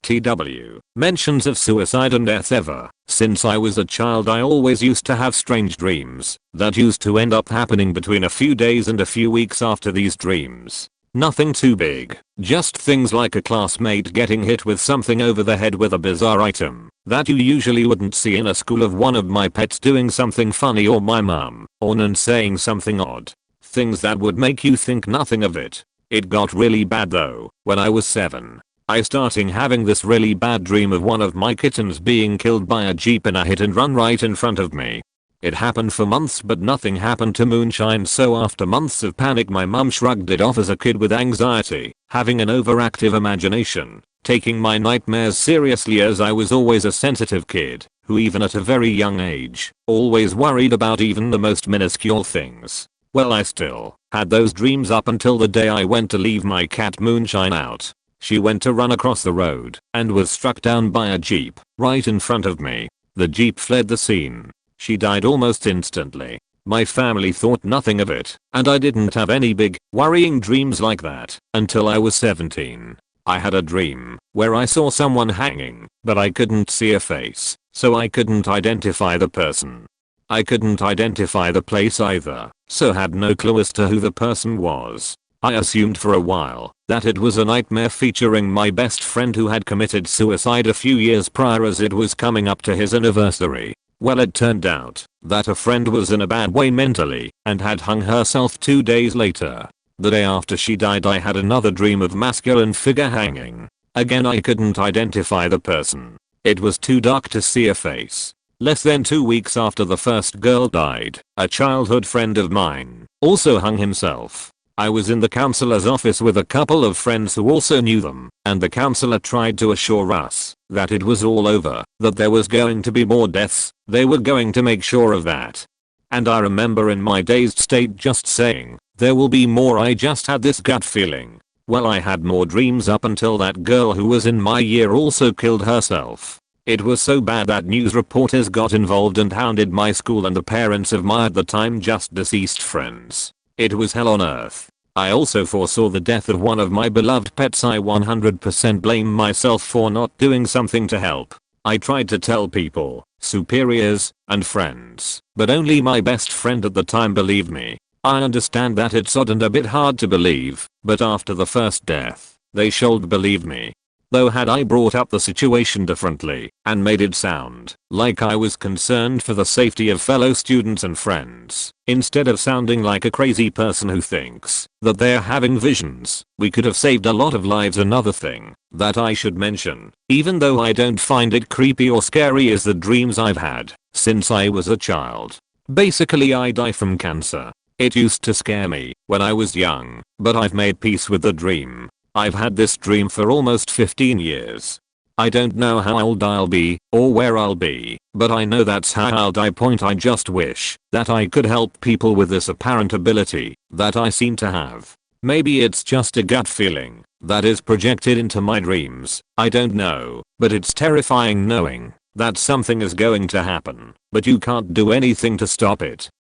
TW. Mentions of suicide and death ever. Since I was a child I always used to have strange dreams that used to end up happening between a few days and a few weeks after these dreams. Nothing too big, just things like a classmate getting hit with something over the head with a bizarre item that you usually wouldn't see in a school, of one of my pets doing something funny, or my mum or nan saying something odd. Things that would make you think nothing of it. It got really bad though when I was 7. I started having this really bad dream of one of my kittens being killed by a jeep in a hit and run right in front of me. It happened for months but nothing happened to Moonshine, so after months of panic my mum shrugged it off as a kid with anxiety, having an overactive imagination, taking my nightmares seriously, as I was always a sensitive kid who even at a very young age always worried about even the most minuscule things. Well, I still had those dreams up until the day I went to leave my cat Moonshine out. She went to run across the road and was struck down by a jeep right in front of me. The jeep fled the scene. She died almost instantly. My family thought nothing of it, and I didn't have any big, worrying dreams like that until I was 17. I had a dream where I saw someone hanging, but I couldn't see a face, so I couldn't identify the person. I couldn't identify the place either, so had no clue as to who the person was. I assumed for a while that it was a nightmare featuring my best friend who had committed suicide a few years prior, as it was coming up to his anniversary. Well, it turned out that a friend was in a bad way mentally and had hung herself 2 days later. The day after she died I had another dream of masculine figure hanging. Again, I couldn't identify the person. It was too dark to see a face. Less than 2 weeks after the first girl died, a childhood friend of mine also hung himself. I was in the counselor's office with a couple of friends who also knew them, and the counselor tried to assure us that it was all over, that there was going to be more deaths, they were going to make sure of that. And I remember in my dazed state just saying, there will be more. I just had this gut feeling. Well, I had more dreams up until that girl who was in my year also killed herself. It was so bad that news reporters got involved and hounded my school and the parents of my at the time just deceased friends. It was hell on earth. I also foresaw the death of one of my beloved pets. I 100% blame myself for not doing something to help. I tried to tell people, superiors, and friends, but only my best friend at the time believed me. I understand that it's odd and a bit hard to believe, but after the first death, they should believe me. Though had I brought up the situation differently and made it sound like I was concerned for the safety of fellow students and friends, instead of sounding like a crazy person who thinks that they're having visions, we could have saved a lot of lives. Another thing that I should mention, even though I don't find it creepy or scary, is the dreams I've had since I was a child. Basically, I die from cancer. It used to scare me when I was young, but I've made peace with the dream. I've had this dream for almost 15 years. I don't know how old I'll be or where I'll be, but I know that's how I'll die. I just wish that I could help people with this apparent ability that I seem to have. Maybe it's just a gut feeling that is projected into my dreams. I don't know, but it's terrifying knowing that something is going to happen, but you can't do anything to stop it.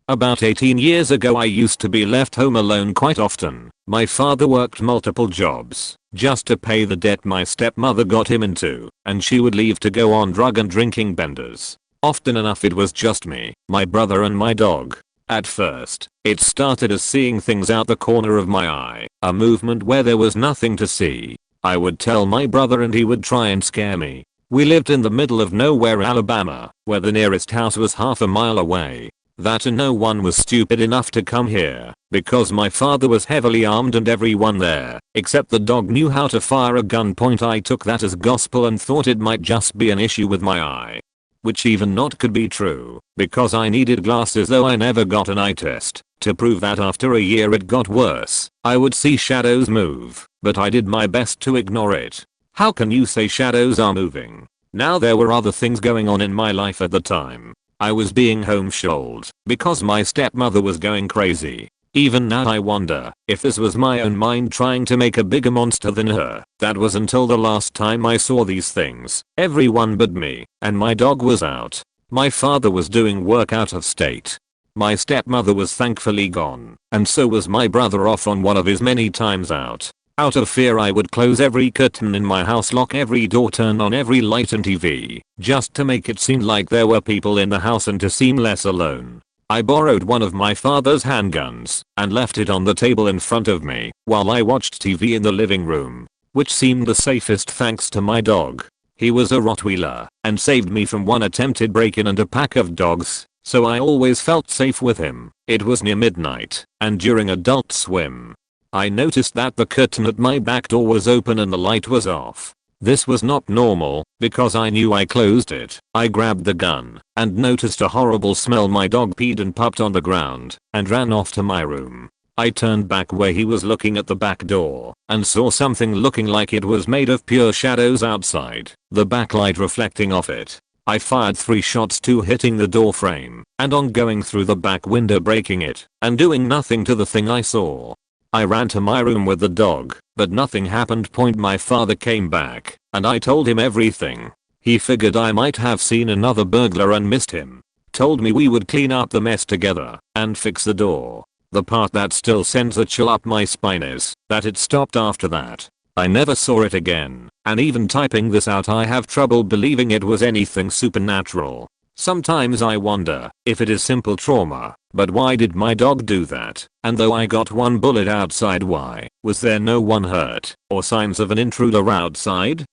About 18 years ago I used to be left home alone quite often. My father worked multiple jobs just to pay the debt my stepmother got him into, and she would leave to go on drug and drinking benders. Often enough it was just me, my brother and my dog. At first, it started as seeing things out the corner of my eye, a movement where there was nothing to see. I would tell my brother and he would try and scare me. We lived in the middle of nowhere, Alabama, where the nearest house was half a mile away. That and no one was stupid enough to come here, because my father was heavily armed and everyone there, except the dog, knew how to fire a gun. I took that as gospel and thought it might just be an issue with my eye. which even not could be true because I needed glasses, though I never got an eye test to prove that. After a year it got worse. I would see shadows move, but I did my best to ignore it. How can you say shadows are moving? Now there were other things going on in my life at the time. I was being homeschooled because my stepmother was going crazy. Even now I wonder if this was my own mind trying to make a bigger monster than her. That was until the last time I saw these things. Everyone but me and my dog was out. My father was doing work out of state. My stepmother was thankfully gone, and so was my brother off on one of his many times out. Out of fear I would close every curtain in my house, lock every door, turn on every light and TV, just to make it seem like there were people in the house and to seem less alone. I borrowed one of my father's handguns and left it on the table in front of me while I watched TV in the living room, which seemed the safest thanks to my dog. He was a Rottweiler and saved me from one attempted break-in and a pack of dogs, so I always felt safe with him. It was near midnight and during Adult Swim. I noticed that the curtain at my back door was open and the light was off. This was not normal because I knew I closed it. I grabbed the gun and noticed a horrible smell. My dog peed and pupped on the ground and ran off to my room. I turned back where he was looking at the back door and saw something looking like it was made of pure shadows outside, the backlight reflecting off it. I fired 3 shots, 2 hitting the door frame and on going through the back window, breaking it and doing nothing to the thing I saw. I ran to my room with the dog, but nothing happened. My father came back and I told him everything. He figured I might have seen another burglar and missed him. Told me we would clean up the mess together and fix the door. The part that still sends a chill up my spine is that it stopped after that. I never saw it again, and even typing this out I have trouble believing it was anything supernatural. Sometimes I wonder if it is simple trauma, but why did my dog do that? And though I got 1 bullet outside, why was there no one hurt or signs of an intruder outside?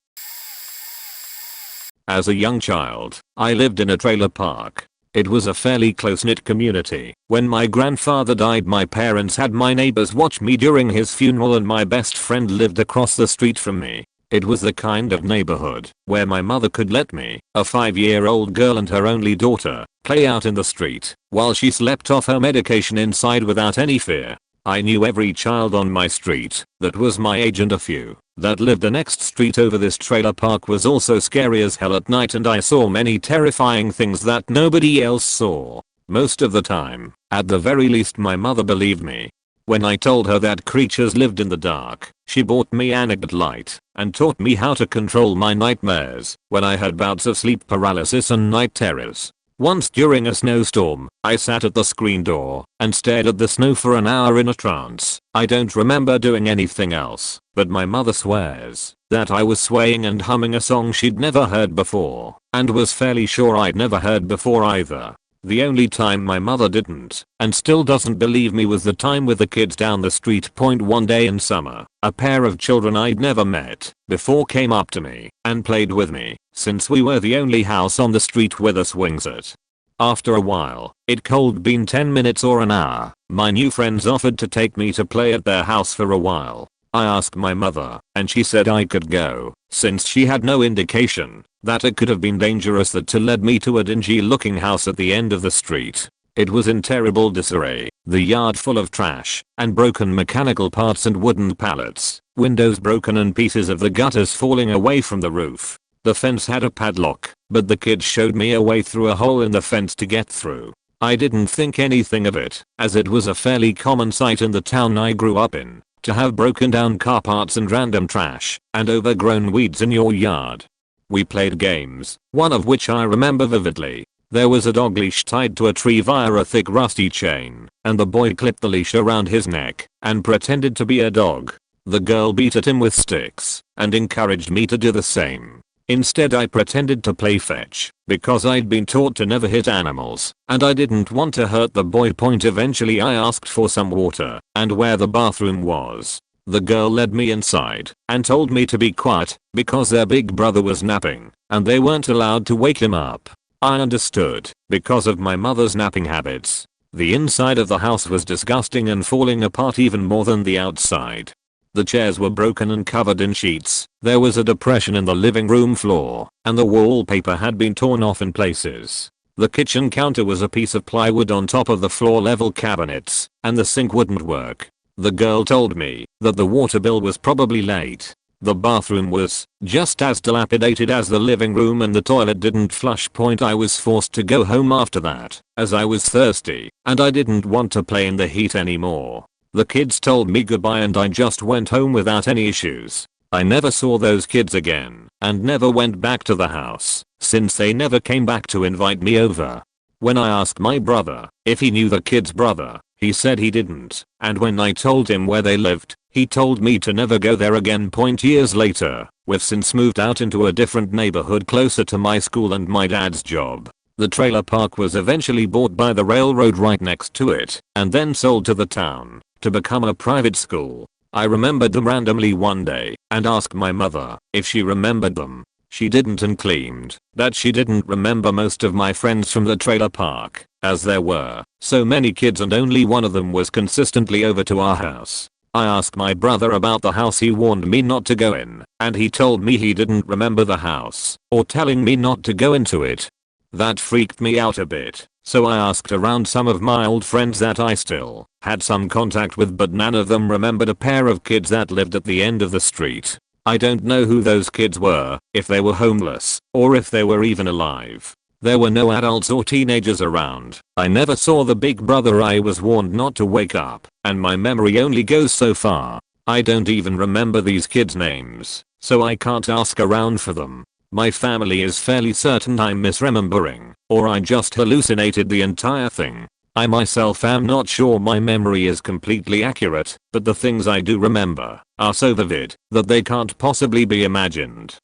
As a young child, I lived in a trailer park. It was a fairly close-knit community. When my grandfather died, my parents had my neighbors watch me during his funeral, and my best friend lived across the street from me. It was the kind of neighborhood where my mother could let me, a 5-year-old girl and her only daughter, play out in the street while she slept off her medication inside without any fear. I knew every child on my street that was my age, and a few that lived the next street over. This trailer park was also scary as hell at night, and I saw many terrifying things that nobody else saw. Most of the time, at the very least, my mother believed me. When I told her that creatures lived in the dark, she bought me an at light and taught me how to control my nightmares when I had bouts of sleep paralysis and night terrors. Once during a snowstorm, I sat at the screen door and stared at the snow for an hour in a trance. I don't remember doing anything else, but my mother swears that I was swaying and humming a song she'd never heard before, and was fairly sure I'd never heard before either. The only time my mother didn't and still doesn't believe me was the time with the kids down the street. One day in summer, a pair of children I'd never met before came up to me and played with me, since we were the only house on the street with a swing set. After a while, it could been 10 minutes or an hour, my new friends offered to take me to play at their house for a while. I asked my mother, and she said I could go, since she had no indication that it could have been dangerous. That led me to a dingy looking house at the end of the street. It was in terrible disarray, the yard full of trash and broken mechanical parts and wooden pallets, windows broken and pieces of the gutters falling away from the roof. The fence had a padlock, but the kids showed me a way through a hole in the fence to get through. I didn't think anything of it, as it was a fairly common sight in the town I grew up in, to have broken down car parts and random trash and overgrown weeds in your yard. We played games, one of which I remember vividly. There was a dog leash tied to a tree via a thick rusty chain, and the boy clipped the leash around his neck and pretended to be a dog. The girl beat at him with sticks and encouraged me to do the same. Instead, I pretended to play fetch because I'd been taught to never hit animals, and I didn't want to hurt the boy. Eventually I asked for some water and where the bathroom was. The girl led me inside and told me to be quiet because their big brother was napping and they weren't allowed to wake him up. I understood because of my mother's napping habits. The inside of the house was disgusting and falling apart even more than the outside. The chairs were broken and covered in sheets. There was a depression in the living room floor, and the wallpaper had been torn off in places. The kitchen counter was a piece of plywood on top of the floor level cabinets, and the sink wouldn't work. The girl told me that the water bill was probably late. The bathroom was just as dilapidated as the living room, and the toilet didn't flush. I was forced to go home after that, as I was thirsty, and I didn't want to play in the heat anymore. The kids told me goodbye and I just went home without any issues. I never saw those kids again, and never went back to the house, since they never came back to invite me over. When I asked my brother if he knew the kid's brother, he said he didn't, and when I told him where they lived, he told me to never go there again. Years later, we've since moved out into a different neighborhood closer to my school and my dad's job. The trailer park was eventually bought by the railroad right next to it, and then sold to the town to become a private school. I remembered them randomly one day and asked my mother if she remembered them. She didn't and claimed that she didn't remember most of my friends from the trailer park, as there were so many kids and only one of them was consistently over to our house. I asked my brother about the house. He warned me not to go in, and he told me he didn't remember the house or telling me not to go into it. That freaked me out a bit, so I asked around some of my old friends that I still had some contact with, but none of them remembered a pair of kids that lived at the end of the street. I don't know who those kids were, if they were homeless, or if they were even alive. There were no adults or teenagers around. I never saw the big brother I was warned not to wake up, and my memory only goes so far. I don't even remember these kids' names, so I can't ask around for them. My family is fairly certain I'm misremembering, or I just hallucinated the entire thing. I myself am not sure my memory is completely accurate, but the things I do remember are so vivid that they can't possibly be imagined.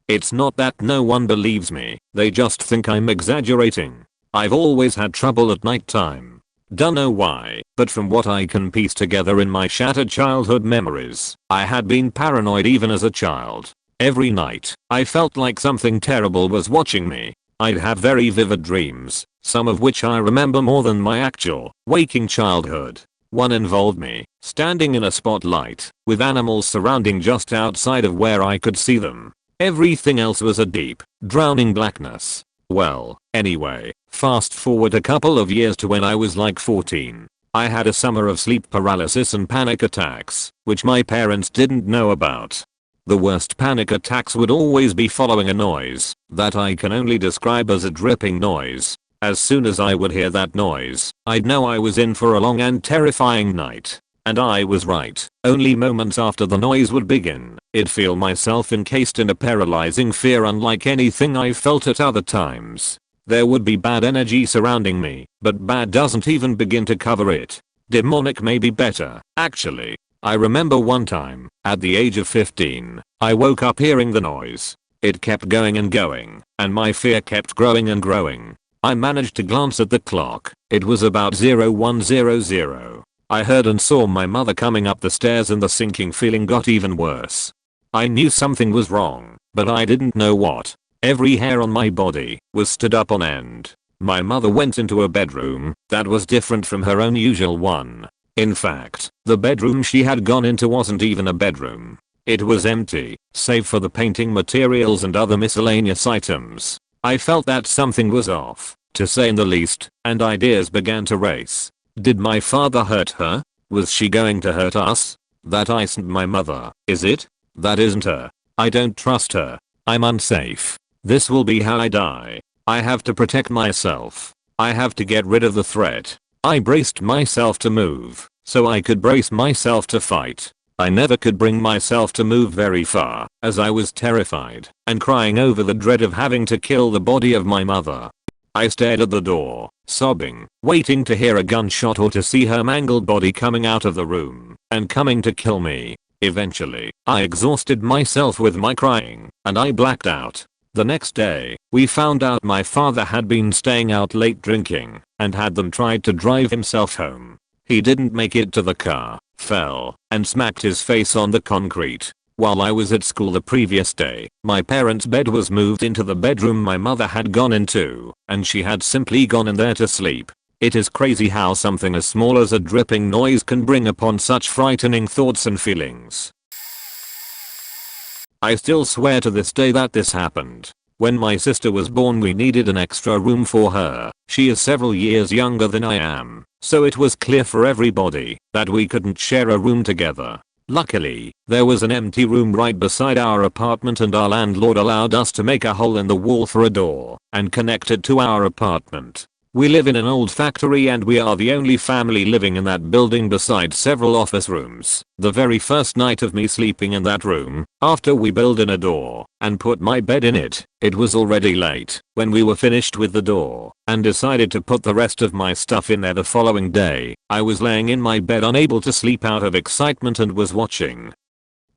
It's not that no one believes me, they just think I'm exaggerating. I've always had trouble at night time. Don't know why, but from what I can piece together in my shattered childhood memories, I had been paranoid even as a child. Every night, I felt like something terrible was watching me. I'd have very vivid dreams, some of which I remember more than my actual waking childhood. One involved me standing in a spotlight with animals surrounding just outside of where I could see them. Everything else was a deep, drowning blackness. Well, anyway, fast forward a couple of years to when I was like 14. I had a summer of sleep paralysis and panic attacks, which my parents didn't know about. The worst panic attacks would always be following a noise that I can only describe as a dripping noise. As soon as I would hear that noise, I'd know I was in for a long and terrifying night. And I was right. Only moments after the noise would begin, I'd feel myself encased in a paralyzing fear unlike anything I've felt at other times. There would be bad energy surrounding me, but bad doesn't even begin to cover it. Demonic may be better, actually. I remember one time, at the age of 15, I woke up hearing the noise. It kept going and going, and my fear kept growing and growing. I managed to glance at the clock. It was about 0100. I heard and saw my mother coming up the stairs and the sinking feeling got even worse. I knew something was wrong, but I didn't know what. Every hair on my body was stood up on end. My mother went into a bedroom that was different from her own usual one. In fact, the bedroom she had gone into wasn't even a bedroom. It was empty, save for the painting materials and other miscellaneous items. I felt that something was off, to say the least, and ideas began to race. Did my father hurt her? Was she going to hurt us? That isn't my mother, is it? That isn't her. I don't trust her. I'm unsafe. This will be how I die. I have to protect myself. I have to get rid of the threat. I braced myself to move, so I could brace myself to fight. I never could bring myself to move very far, as I was terrified and crying over the dread of having to kill the body of my mother. I stared at the door, sobbing, waiting to hear a gunshot or to see her mangled body coming out of the room and coming to kill me. Eventually, I exhausted myself with my crying, and I blacked out. The next day, we found out my father had been staying out late drinking and had them tried to drive himself home. He didn't make it to the car, fell, and smacked his face on the concrete. While I was at school the previous day, my parents' bed was moved into the bedroom my mother had gone into, and she had simply gone in there to sleep. It is crazy how something as small as a dripping noise can bring upon such frightening thoughts and feelings. I still swear to this day that this happened. When my sister was born we needed an extra room for her. She is several years younger than I am, so it was clear for everybody that we couldn't share a room together. Luckily, there was an empty room right beside our apartment and our landlord allowed us to make a hole in the wall for a door and connect it to our apartment. We live in an old factory and we are the only family living in that building besides several office rooms. The very first night of me sleeping in that room, after we built in a door and put my bed in it, it was already late when we were finished with the door and decided to put the rest of my stuff in there the following day. I was laying in my bed unable to sleep out of excitement and was watching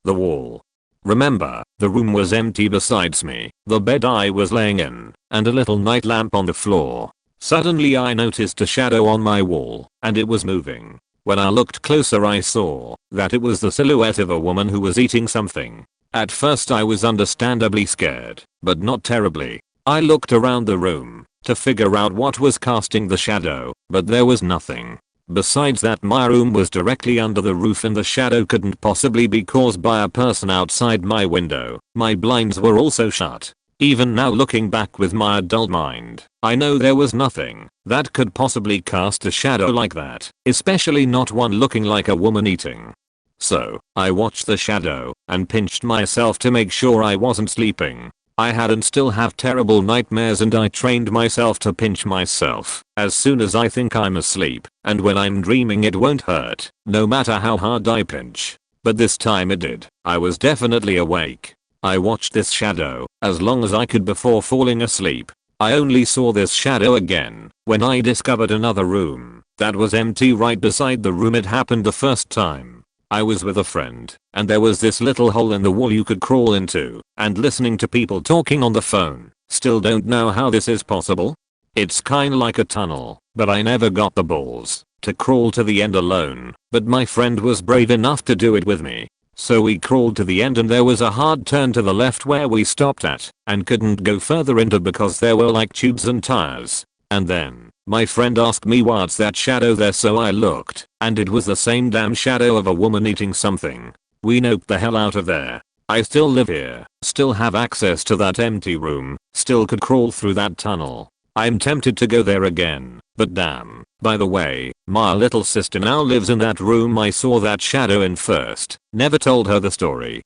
the wall. Remember, the room was empty besides me, the bed I was laying in, and a little night lamp on the floor. Suddenly I noticed a shadow on my wall, and it was moving. When I looked closer I saw that it was the silhouette of a woman who was eating something. At first I was understandably scared, but not terribly. I looked around the room to figure out what was casting the shadow, but there was nothing. Besides that, my room was directly under the roof and the shadow couldn't possibly be caused by a person outside my window. My blinds were also shut. Even now looking back with my adult mind, I know there was nothing that could possibly cast a shadow like that, especially not one looking like a woman eating. So, I watched the shadow and pinched myself to make sure I wasn't sleeping. I had and still have terrible nightmares and I trained myself to pinch myself as soon as I think I'm asleep, and when I'm dreaming it won't hurt, no matter how hard I pinch. But this time it did. I was definitely awake. I watched this shadow as long as I could before falling asleep. I only saw this shadow again when I discovered another room that was empty right beside the room it happened the first time. I was with a friend and there was this little hole in the wall you could crawl into and listening to people talking on the phone. Still don't know how this is possible. It's kinda like a tunnel, but I never got the balls to crawl to the end alone, but my friend was brave enough to do it with me. So we crawled to the end and there was a hard turn to the left where we stopped at and couldn't go further into because there were like tubes and tires. And then my friend asked me what's that shadow there, so I looked and it was the same damn shadow of a woman eating something. We noped the hell out of there. I still live here, still have access to that empty room, still could crawl through that tunnel. I'm tempted to go there again, but damn. By the way, my little sister now lives in that room I saw that shadow in first. Never told her the story.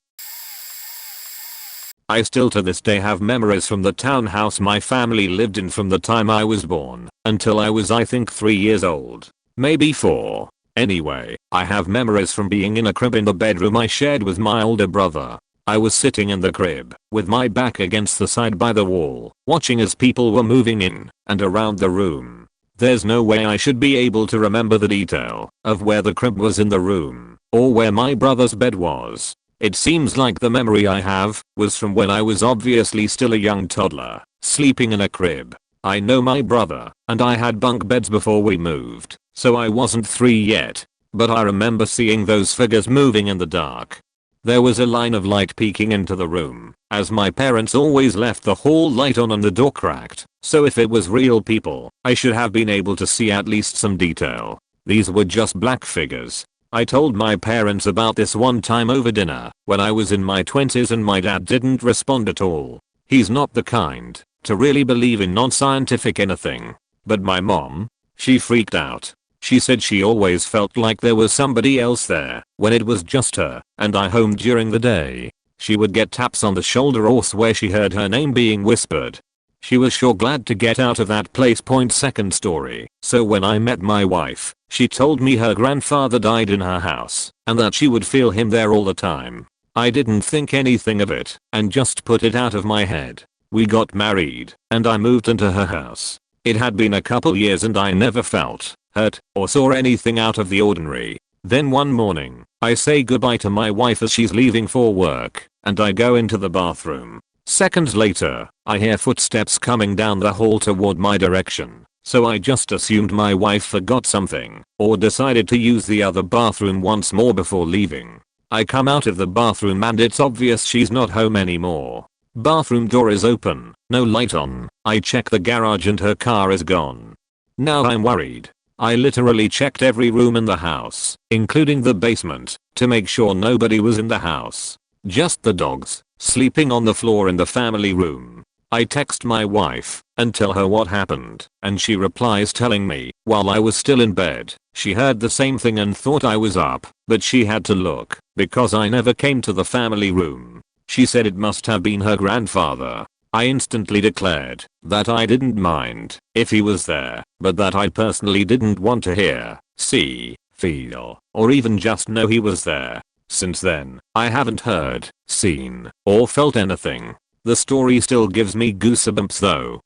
I still to this day have memories from the townhouse my family lived in from the time I was born until I was I think 3 years old. Maybe 4. Anyway, I have memories from being in a crib in the bedroom I shared with my older brother. I was sitting in the crib with my back against the side by the wall, watching as people were moving in and around the room. There's no way I should be able to remember the detail of where the crib was in the room or where my brother's bed was. It seems like the memory I have was from when I was obviously still a young toddler, sleeping in a crib. I know my brother and I had bunk beds before we moved, so I wasn't 3 yet, but I remember seeing those figures moving in the dark. There was a line of light peeking into the room, as my parents always left the hall light on and the door cracked, so if it was real people, I should have been able to see at least some detail. These were just black figures. I told my parents about this one time over dinner when I was in my 20s and my dad didn't respond at all. He's not the kind to really believe in non-scientific anything. But my mom, she freaked out. She said she always felt like there was somebody else there when it was just her and I home during the day. She would get taps on the shoulder or swear she heard her name being whispered. She was sure glad to get out of that place. Second story. So when I met my wife, she told me her grandfather died in her house and that she would feel him there all the time. I didn't think anything of it and just put it out of my head. We got married and I moved into her house. It had been a couple years and I never felt hurt or saw anything out of the ordinary. Then one morning, I say goodbye to my wife as she's leaving for work and I go into the bathroom. Seconds later, I hear footsteps coming down the hall toward my direction, so I just assumed my wife forgot something or decided to use the other bathroom once more before leaving. I come out of the bathroom and it's obvious she's not home anymore. Bathroom door is open, no light on. I check the garage and her car is gone. Now I'm worried. I literally checked every room in the house, including the basement, to make sure nobody was in the house. Just the dogs, sleeping on the floor in the family room. I text my wife and tell her what happened, and she replies telling me, while I was still in bed, she heard the same thing and thought I was up, but she had to look, because I never came to the family room. She said it must have been her grandfather. I instantly declared that I didn't mind if he was there, but that I personally didn't want to hear, see, feel, or even just know he was there. Since then, I haven't heard, seen, or felt anything. The story still gives me goosebumps though.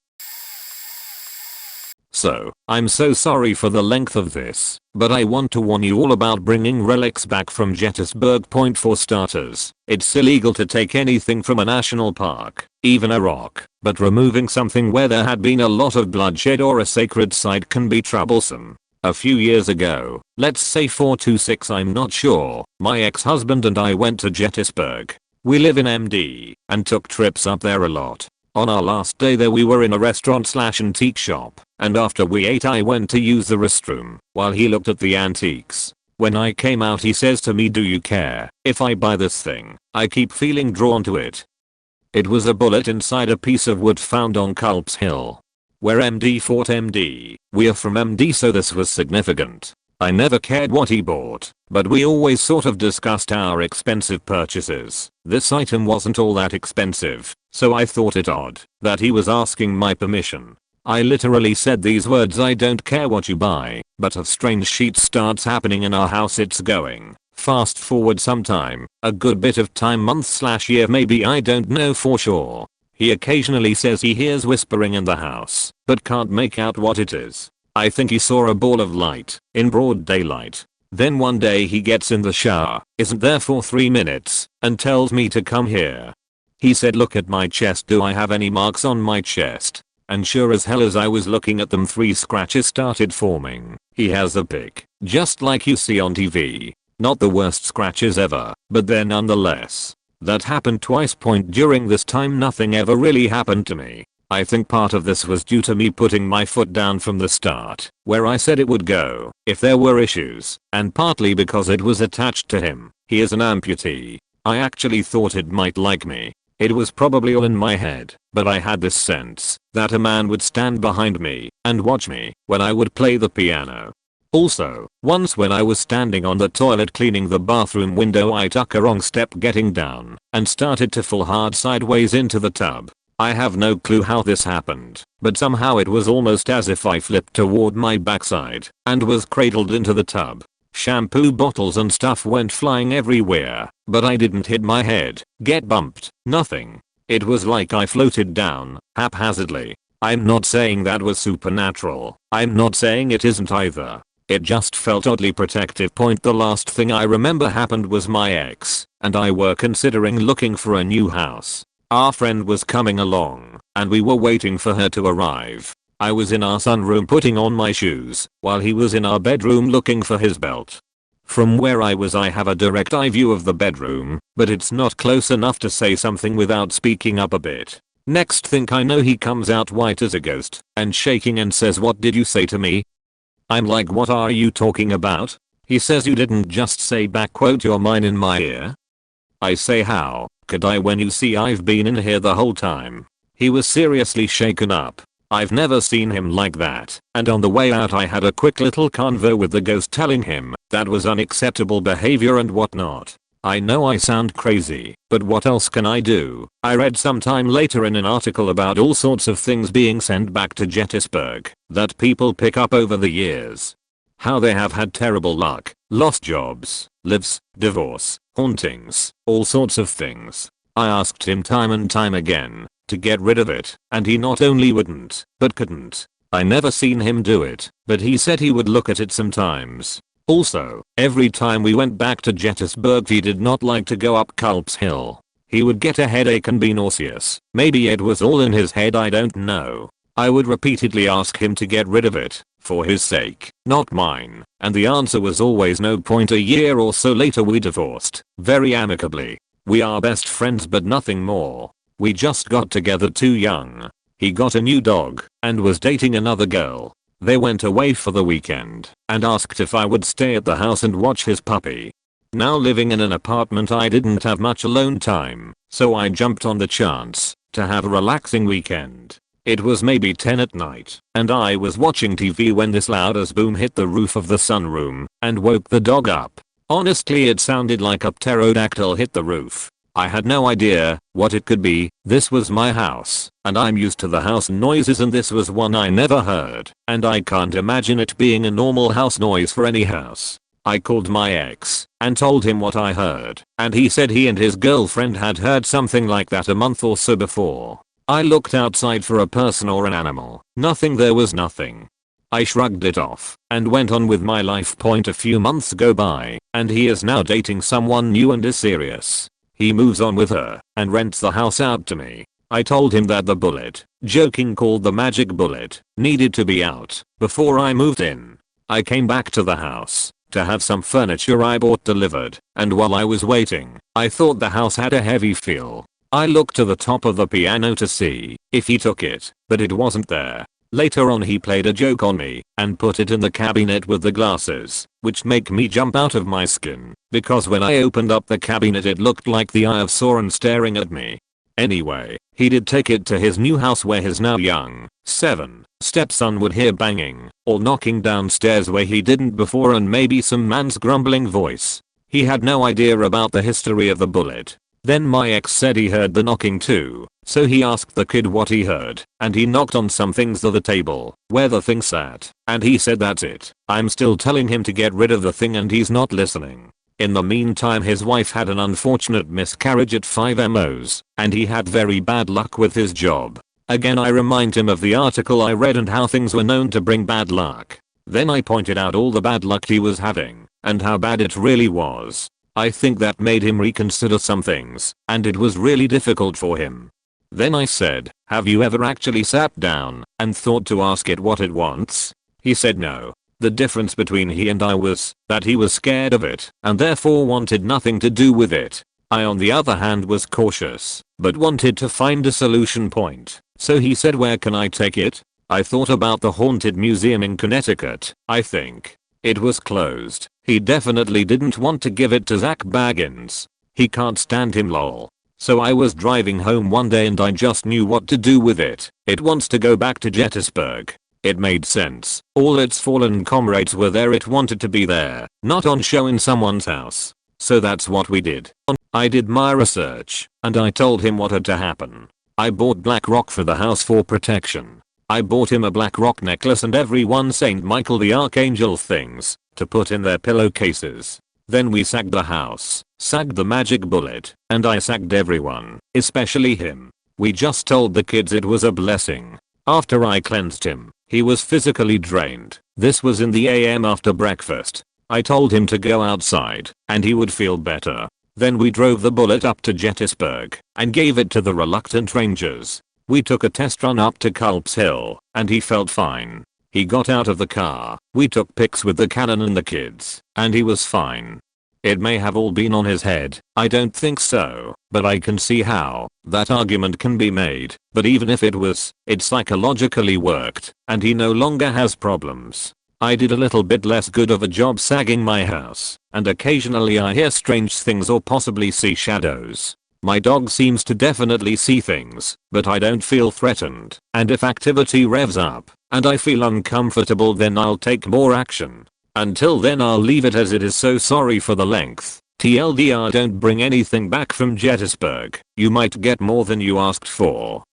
So, I'm so sorry for the length of this, but I want to warn you all about bringing relics back from Gettysburg Point for starters. It's illegal to take anything from a national park, even a rock, but removing something where there had been a lot of bloodshed or a sacred site can be troublesome. A few years ago, let's say 426, I'm not sure, my ex-husband and I went to Gettysburg. We live in MD and took trips up there a lot. On our last day there we were in a restaurant/antique shop, and after we ate I went to use the restroom while he looked at the antiques. When I came out he says to me, "Do you care if I buy this thing? I keep feeling drawn to it." It was a bullet inside a piece of wood found on Culp's Hill, where MD fought MD. We're from MD, so this was significant. I never cared what he bought, but we always sort of discussed our expensive purchases. This item wasn't all that expensive, so I thought it odd that he was asking my permission. I literally said these words, "I don't care what you buy," but a strange shit starts happening in our house. It's going. Fast forward some time, a good bit of time, month/year maybe, I don't know for sure. He occasionally says he hears whispering in the house, but can't make out what it is. I think he saw a ball of light in broad daylight. Then one day he gets in the shower, isn't there for 3 minutes, and tells me to come here. He said, "Look at my chest. Do I have any marks on my chest?" And sure as hell, as I was looking at them, 3 scratches started forming. He has a pic, just like you see on TV. Not the worst scratches ever, but they're nonetheless. That happened twice. Point, during this time nothing ever really happened to me. I think part of this was due to me putting my foot down from the start, where I said it would go if there were issues, and partly because it was attached to him. He is an amputee. I actually thought it might like me. It was probably all in my head, but I had this sense that a man would stand behind me and watch me when I would play the piano. Also, once when I was standing on the toilet cleaning the bathroom window, I took a wrong step getting down and started to fall hard sideways into the tub. I have no clue how this happened, but somehow it was almost as if I flipped toward my backside and was cradled into the tub. Shampoo bottles and stuff went flying everywhere, but I didn't hit my head, get bumped, nothing. It was like I floated down haphazardly. I'm not saying that was supernatural. I'm not saying it isn't either. It just felt oddly protective. Point, the last thing I remember happened was my ex and I were considering looking for a new house. Our friend was coming along, and we were waiting for her to arrive. I was in our sunroom putting on my shoes, while he was in our bedroom looking for his belt. From where I was I have a direct eye view of the bedroom, but it's not close enough to say something without speaking up a bit. Next thing I know he comes out white as a ghost, and shaking, and says, "What did you say to me?" I'm like, "What are you talking about?" He says, "You didn't just say back quote your mine in my ear." I say, "How could I when you see I've been in here the whole time?" He was seriously shaken up. I've never seen him like that, and on the way out I had a quick little convo with the ghost telling him that was unacceptable behavior and whatnot. I know I sound crazy, but what else can I do? I read sometime later in an article about all sorts of things being sent back to Gettysburg that people pick up over the years. How they have had terrible luck, lost jobs, lives, divorce, hauntings, all sorts of things. I asked him time and time again to get rid of it, and he not only wouldn't, but couldn't. I never seen him do it, but he said he would look at it sometimes. Also, every time we went back to Gettysburg he did not like to go up Culp's Hill. He would get a headache and be nauseous. Maybe it was all in his head, I don't know. I would repeatedly ask him to get rid of it, for his sake, not mine, and the answer was always no. Point, a year or so later we divorced, very amicably. We are best friends but nothing more. We just got together too young. He got a new dog and was dating another girl. They went away for the weekend and asked if I would stay at the house and watch his puppy. Now living in an apartment, I didn't have much alone time, so I jumped on the chance to have a relaxing weekend. It was maybe 10 at night, and I was watching TV when this loud as boom hit the roof of the sunroom and woke the dog up. Honestly, it sounded like a pterodactyl hit the roof. I had no idea what it could be. This was my house, and I'm used to the house noises, and this was one I never heard, and I can't imagine it being a normal house noise for any house. I called my ex and told him what I heard, and he said he and his girlfriend had heard something like that a month or so before. I looked outside for a person or an animal. Nothing. There was nothing. I shrugged it off and went on with my life. A few months go by, and he is now dating someone new and is serious. He moves on with her and rents the house out to me. I told him that the bullet, joking called the magic bullet, needed to be out before I moved in. I came back to the house to have some furniture I bought delivered, and while I was waiting, I thought the house had a heavy feel. I looked to the top of the piano to see if he took it, but it wasn't there. Later on, he played a joke on me and put it in the cabinet with the glasses, which make me jump out of my skin, because when I opened up the cabinet it looked like the eye of Sauron staring at me. Anyway, he did take it to his new house where his now young 7 stepson would hear banging or knocking downstairs where he didn't before, and maybe some man's grumbling voice. He had no idea about the history of the bullet. Then my ex said he heard the knocking too, so he asked the kid what he heard, and he knocked on some things to the table where the thing sat, and he said that's it. I'm still telling him to get rid of the thing and he's not listening. In the meantime, his wife had an unfortunate miscarriage at 5 MOs, and he had very bad luck with his job. Again, I remind him of the article I read and how things were known to bring bad luck. Then I pointed out all the bad luck he was having and how bad it really was. I think that made him reconsider some things, and it was really difficult for him. Then I said, have you ever actually sat down and thought to ask it what it wants? He said no. The difference between he and I was that he was scared of it and therefore wanted nothing to do with it. I, on the other hand, was cautious but wanted to find a solution point. So he said, where can I take it? I thought about the haunted museum in Connecticut. I think it was closed. He definitely didn't want to give it to Zach Baggins. He can't stand him, lol. So I was driving home one day and I just knew what to do with it. It wants to go back to Gettysburg. It made sense. All its fallen comrades were there. It wanted to be there, not on show in someone's house. So that's what we did. I did my research and I told him what had to happen. I bought black rock for the house for protection. I bought him a black rock necklace and everyone Saint Michael the Archangel things to put in their pillowcases. Then we sacked the house, sacked the magic bullet, and I sacked everyone, especially him. We just told the kids it was a blessing. After I cleansed him, he was physically drained. This was in the AM after breakfast. I told him to go outside and he would feel better. Then we drove the bullet up to Gettysburg and gave it to the reluctant rangers. We took a test run up to Culp's Hill and he felt fine. He got out of the car, we took pics with the cannon and the kids, and he was fine. It may have all been on his head, I don't think so, but I can see how that argument can be made. But even if it was, it psychologically worked, and he no longer has problems. I did a little bit less good of a job sagging my house, and occasionally I hear strange things or possibly see shadows. My dog seems to definitely see things, but I don't feel threatened, and if activity revs up and I feel uncomfortable, then I'll take more action. Until then, I'll leave it as it is. So sorry for the length. TLDR, don't bring anything back from Gettysburg. You might get more than you asked for.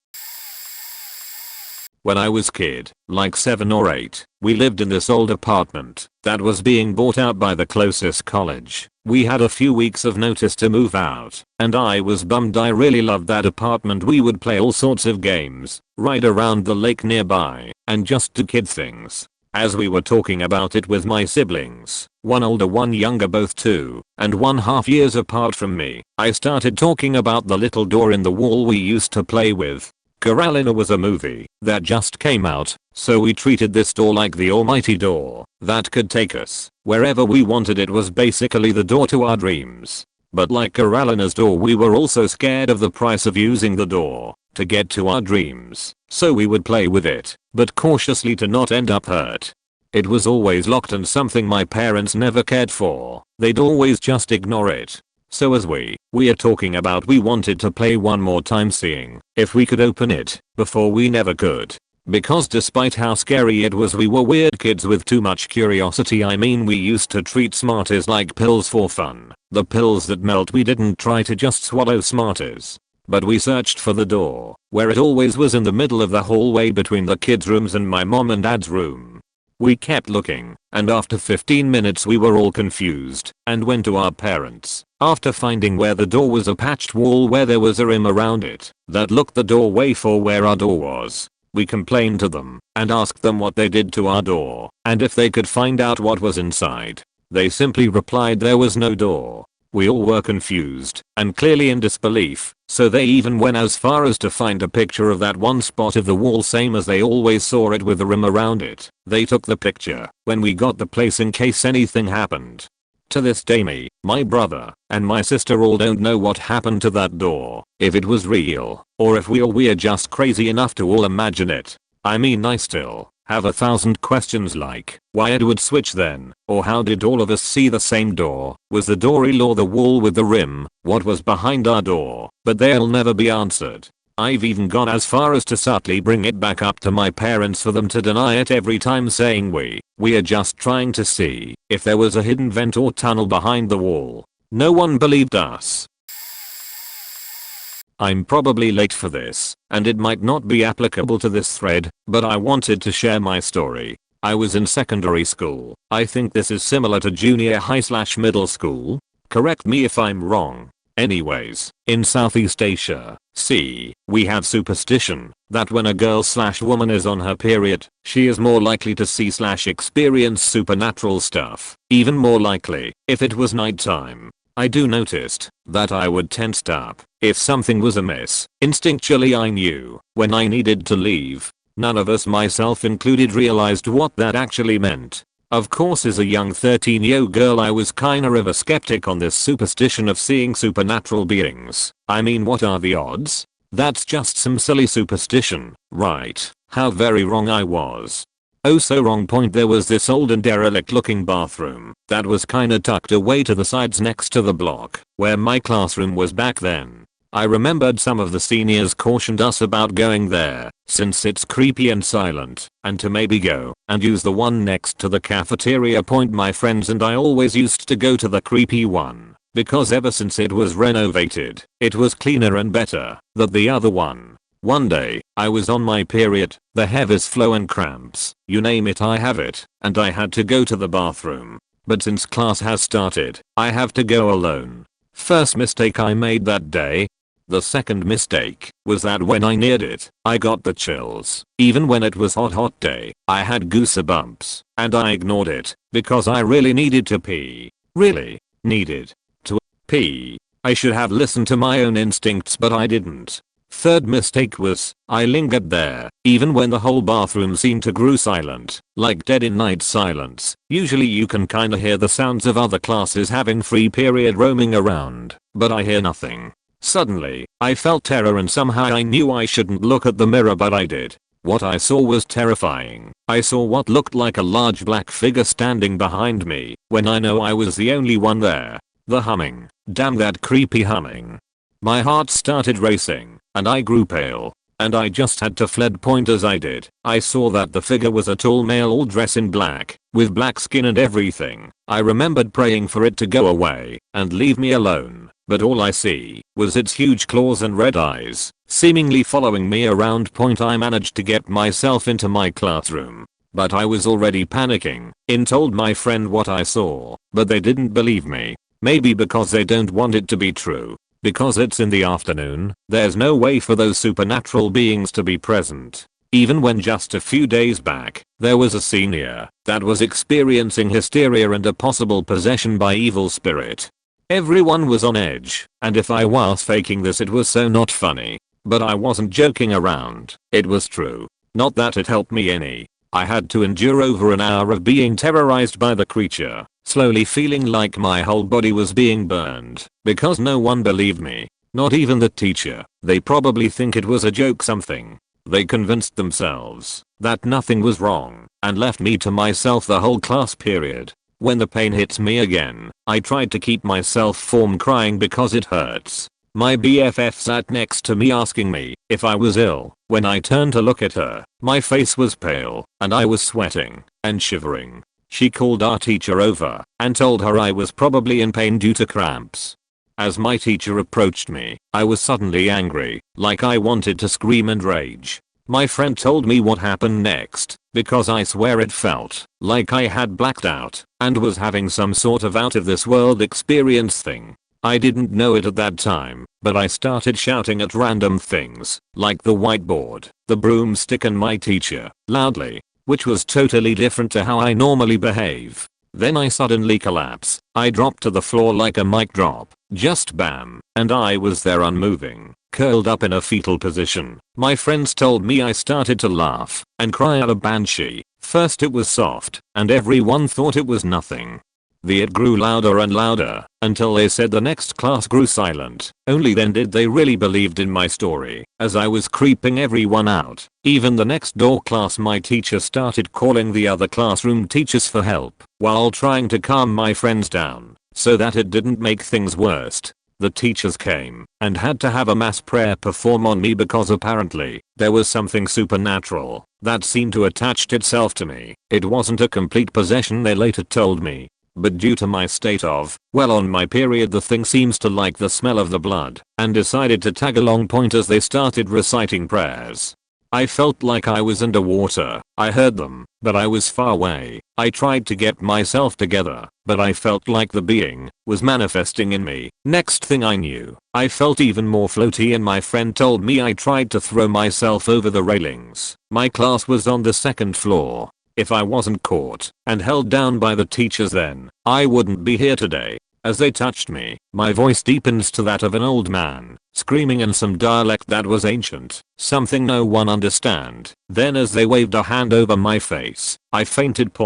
When I was kid, like 7 or 8, we lived in this old apartment that was being bought out by the closest college. We had a few weeks of notice to move out, and I was bummed. I really loved that apartment. We would play all sorts of games, ride around the lake nearby, and just do kid things. As we were talking about it with my siblings, one older one younger, both 2.5 years apart from me, I started talking about the little door in the wall we used to play with. Carolina was a movie that just came out, so we treated this door like the almighty door that could take us wherever we wanted. It was basically the door to our dreams. But like Carolina's door, we were also scared of the price of using the door. to get to our dreams, so we would play with it, but cautiously to not end up hurt. It was always locked and something my parents never cared for. They'd always just ignore it. So as we are talking about, we wanted to play one more time, seeing if we could open it before we never could. Because despite how scary it was, we were weird kids with too much curiosity. I mean, we used to treat Smarties like pills for fun. The pills that melt. We didn't try to just swallow Smarties. But we searched for the door, where it always was, in the middle of the hallway between the kids' rooms and my mom and dad's room. We kept looking, and after 15 minutes we were all confused and went to our parents. After finding where the door was, a patched wall where there was a rim around it that looked the doorway for where our door was. We complained to them and asked them what they did to our door and if they could find out what was inside. They simply replied there was no door. We all were confused and clearly in disbelief, so they even went as far as to find a picture of that one spot of the wall, same as they always saw it, with the rim around it. They took the picture when we got the place in case anything happened. To this day, me, my brother, and my sister all don't know what happened to that door, if it was real, or if we're just crazy enough to all imagine it. I mean, I still have 1,000 questions, like why it would switch then, or how did all of us see the same door, was the door real or the wall with the rim, what was behind our door, but they'll never be answered. I've even gone as far as to subtly bring it back up to my parents for them to deny it every time, saying we are just trying to see if there was a hidden vent or tunnel behind the wall. No one believed us. I'm probably late for this, and it might not be applicable to this thread, but I wanted to share my story. I was in secondary school. I think this is similar to junior high/middle school. Correct me if I'm wrong. Anyways, in Southeast Asia, we have superstition that when a girl/woman is on her period, she is more likely to see/experience supernatural stuff. Even more likely if it was nighttime. I noticed that I would tense up if something was amiss. Instinctually I knew when I needed to leave. None of us, myself included, realized what that actually meant. Of course, as a young 13-year-old girl, I was kinda of a skeptic on this superstition of seeing supernatural beings. I mean, what are the odds? That's just some silly superstition, right? How very wrong I was. Oh, so wrong. Point, there was this old and derelict looking bathroom that was kinda tucked away to the sides next to the block where my classroom was back then. I remembered some of the seniors cautioned us about going there since it's creepy and silent, and to maybe go and use the one next to the cafeteria. Point, my friends and I always used to go to the creepy one because ever since it was renovated, it was cleaner and better than the other one. One day, I was on my period, the heaviest flow and cramps, you name it I have it, and I had to go to the bathroom. But since class has started, I have to go alone. First mistake I made that day. The second mistake was that when I neared it, I got the chills. Even when it was hot day, I had goosebumps, and I ignored it because I really needed to pee. Really needed to pee. I should have listened to my own instincts, but I didn't. Third mistake was, I lingered there, even when the whole bathroom seemed to grow silent, like dead in night silence. Usually you can kinda hear the sounds of other classes having free period roaming around, but I hear nothing. Suddenly, I felt terror and somehow I knew I shouldn't look at the mirror, but I did. What I saw was terrifying. I saw what looked like a large black figure standing behind me, when I know I was the only one there. The humming. Damn that creepy humming. My heart started racing, and I grew pale, and I just had to fled. Point, as I did, I saw that the figure was a tall male all dressed in black, with black skin and everything. I remembered praying for it to go away and leave me alone, but all I see was its huge claws and red eyes, seemingly following me around. Point, I managed to get myself into my classroom, but I was already panicking. Told my friend what I saw, but they didn't believe me. Maybe because they don't want it to be true. Because it's in the afternoon, there's no way for those supernatural beings to be present. Even when just a few days back, there was a senior that was experiencing hysteria and a possible possession by evil spirit. Everyone was on edge, and if I was faking this, it was so not funny. But I wasn't joking around, it was true. Not that it helped me any. I had to endure over an hour of being terrorized by the creature, slowly feeling like my whole body was being burned, because no one believed me. Not even the teacher. They probably think it was a joke something. They convinced themselves that nothing was wrong and left me to myself the whole class period. When the pain hits me again, I tried to keep myself from crying because it hurts. My BFF sat next to me asking me if I was ill. When I turned to look at her, my face was pale and I was sweating and shivering. She called our teacher over and told her I was probably in pain due to cramps. As my teacher approached me, I was suddenly angry, like I wanted to scream and rage. My friend told me what happened next, because I swear it felt like I had blacked out and was having some sort of out of this world experience thing. I didn't know it at that time, but I started shouting at random things, like the whiteboard, the broomstick and my teacher, loudly, which was totally different to how I normally behave. Then I suddenly collapsed. I dropped to the floor like a mic drop, just bam, and I was there unmoving, curled up in a fetal position. My friends told me I started to laugh and cry at a banshee. First it was soft, and everyone thought it was nothing. It grew louder and louder, until they said the next class grew silent. Only then did they really believed in my story, as I was creeping everyone out. Even the next door class my teacher started calling the other classroom teachers for help, while trying to calm my friends down, so that it didn't make things worse. The teachers came and had to have a mass prayer perform on me because apparently there was something supernatural that seemed to attach itself to me. It wasn't a complete possession, they later told me. But due to my state of, well, on my period, the thing seems to like the smell of the blood and decided to tag along as they started reciting prayers. I felt like I was underwater. I heard them, but I was far away. I tried to get myself together, but I felt like the being was manifesting in me. Next thing I knew, I felt even more floaty and my friend told me I tried to throw myself over the railings. My class was on the second floor. If I wasn't caught and held down by the teachers, then I wouldn't be here today. As they touched me, my voice deepens to that of an old man, screaming in some dialect that was ancient, something no one understand. Then as they waved a hand over my face, I fainted.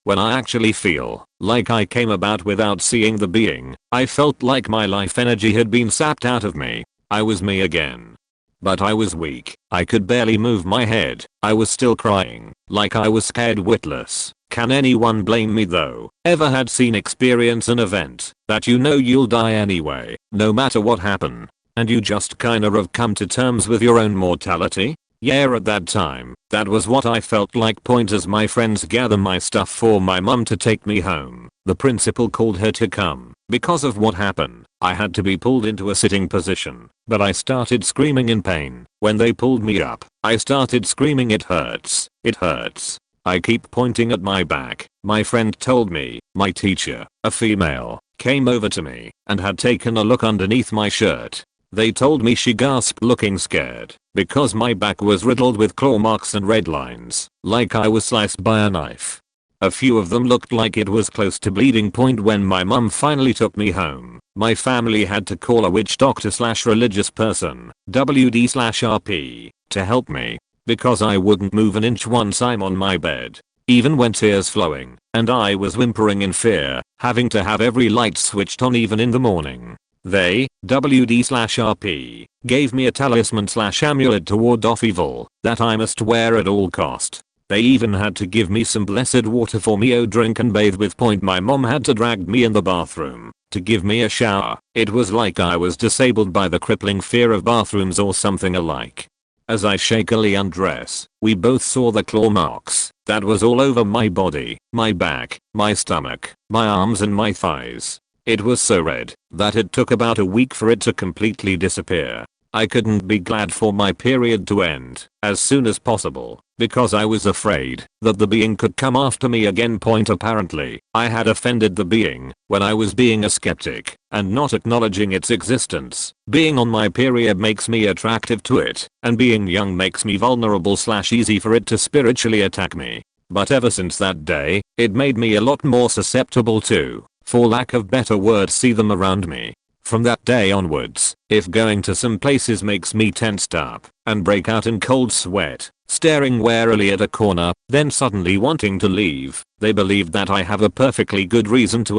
When I actually feel like I came about without seeing the being, I felt like my life energy had been sapped out of me. I was me again. But I was weak. I could barely move my head. I was still crying, like I was scared witless. Can anyone blame me though? Ever had seen experience an event that you know you'll die anyway, no matter what happened, and you just kinda have come to terms with your own mortality? Yeah, at that time, that was what I felt like. As my friends gather my stuff for my mum to take me home, the principal called her to come. Because of what happened, I had to be pulled into a sitting position, but I started screaming in pain. When they pulled me up, I started screaming, "It hurts, it hurts." I keep pointing at my back. My friend told me my teacher, a female, came over to me and had taken a look underneath my shirt. They told me she gasped, looking scared, because my back was riddled with claw marks and red lines, like I was sliced by a knife. A few of them looked like it was close to bleeding. When my mum finally took me home, my family had to call a witch doctor / religious person, WD/RP, to help me, because I wouldn't move an inch once I'm on my bed, even when tears flowing, and I was whimpering in fear, having to have every light switched on even in the morning. They, WD/RP, gave me a talisman / amulet to ward off evil that I must wear at all cost. They even had to give me some blessed water for me to drink and bathe with. My mom had to drag me in the bathroom to give me a shower. It was like I was disabled by the crippling fear of bathrooms or something alike. As I shakily undress, we both saw the claw marks that was all over my body, my back, my stomach, my arms and my thighs. It was so red that it took about a week for it to completely disappear. I couldn't be glad for my period to end as soon as possible, because I was afraid that the being could come after me again. Apparently, I had offended the being when I was being a skeptic and not acknowledging its existence. Being on my period makes me attractive to it, and being young makes me vulnerable / easy for it to spiritually attack me. But ever since that day, it made me a lot more susceptible to, for lack of better words, see them around me. From that day onwards, if going to some places makes me tensed up and break out in cold sweat, staring warily at a corner, then suddenly wanting to leave, they believe that I have a perfectly good reason to.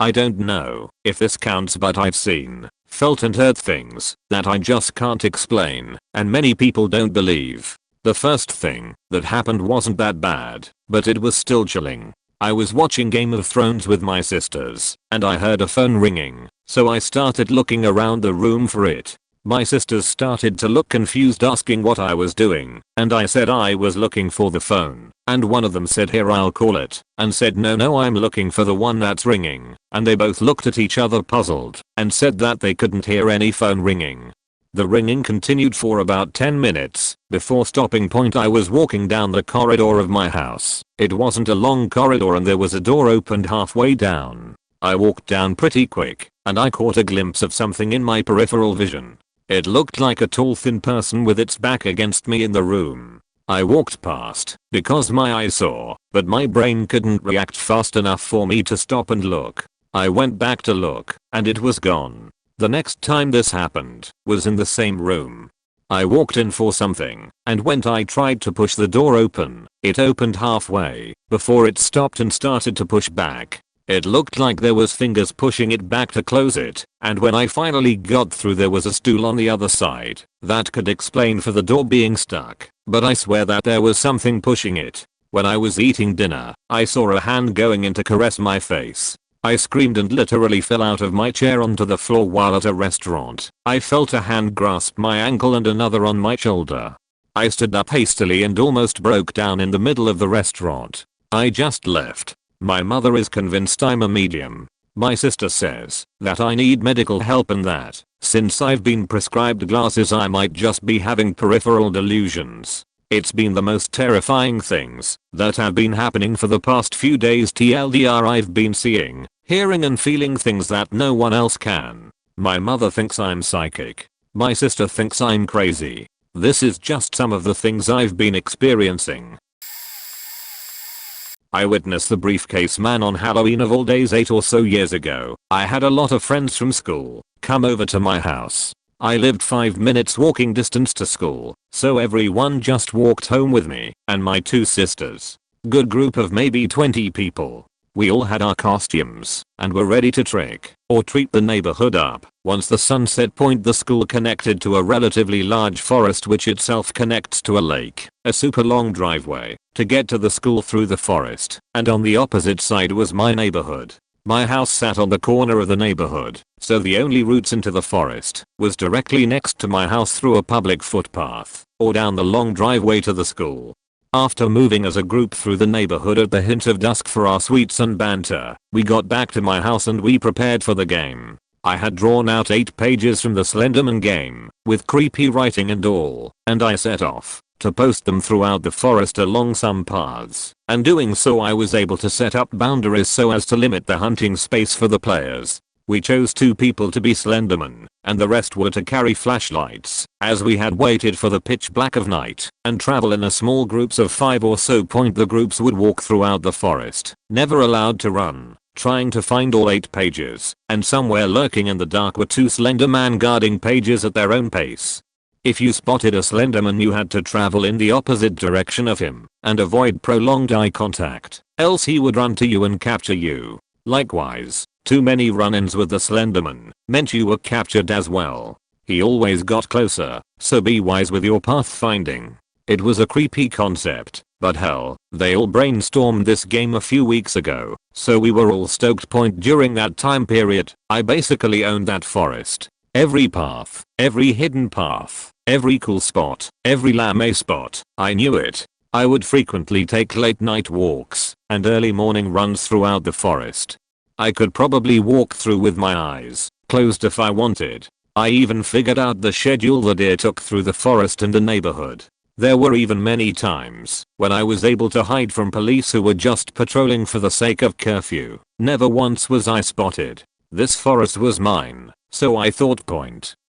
I don't know if this counts, but I've seen, felt and heard things that I just can't explain, and many people don't believe. The first thing that happened wasn't that bad, but it was still chilling. I was watching Game of Thrones with my sisters, and I heard a phone ringing, so I started looking around the room for it. My sisters started to look confused, asking what I was doing, and I said I was looking for the phone, and one of them said, "Here, I'll call it," and said, No, I'm looking for the one that's ringing," and they both looked at each other puzzled and said that they couldn't hear any phone ringing. The ringing continued for about 10 minutes before stopping. I was walking down the corridor of my house. It wasn't a long corridor and there was a door opened halfway down. I walked down pretty quick and I caught a glimpse of something in my peripheral vision. It looked like a tall thin person with its back against me in the room. I walked past because my eyes saw, but my brain couldn't react fast enough for me to stop and look. I went back to look and it was gone. The next time this happened was in the same room. I walked in for something, and when I tried to push the door open, it opened halfway before it stopped and started to push back. It looked like there was fingers pushing it back to close it, and when I finally got through there was a stool on the other side. That could explain for the door being stuck, but I swear that there was something pushing it. When I was eating dinner, I saw a hand going in to caress my face. I screamed and literally fell out of my chair onto the floor while at a restaurant. I felt a hand grasp my ankle and another on my shoulder. I stood up hastily and almost broke down in the middle of the restaurant. I just left. My mother is convinced I'm a medium. My sister says that I need medical help and that, since I've been prescribed glasses, I might just be having peripheral delusions. It's been the most terrifying things that have been happening for the past few days. TLDR, I've been seeing, hearing and feeling things that no one else can. My mother thinks I'm psychic. My sister thinks I'm crazy. This is just some of the things I've been experiencing. I witnessed the briefcase man on Halloween of all days 8 or so years ago. I had a lot of friends from school come over to my house. I lived 5 minutes walking distance to school, so everyone just walked home with me and my 2 sisters. Good group of maybe 20 people. We all had our costumes and were ready to trick or treat the neighborhood up. Once the sun set, the school connected to a relatively large forest which itself connects to a lake, a super long driveway to get to the school through the forest, and on the opposite side was my neighborhood. My house sat on the corner of the neighborhood, so the only routes into the forest was directly next to my house through a public footpath or down the long driveway to the school. After moving as a group through the neighborhood at the hint of dusk for our sweets and banter, we got back to my house and we prepared for the game. I had drawn out 8 pages from the Slenderman game, with creepy writing and all, and I set off to post them throughout the forest along some paths, and doing so I was able to set up boundaries so as to limit the hunting space for the players. We chose 2 people to be Slenderman, and the rest were to carry flashlights, as we had waited for the pitch black of night, and travel in a small groups of 5 or so. The groups would walk throughout the forest, never allowed to run, trying to find all 8 pages, and somewhere lurking in the dark were 2 Slenderman guarding pages at their own pace. If you spotted a Slenderman, you had to travel in the opposite direction of him and avoid prolonged eye contact, else he would run to you and capture you. Likewise, too many run-ins with the Slenderman meant you were captured as well. He always got closer, so be wise with your pathfinding. It was a creepy concept, but hell, they all brainstormed this game a few weeks ago, so we were all stoked. During that time period, I basically owned that forest. Every path, every hidden path, every cool spot, every lame spot, I knew it. I would frequently take late night walks and early morning runs throughout the forest. I could probably walk through with my eyes closed if I wanted. I even figured out the schedule the deer took through the forest and the neighborhood. There were even many times when I was able to hide from police who were just patrolling for the sake of curfew. Never once was I spotted. This forest was mine. So I thought,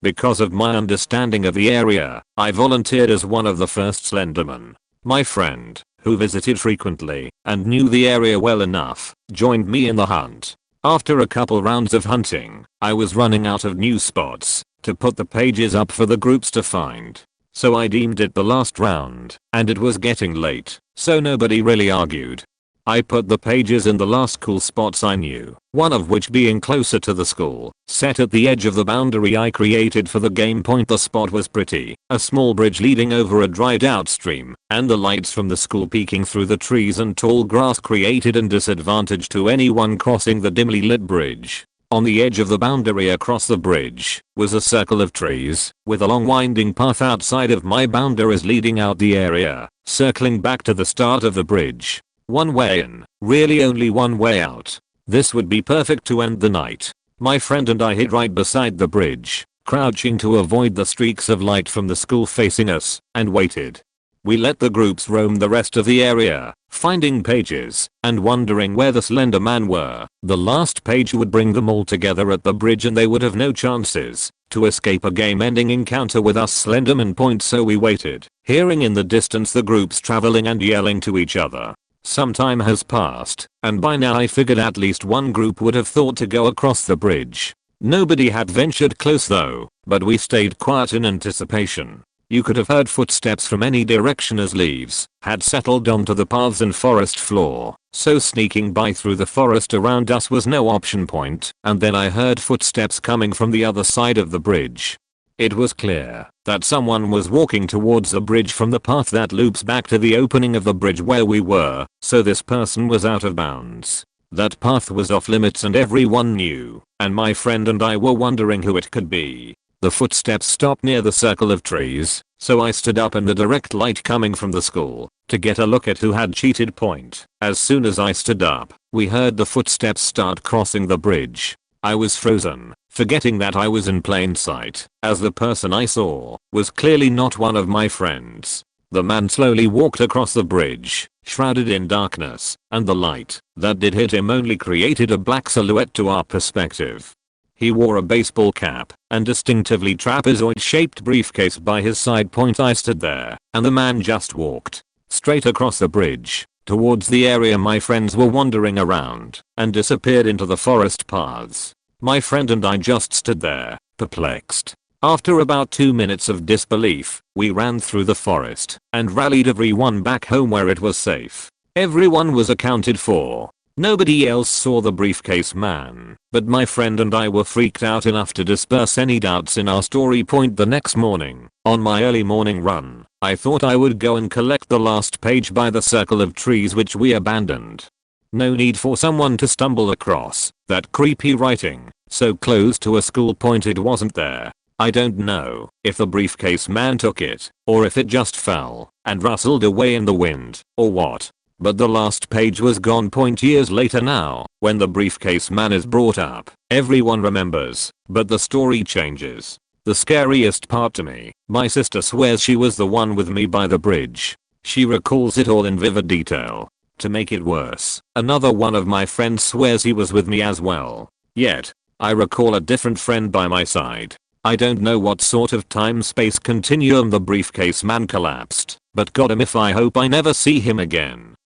because of my understanding of the area, I volunteered as one of the first Slendermen. My friend, who visited frequently and knew the area well enough, joined me in the hunt. After a couple rounds of hunting, I was running out of new spots to put the pages up for the groups to find. So I deemed it the last round, and it was getting late, so nobody really argued. I put the pages in the last cool spots I knew, one of which being closer to the school, set at the edge of the boundary I created for the game point. The spot was pretty, a small bridge leading over a dried out stream, and the lights from the school peeking through the trees and tall grass created a disadvantage to anyone crossing the dimly lit bridge. On the edge of the boundary across the bridge was a circle of trees, with a long winding path outside of my boundaries leading out the area, circling back to the start of the bridge. One way in, really only one way out. This would be perfect to end the night. My friend and I hid right beside the bridge, crouching to avoid the streaks of light from the school facing us, and waited. We let the groups roam the rest of the area, finding pages, and wondering where the slender man were. The last page would bring them all together at the bridge and they would have no chances to escape a game-ending encounter with us Slenderman point. So we waited, hearing in the distance the groups traveling and yelling to each other. Some time has passed, and by now I figured at least one group would have thought to go across the bridge. Nobody had ventured close though, but we stayed quiet in anticipation. You could have heard footsteps from any direction as leaves had settled onto the paths and forest floor, so sneaking by through the forest around us was no option point. And then I heard footsteps coming from the other side of the bridge. It was clear that someone was walking towards the bridge from the path that loops back to the opening of the bridge where we were, so this person was out of bounds. That path was off limits and everyone knew, and my friend and I were wondering who it could be. The footsteps stopped near the circle of trees, so I stood up in the direct light coming from the school to get a look at who had cheated point. As soon as I stood up, we heard the footsteps start crossing the bridge. I was frozen, forgetting that I was in plain sight, as the person I saw was clearly not one of my friends. The man slowly walked across the bridge, shrouded in darkness, and the light that did hit him only created a black silhouette to our perspective. He wore a baseball cap and distinctively trapezoid-shaped briefcase by his side. I stood there, and the man just walked straight across the bridge towards the area my friends were wandering around, and disappeared into the forest paths. My friend and I just stood there, perplexed. After about 2 minutes of disbelief, we ran through the forest and rallied everyone back home where it was safe. Everyone was accounted for. Nobody else saw the briefcase man, but my friend and I were freaked out enough to disperse any doubts in our story point. The next morning, on my early morning run, I thought I would go and collect the last page by the circle of trees which we abandoned. No need for someone to stumble across that creepy writing so close to a school point. It wasn't there. I don't know if the briefcase man took it, or if it just fell and rustled away in the wind, or what. But the last page was gone. Years later now, when the briefcase man is brought up, everyone remembers, but the story changes. The scariest part to me, my sister swears she was the one with me by the bridge. She recalls it all in vivid detail. To make it worse, another one of my friends swears he was with me as well. Yet, I recall a different friend by my side. I don't know what sort of time-space continuum the briefcase man collapsed, but goddamn if I hope I never see him again.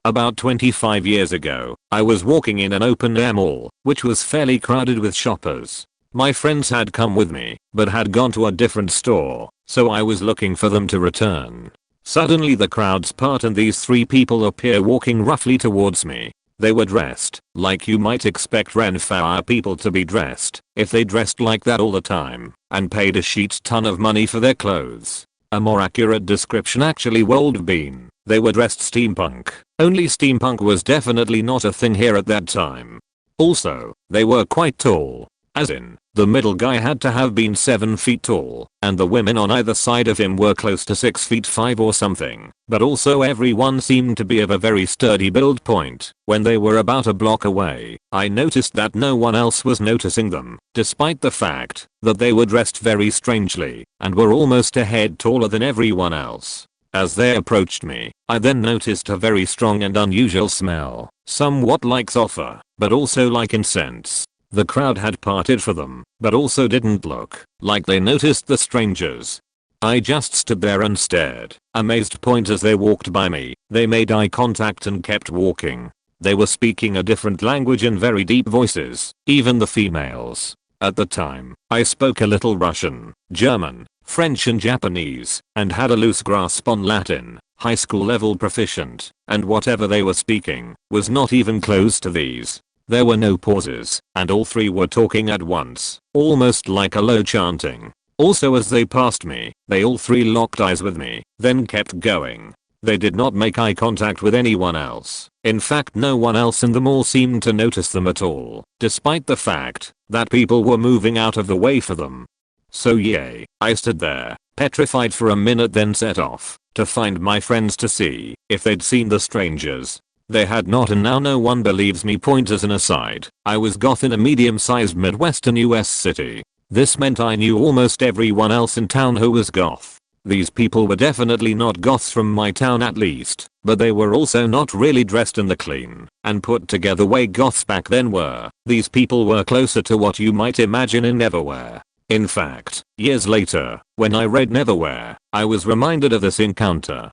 About 25 years ago, I was walking in an open-air mall, which was fairly crowded with shoppers. My friends had come with me, but had gone to a different store, so I was looking for them to return. Suddenly the crowds part and these three people appear walking roughly towards me. They were dressed like you might expect Renfair people to be dressed, if they dressed like that all the time, and paid a shit ton of money for their clothes. A more accurate description actually would have been, they were dressed steampunk, only steampunk was definitely not a thing here at that time. Also, they were quite tall, as in, the middle guy had to have been 7 feet tall, and the women on either side of him were close to 6 feet 5 or something, but also everyone seemed to be of a very sturdy build point. When they were about a block away, I noticed that no one else was noticing them, despite the fact that they were dressed very strangely, and were almost a head taller than everyone else. As they approached me, I then noticed a very strong and unusual smell, somewhat like sulfur, but also like incense. The crowd had parted for them, but also didn't look like they noticed the strangers. I just stood there and stared, amazed. As they walked by me, they made eye contact and kept walking. They were speaking a different language in very deep voices, even the females. At the time, I spoke a little Russian, German, French and Japanese, and had a loose grasp on Latin, high school level proficient, and whatever they were speaking was not even close to these. There were no pauses, and all three were talking at once, almost like a low chanting. Also, as they passed me, they all three locked eyes with me, then kept going. They did not make eye contact with anyone else. In fact, no one else in the mall seemed to notice them at all, despite the fact that people were moving out of the way for them. So yay, I stood there, petrified for a minute, then set off to find my friends to see if they'd seen the strangers. They had not, and now no one believes me. Point as an aside, I was goth in a medium-sized Midwestern US city. This meant I knew almost everyone else in town who was goth. These people were definitely not goths from my town at least, but they were also not really dressed in the clean and put together way goths back then were. These people were closer to what you might imagine in Neverwhere. In fact, years later, when I read Neverwhere, I was reminded of this encounter.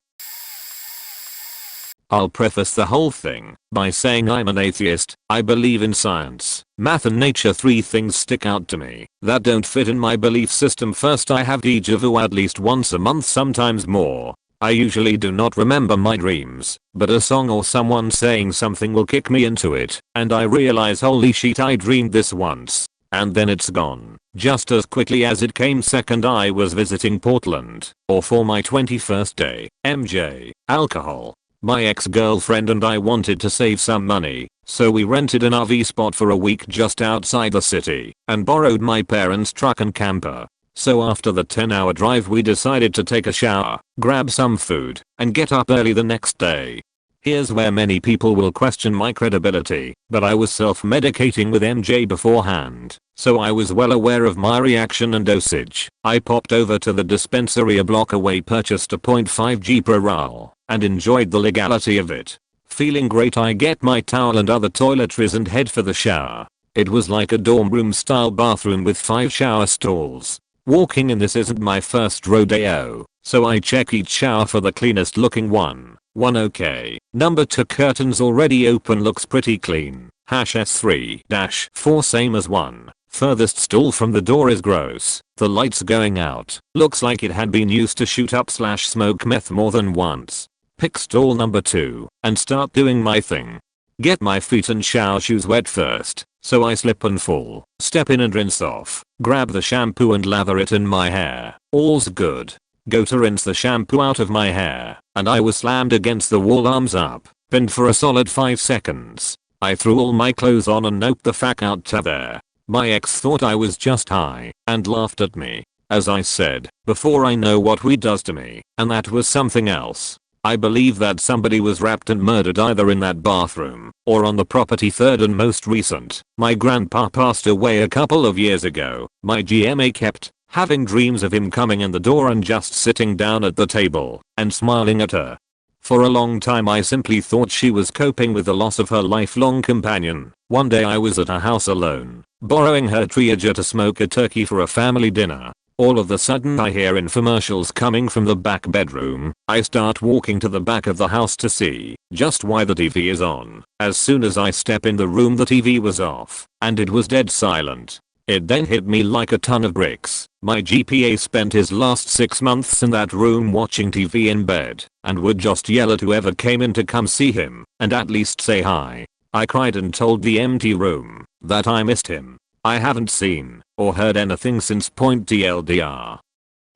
I'll preface the whole thing by saying I'm an atheist. I believe in science, math and nature. Three things stick out to me that don't fit in my belief system. First, I have déjà vu at least once a month, sometimes more. I usually do not remember my dreams, but a song or someone saying something will kick me into it, and I realize, holy shit, I dreamed this once. And then it's gone, just as quickly as it came. Second, I was visiting Portland, or for my 21st day, MJ, alcohol. My ex-girlfriend and I wanted to save some money, so we rented an RV spot for a week just outside the city, and borrowed my parents' truck and camper. So after the 10-hour drive, we decided to take a shower, grab some food, and get up early the next day. Here's where many people will question my credibility, but I was self-medicating with MJ beforehand, so I was well aware of my reaction and dosage. I popped over to the dispensary a block away, purchased a 0.5g Proral, and enjoyed the legality of it. Feeling great, I get my towel and other toiletries and head for the shower. It was like a dorm room style bathroom with 5 shower stalls. Walking in this isn't my first rodeo, so I check each shower for the cleanest looking one. 1 okay. Number 2 curtains already open, looks pretty clean. S3-4 same as 1. Furthest stall from the door is gross. The lights going out. Looks like it had been used to shoot up / smoke meth more than once. Pick stall number 2 and start doing my thing. Get my feet and shower shoes wet first, so I slip and fall. Step in and rinse off. Grab the shampoo and lather it in my hair. All's good. Go to rinse the shampoo out of my hair, and I was slammed against the wall, arms up, pinned for a solid 5 seconds. I threw all my clothes on and noped the fuck out to there. My ex thought I was just high and laughed at me. As I said before, I know what weed does to me, and that was something else. I believe that somebody was raped and murdered either in that bathroom or on the property. Third and most recent, my grandpa passed away a couple of years ago. My GMA kept having dreams of him coming in the door and just sitting down at the table and smiling at her. For a long time I simply thought she was coping with the loss of her lifelong companion. One day I was at her house alone, borrowing her triager to smoke a turkey for a family dinner. All of a sudden I hear infomercials coming from the back bedroom. I start walking to the back of the house to see just why the TV is on. As soon as I step in the room, the TV was off, and it was dead silent. It then hit me like a ton of bricks. My GPA spent his last 6 months in that room watching TV in bed, and would just yell at whoever came in to come see him and at least say hi. I cried and told the empty room that I missed him. I haven't seen or heard anything since. TLDR.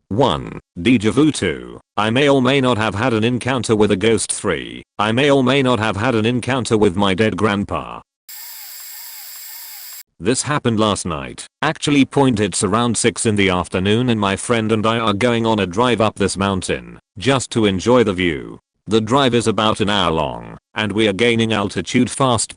1. Déjà vu. 2. I may or may not have had an encounter with a ghost. 3. I may or may not have had an encounter with my dead grandpa. This happened last night. Actually, it's around 6 in the afternoon, and my friend and I are going on a drive up this mountain just to enjoy the view. The drive is about an hour long, and we are gaining altitude fast.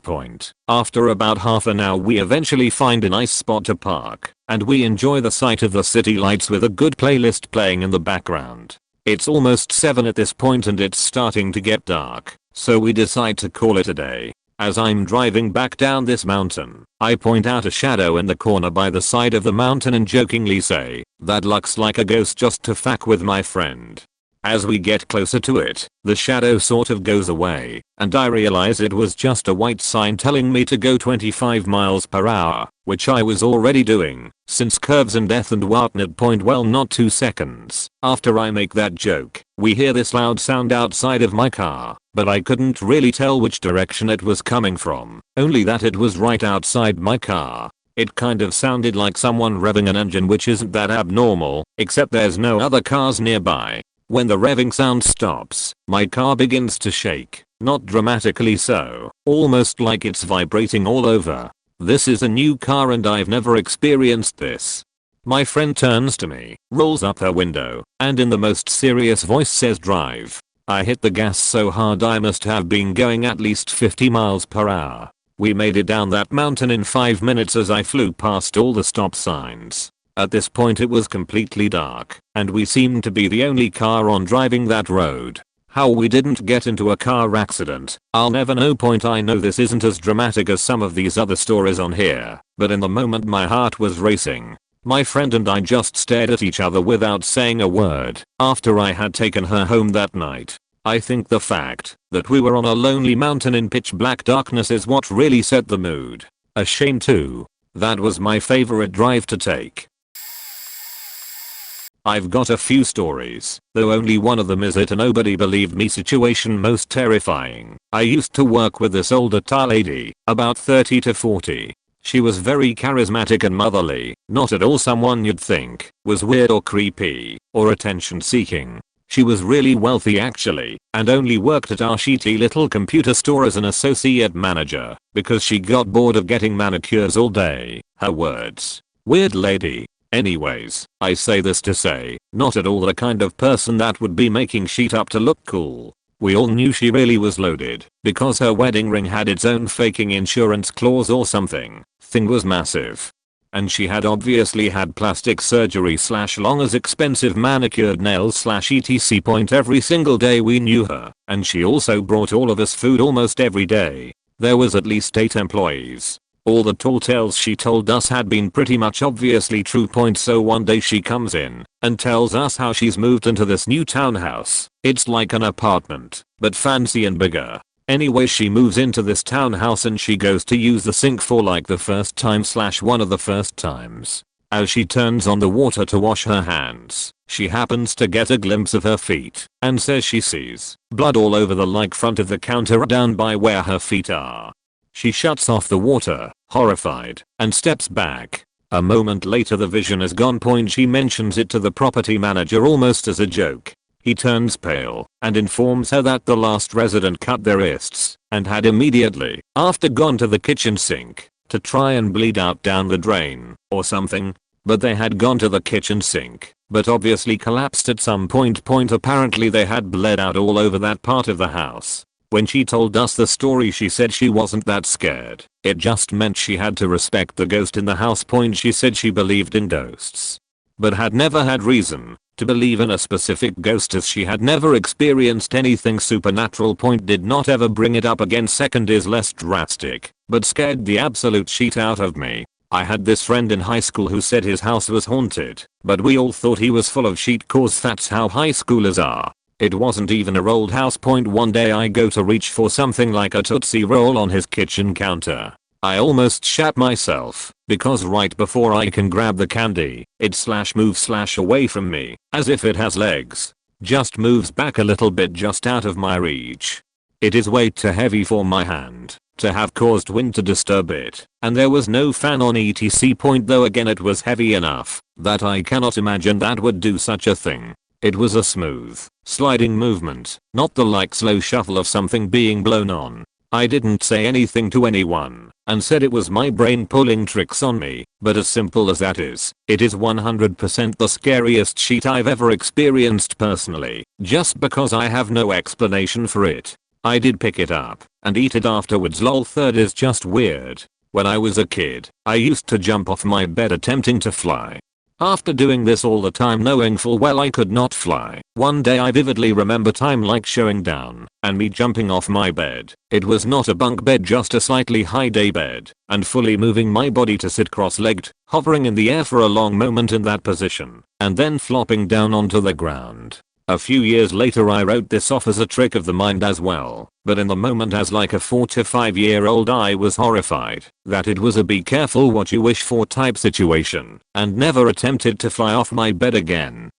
After about half an hour we eventually find a nice spot to park, and we enjoy the sight of the city lights with a good playlist playing in the background. It's almost 7 at this point and it's starting to get dark, so we decide to call it a day. As I'm driving back down this mountain, I point out a shadow in the corner by the side of the mountain and jokingly say, "That looks like a ghost," just to fuck with my friend. As we get closer to it, the shadow sort of goes away, and I realize it was just a white sign telling me to go 25 miles per hour, which I was already doing, since curves and death and whatnot point well not 2 seconds. After I make that joke, we hear this loud sound outside of my car, but I couldn't really tell which direction it was coming from, only that it was right outside my car. It kind of sounded like someone revving an engine, which isn't that abnormal, except there's no other cars nearby. When the revving sound stops, my car begins to shake, not dramatically so, almost like it's vibrating all over. This is a new car and I've never experienced this. My friend turns to me, rolls up her window, and in the most serious voice says, "Drive." I hit the gas so hard I must have been going at least 50 miles per hour. We made it down that mountain in 5 minutes as I flew past all the stop signs. At this point it was completely dark, and we seemed to be the only car on driving that road. How we didn't get into a car accident, I'll never know. I know this isn't as dramatic as some of these other stories on here, but in the moment my heart was racing. My friend and I just stared at each other without saying a word after I had taken her home that night. I think the fact that we were on a lonely mountain in pitch black darkness is what really set the mood. A shame too. That was my favorite drive to take. I've got a few stories, though only one of them is it a nobody believed me situation most terrifying. I used to work with this older Thai lady, about 30 to 40. She was very charismatic and motherly, not at all someone you'd think was weird or creepy or attention seeking. She was really wealthy actually, and only worked at our shitty little computer store as an associate manager because she got bored of getting manicures all day. Her words. Weird lady. Anyways, I say this to say, not at all the kind of person that would be making shit up to look cool. We all knew she really was loaded, because her wedding ring had its own faking insurance clause or something. Thing was massive. And she had obviously had plastic surgery / long as expensive manicured nails / etc. Every single day we knew her, and she also brought all of us food almost every day. There was at least 8 employees. All the tall tales she told us had been pretty much obviously true. So one day she comes in and tells us how she's moved into this new townhouse. It's like an apartment, but fancy and bigger. Anyway, she moves into this townhouse and she goes to use the sink for like the first time / one of the first times. As she turns on the water to wash her hands, she happens to get a glimpse of her feet and says she sees blood all over the front of the counter down by where her feet are. She shuts off the water, horrified, and steps back. A moment later the vision is gone. She mentions it to the property manager almost as a joke. He turns pale and informs her that the last resident cut their wrists and had immediately after gone to the kitchen sink to try and bleed out down the drain or something, but they had gone to the kitchen sink but obviously collapsed at some point. Apparently they had bled out all over that part of the house. When she told us the story she said she wasn't that scared. It just meant she had to respect the ghost in the house. She said she believed in ghosts, but had never had reason to believe in a specific ghost as she had never experienced anything supernatural. Did not ever bring it up again. Second is less drastic, but scared the absolute shit out of me. I had this friend in high school who said his house was haunted, but we all thought he was full of shit cause that's how high schoolers are. It wasn't even a rolled house. One day I go to reach for something like a Tootsie Roll on his kitchen counter. I almost shat myself, because right before I can grab the candy, it moves away from me, as if it has legs. Just moves back a little bit just out of my reach. It is way too heavy for my hand to have caused wind to disturb it, and there was no fan on etc. Though again it was heavy enough that I cannot imagine that would do such a thing. It was a smooth, sliding movement, not the slow shuffle of something being blown on. I didn't say anything to anyone and said it was my brain pulling tricks on me, but as simple as that is, it is 100% the scariest shit I've ever experienced personally, just because I have no explanation for it. I did pick it up and eat it afterwards. Lol. Third is just weird. When I was a kid, I used to jump off my bed attempting to fly. After doing this all the time knowing full well I could not fly, one day I vividly remember time showing down and me jumping off my bed. It was not a bunk bed, just a slightly high day bed, and fully moving my body to sit cross-legged, hovering in the air for a long moment in that position, and then flopping down onto the ground. A few years later I wrote this off as a trick of the mind as well, but in the moment as like a 4 to 5-year-old I was horrified that it was a be careful what you wish for type situation and never attempted to fly off my bed again.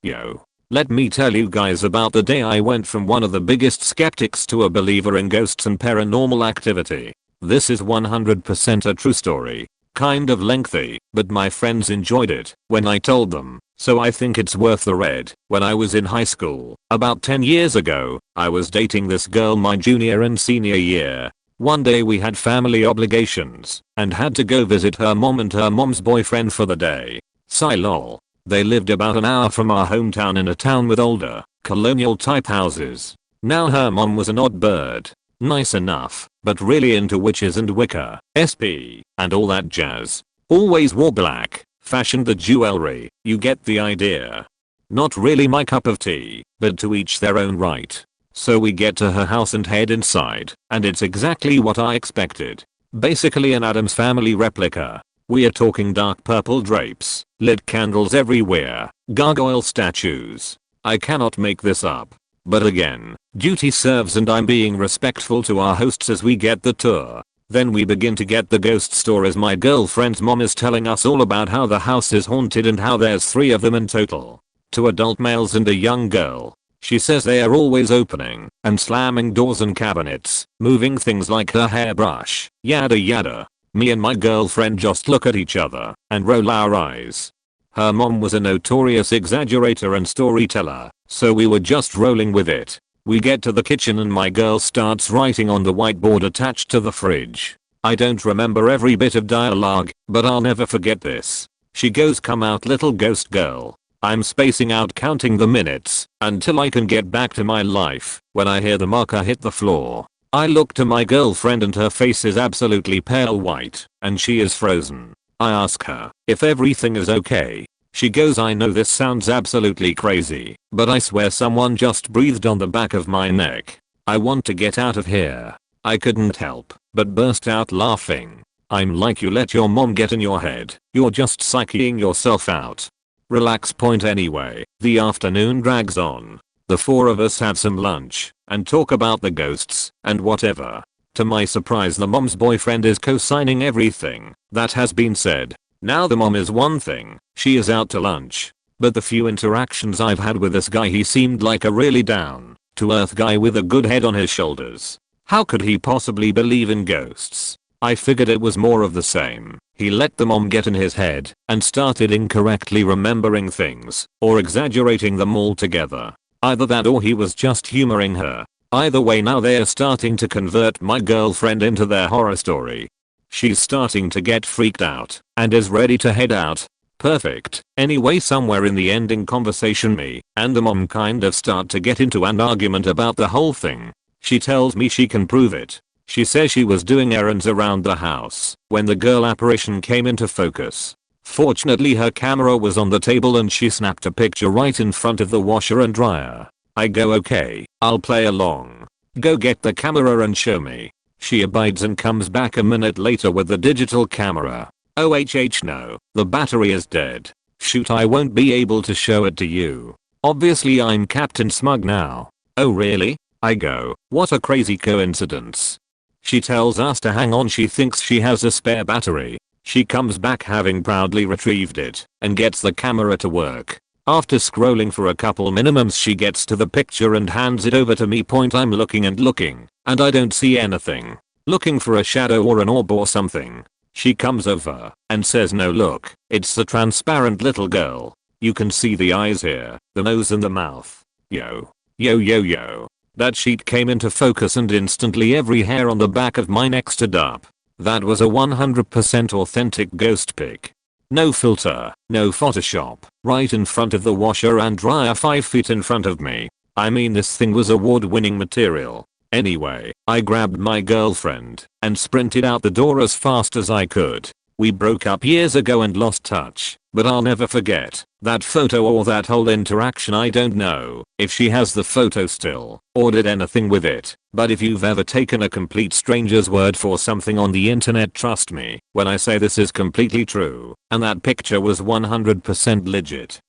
Yo. Let me tell you guys about the day I went from one of the biggest skeptics to a believer in ghosts and paranormal activity. This is 100% a true story. Kind of lengthy, but my friends enjoyed it when I told them, so I think it's worth the read. When I was in high school, about 10 years ago, I was dating this girl my junior and senior year. One day we had family obligations and had to go visit her mom and her mom's boyfriend for the day. Sigh lol. They lived about an hour from our hometown in a town with older, colonial type houses. Now her mom was an odd bird. Nice enough, but really into witches and Wicca, SP, and all that jazz. Always wore black, fashioned the jewelry, you get the idea. Not really my cup of tea, but to each their own right. So we get to her house and head inside, and it's exactly what I expected. Basically an Addams Family replica. We are talking dark purple drapes, lit candles everywhere, gargoyle statues. I cannot make this up. But again, duty serves and I'm being respectful to our hosts as we get the tour. Then we begin to get the ghost stories. My girlfriend's mom is telling us all about how the house is haunted and how there's 3 of them in total. 2 adult males and a young girl. She says they are always opening and slamming doors and cabinets, moving things like her hairbrush, yada yada. Me and my girlfriend just look at each other and roll our eyes. Her mom was a notorious exaggerator and storyteller, so we were just rolling with it. We get to the kitchen and my girl starts writing on the whiteboard attached to the fridge. I don't remember every bit of dialogue, but I'll never forget this. She goes, "Come out little ghost girl." I'm spacing out counting the minutes until I can get back to my life when I hear the marker hit the floor. I look to my girlfriend and her face is absolutely pale white and she is frozen. I ask her if everything is okay. She goes, "I know this sounds absolutely crazy, but I swear someone just breathed on the back of my neck. I want to get out of here." I couldn't help but burst out laughing. I'm like, you let your mom get in your head. You're just psyching yourself out. Relax. Point anyway, the afternoon drags on. The 4 of us have some lunch and talk about the ghosts and whatever. To my surprise, the mom's boyfriend is co-signing everything that has been said. Now the mom is one thing, she is out to lunch. But the few interactions I've had with this guy, he seemed like a really down to earth guy with a good head on his shoulders. How could he possibly believe in ghosts? I figured it was more of the same. He let the mom get in his head and started incorrectly remembering things or exaggerating them altogether. Either that or he was just humoring her. Either way, now they are starting to convert my girlfriend into their horror story. She's starting to get freaked out and is ready to head out. Perfect. Anyway, somewhere in the ending conversation, me and the mom kind of start to get into an argument about the whole thing. She tells me she can prove it. She says she was doing errands around the house when the girl apparition came into focus. Fortunately, her camera was on the table and she snapped a picture right in front of the washer and dryer. I go, "Okay, I'll play along. Go get the camera and show me." She abides and comes back a minute later with the digital camera. OHH, no, the battery is dead. Shoot, I won't be able to show it to you. Obviously I'm Captain Smug now. Oh really? I go, what a crazy coincidence. She tells us to hang on, she thinks she has a spare battery. She comes back having proudly retrieved it and gets the camera to work. After scrolling for a couple minimums, she gets to the picture and hands it over to me. I'm looking and I don't see anything. Looking for a shadow or an orb or something. She comes over and says, "No, look, it's the transparent little girl. You can see the eyes here, the nose and the mouth." Yo. That sheet came into focus and instantly every hair on the back of my neck stood up. That was a 100% authentic ghost pic. No filter, no Photoshop, right in front of the washer and dryer 5 feet in front of me. I mean, this thing was award-winning material. Anyway, I grabbed my girlfriend and sprinted out the door as fast as I could. We broke up years ago and lost touch, but I'll never forget that photo or that whole interaction. I don't know if she has the photo still or did anything with it, but if you've ever taken a complete stranger's word for something on the internet, trust me when I say this is completely true, and that picture was 100% legit.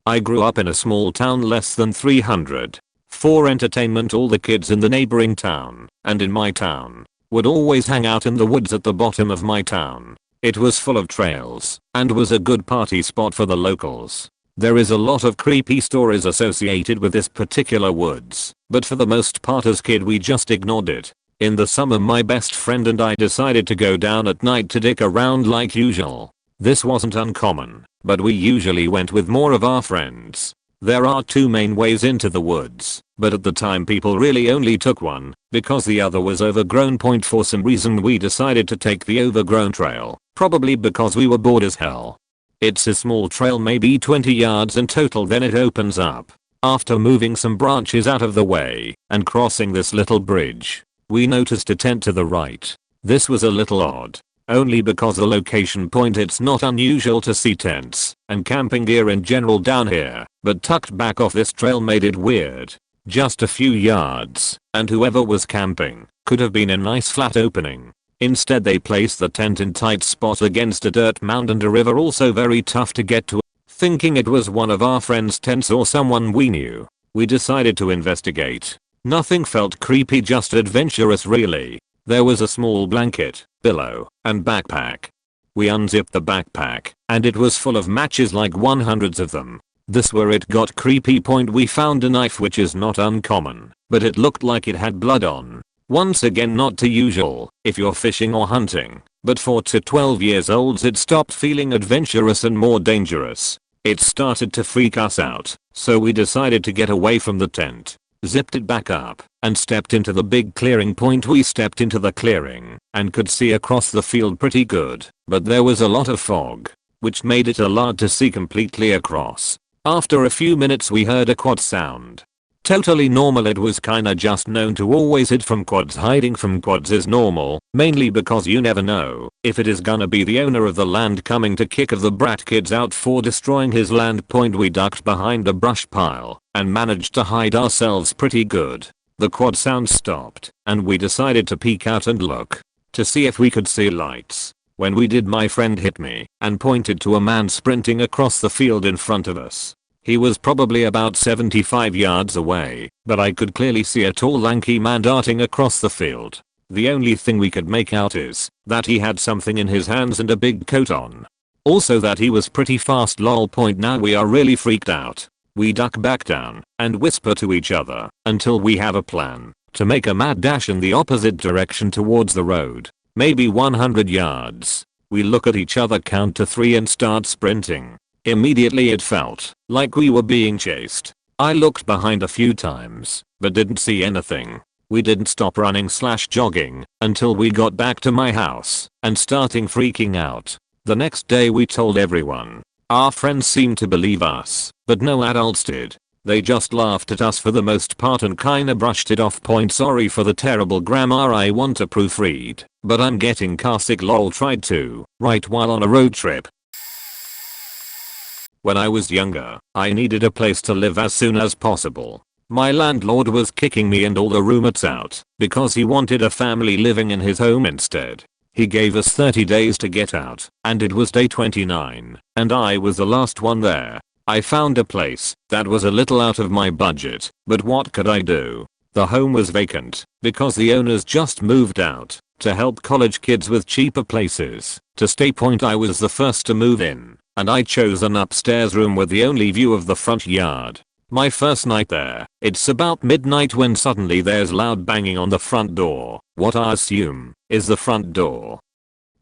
I grew up in a small town less than 300. For entertainment, all the kids in the neighboring town, and in my town, would always hang out in the woods at the bottom of my town. It was full of trails, and was a good party spot for the locals. There is a lot of creepy stories associated with this particular woods, but for the most part as kid we just ignored it. In the summer my best friend and I decided to go down at night to dick around like usual. This wasn't uncommon, but we usually went with more of our friends. There are two main ways into the woods, but at the time people really only took one, because the other was overgrown. For some reason we decided to take the overgrown trail, probably because we were bored as hell. It's a small trail, maybe 20 yards in total, then it opens up. After moving some branches out of the way, and crossing this little bridge, we noticed a tent to the right. This was a little odd. Only because the location point, it's not unusual to see tents and camping gear in general down here, but tucked back off this trail made it weird. Just a few yards, and whoever was camping could have been a nice flat opening. Instead they placed the tent in tight spot against a dirt mound and a river, also very tough to get to. Thinking it was one of our friends' tents or someone we knew, we decided to investigate. Nothing felt creepy, just adventurous really. There was a small blanket, pillow, and backpack. We unzipped the backpack, and it was full of matches, like hundreds of them. This where it got creepy. We found a knife, which is not uncommon, but it looked like it had blood on. Once again, not too usual if you're fishing or hunting, but for 2 to 12 years olds it stopped feeling adventurous and more dangerous. It started to freak us out, so we decided to get away from the tent. Zipped it back up, and stepped into the big clearing. We stepped into the clearing, and could see across the field pretty good, but there was a lot of fog, which made it hard to see completely across. After a few minutes we heard a quad sound. Totally normal, it was kinda just known to always hide from quads. Hiding from quads is normal, mainly because you never know if it is gonna be the owner of the land coming to kick the brat kids out for destroying his land. We ducked behind a brush pile and managed to hide ourselves pretty good. The quad sound stopped, and we decided to peek out and look to see if we could see lights. When we did, my friend hit me and pointed to a man sprinting across the field in front of us. He was probably about 75 yards away, but I could clearly see a tall lanky man darting across the field. The only thing we could make out is that he had something in his hands and a big coat on. Also that he was pretty fast. Lol. Now we are really freaked out. We duck back down and whisper to each other until we have a plan to make a mad dash in the opposite direction towards the road. Maybe 100 yards. We look at each other, count to 3 and start sprinting. Immediately it felt like we were being chased. I looked behind a few times, but didn't see anything. We didn't stop running/jogging until we got back to my house and starting freaking out. The next day we told everyone. Our friends seemed to believe us, but no adults did. They just laughed at us for the most part and kinda brushed it off. Sorry for the terrible grammar, I want to proofread, but I'm getting car sick. Lol. Tried to write while on a road trip. When I was younger, I needed a place to live as soon as possible. My landlord was kicking me and all the roommates out because he wanted a family living in his home instead. He gave us 30 days to get out, and it was day 29, and I was the last one there. I found a place that was a little out of my budget, but what could I do? The home was vacant because the owners just moved out to help college kids with cheaper places to stay. I was the first to move in, and I chose an upstairs room with the only view of the front yard. My first night there, it's about midnight when suddenly there's loud banging on the front door, what I assume is the front door.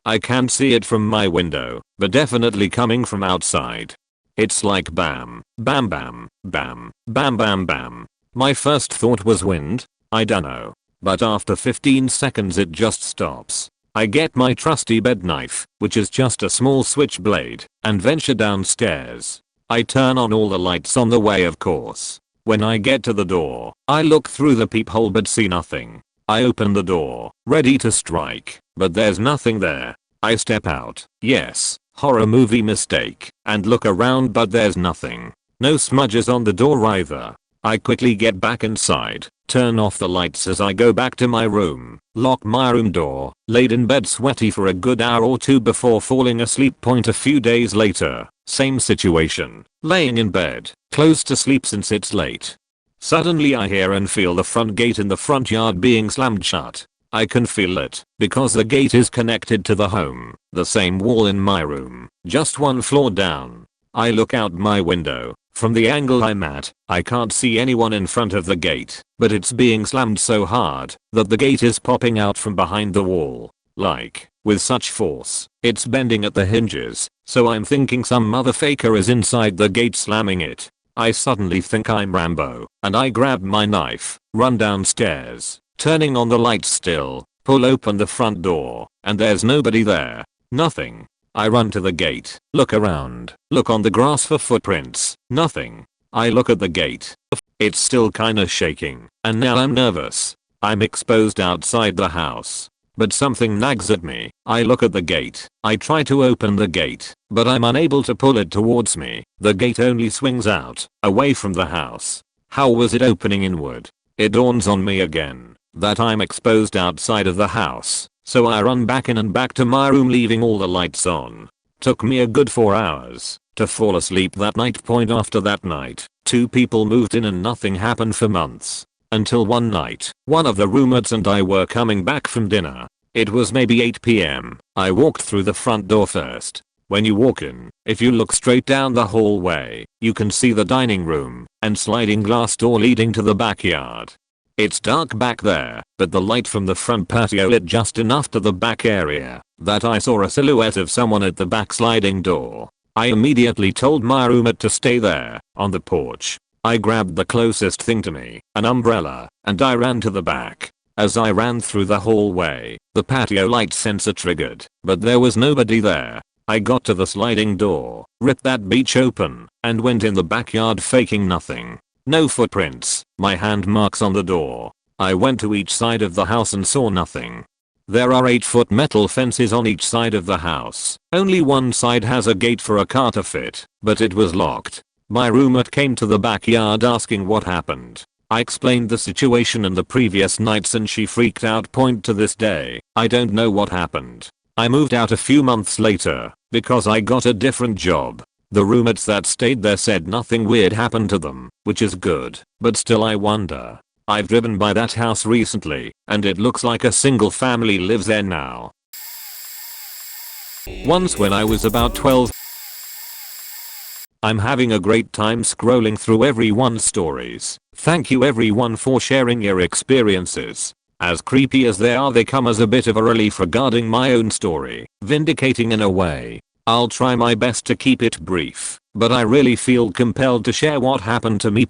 I can't see it from my window, but definitely coming from outside. It's like bam, bam bam, bam, bam bam bam. My first thought was wind, I dunno. But after 15 seconds it just stops. I get my trusty bed knife, which is just a small switchblade, and venture downstairs. I turn on all the lights on the way, of course. When I get to the door, I look through the peephole but see nothing. I open the door, ready to strike, but there's nothing there. I step out, yes, horror movie mistake, and look around but there's nothing. No smudges on the door either. I quickly get back inside, turn off the lights as I go back to my room, lock my room door, laid in bed sweaty for a good hour or two before falling asleep. A few days later, Same situation, laying in bed, close to sleep since it's late. Suddenly I hear and feel the front gate in the front yard being slammed shut. I can feel it, because the gate is connected to the home, the same wall in my room, just one floor down. I look out my window. From the angle I'm at, I can't see anyone in front of the gate, but it's being slammed so hard that the gate is popping out from behind the wall. Like, with such force, it's bending at the hinges, so I'm thinking some motherfucker is inside the gate slamming it. I suddenly think I'm Rambo, and I grab my knife, run downstairs, turning on the lights still, pull open the front door, and there's nobody there. Nothing. I run to the gate, look around, look on the grass for footprints, nothing. I look at the gate. It's still kinda shaking, and now I'm nervous. I'm exposed outside the house. But something nags at me. I look at the gate. I try to open the gate, but I'm unable to pull it towards me. The gate only swings out, away from the house. How was it opening inward? It dawns on me again that I'm exposed outside of the house. So I run back in and back to my room, leaving all the lights on. Took me a good 4 hours to fall asleep that night. After that night, 2 people moved in and nothing happened for months. Until one night, one of the roommates and I were coming back from dinner. It was maybe 8 p.m. I walked through the front door first. When you walk in, if you look straight down the hallway, you can see the dining room and sliding glass door leading to the backyard. It's dark back there, but the light from the front patio lit just enough to the back area that I saw a silhouette of someone at the back sliding door. I immediately told my roommate to stay there, on the porch. I grabbed the closest thing to me, an umbrella, and I ran to the back. As I ran through the hallway, the patio light sensor triggered, but there was nobody there. I got to the sliding door, ripped that bitch open, and went in the backyard faking nothing. No footprints, my hand marks on the door. I went to each side of the house and saw nothing. There are 8-foot metal fences on each side of the house. Only one side has a gate for a car to fit, but it was locked. My roommate came to the backyard asking what happened. I explained the situation and the previous nights and she freaked out. To this day, I don't know what happened. I moved out a few months later because I got a different job. The roommates that stayed there said nothing weird happened to them, which is good, but still I wonder. I've driven by that house recently, and it looks like a single family lives there now. Once when I was about 12, I'm having a great time scrolling through everyone's stories. Thank you everyone for sharing your experiences. As creepy as they are, they come as a bit of a relief regarding my own story, vindicating in a way. I'll try my best to keep it brief, but I really feel compelled to share what happened to me.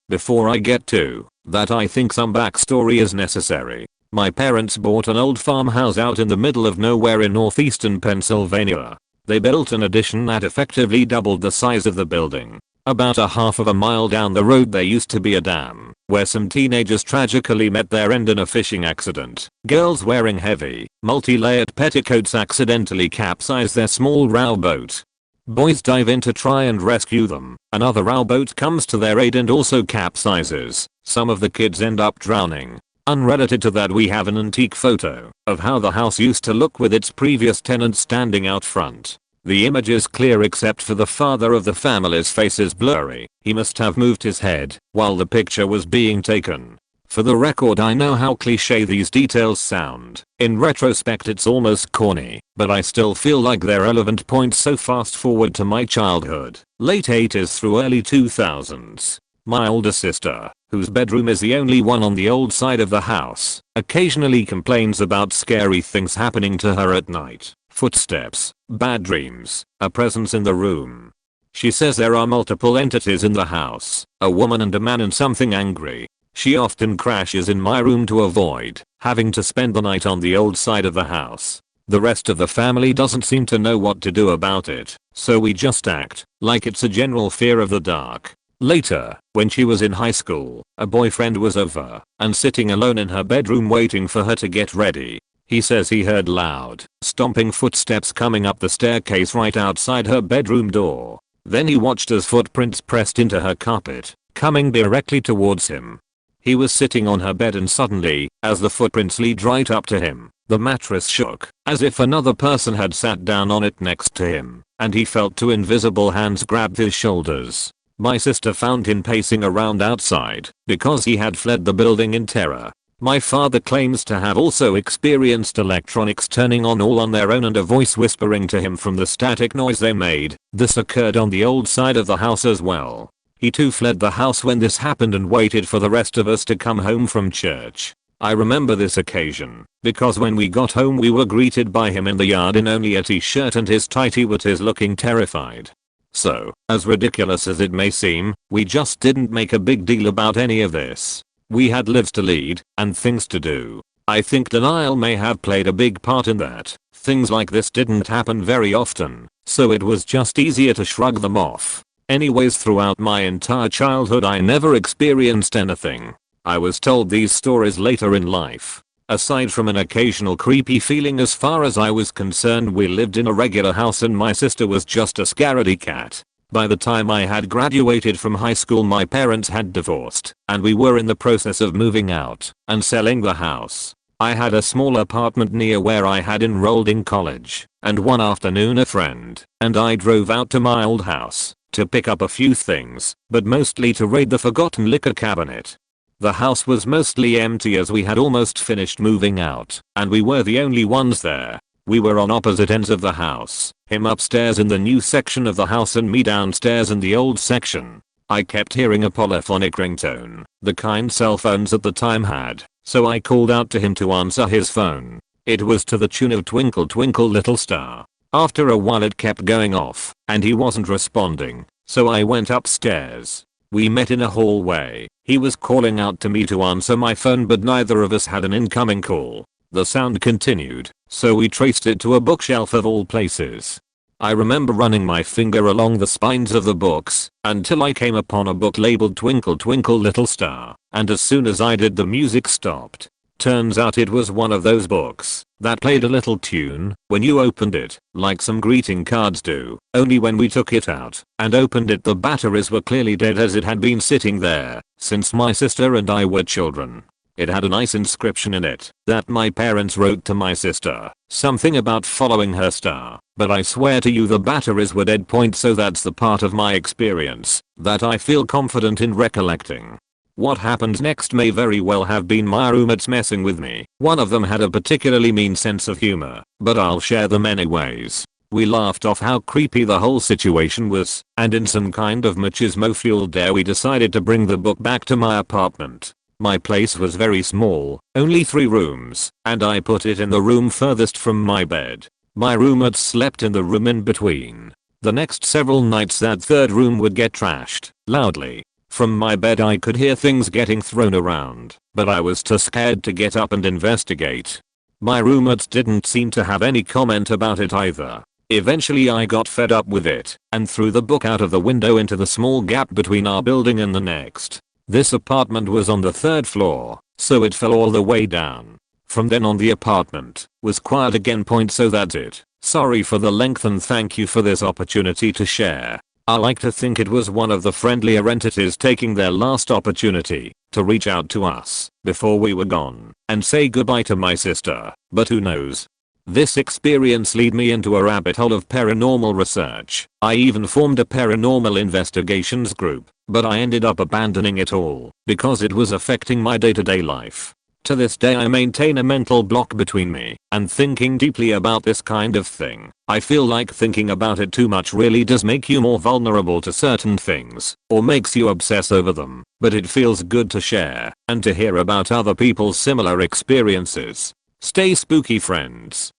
Before I get to that, I think some backstory is necessary. My parents bought an old farmhouse out in the middle of nowhere in northeastern Pennsylvania. They built an addition that effectively doubled the size of the building. About a half of a mile down the road there used to be a dam, where some teenagers tragically met their end in a fishing accident. Girls wearing heavy, multi-layered petticoats accidentally capsize their small rowboat. Boys dive in to try and rescue them. Another rowboat comes to their aid and also capsizes. Some of the kids end up drowning. Unrelated to that, we have an antique photo of how the house used to look with its previous tenant standing out front. The image is clear except for the father of the family's face is blurry. He must have moved his head while the picture was being taken. For the record, I know how cliche these details sound. In retrospect it's almost corny, but I still feel like they're relevant points. So fast forward to my childhood, late 80s through early 2000s. My older sister, whose bedroom is the only one on the old side of the house, occasionally complains about scary things happening to her at night. Footsteps, bad dreams, a presence in the room. She says there are multiple entities in the house, a woman and a man and something angry. She often crashes in my room to avoid having to spend the night on the old side of the house. The rest of the family doesn't seem to know what to do about it, so we just act like it's a general fear of the dark. Later, when she was in high school, a boyfriend was over and sitting alone in her bedroom waiting for her to get ready. He says he heard loud, stomping footsteps coming up the staircase right outside her bedroom door. Then he watched as footprints pressed into her carpet, coming directly towards him. He was sitting on her bed and suddenly, as the footprints lead right up to him, The mattress shook, as if another person had sat down on it next to him, and he felt two invisible hands grab his shoulders. My sister found him pacing around outside, because he had fled the building in terror. My father claims to have also experienced electronics turning on all on their own and a voice whispering to him from the static noise they made. This occurred on the old side of the house as well. He too fled the house when this happened and waited for the rest of us to come home from church. I remember this occasion, because when we got home we were greeted by him in the yard in only a t-shirt and his tighty whities looking terrified. So, as ridiculous as it may seem, we just didn't make a big deal about any of this. We had lives to lead, and things to do. I think denial may have played a big part in that. Things like this didn't happen very often, so it was just easier to shrug them off. Anyways, throughout my entire childhood I never experienced anything. I was told these stories later in life. Aside from an occasional creepy feeling, as far as I was concerned, we lived in a regular house and my sister was just a scaredy cat. By the time I had graduated from high school my parents had divorced, and we were in the process of moving out and selling the house. I had a small apartment near where I had enrolled in college, and one afternoon a friend and I drove out to my old house to pick up a few things, but mostly to raid the forgotten liquor cabinet. The house was mostly empty as we had almost finished moving out, and we were the only ones there. We were on opposite ends of the house, him upstairs in the new section of the house and me downstairs in the old section. I kept hearing a polyphonic ringtone, the kind cell phones at the time had, so I called out to him to answer his phone. It was to the tune of Twinkle Twinkle Little Star. After a while it kept going off, and he wasn't responding, so I went upstairs. We met in a hallway. He was calling out to me to answer my phone, but neither of us had an incoming call. The sound continued, so we traced it to a bookshelf of all places. I remember running my finger along the spines of the books until I came upon a book labeled Twinkle Twinkle Little Star, and as soon as I did the music stopped. Turns out it was one of those books that played a little tune when you opened it, like some greeting cards do, only when we took it out and opened it the batteries were clearly dead as it had been sitting there since my sister and I were children. It had a nice inscription in it that my parents wrote to my sister, something about following her star, but I swear to you the batteries were dead. So that's the part of my experience that I feel confident in recollecting. What happened next may very well have been my roommates messing with me. One of them had a particularly mean sense of humor, but I'll share them anyways. We laughed off how creepy the whole situation was, and in some kind of machismo-fueled dare we decided to bring the book back to my apartment. My place was very small, only 3 rooms, and I put it in the room furthest from my bed. My roommates slept in the room in between. The next several nights that 3rd room would get trashed, loudly. From my bed I could hear things getting thrown around, but I was too scared to get up and investigate. My roommates didn't seem to have any comment about it either. Eventually I got fed up with it and threw the book out of the window into the small gap between our building and the next. This apartment was on the 3rd floor, so it fell all the way down. From then on the apartment was quiet again. So that's it. Sorry for the length and thank you for this opportunity to share. I like to think it was one of the friendlier entities taking their last opportunity to reach out to us before we were gone and say goodbye to my sister, but who knows. This experience led me into a rabbit hole of paranormal research. I even formed a paranormal investigations group, but I ended up abandoning it all because it was affecting my day-to-day life. To this day I maintain a mental block between me and thinking deeply about this kind of thing. I feel like thinking about it too much really does make you more vulnerable to certain things, or makes you obsess over them, but it feels good to share and to hear about other people's similar experiences. Stay spooky, friends.